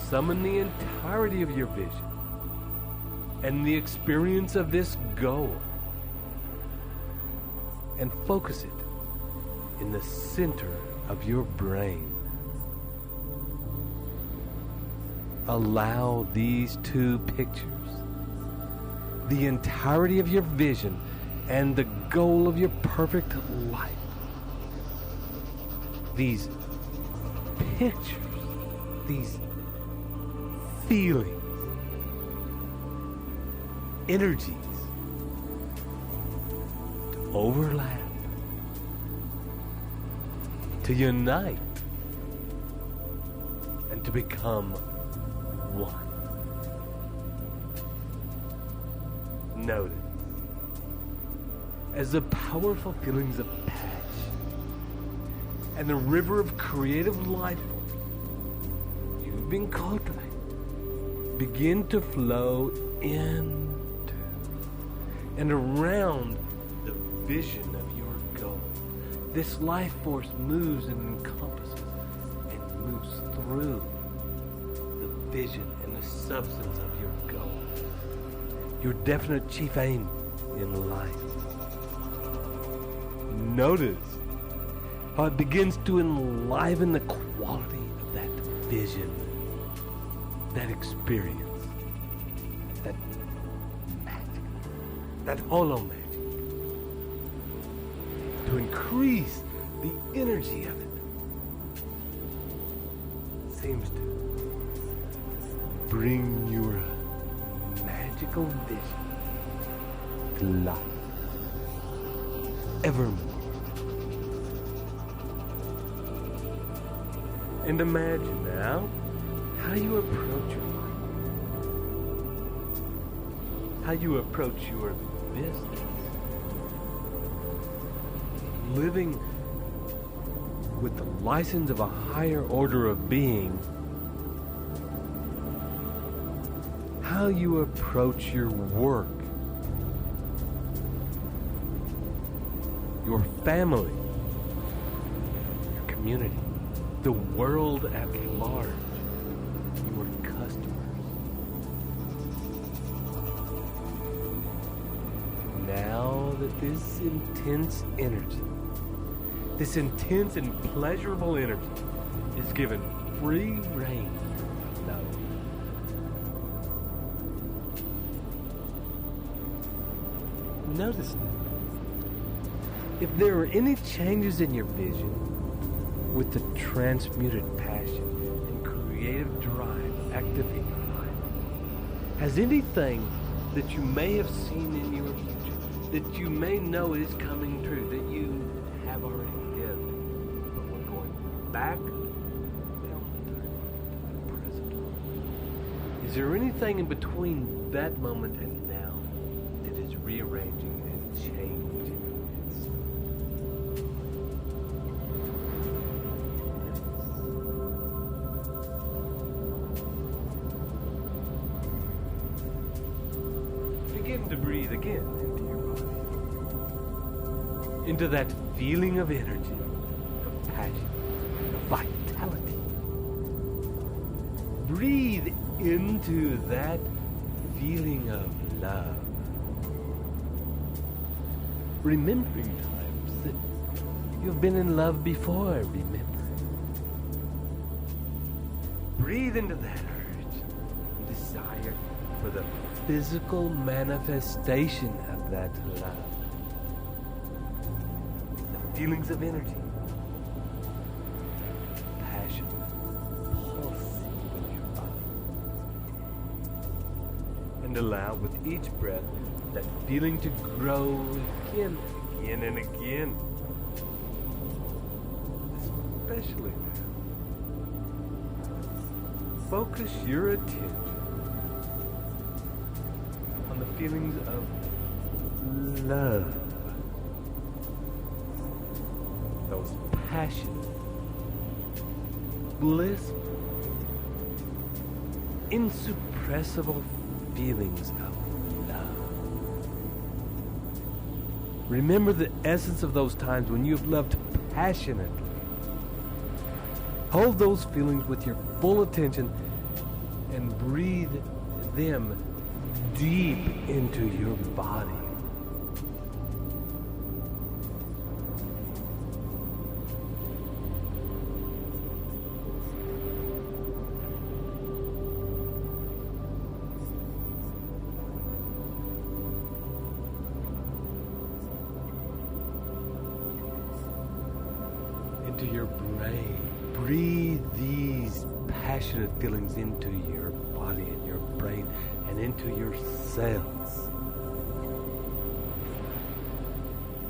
Summon the entirety of your vision and the experience of this goal and focus it in the center of your brain. Allow these two pictures, the entirety of your vision and the goal of your perfect life, these pictures, these feelings, energies to overlap, to unite, and to become one. Notice as the powerful feelings of passion and the river of creative life force you've been cultivating begin to flow into and around the vision of your goal. This life force moves and encompasses and moves through the vision and the substance of your goal, your definite chief aim in life. Notice how it begins to enliven the quality of that vision, that experience, that magic, that hollow magic, to increase the energy of it. Seems to bring your magical vision to life evermore. And imagine now how you approach your life, how you approach your business, living with the license of a higher order of being, how you approach your work, your family, your community, the world at large, your customers. Now that this intense energy, this intense and pleasurable energy is given free rein to flow. Notice that if there are any changes in your vision with the transmuted passion and creative drive active in your life, has anything that you may have seen in your future, that you may know is coming true, that you have already lived, but we're going back down to the present. Is there anything in between that moment and now that is rearranging and changing? Begin to breathe again into your body, into that feeling of energy, of passion, of vitality. Breathe into that feeling of love. Remembering times that you've been in love before, remember. Breathe into that urge and desire for the physical manifestation of that love. The feelings of energy, passion, pulsing in your body. And allow with each breath that feeling to grow again and again. Especially now. Focus your attention on the feelings of love. Those passionate, blissful, insuppressible feelings of love. Remember the essence of those times when you have loved passionately. Hold those feelings with your full attention and breathe them deep into your body. Into your brain. Breathe these passionate feelings into your body and your brain and into your cells.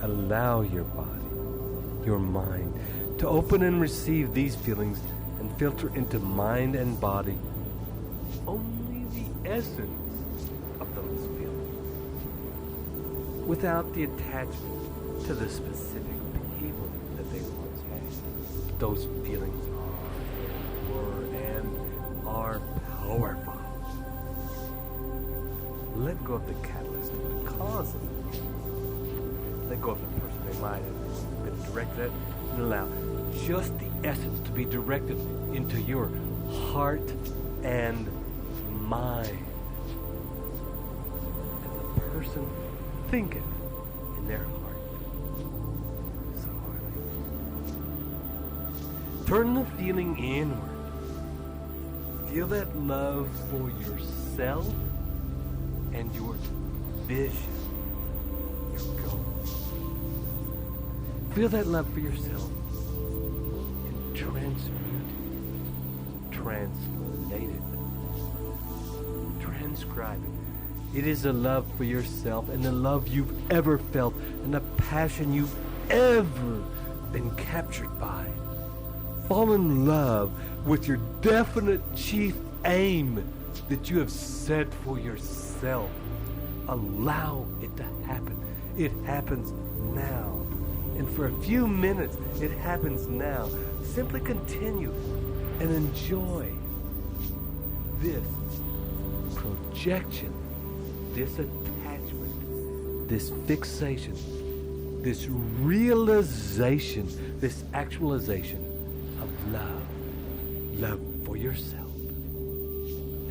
Allow your body, your mind, to open and receive these feelings and filter into mind and body only the essence of those feelings, without the attachment to the specific people that they once had. Those feelings were and are powerful. Let go of the catalyst, the cause of it. Let go of the person they might have been directed at, and allow just the essence to be directed into your heart and mind. And the person think it in their heart. So hardly. Turn the feeling inward. Feel that love for yourself and your vision, your goals. Feel that love for yourself and transmute it, translate it, transcribe it. It is a love for yourself and the love you've ever felt and the passion you've ever been captured by. Fall in love with your definite chief aim that you have set for yourself. Allow it to happen. It happens now. And for a few minutes, it happens now. Simply continue and enjoy this projection, this attachment, this fixation, this realization, this actualization of love. Love for yourself.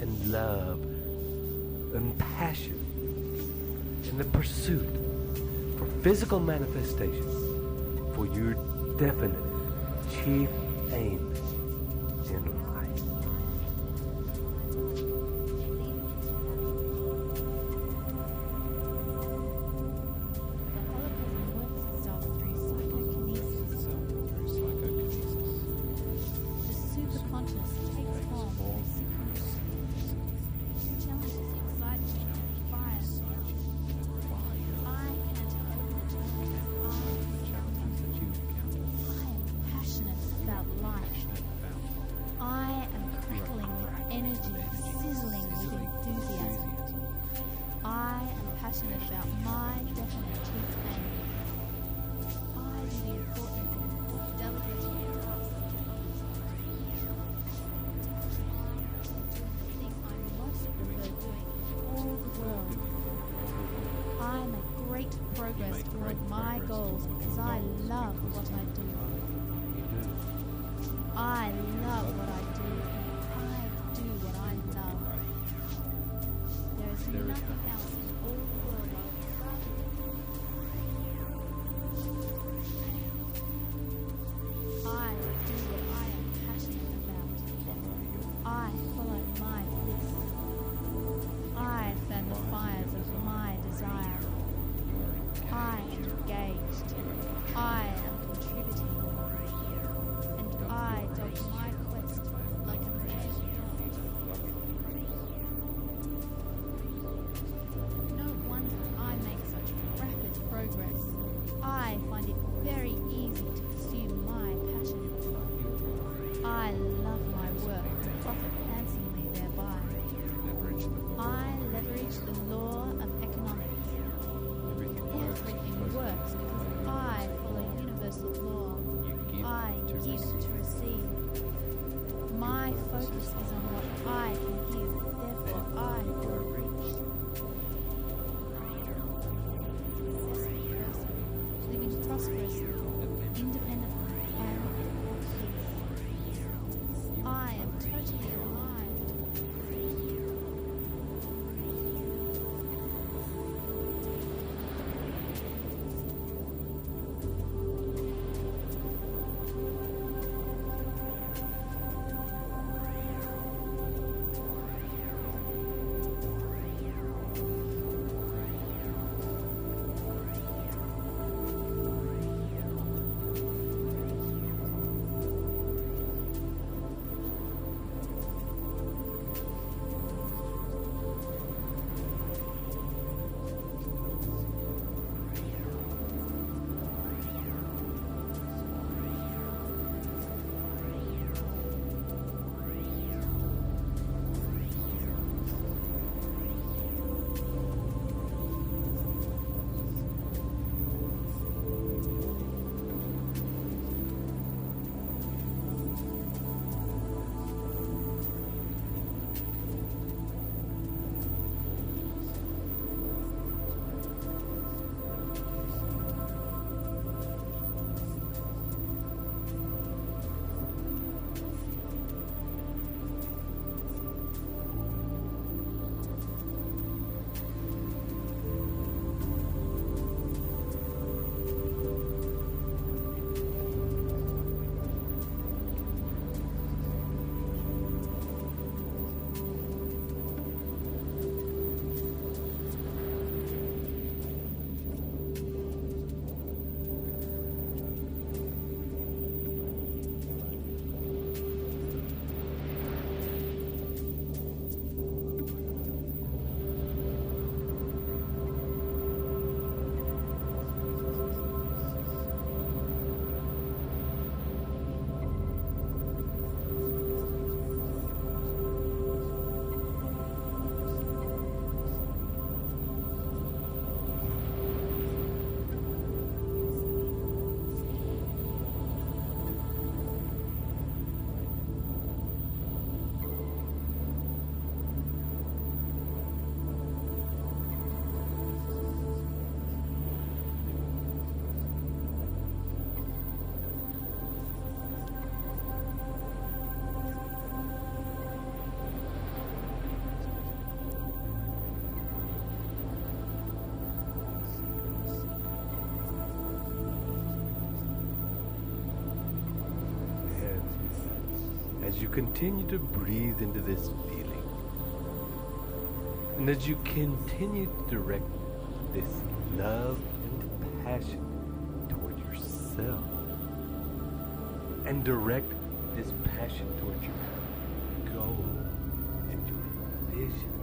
And love and passion in the pursuit for physical manifestation for your definite chief aim in life. Progress toward my goals because I love what I do. I love what I do, and I do what I love. There is nothing else in all the world I would rather do. I do what I am passionate about. I follow my bliss. I fan the fires of my desire. I am engaged. I am contributing. And I dog my quest like a mad dog. No wonder I make such rapid progress. I find it very easy to pursue my passion. I love my work and profit handsomely thereby. I leverage the law of economics. Everything works because I follow universal law. I give to receive. My focus is on what I can give, therefore I grow rich. Successful person, living prosperously, independently, and at peace. I am totally alive. As you continue to breathe into this feeling, and as you continue to direct this love and passion toward yourself, and direct this passion towards your goal and your vision,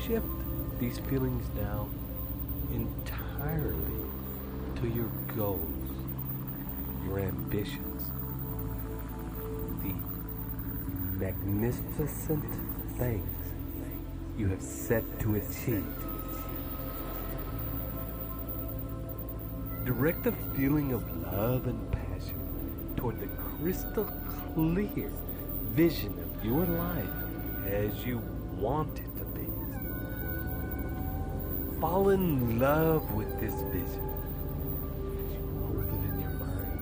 shift these feelings now entirely to your goals, your ambitions, the magnificent things you have set to achieve. Direct the feeling of love and passion toward the crystal clear vision of your life as you want it to be. Fall in love with this vision as you hold it in your mind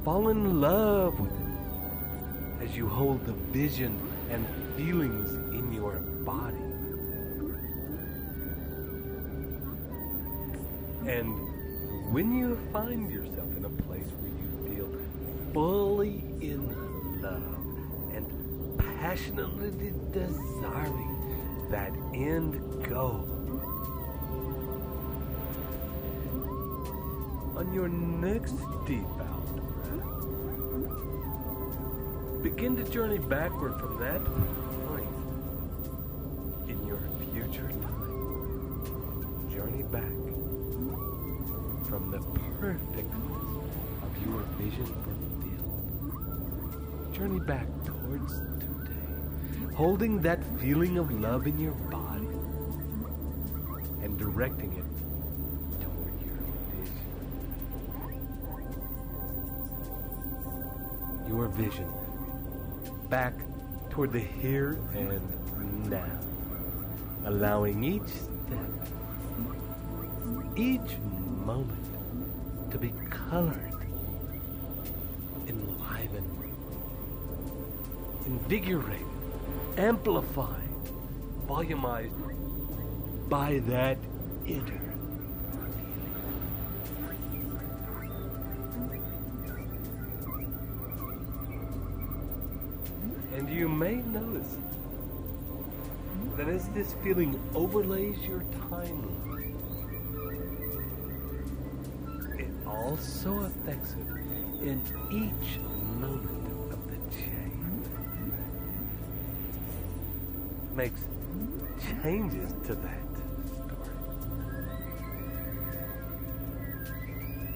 Fall in love with it as you hold the vision and feelings in your body. And when you find yourself in a place where you feel fully in love and passionately desiring that end goal, on your next deep out breath, begin to journey backward from that point in your future time. Journey back from the perfectness of your vision fulfilled. Journey back towards today, holding that feeling of love in your body and directing it toward your vision. Your vision back toward the here and now, allowing each step, each moment to be colored, enlivened, invigorated, amplified, volumized by that inner feeling. And you may notice that as this feeling overlays your timeline, it also affects it in each moment of the chain. Makes changes to that story.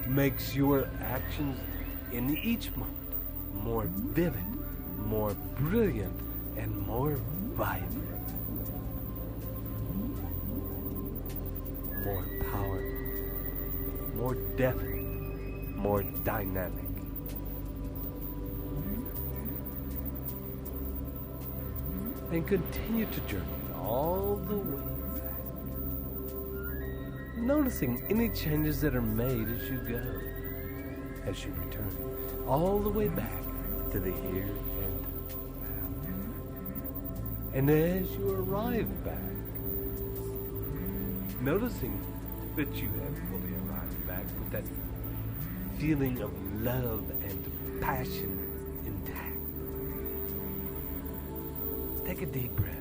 Makes your actions in each moment more vivid, more brilliant, and more vibrant. More powerful, more definite, more dynamic. And continue to journey all the way back, noticing any changes that are made as you go, as you return, all the way back to the here and now. And as you arrive back, noticing that you have fully arrived back with that feeling of love and passion intact. Take a deep breath.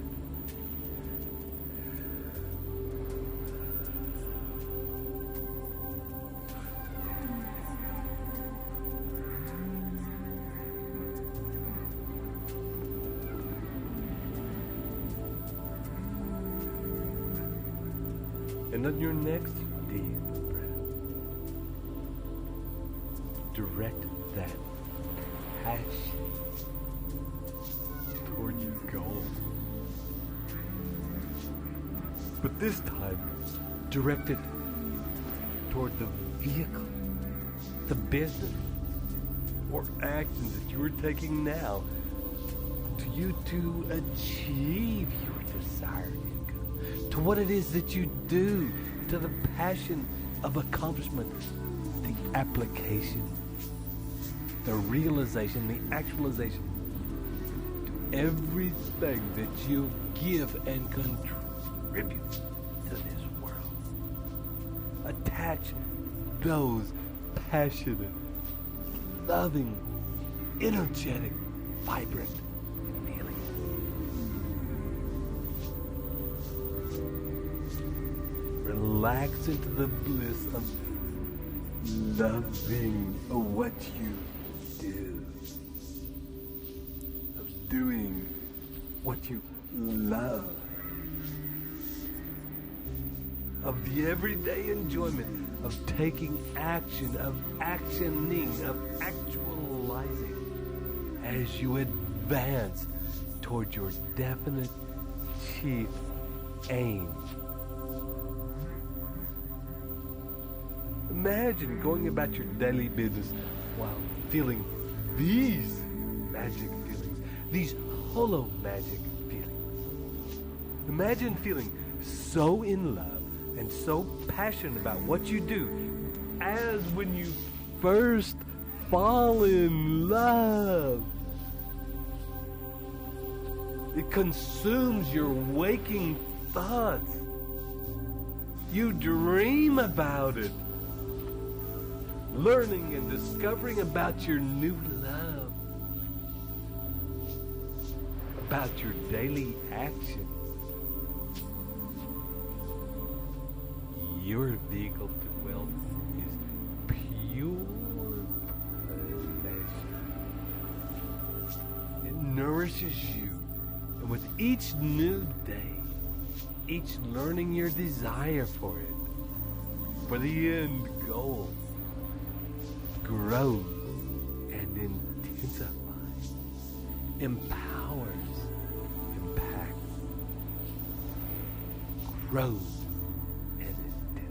And on your next deep breath, direct that passion toward your goal. But this time, direct it toward the vehicle, the business, or actions that you are taking now to you to achieve your desired income, to what it is that you do, to the passion of accomplishment, the application, the realization, the actualization, to everything that you give and contribute to this world. Attach those passionate, loving, energetic, vibrant feelings. Relax into the bliss of loving what you do, of doing what you love, of the everyday enjoyment of taking action, of actioning, of actualizing as you advance toward your definite chief aim. Imagine going about your daily business while feeling these magic feelings, these hollow magic feelings. Imagine feeling so in love and so passionate about what you do as when you first fall in love. It consumes your waking thoughts. You dream about it, learning and discovering about your new love, about your daily actions. Your vehicle to wealth is pure pleasure. It nourishes you, and with each new day, each learning your desire for it, for the end goal, grows and intensifies, empowers, impacts, grows and intensifies.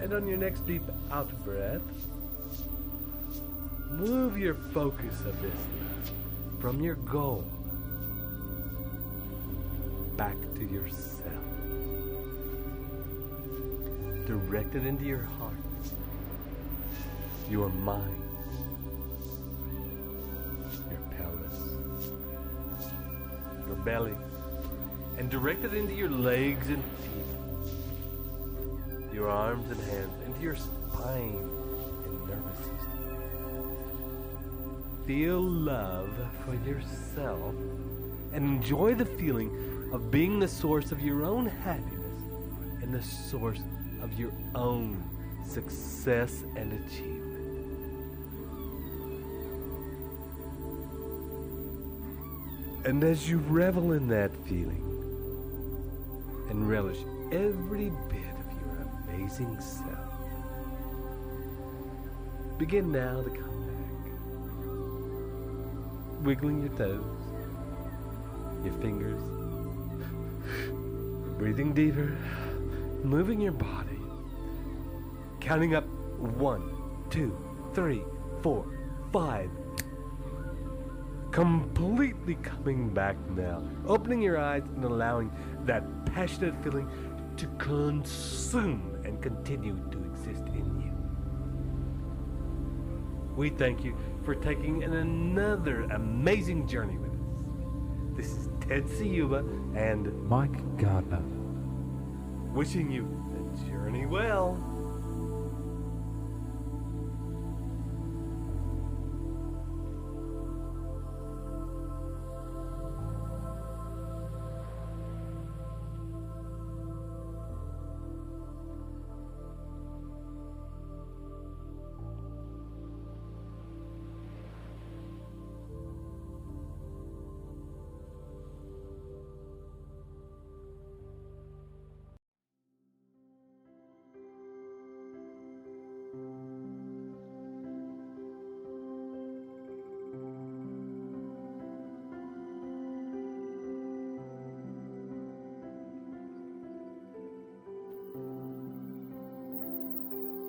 And on your next deep out breath, move your focus of this from your goal back to yourself. Direct it into your heart, your mind, your pelvis, your belly, and direct it into your legs and feet, your arms and hands, into your spine and nervous system. Feel love for yourself and enjoy the feeling of being the source of your own happiness and the source of your own success and achievement. And as you revel in that feeling and relish every bit of your amazing self, begin now to come back, wiggling your toes, your fingers, breathing deeper, moving your body, counting up 1, 2, 3, 4, 5. Completely coming back now, opening your eyes and allowing that passionate feeling to consume and continue to exist in you. We thank you for taking another amazing journey with us. This is Ted Ciuba and Mike Gardner, wishing you the journey well.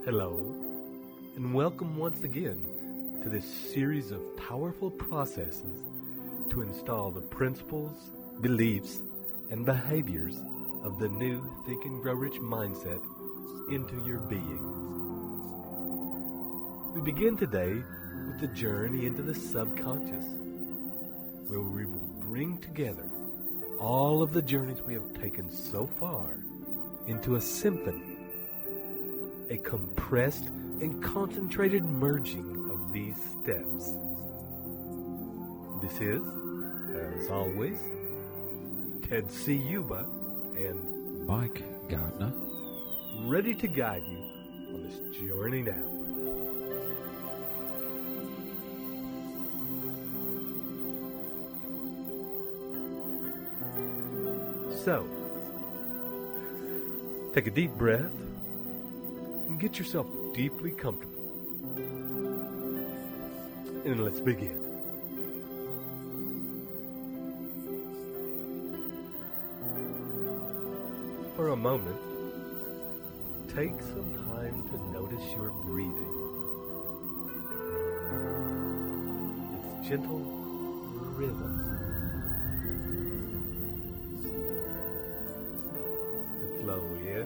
Hello, and welcome once again to this series of powerful processes to install the principles, beliefs, and behaviors of the new Think and Grow Rich mindset into your beings. We begin today with the journey into the subconscious, where we will bring together all of the journeys we have taken so far into a symphony, a compressed and concentrated merging of these steps. This is, as always, Ted Ciuba and Mike Gardner, ready to guide you on this journey now. So, take a deep breath and get yourself deeply comfortable. And let's begin. For a moment, take some time to notice your breathing. Its gentle rhythm. The flow in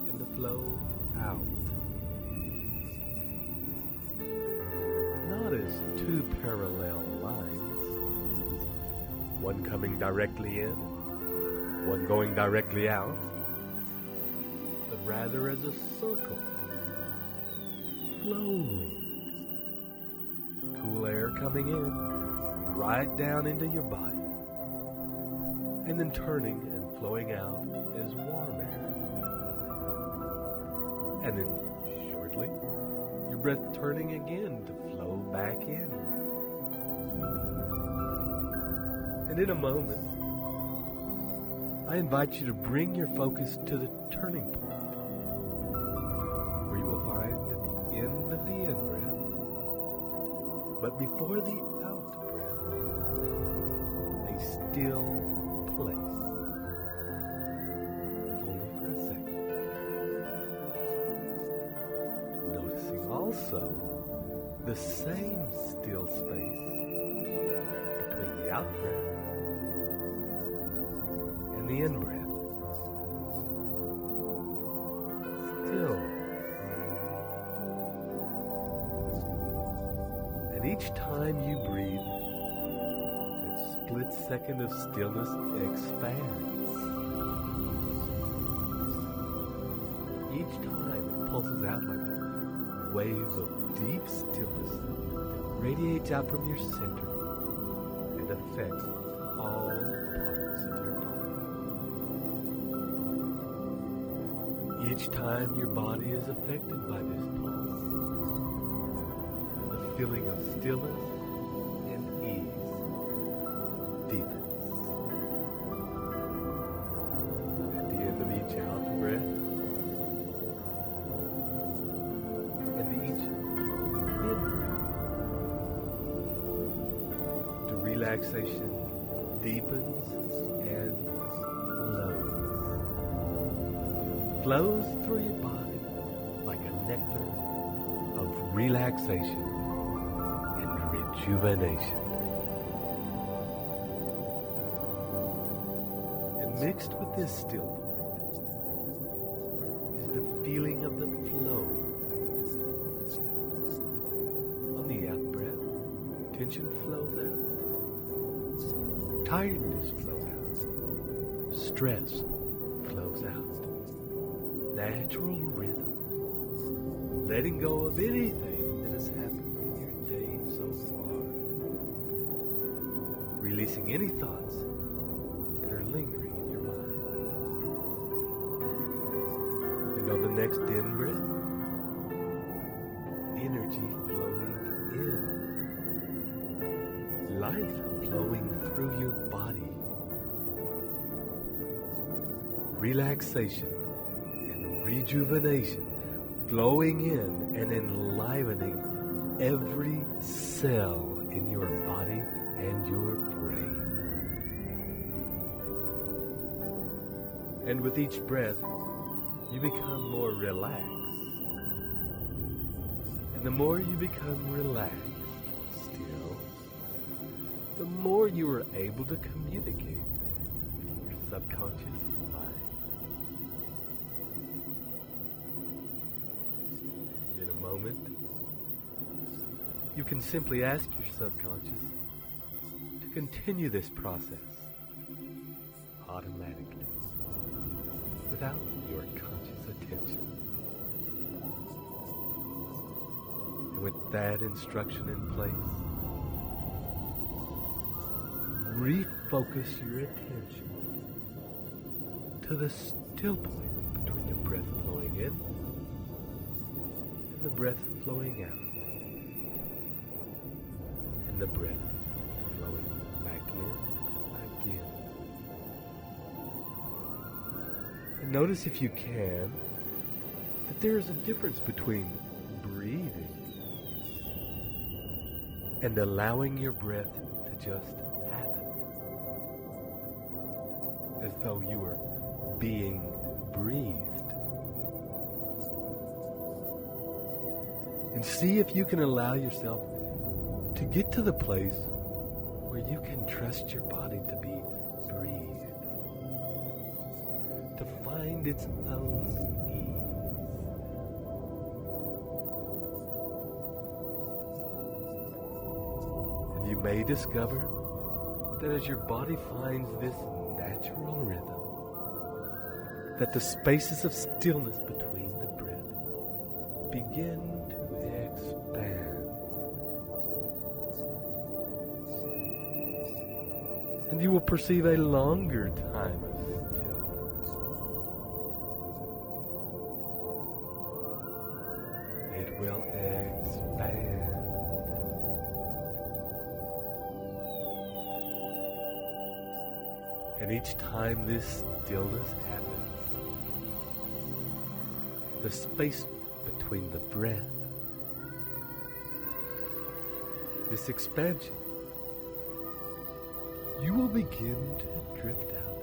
and the flow out. Not as two parallel lines, one coming directly in, one going directly out, but rather as a circle, flowing. Cool air coming in, right down into your body, and then turning and flowing out as warm air. And then shortly, your breath turning again to flow back in. And in a moment, I invite you to bring your focus to the turning point, where you will find at the end of the in-breath, but before the out-breath, a still place, if only for a second. Noticing also the same still space between the out-breath and the in-breath. Still. And each time you breathe, that split second of stillness expands. Each time it pulses out like a wave of deep stillness that radiates out from your center and affects all parts of your body. Each time your body is affected by this pulse, the feeling of stillness and ease deepens. At the end of each out breath and each in breath, the relaxation deepens and flows through your body like a nectar of relaxation and rejuvenation. And mixed with this still point is the feeling of the flow. On the out breath, tension flows out, tiredness flows out, stress flows out. Natural rhythm, letting go of anything that has happened in your day so far, releasing any thoughts that are lingering in your mind. And on the next in breath, energy flowing in, life flowing through your body, relaxation, rejuvenation flowing in and enlivening every cell in your body and your brain. And with each breath, you become more relaxed. And the more you become relaxed still, the more you are able to communicate with your subconscious mind. Moment, you can simply ask your subconscious to continue this process automatically without your conscious attention. And with that instruction in place, refocus your attention to the still point between the breath flowing in the breath flowing out, and the breath flowing back in again. And notice, if you can, that there is a difference between breathing and allowing your breath to just happen, as though you were being breathed. And see if you can allow yourself to get to the place where you can trust your body to be breathed. to find its own ease. And you may discover that as your body finds this natural rhythm, that the spaces of stillness between the breath begin to expand. And you will perceive a longer time of stillness. It will expand. And each time this stillness happens, the space between the breath, this expansion, you will begin to drift out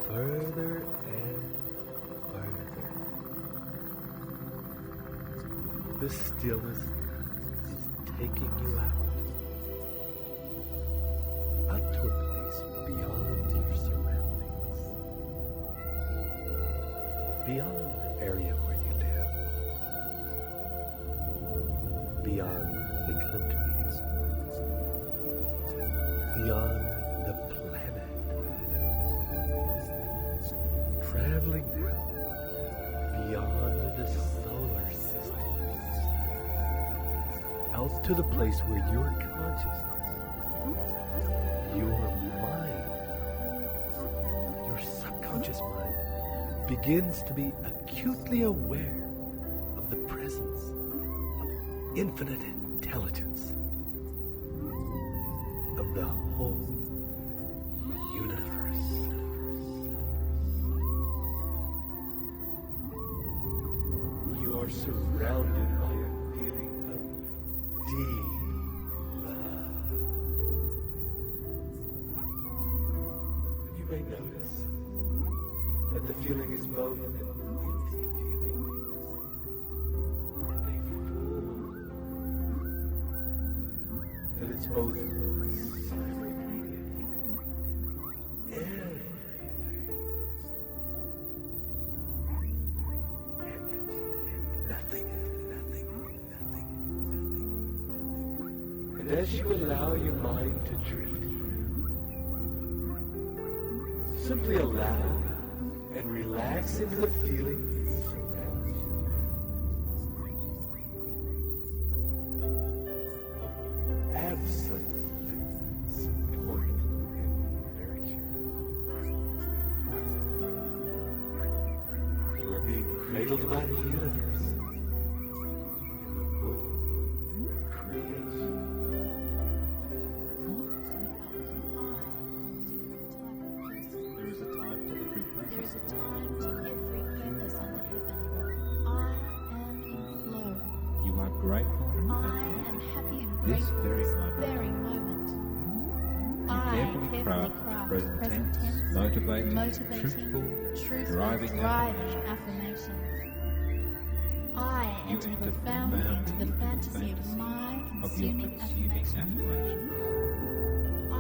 further and further. The stillness is taking you out to a place beyond your surroundings, beyond the area where you live, beyond the countries, beyond the planet, traveling now beyond the solar system, out to the place where your consciousness, your mind, your subconscious mind begins to be acutely aware of the presence of infinite intelligence, of the whole universe. You are surrounded by a feeling of deep love. You may notice that the feeling is both an empty feeling and a full. That it's both and as you allow your mind to drift, simply allow and relax into the feeling that surrounds you. Of absolute support and nurture. You are being cradled by the universe in the womb of creation. There is a time to every purpose. There is a time to every purpose under heaven. I am in flow. You are grateful I am happy and this grateful very this moment. very moment. You I carefully craft present tense, motivating, truthful, driving affirmations. I You enter enter profoundly into the into fantasy of fantasy my of your consuming consuming affirmation. affirmation. I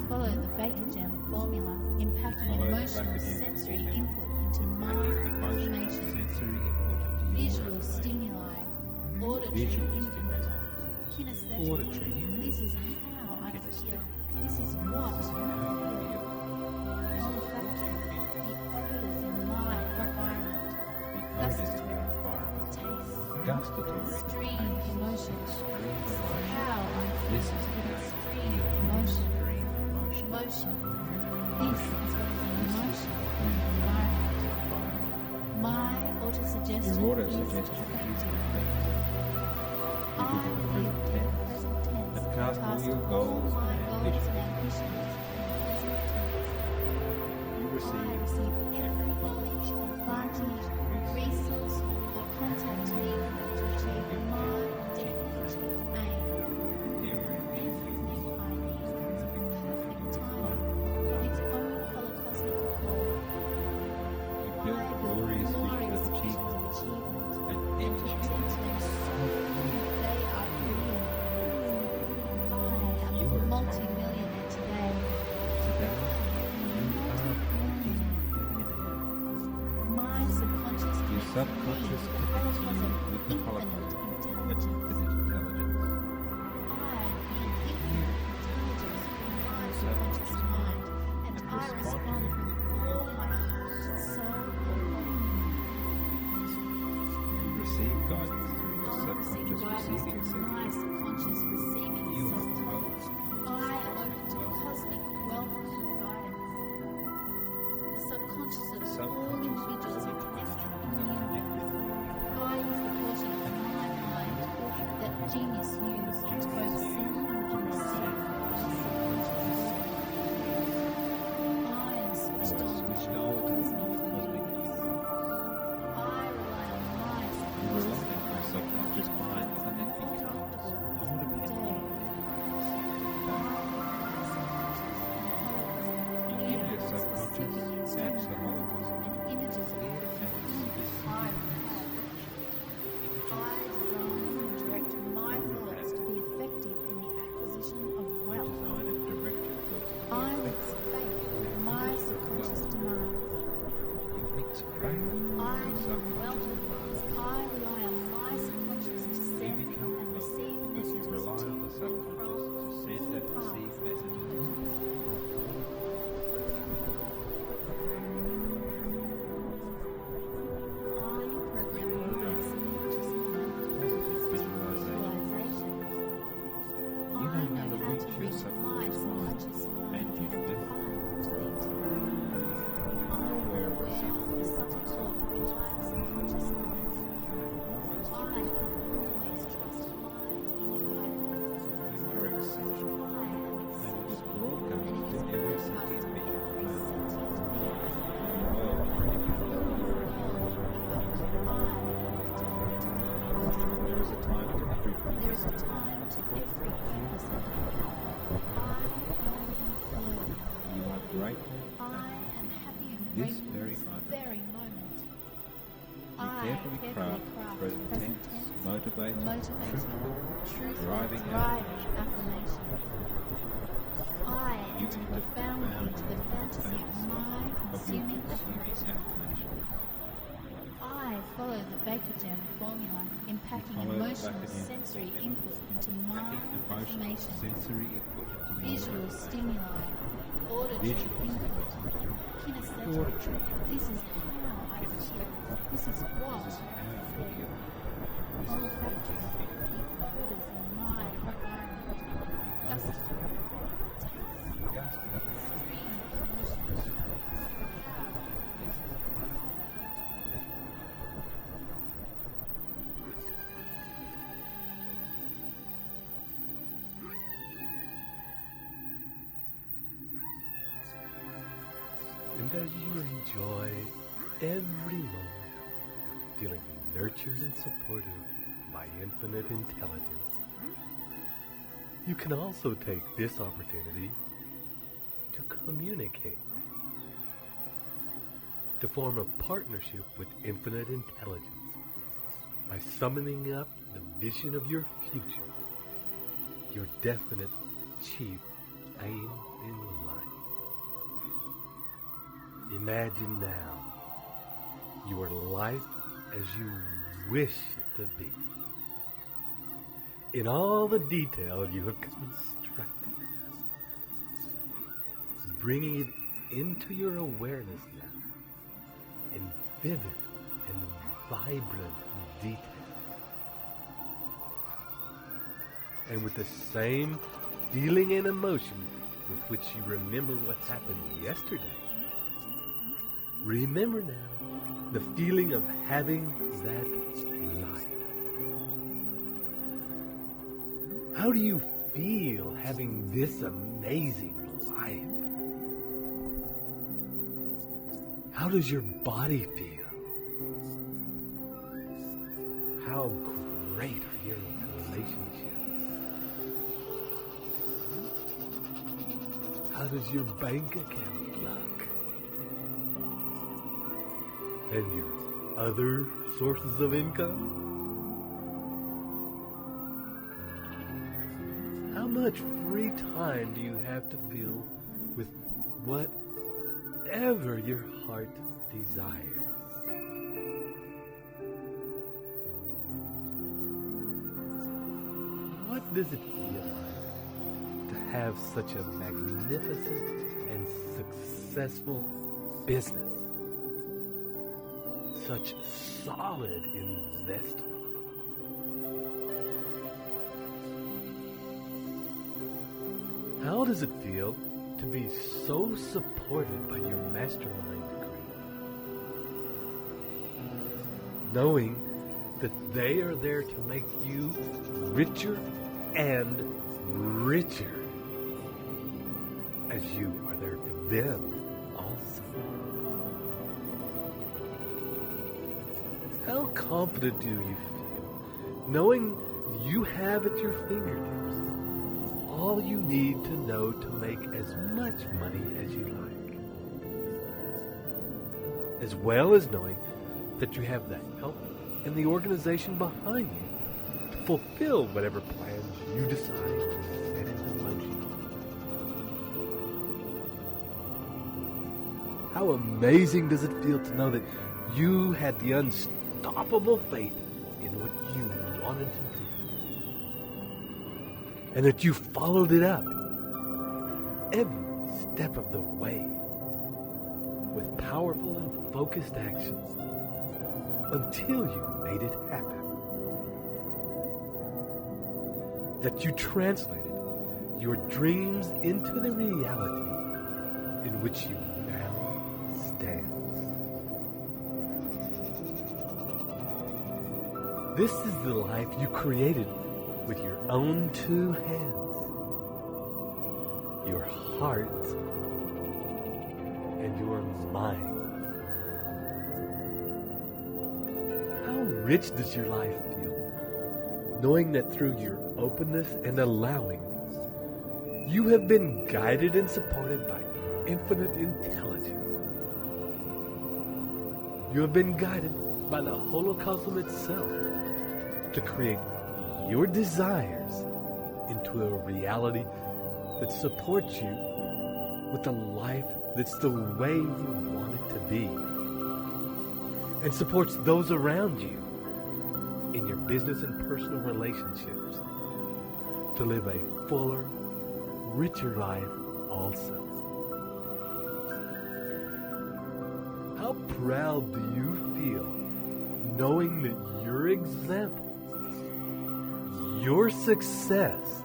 follow the Vacagem formula, impacting Follow the emotional Vacagem sensory formula, input into my Making emotional affirmation. sensory input into your Visual affirmation. stimuli, auditory Visual input, stimuli, kinesthetic. auditory input, This is how I feel. kinesthetic. This is what I feel. Olfactory, The odors in my environment. Gustatory, taste, gustatory, extreme emotion. This is how I feel. This is With how extreme emotion. extreme emotion. Emotion. This is what is an emotion in the environment. My autosuggestion Your is autosuggestion effective. You I do the feel present tense. present tense. And cast all your all goals my and goals ambitions. and ambitions in present tense. You I receive receive every knowledge, advantage, resource, or contact needed to achieve my definitive aim. Everything I need comes in perfect time, in its own holocosmic form. You build glorious vision of achievement and enter Enter into them so fully they are real. I am You a are a multi-millionaire today. today. You are a multi-millionaire. subconscious connects you with the holocaust and infinite intelligence. Subconscious mind, and I respond with all my heart, soul, and body. You receive guidance through your subconscious receiving set. My subconscious receiving You are set. closed. I am open to cosmic wealth and guidance. The subconscious of all individuals are connected in the universe. I use the portion of my mind that genius used to both send and receive. Switched on to cosmic use. I rely on my You rely on your subconscious mind and it becomes more dependent. You give your subconscious and the Holocaust and images of clear and specific I design and direct my thoughts to be effective in the acquisition of wealth. design and direct your thoughts. I mix faith with my subconscious demands. You mix faith I with am wealth because I rely on my subconscious to send and receive because you messages rely to on the and subconscious to send and receive messages. I program my subconscious mind Positive visualization. I You know know how to how reach to your reach my subconscious mind, subconscious mind and you do. You are aware of the the subtle talk of my subconscious mind. always I can always trust my inner guidance. you are exceptional, I am and it is exceptional. broadcast And it to is every broadcast sentient to being on every the planet. sentient being. The world already becomes The world becomes There is a time to every There is a time to every purpose of life. I am flowing. You are grateful I am happy and This grateful very this moment. very moment. You I carefully craft present tense, motivating, truthful, driving affirmation. I You enter enter profoundly into the fantasy of my consuming affirmation. I follow the Baker-Jam formula, impacting Follow the emotional Baker-Jam sensory formula, input into my Packing emotional affirmation. sensory input into your Visual life. stimuli, auditory Visual input, kinesthetic. Auditory. This is how I feel. This is what This is I how you feel. feel. This is what Olfactory, you feel. the odors in my environment. Gustatory, taste, Gusty. stream of emotions. And as you enjoy every moment, feeling nurtured and supported by infinite intelligence, you can also take this opportunity to communicate, to form a partnership with infinite intelligence by summoning up the vision of your future, your definite chief aim in life. Imagine now your life as you wish it to be. In all the detail you have constructed, bringing it into your awareness now in vivid and vibrant detail. And with the same feeling and emotion with which you remember what happened yesterday, remember now the feeling of having that life. How do you feel having this amazing life? How does your body feel? How great are your relationships? How does your bank account look? And your other sources of income? How much free time do you have to fill with whatever your heart desires? does it feel like to have such a magnificent and successful business? Such solid investment. How does it feel to be so supported by your mastermind degree? Knowing that they are there to make you richer and richer, as you are there for them also. How confident do you feel knowing you have at your fingertips all you need to know to make as much money as you like, as well as knowing that you have the help and the organization behind you to fulfill whatever plans you decide to set into motion? How amazing does it feel to know that you had the unstoppable faith in what you wanted to do, and that you followed it up every step of the way with powerful and focused actions until you made it happen. That you translated your dreams into the reality in which you now stand. This is the life you created with your own two hands, your heart and your mind. How rich does your life feel, knowing that through your openness and allowing, you have been guided and supported by infinite intelligence. You have been guided by the holocosm itself to create your desires into a reality that supports you with a life that's the way you want it to be, and supports those around you in your business and personal relationships to live a fuller, richer life also. How proud do you feel knowing that your example, your success,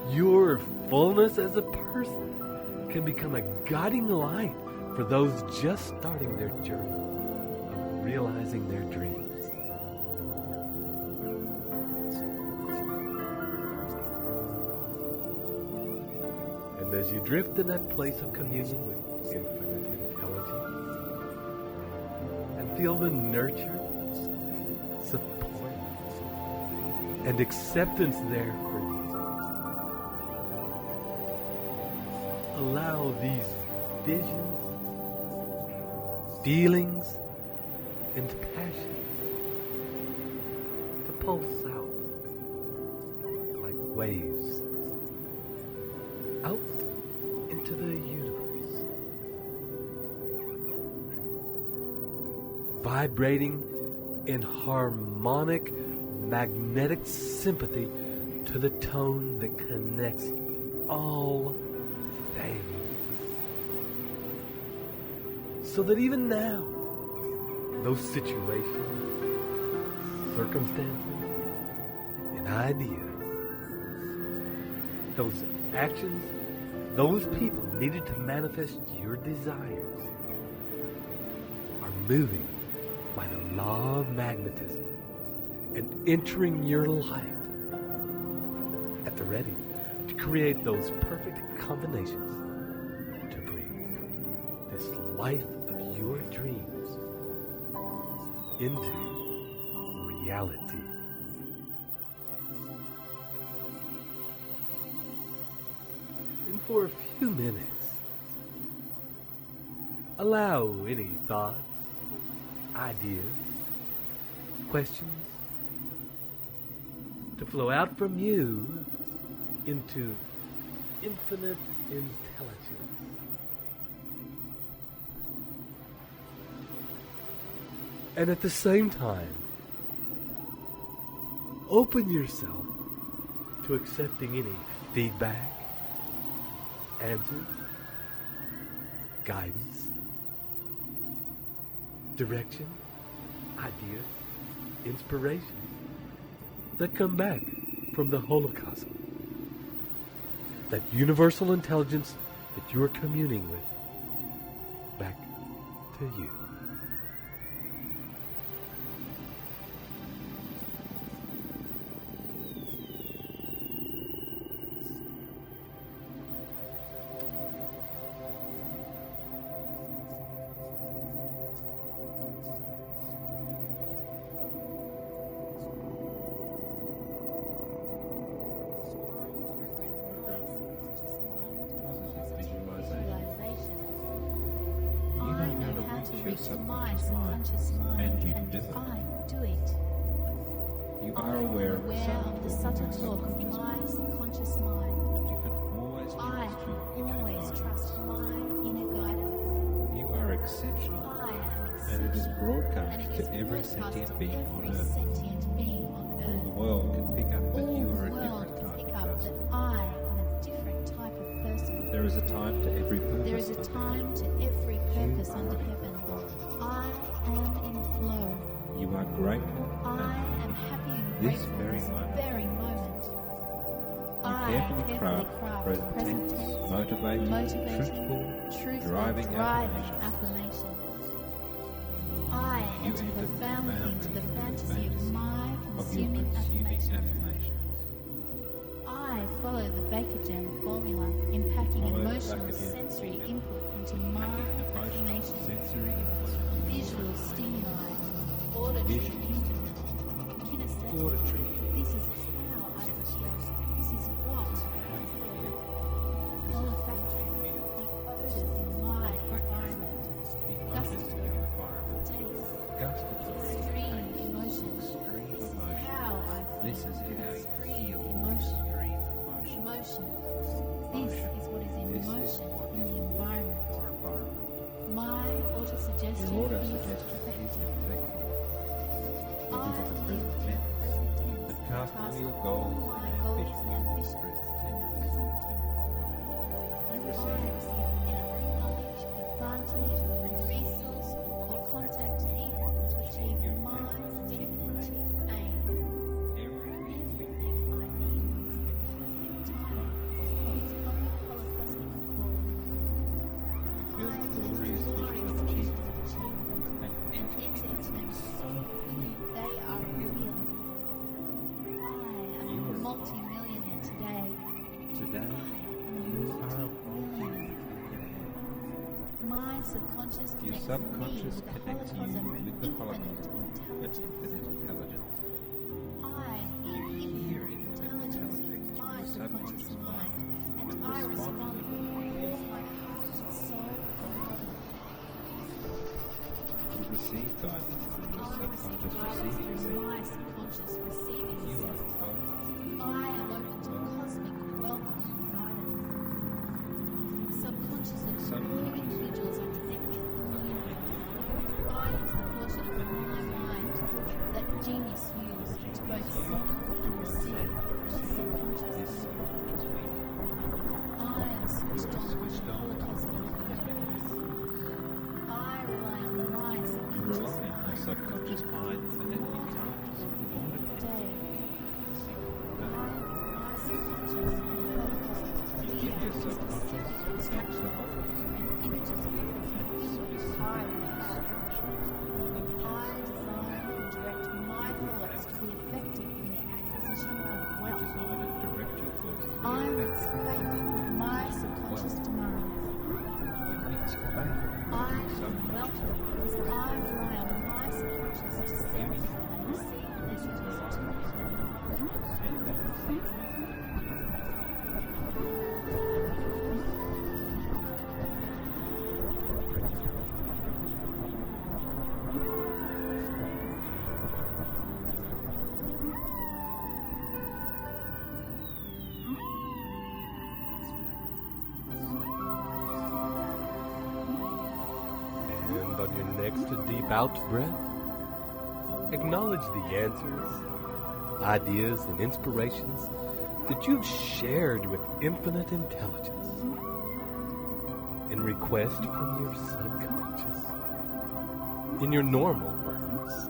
your fullness as a person can become a guiding light for those just starting their journey of realizing their dreams? And as you drift in that place of communion with infinite intelligence and feel the nurture, support, and acceptance there for you, allow these visions, feelings, and passion to pulse out like waves out into the universe, vibrating in harmonic magnetic sympathy to the tone that connects all things. So that even now, those situations, circumstances, and ideas, those actions, those people needed to manifest your desires are moving by the law of magnetism and entering your life at the ready to create those perfect combinations to bring this life of your dreams into reality. And for a few minutes, allow any thoughts, ideas, questions to flow out from you into infinite intelligence. And at the same time, open yourself to accepting any feedback, answers, guidance, direction, ideas, inspirations that come back from the Holocaust. That universal intelligence that you are communing with back to you. My subconscious mind, and I do it. You are aware of the subtle talk of my subconscious mind. You can always I always trust my inner guidance. You are exceptional. I am exceptional. And it is broadcast to every sentient being on Earth. All the world can pick up that you are a different type of person. I am a different type of person. There is a time to every purpose. There is a time to every purpose under heaven. I am in flow. You are grateful. I am happy and this grateful very this moment. very moment. You carefully craft present tense, motivating, truthful, driving affirmations. I enter profoundly into the fantasy of my consuming affirmations. I follow the Baker Jam formula in packing emotional sensory input into my affirmations. Visual stimuli, auditory input, kinesthetic. This is how I feel. This is what I feel. Olfactory, the odors in my environment. Gustatory, taste. Extreme emotions. This is how I feel. This is how you feel. Emotion. This is what is in motion in the environment. My autosuggestion is effective. I live in the present tense. And cast all your all goals my and goals and ambitions in the present tense. You I receive receive every knowledge, advantage, resource, or contact needed to achieve my definitive aim. Everything I need is the perfect time of its holocosmic call. feel I the feel glorious the vision of glorious achievement. vision of achievement And and enter into them so fully they are real. I am a multi-millionaire today. Today, you are a multi-millionaire. My subconscious Your connects subconscious me connects you with the Holocaust infinite with infinite intelligence. I hear infinite intelligence through my subconscious mind, and I respond with all my heart, soul, and body. You receive guidance through your I subconscious receive receiving guidance through center. my subconscious receiving You are center. well. I am open to cosmic wealth and guidance. Subconscious of all individuals are connected in the universe. I use the portion of my mind that genius used to both send and receive the subconscious. I am switched on with the holocosmic universe. I rely on my You subconscious rely on your mind. subconscious mind and it becomes Day. My subconscious and holocosmic You clear give your subconscious instructions the whole and images of I design and direct my thoughts to be effective in the acquisition of wealth. design and direct your thoughts to I be mix faith with my subconscious demands. You mix faith I with am wealthy because I rely on my subconscious to send and receive messages to me. send and receive. And on your next deep out breath, acknowledge the answers, ideas, and inspirations that you've shared with infinite intelligence in request from your subconscious, in your normal words,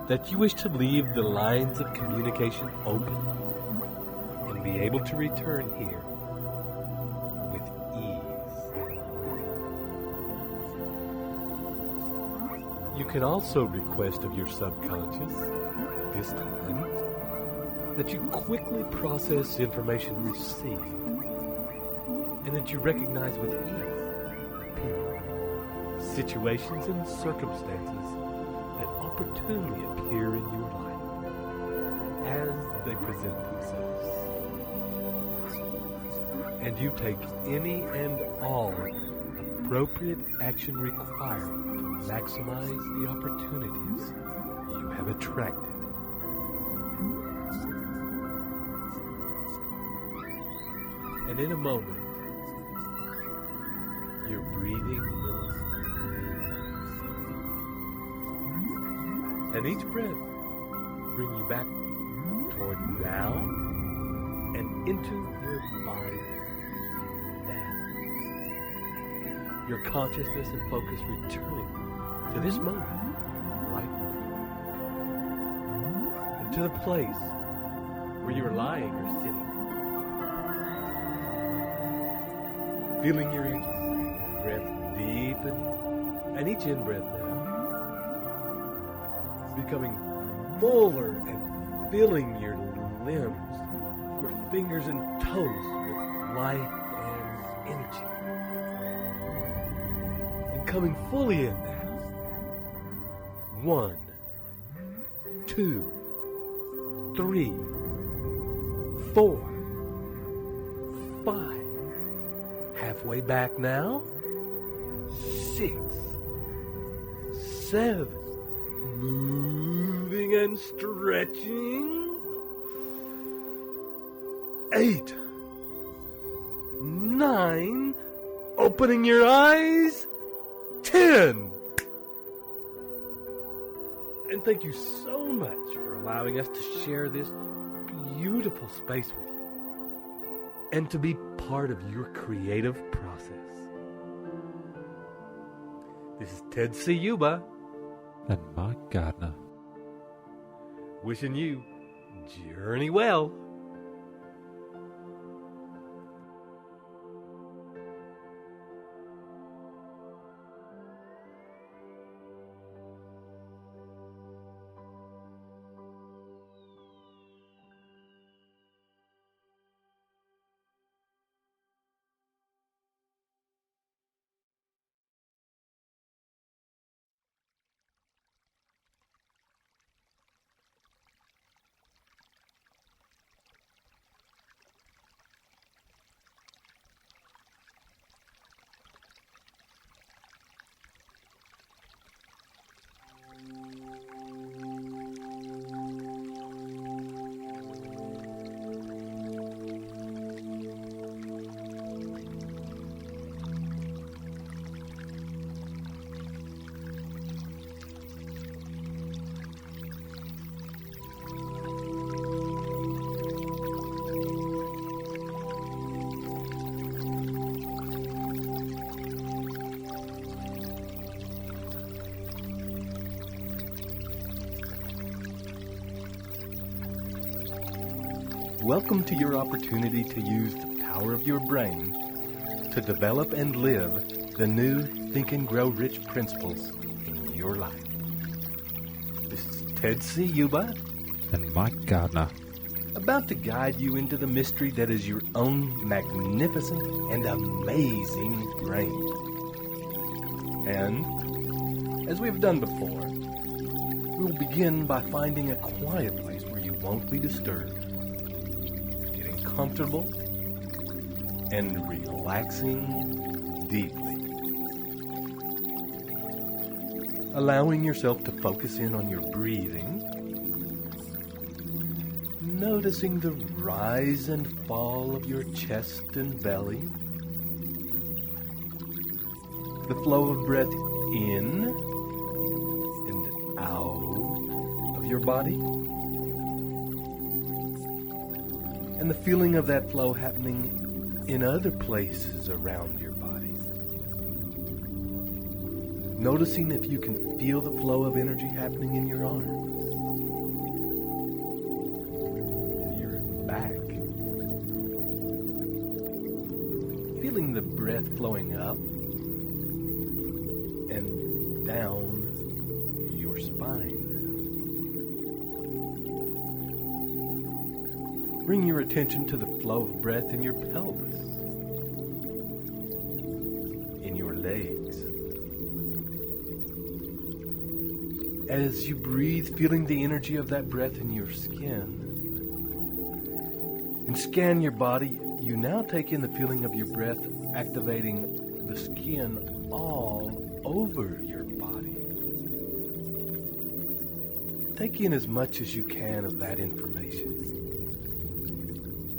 that you wish to leave the lines of communication open and be able to return here with ease. You can also request of your subconscious at this time that you quickly process information received and that you recognize with ease people, situations, and circumstances that opportunely appear in your life as they present themselves. And you take any and all appropriate action required to maximize the opportunities you have attracted. And in a moment, your breathing will deepen. And each breath bring you back toward now and into your body now. Your consciousness and focus returning to this moment right now. And to the place where you're lying or sitting. Feeling your edges, breath deepening, and each in-breath now becoming fuller and filling your limbs, your fingers and toes with life and energy. And coming fully in now. 1, 2, 3, 4, 5. Halfway back now. 6, 7. Moving and stretching. 8, 9. Opening your eyes. 10. And thank you so much for allowing us to share this beautiful space with you and to be part of your creative process. This is Ted Ciuba and Mike Gardner, wishing you journey well. Welcome to your opportunity to use the power of your brain to develop and live the new Think and Grow Rich principles in your life. This is Ted Ciuba and Mike Gardner, about to guide you into the mystery that is your own magnificent and amazing brain. And, as we've done before, we'll begin by finding a quiet place where you won't be disturbed, getting comfortable and relaxing deeply. Allowing yourself to focus in on your breathing, noticing the rise and fall of your chest and belly, the flow of breath in and out of your body, and the feeling of that flow happening in other places around your body. Noticing if you can feel the flow of energy happening in your arms, in your back. Feeling the breath flowing up and down your spine. Bring your attention to the flow of breath in your pelvis, in your legs. As you breathe, feeling the energy of that breath in your skin. And scan your body, you now take in the feeling of your breath activating the skin all over your body. Take in as much as you can of that information.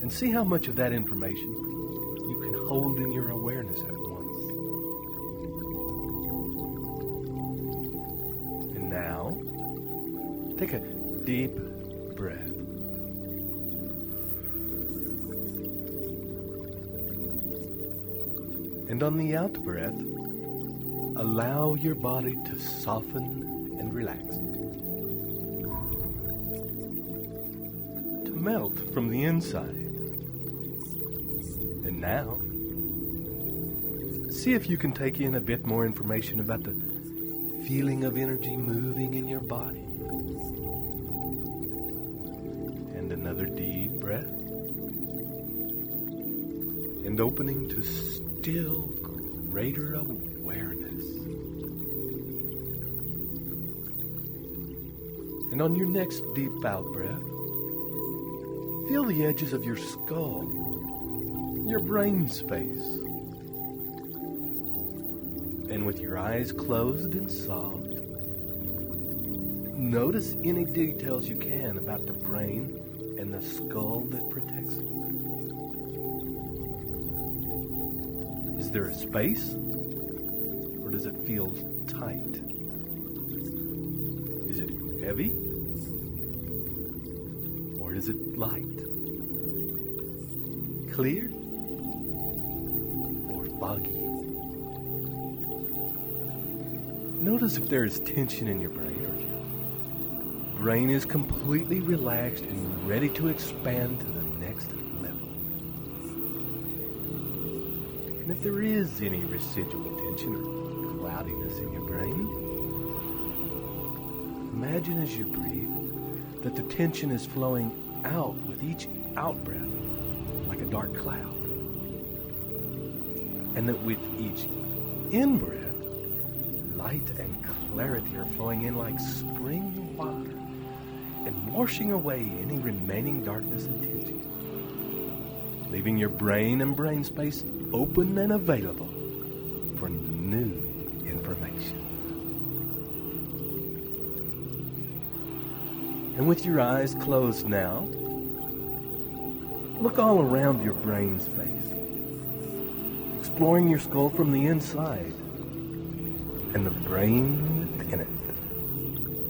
And see how much of that information you can hold in your awareness at once. And now, take a deep breath. And on the out breath, allow your body to soften and relax. To melt from the inside. And now, see if you can take in a bit more information about the feeling of energy moving in your body. And another deep breath. And opening to still greater awareness. And on your next deep out breath, feel the edges of your skull, your brain space. And with your eyes closed and soft, notice any details you can about the brain and the skull that protects it. Is there a space? Or does it feel tight? Is it heavy? Or is it light? Clear? Or foggy? Notice if there is tension in your brain, or your brain is completely relaxed and ready to expand to the next level. And if there is any residual tension or cloudiness in your brain, imagine as you breathe that the tension is flowing out with each out breath like a dark cloud. And that with each in breath, light and clarity are flowing in like spring water and washing away any remaining darkness and tension, leaving your brain and brain space open and available for new information. And with your eyes closed now, look all around your brain space, exploring your skull from the inside and the brain within it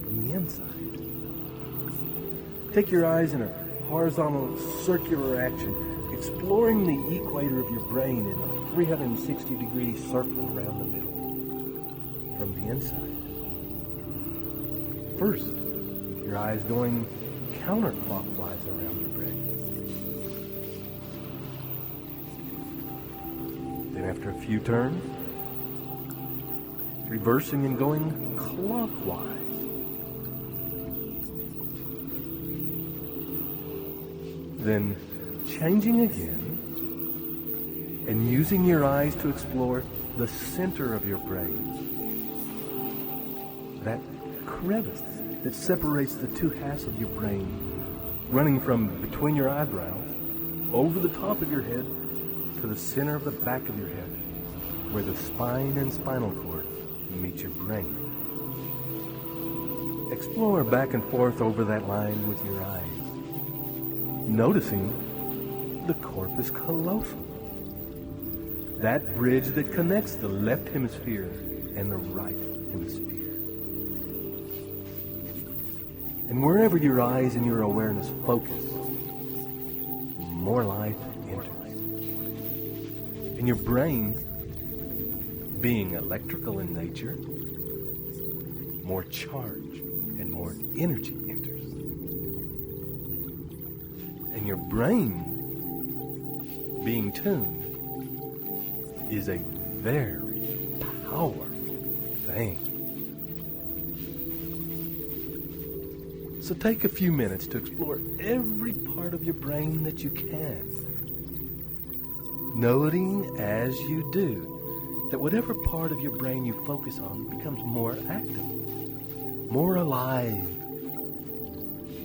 from the inside. Take your eyes in a horizontal circular action, exploring the equator of your brain in a 360-degree circle around the middle from the inside. First, with your eyes going counterclockwise around your brain. Then after a few turns, reversing and going clockwise. Then changing again and using your eyes to explore the center of your brain. That crevice that separates the two halves of your brain, running from between your eyebrows, over the top of your head, to the center of the back of your head, where the spine and spinal cord meet your brain. Explore back and forth over that line with your eyes, noticing the corpus callosum, that bridge that connects the left hemisphere and the right hemisphere. And wherever your eyes and your awareness focus, more life enters. And your brain, being electrical in nature, more charge and more energy enters. And your brain, being tuned, is a very powerful thing. So take a few minutes to explore every part of your brain that you can, noting as you do that whatever part of your brain you focus on becomes more active, more alive,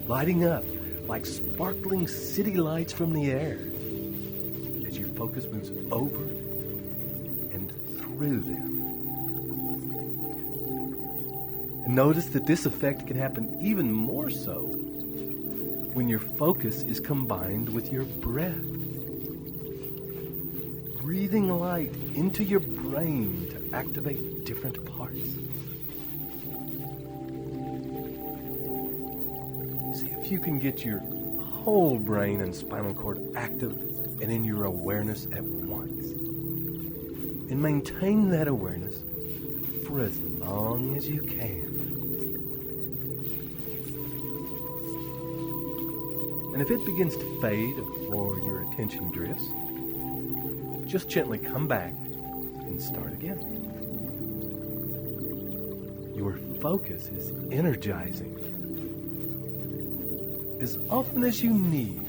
lighting up like sparkling city lights from the air as your focus moves over and through them. And notice that this effect can happen even more so when your focus is combined with your breath. Breathing light into your brain to activate different parts. See if you can get your whole brain and spinal cord active and in your awareness at once. And maintain that awareness for as long as you can. And if it begins to fade or your attention drifts, just gently come back and start again. Your focus is energizing as often as you need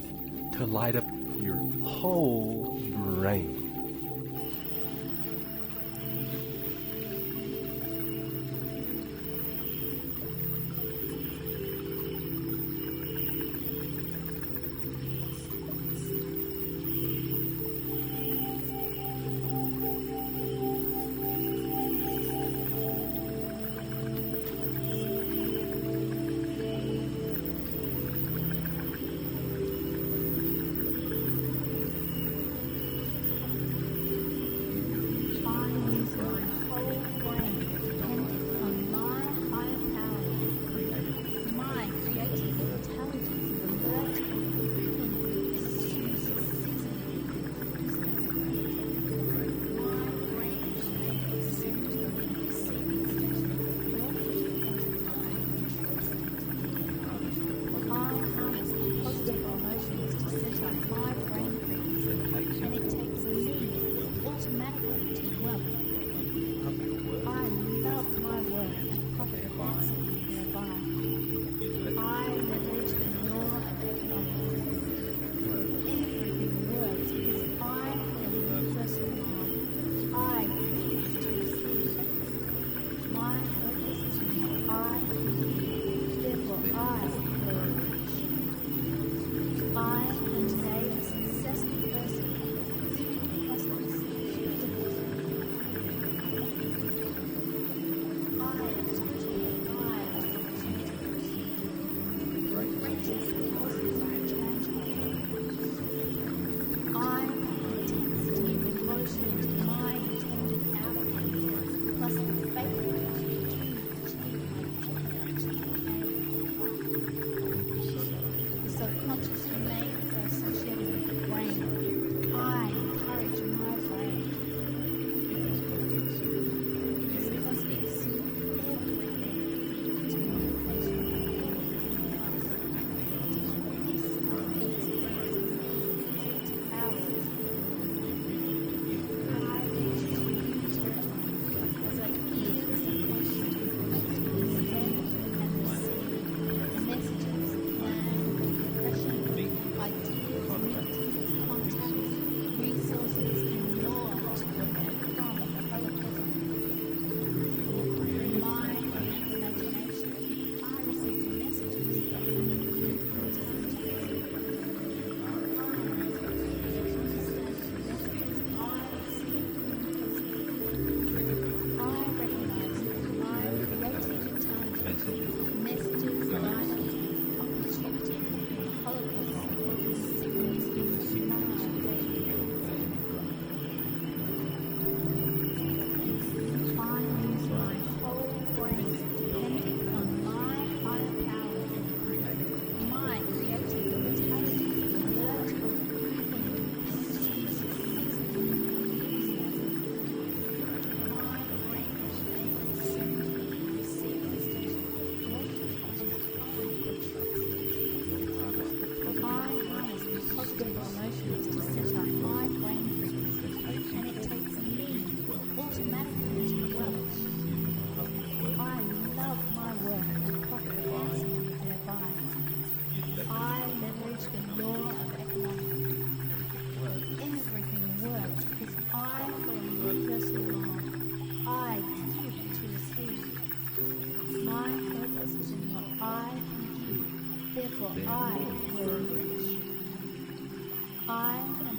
to light up your whole brain.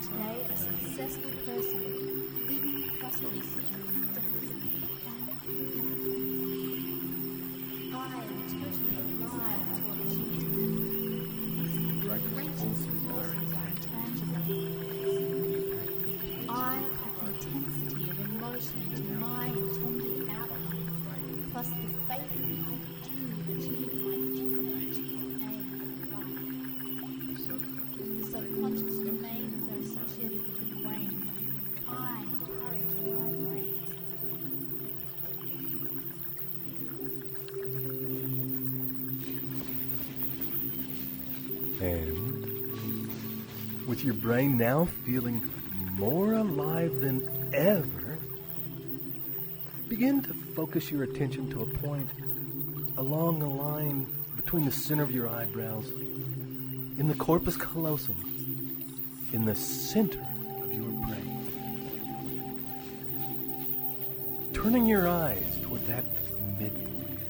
today a successful person, living prosperous, I am totally alive to opportunity. Great forces are intangible. I have intensity of emotion to my intended outcome, plus the faith I do achieve my definite aim in life. The subconscious domains are associated with the brain. I encourage my brain. And with your brain now feeling more alive than ever, begin to focus your attention to a point along the line between the center of your eyebrows, in the corpus callosum, in the center of your brain. Turning your eyes toward that midpoint,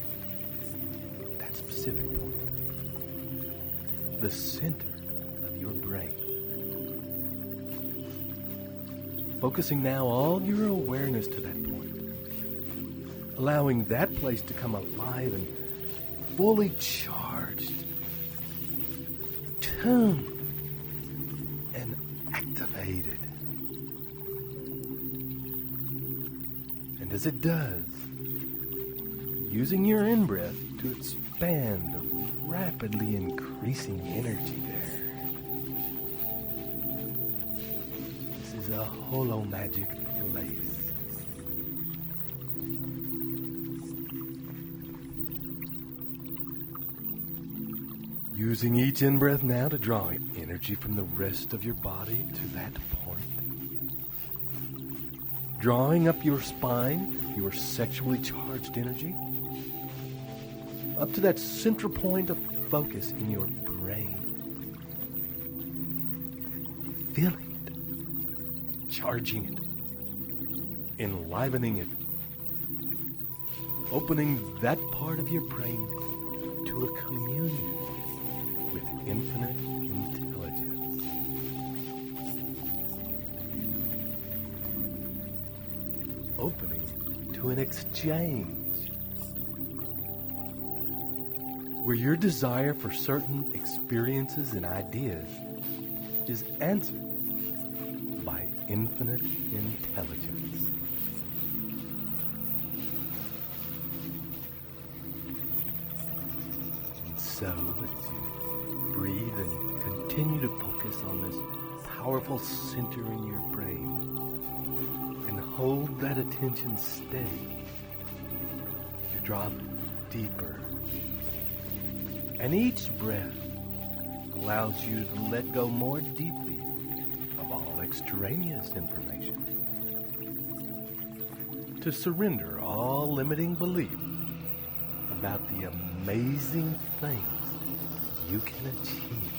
that specific point, the center of your brain. Focusing now all your awareness to that point, allowing that place to come alive and fully charged, tuned, and activated. And as it does, using your in-breath to expand the rapidly increasing energy there. This is a holomagic place. Using each in-breath now to draw energy from the rest of your body to that point. Drawing up your spine, your sexually charged energy, up to that central point of focus in your brain. Feeling it, charging it, enlivening it, opening that part of your brain to a communion with infinite intelligence. Opening to an exchange where your desire for certain experiences and ideas is answered by infinite intelligence. And so, as you breathe and continue to focus on this powerful center in your brain and hold that attention steady, you drop deeper. And each breath allows you to let go more deeply of all extraneous information, to surrender all limiting belief about the amazing things you can achieve,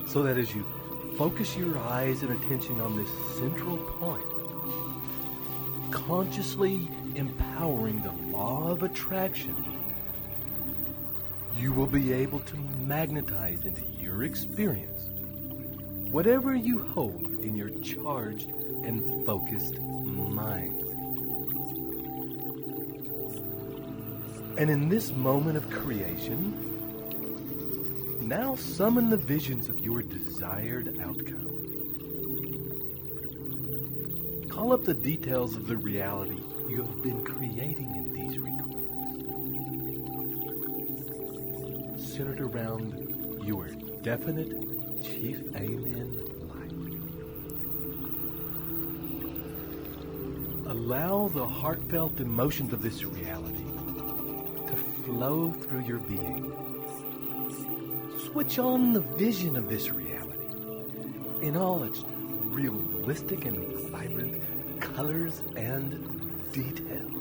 so that as you focus your eyes and attention on this central point, consciously empowering the law of attraction, you will be able to magnetize into your experience whatever you hold in your charged and focused mind. And in this moment of creation, now summon the visions of your desired outcome. Call up the details of the reality you have been creating in these recordings, centered around your definite chief aim in life. Allow the heartfelt emotions of this reality to flow through your being. Switch on the vision of this reality in all its realistic and vibrant colors and details,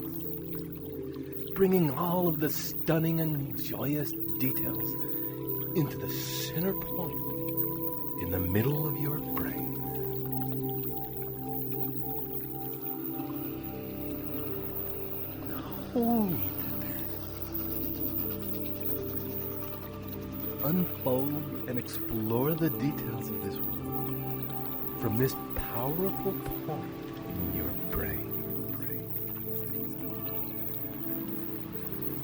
bringing all of the stunning and joyous details into the center point in the middle of your brain. Hold it there. Unfold and explore the details of this world. from this powerful point in your brain.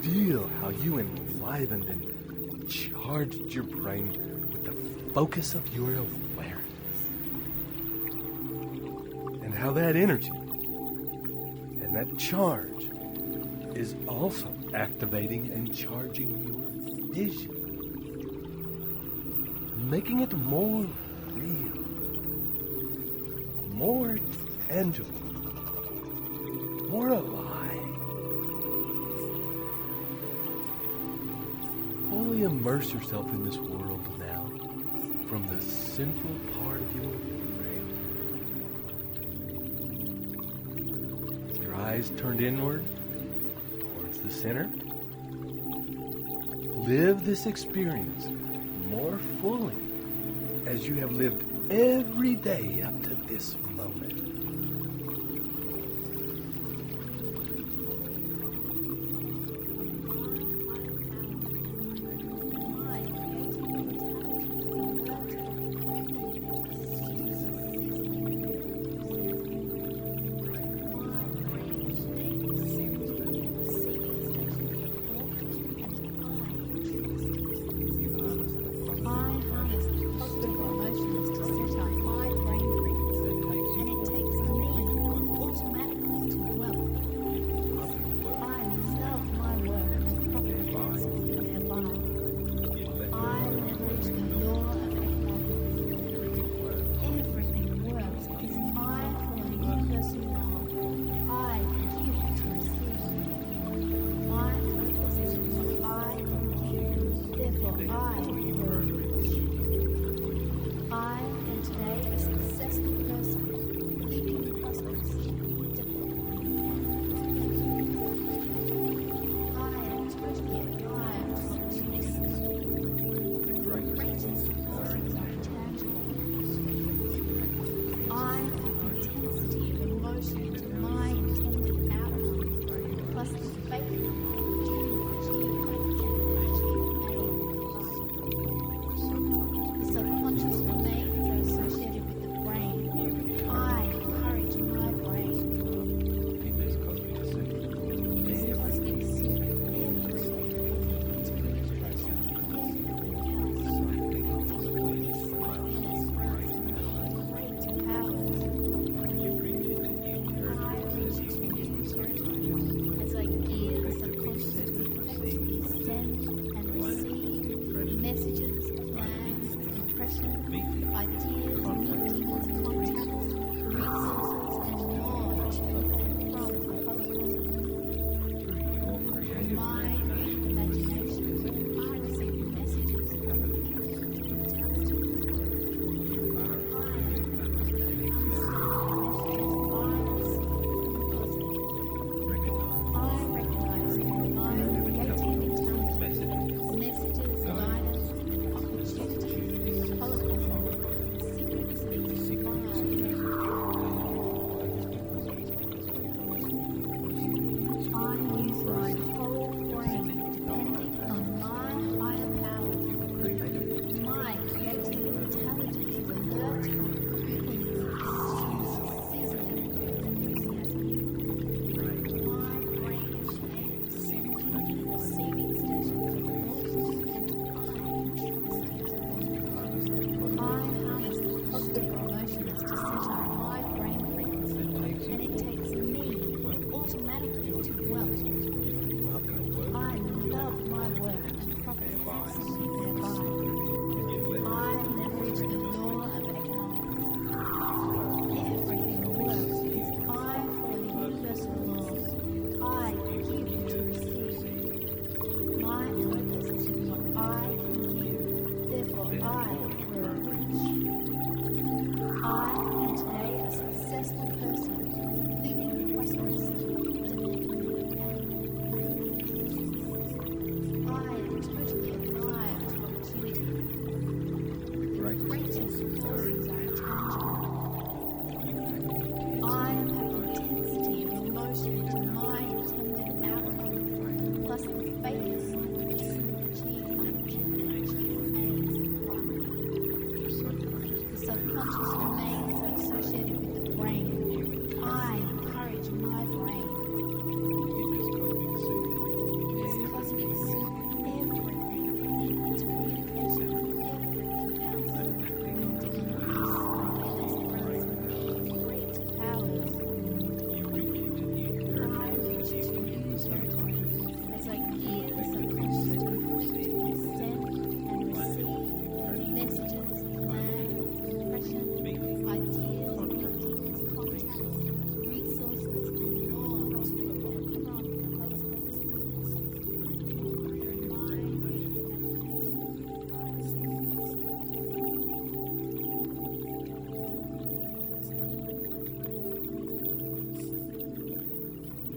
Feel how you enlivened and charged your brain with the focus of your awareness. And how that energy and that charge is also activating and charging your vision, making it more real, more tangible, more alive. Fully immerse yourself in this world now from the central part of your brain. With your eyes turned inward towards the center, live this experience more fully as you have lived every day up to this moment. I harness positive emotions to set up my brain frequency, and it takes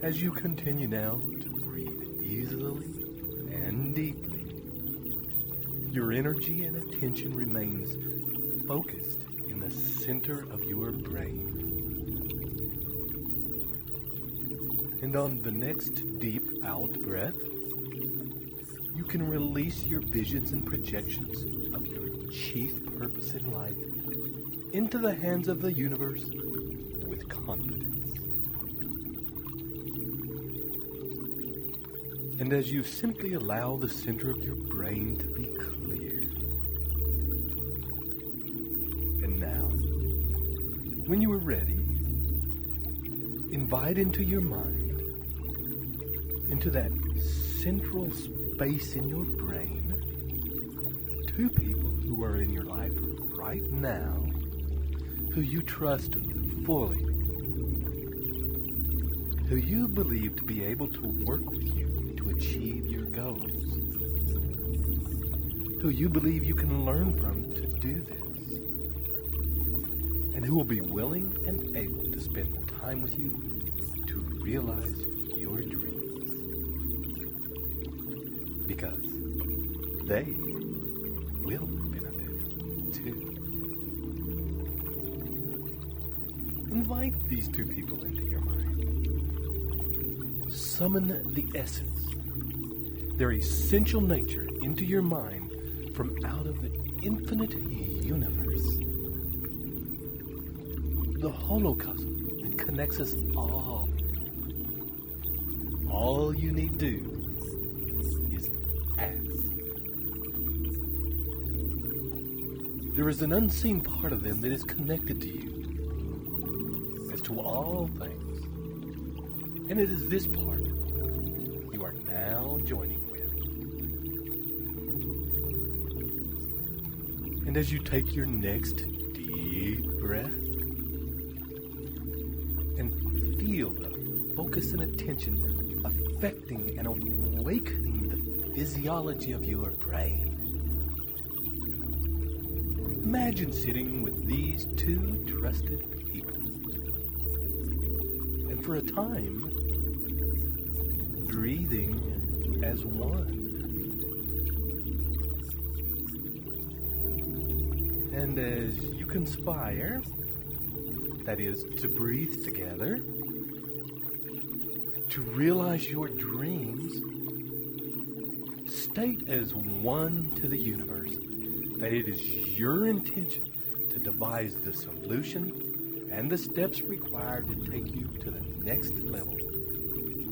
As you continue now to breathe easily and deeply, your energy and attention remains focused in the center of your brain. And on the next deep out breath, you can release your visions and projections of your chief purpose in life into the hands of the universe with confidence. And as you simply allow the center of your brain to be clear. And now, when you are ready, invite into your mind, into that central space in your brain, two people who are in your life right now, who you trust fully, who you believe to be able to work with you to achieve your goals, who you believe you can learn from to do this, and who will be willing and able to spend time with you to realize your dreams. Because they will benefit too. Invite these two people into your mind. Summon the essence, their essential nature, into your mind from out of the infinite universe. The holocosm that connects us all. All you need do is ask. There is an unseen part of them that is connected to you as to all things. And it is this part you are now joining with. And as you take your next deep breath and feel the focus and attention affecting and awakening the physiology of your brain, imagine sitting with these two trusted people, and for a time, breathing as one. And as you conspire, that is, to breathe together, to realize your dreams, state as one to the universe that it is your intention to devise the solution and the steps required to take you to the next level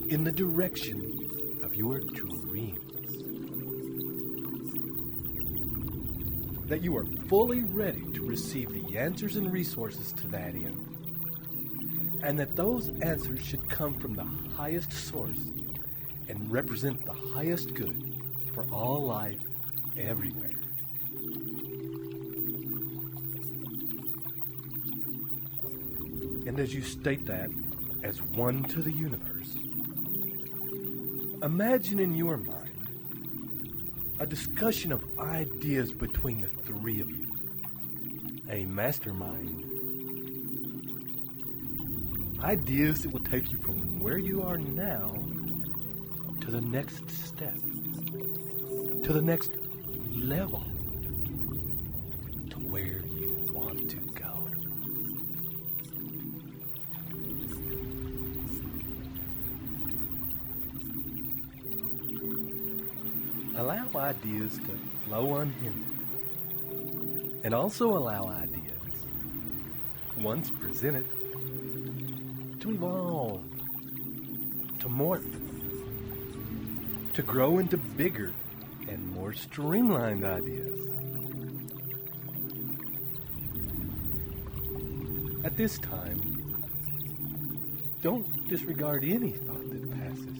in the direction of your dreams. That you are fully ready to receive the answers and resources to that end. And that those answers should come from the highest source and represent the highest good for all life everywhere. And as you state that as one to the universe, imagine in your mind a discussion of ideas between the three of you. A mastermind. Ideas that will take you from where you are now to the next step, to the next level, to where you want to go. Allow ideas to flow unhindered, and also allow ideas, once presented, to evolve, to morph, to grow into bigger and more streamlined ideas. At this time, don't disregard any thought that passes through.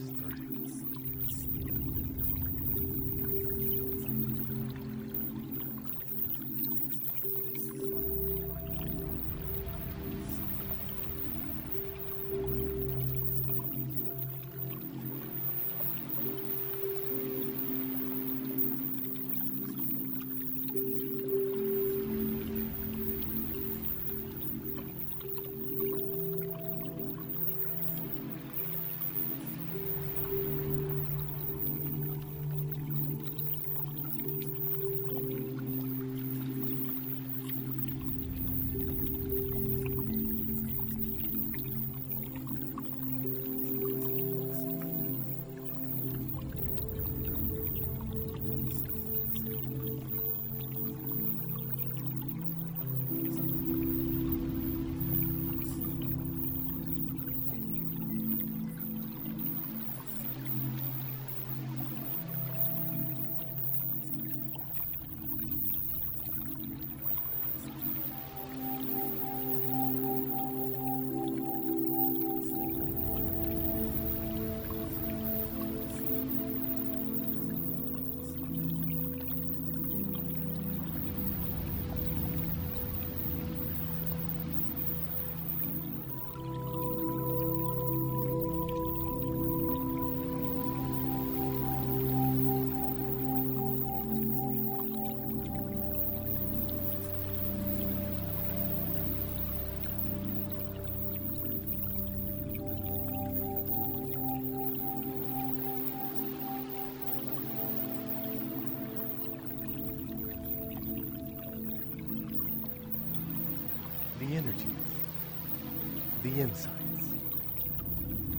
the insights,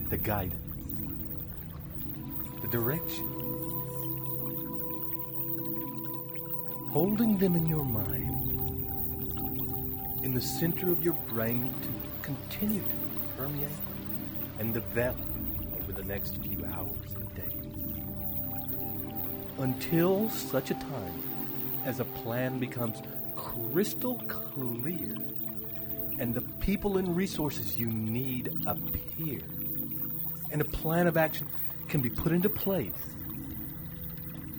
the guidance, the direction. Holding them in your mind, in the center of your brain to continue to permeate and develop over the next few hours and days. Until such a time as a plan becomes crystal clear and the people and resources you need appear, and a plan of action can be put into place,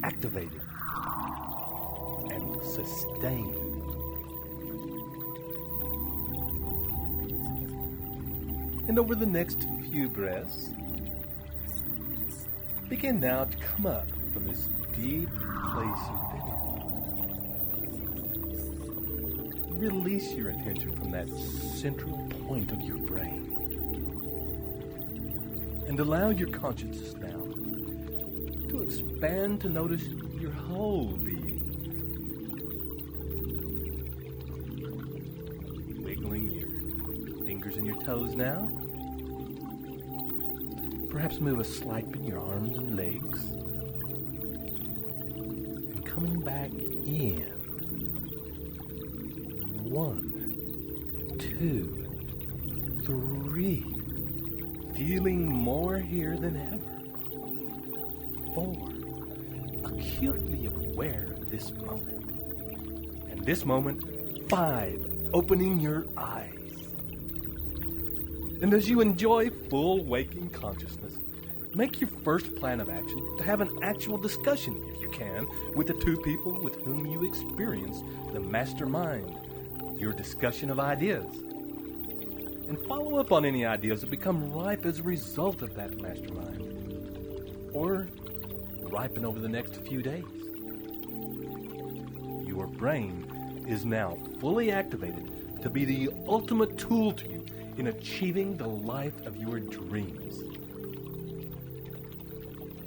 activated, and sustained. And over the next few breaths, begin now to come up from this deep place you've been in. Release your attention from that central point of your brain. And allow your consciousness now to expand to notice your whole being. Wiggling your fingers and your toes now. Perhaps move a slight bit in your arms and legs. And coming back in. 1, 2, 3. Feeling more here than ever. 4. Acutely aware of this moment. And this moment, 5. Opening your eyes. And as you enjoy full waking consciousness, make your first plan of action to have an actual discussion, if you can, with the two people with whom you experience the mastermind, your discussion of ideas. And follow up on any ideas that become ripe as a result of that mastermind, or ripen over the next few days. Your brain is now fully activated to be the ultimate tool to you in achieving the life of your dreams.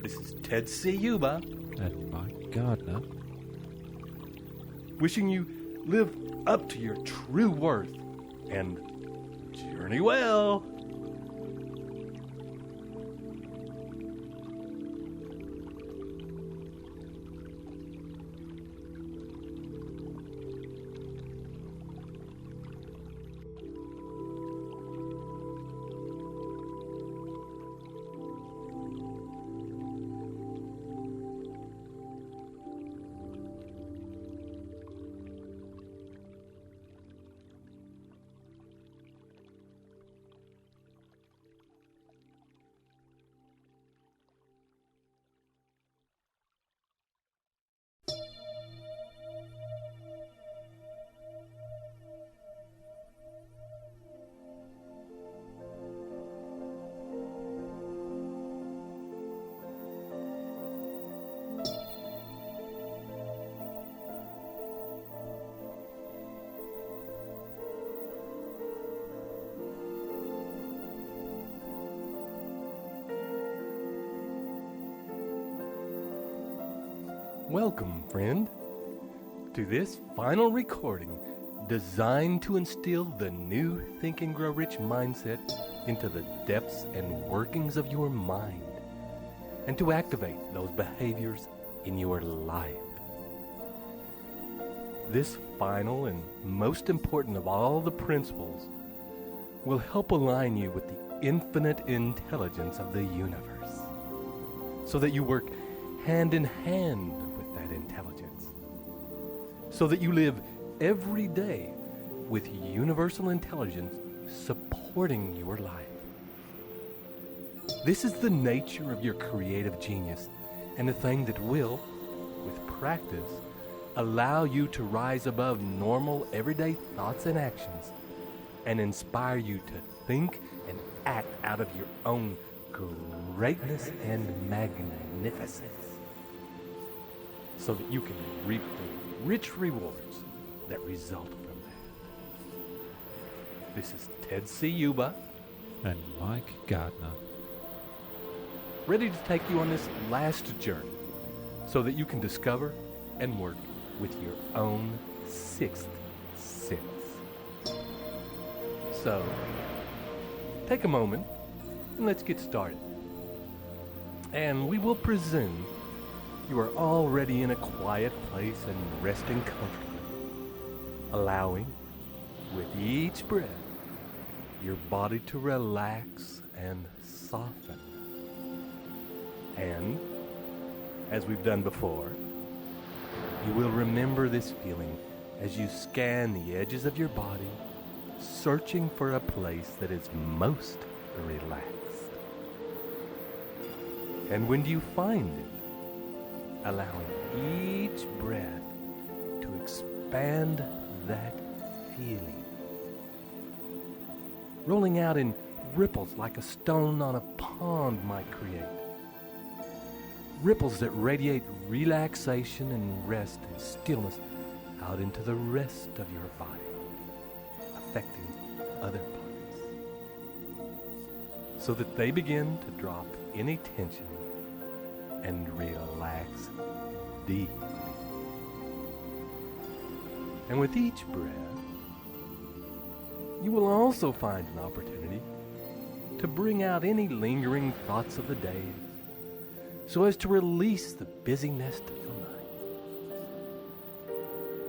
This is Ted Ciuba and Mike Gardner, wishing you live up to your true worth and journey well. Welcome, friend, to this final recording designed to instill the new Think and Grow Rich mindset into the depths and workings of your mind and to activate those behaviors in your life. This final and most important of all the principles will help align you with the infinite intelligence of the universe so that you work hand in hand with that intelligence, so that you live every day with universal intelligence supporting your life. This is the nature of your creative genius, and a thing that will, with practice, allow you to rise above normal everyday thoughts and actions and inspire you to think and act out of your own greatness and magnificence so that you can reap the rich rewards that result from that. This is Ted Ciuba and Mike Gardner, ready to take you on this last journey so that you can discover and work with your own sixth sense. So, take a moment and let's get started. And we will presume you are already in a quiet place and resting comfortably, allowing, with each breath, your body to relax and soften. And, as we've done before, you will remember this feeling as you scan the edges of your body, searching for a place that is most relaxed. And when you find it, allowing each breath to expand that feeling, rolling out in ripples like a stone on a pond might create. Ripples that radiate relaxation and rest and stillness out into the rest of your body, affecting other parts, so that they begin to drop any tension and relax deeply. And with each breath, you will also find an opportunity to bring out any lingering thoughts of the day, so as to release the busyness of your mind.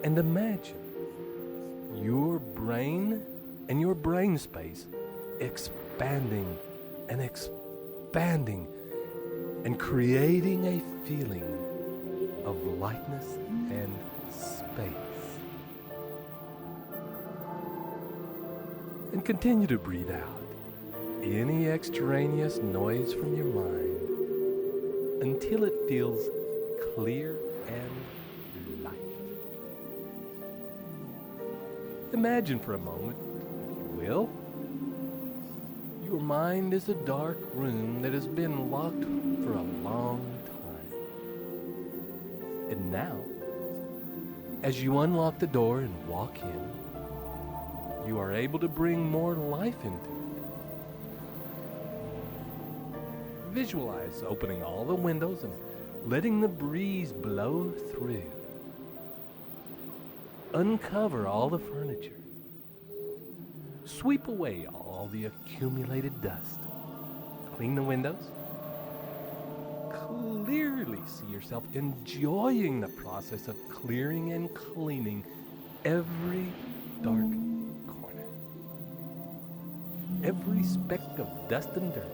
And imagine your brain and your brain space expanding and expanding and creating a feeling of lightness and space. And continue to breathe out any extraneous noise from your mind until it feels clear and light. Imagine for a moment, if you will, your mind is a dark room that has been locked for a long time. And now, as you unlock the door and walk in, you are able to bring more life into it. Visualize opening all the windows and letting the breeze blow through. Uncover all the furniture. Sweep away all the accumulated dust. Clean the windows. Clearly see yourself enjoying the process of clearing and cleaning every dark corner, every speck of dust and dirt,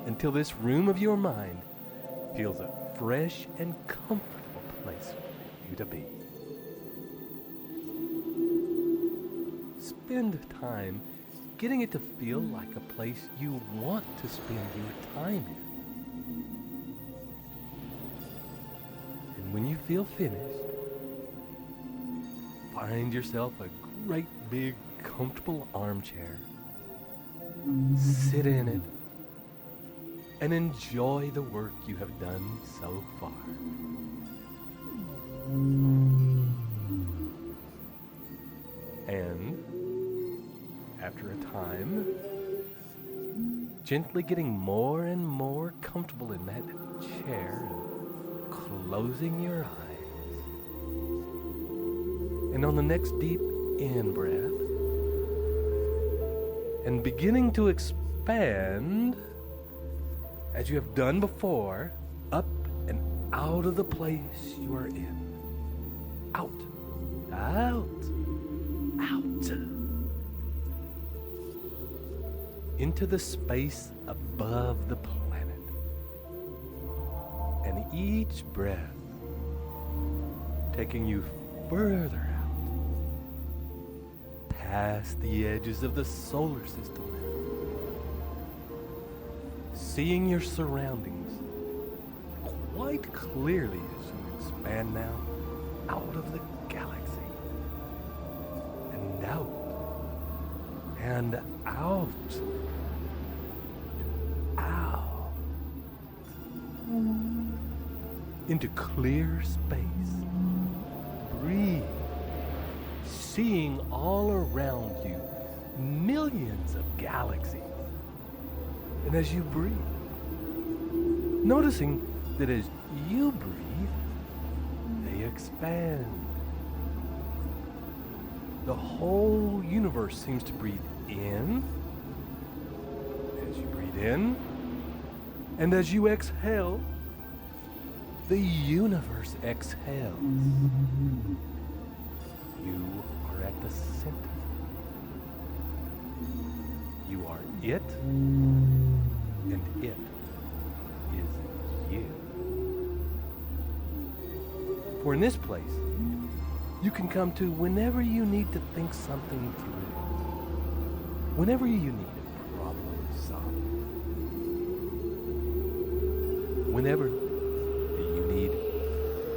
until this room of your mind feels a fresh and comfortable place for you to be. Spend time getting it to feel like a place you want to spend your time in. And when you feel finished, find yourself a great big comfortable armchair. Sit in it and enjoy the work you have done so far. And after a time, gently getting more and more comfortable in that chair and closing your eyes. And on the next deep in-breath, and beginning to expand, as you have done before, up and out of the place you are in. Out, out, out. Into the space above the planet. And each breath taking you further out, past the edges of the solar system. Seeing your surroundings quite clearly as you expand now out of the galaxy and out and out, out into clear space. Breathe, seeing all around you millions of galaxies. And as you breathe, noticing that as you breathe, they expand. The whole universe seems to breathe in in. And as you exhale, the universe exhales. You are at the center. You are it, and it is you. For in this place, you can come to whenever you need to think something through, whenever you need a problem solved, whenever you need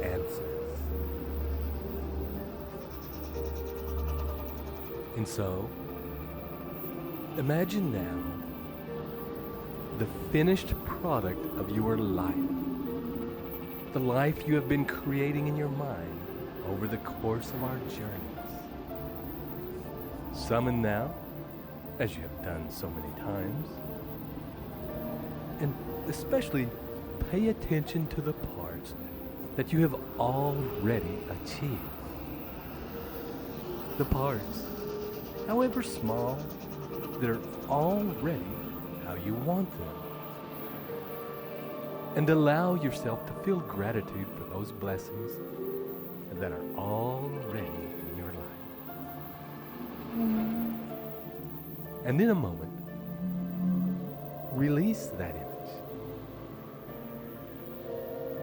answers. And so, imagine now the finished product of your life, the life you have been creating in your mind over the course of our journeys. Summon now, as you have done so many times, and especially pay attention to the parts that you have already achieved. The parts, however small, that are already how you want them. And allow yourself to feel gratitude for those blessings that are already in your life. And in a moment, release that image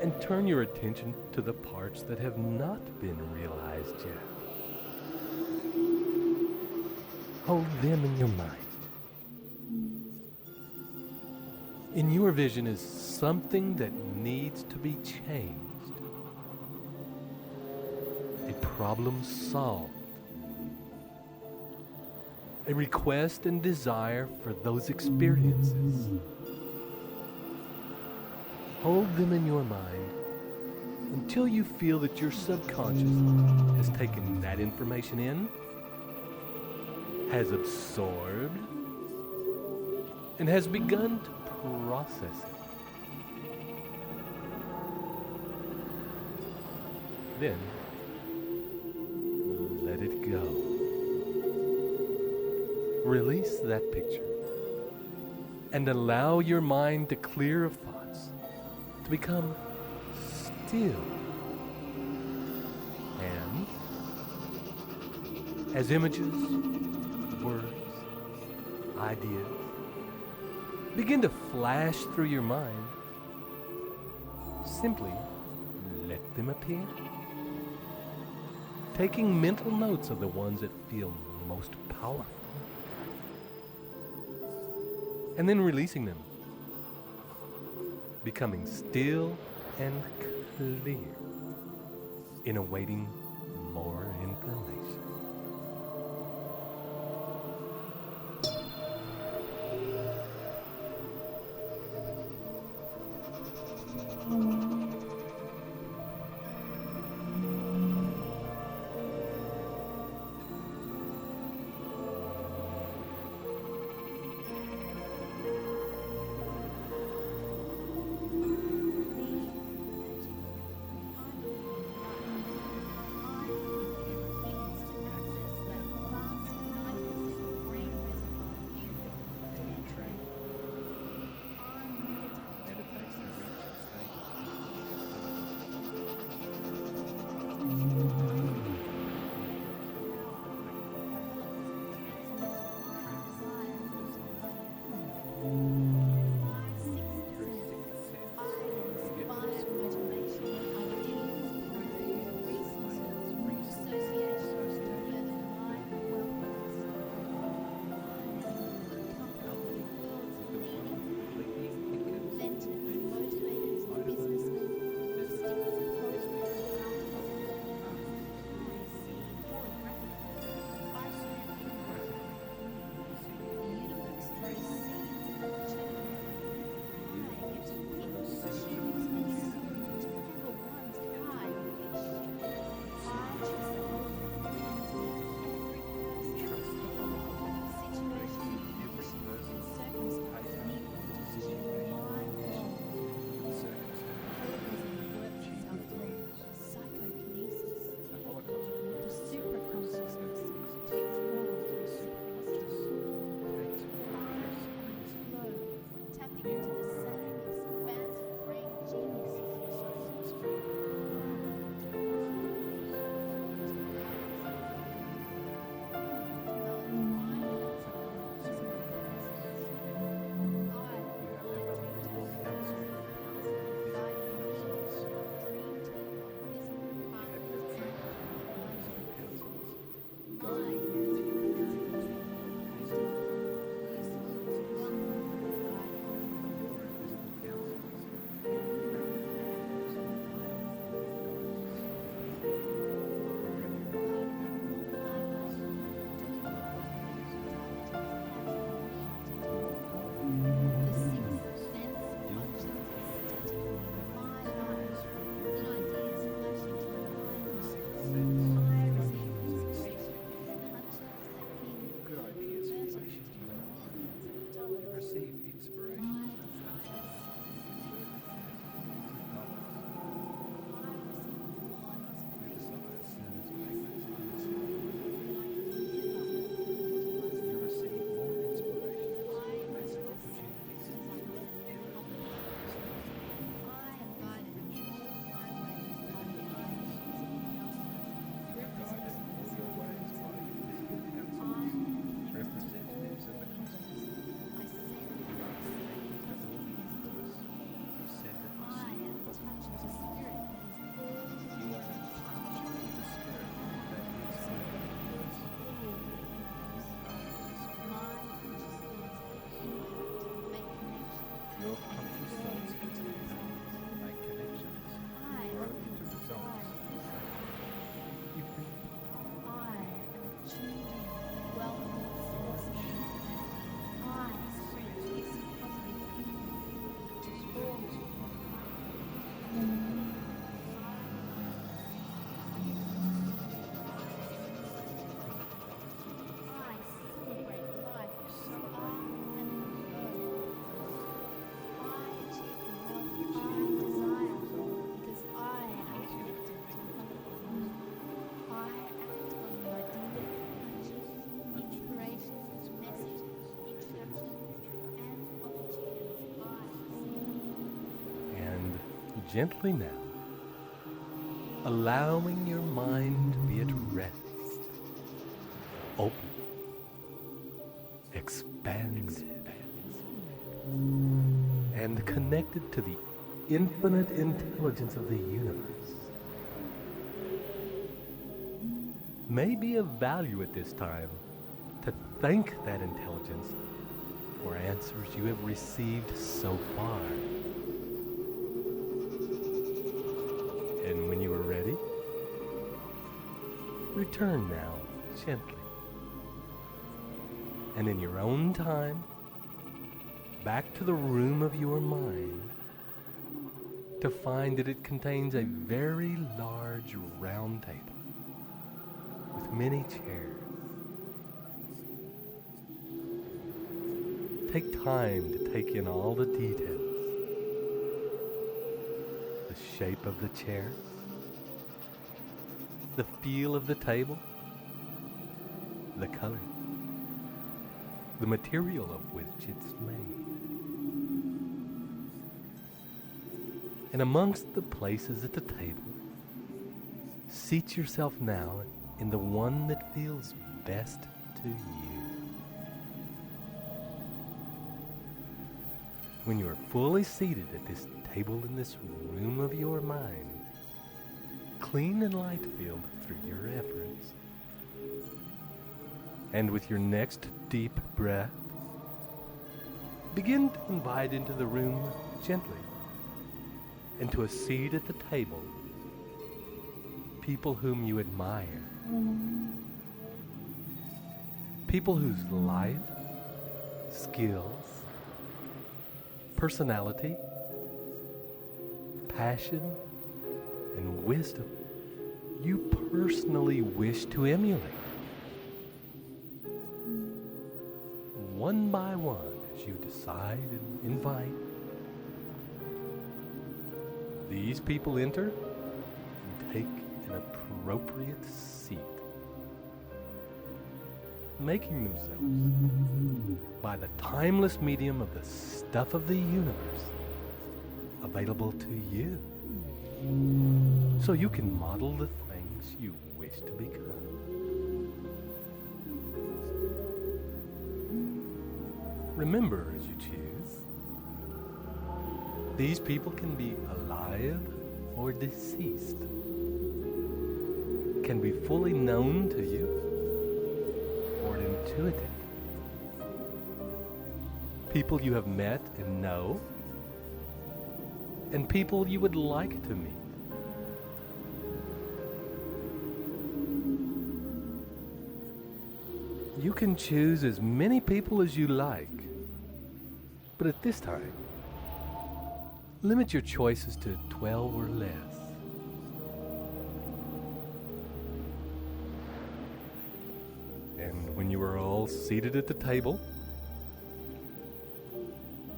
and turn your attention to the parts that have not been realized yet. Hold them in your mind. In your vision is something that needs to be changed. A problem solved. A request and desire for those experiences. Hold them in your mind until you feel that your subconscious has taken that information in, has absorbed, and has begun to process it. Then, let it go. Release that picture and allow your mind to clear of thoughts, to become still. And as images, words, ideas begin to flash through your mind, simply let them appear. Taking mental notes of the ones that feel most powerful. And then releasing them. Becoming still and clear in awaiting more information. Your conscious thoughts make connections, grow into results. You can I am tuned in wellness forces. I produce positive input to all. I celebrate life so I am in the earth. I achieve the health I desire because I am connected to health. I act on the idea, inspirations, messages, introductions, and opportunities I see. And gently now, allowing your mind to be at rest, open, expanded, and connected to the infinite intelligence of the universe. May be of value at this time to thank that intelligence for answers you have received so far. And when you are ready, return now gently, and in your own time, back to the room of your mind, to find that it contains a very large round table with many chairs. Take time to take in all the details. The shape of the chairs, the feel of the table, the color, the material of which it's made. And amongst the places at the table, seat yourself now in the one that feels best to you. When you are fully seated at this table in this room of your mind, clean and light-filled through your efforts, and with your next deep breath, begin to invite into the room gently, and to a seat at the table, people whom you admire, people whose life, skills, personality, passion, and wisdom you personally wish to emulate. One by one, as you decide and invite, these people enter and take an appropriate seat, making themselves, by the timeless medium of the stuff of the universe, available to you, so you can model the things you wish to become. Remember, as you choose, these people can be alive or deceased, can be fully known to you or intuitive, people you have met and know, and people you would like to meet. You can choose as many people as you like, but at this time, limit your choices to 12 or less. And when you are all seated at the table,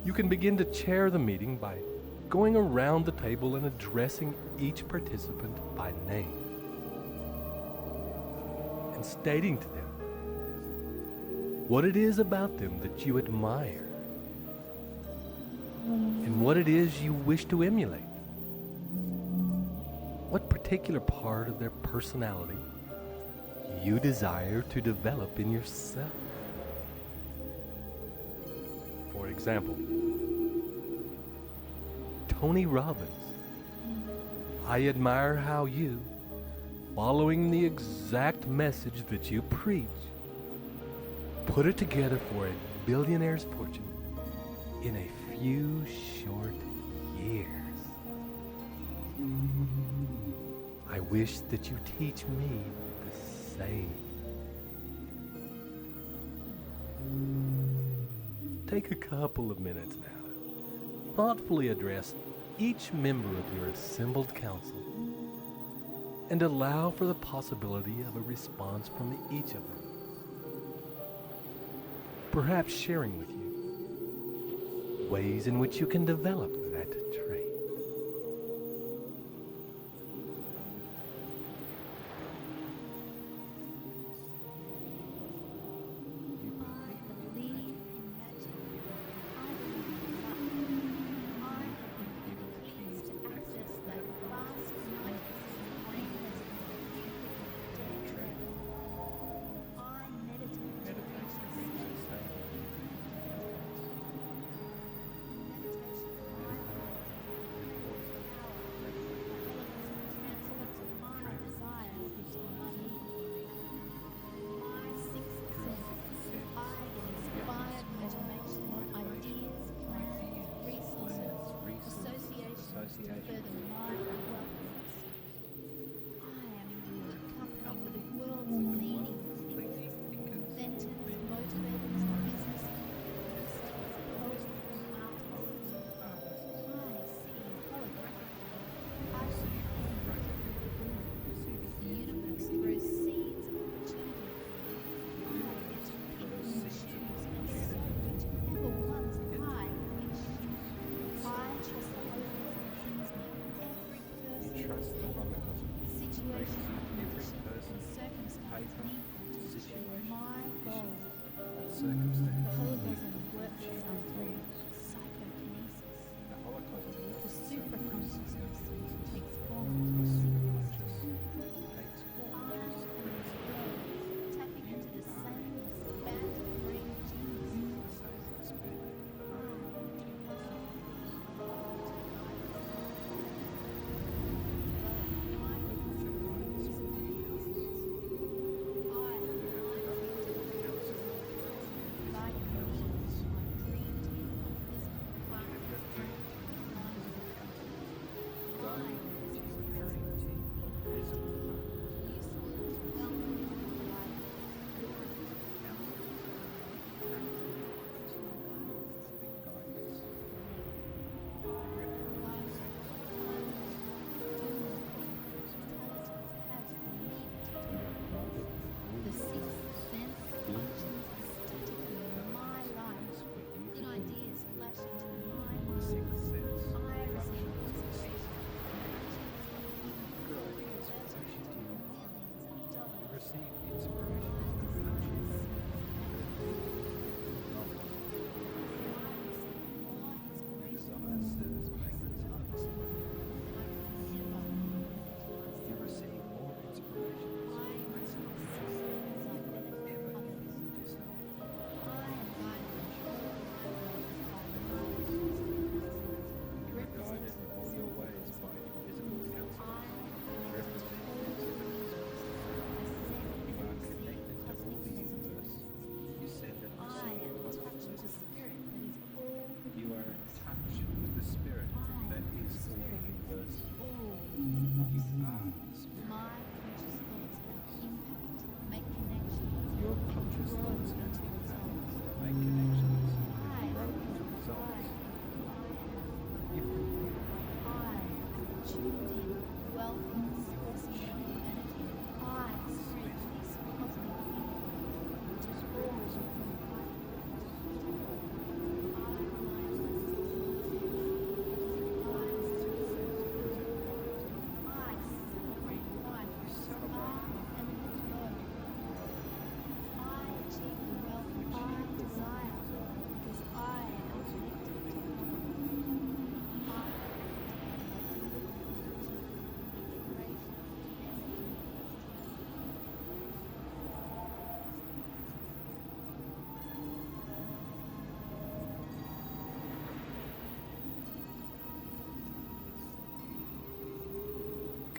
you can begin to chair the meeting by going around the table and addressing each participant by name and stating to them what it is about them that you admire and what it is you wish to emulate. What particular part of their personality you desire to develop in yourself. For example, Tony Robbins, I admire how you, following the exact message that you preach, put it together for a billionaire's fortune in a few short years. I wish that you teach me the same. Take a couple of minutes now to thoughtfully address each member of your assembled council and allow for the possibility of a response from each of them. Perhaps sharing with you ways in which you can develop that trait.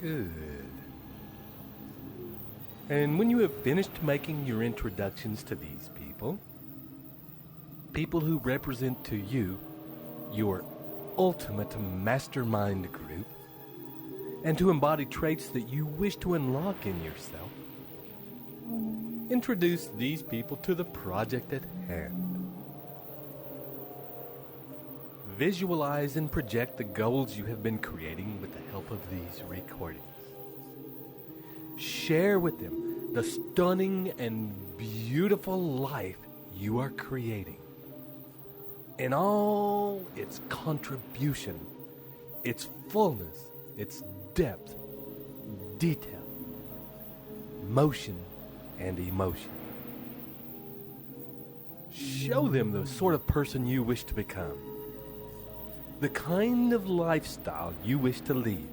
Good. And when you have finished making your introductions to these people, people who represent to you your ultimate mastermind group, and to embody traits that you wish to unlock in yourself, introduce these people to the project at hand. Visualize and project the goals you have been creating with the help of these recordings. Share with them the stunning and beautiful life you are creating in all its contribution, its fullness, its depth, detail, motion, and emotion. Show them the sort of person you wish to become, the kind of lifestyle you wish to lead.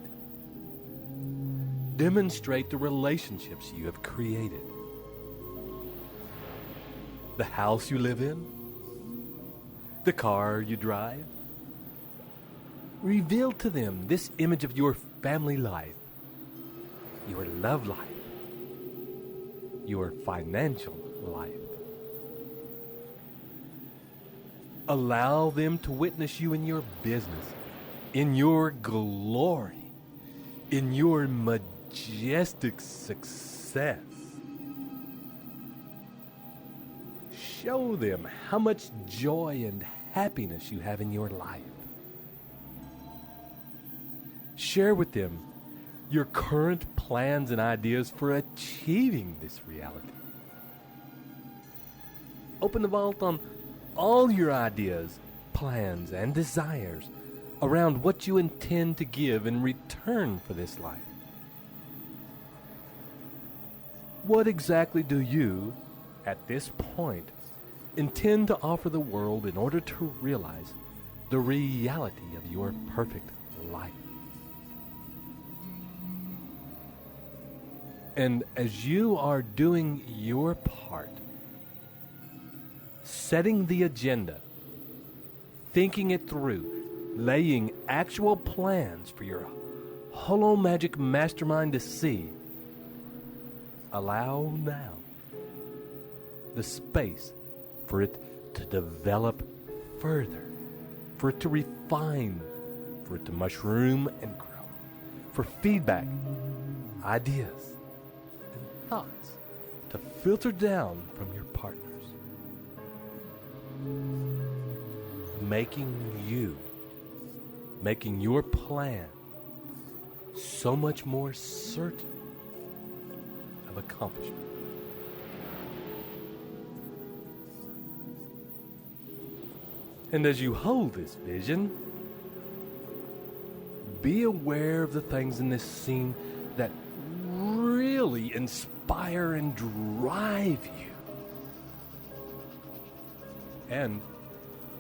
Demonstrate the relationships you have created, the house you live in, the car you drive. Reveal to them this image of your family life, your love life, your financial life. Allow them to witness you in your business, in your glory, in your majestic success. Show them how much joy and happiness you have in your life. Share with them your current plans and ideas for achieving this reality. Open the vault on all your ideas, plans, and desires around what you intend to give in return for this life. What exactly do you, at this point, intend to offer the world in order to realize the reality of your perfect life? And as you are doing your part, setting the agenda, thinking it through, laying actual plans for your holo magic mastermind to see, allow now the space for it to develop further, for it to refine, for it to mushroom and grow, for feedback, ideas, and thoughts to filter down from your partners, making your plan so much more certain of accomplishment. And as you hold this vision, be aware of the things in this scene that really inspire and drive you, and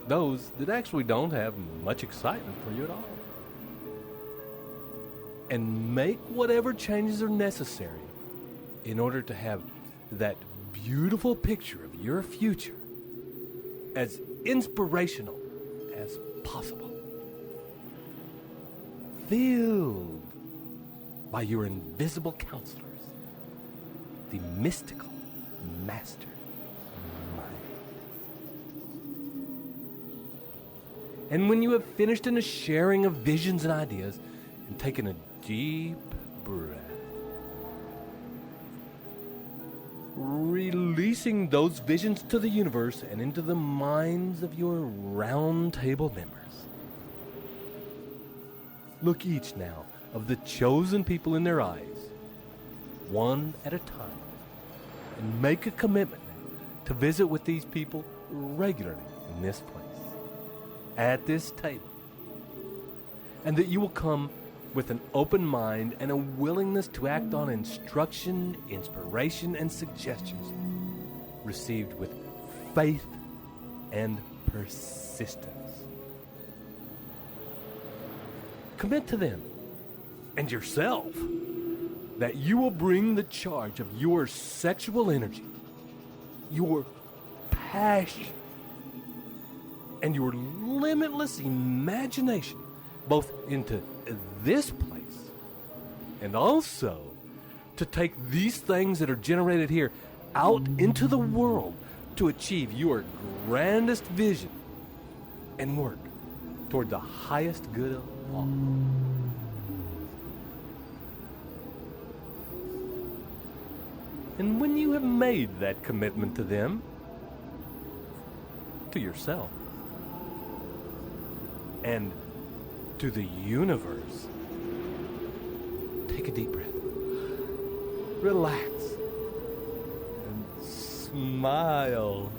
those that actually don't have much excitement for you at all. And make whatever changes are necessary in order to have that beautiful picture of your future as inspirational as possible, filled by your invisible counselors, the mystical master mind. And when you have finished in a sharing of visions and ideas and taken a deep breath, releasing those visions to the universe and into the minds of your round table members, look each now of the chosen people in their eyes, one at a time, and make a commitment to visit with these people regularly in this place, at this table, and that you will come with an open mind and a willingness to act on instruction, inspiration, and suggestions received with faith and persistence. Commit to them and yourself that you will bring the charge of your sexual energy, your passion, and your limitless imagination both into this place and also to take these things that are generated here out into the world to achieve your grandest vision and work toward the highest good of all. And when you have made that commitment to them, to yourself, and to the universe, take a deep breath. Relax. And smile.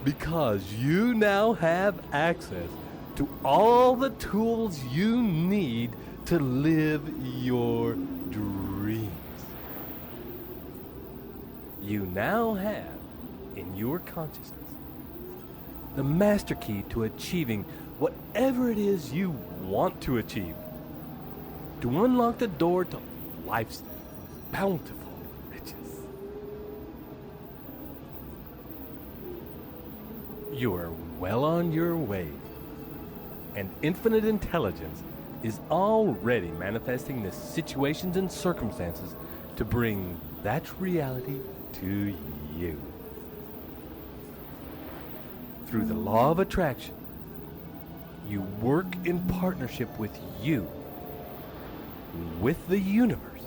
Because you now have access to all the tools you need to live your dreams. You now have, in your consciousness, the master key to achieving whatever it is you want to achieve. To unlock the door to life's bountiful riches. You are well on your way, and infinite intelligence is already manifesting the situations and circumstances to bring that reality to you. Through the law of attraction, you work in partnership with you, with the universe,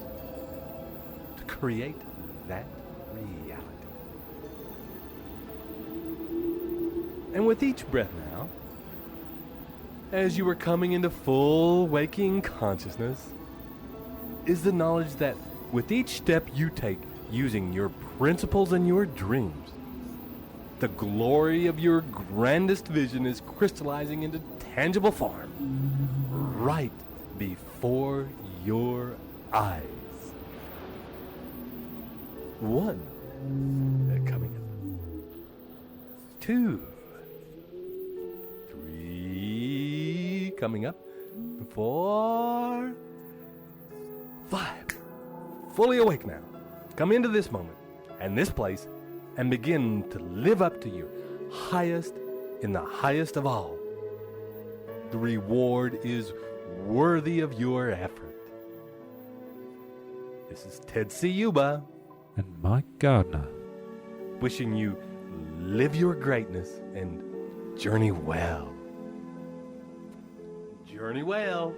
to create that reality. And with each breath now, as you are coming into full waking consciousness, is the knowledge that with each step you take using your principles and your dreams, the glory of your grandest vision is crystallizing into tangible form right before your eyes. One, coming up. 2, 3, coming up. 4, 5. Fully awake now. Come into this moment and this place and begin to live up to your highest in the highest of all. The reward is worthy of your effort. This is Ted Ciuba and Mike Gardner, wishing you live your greatness and journey well. Journey well.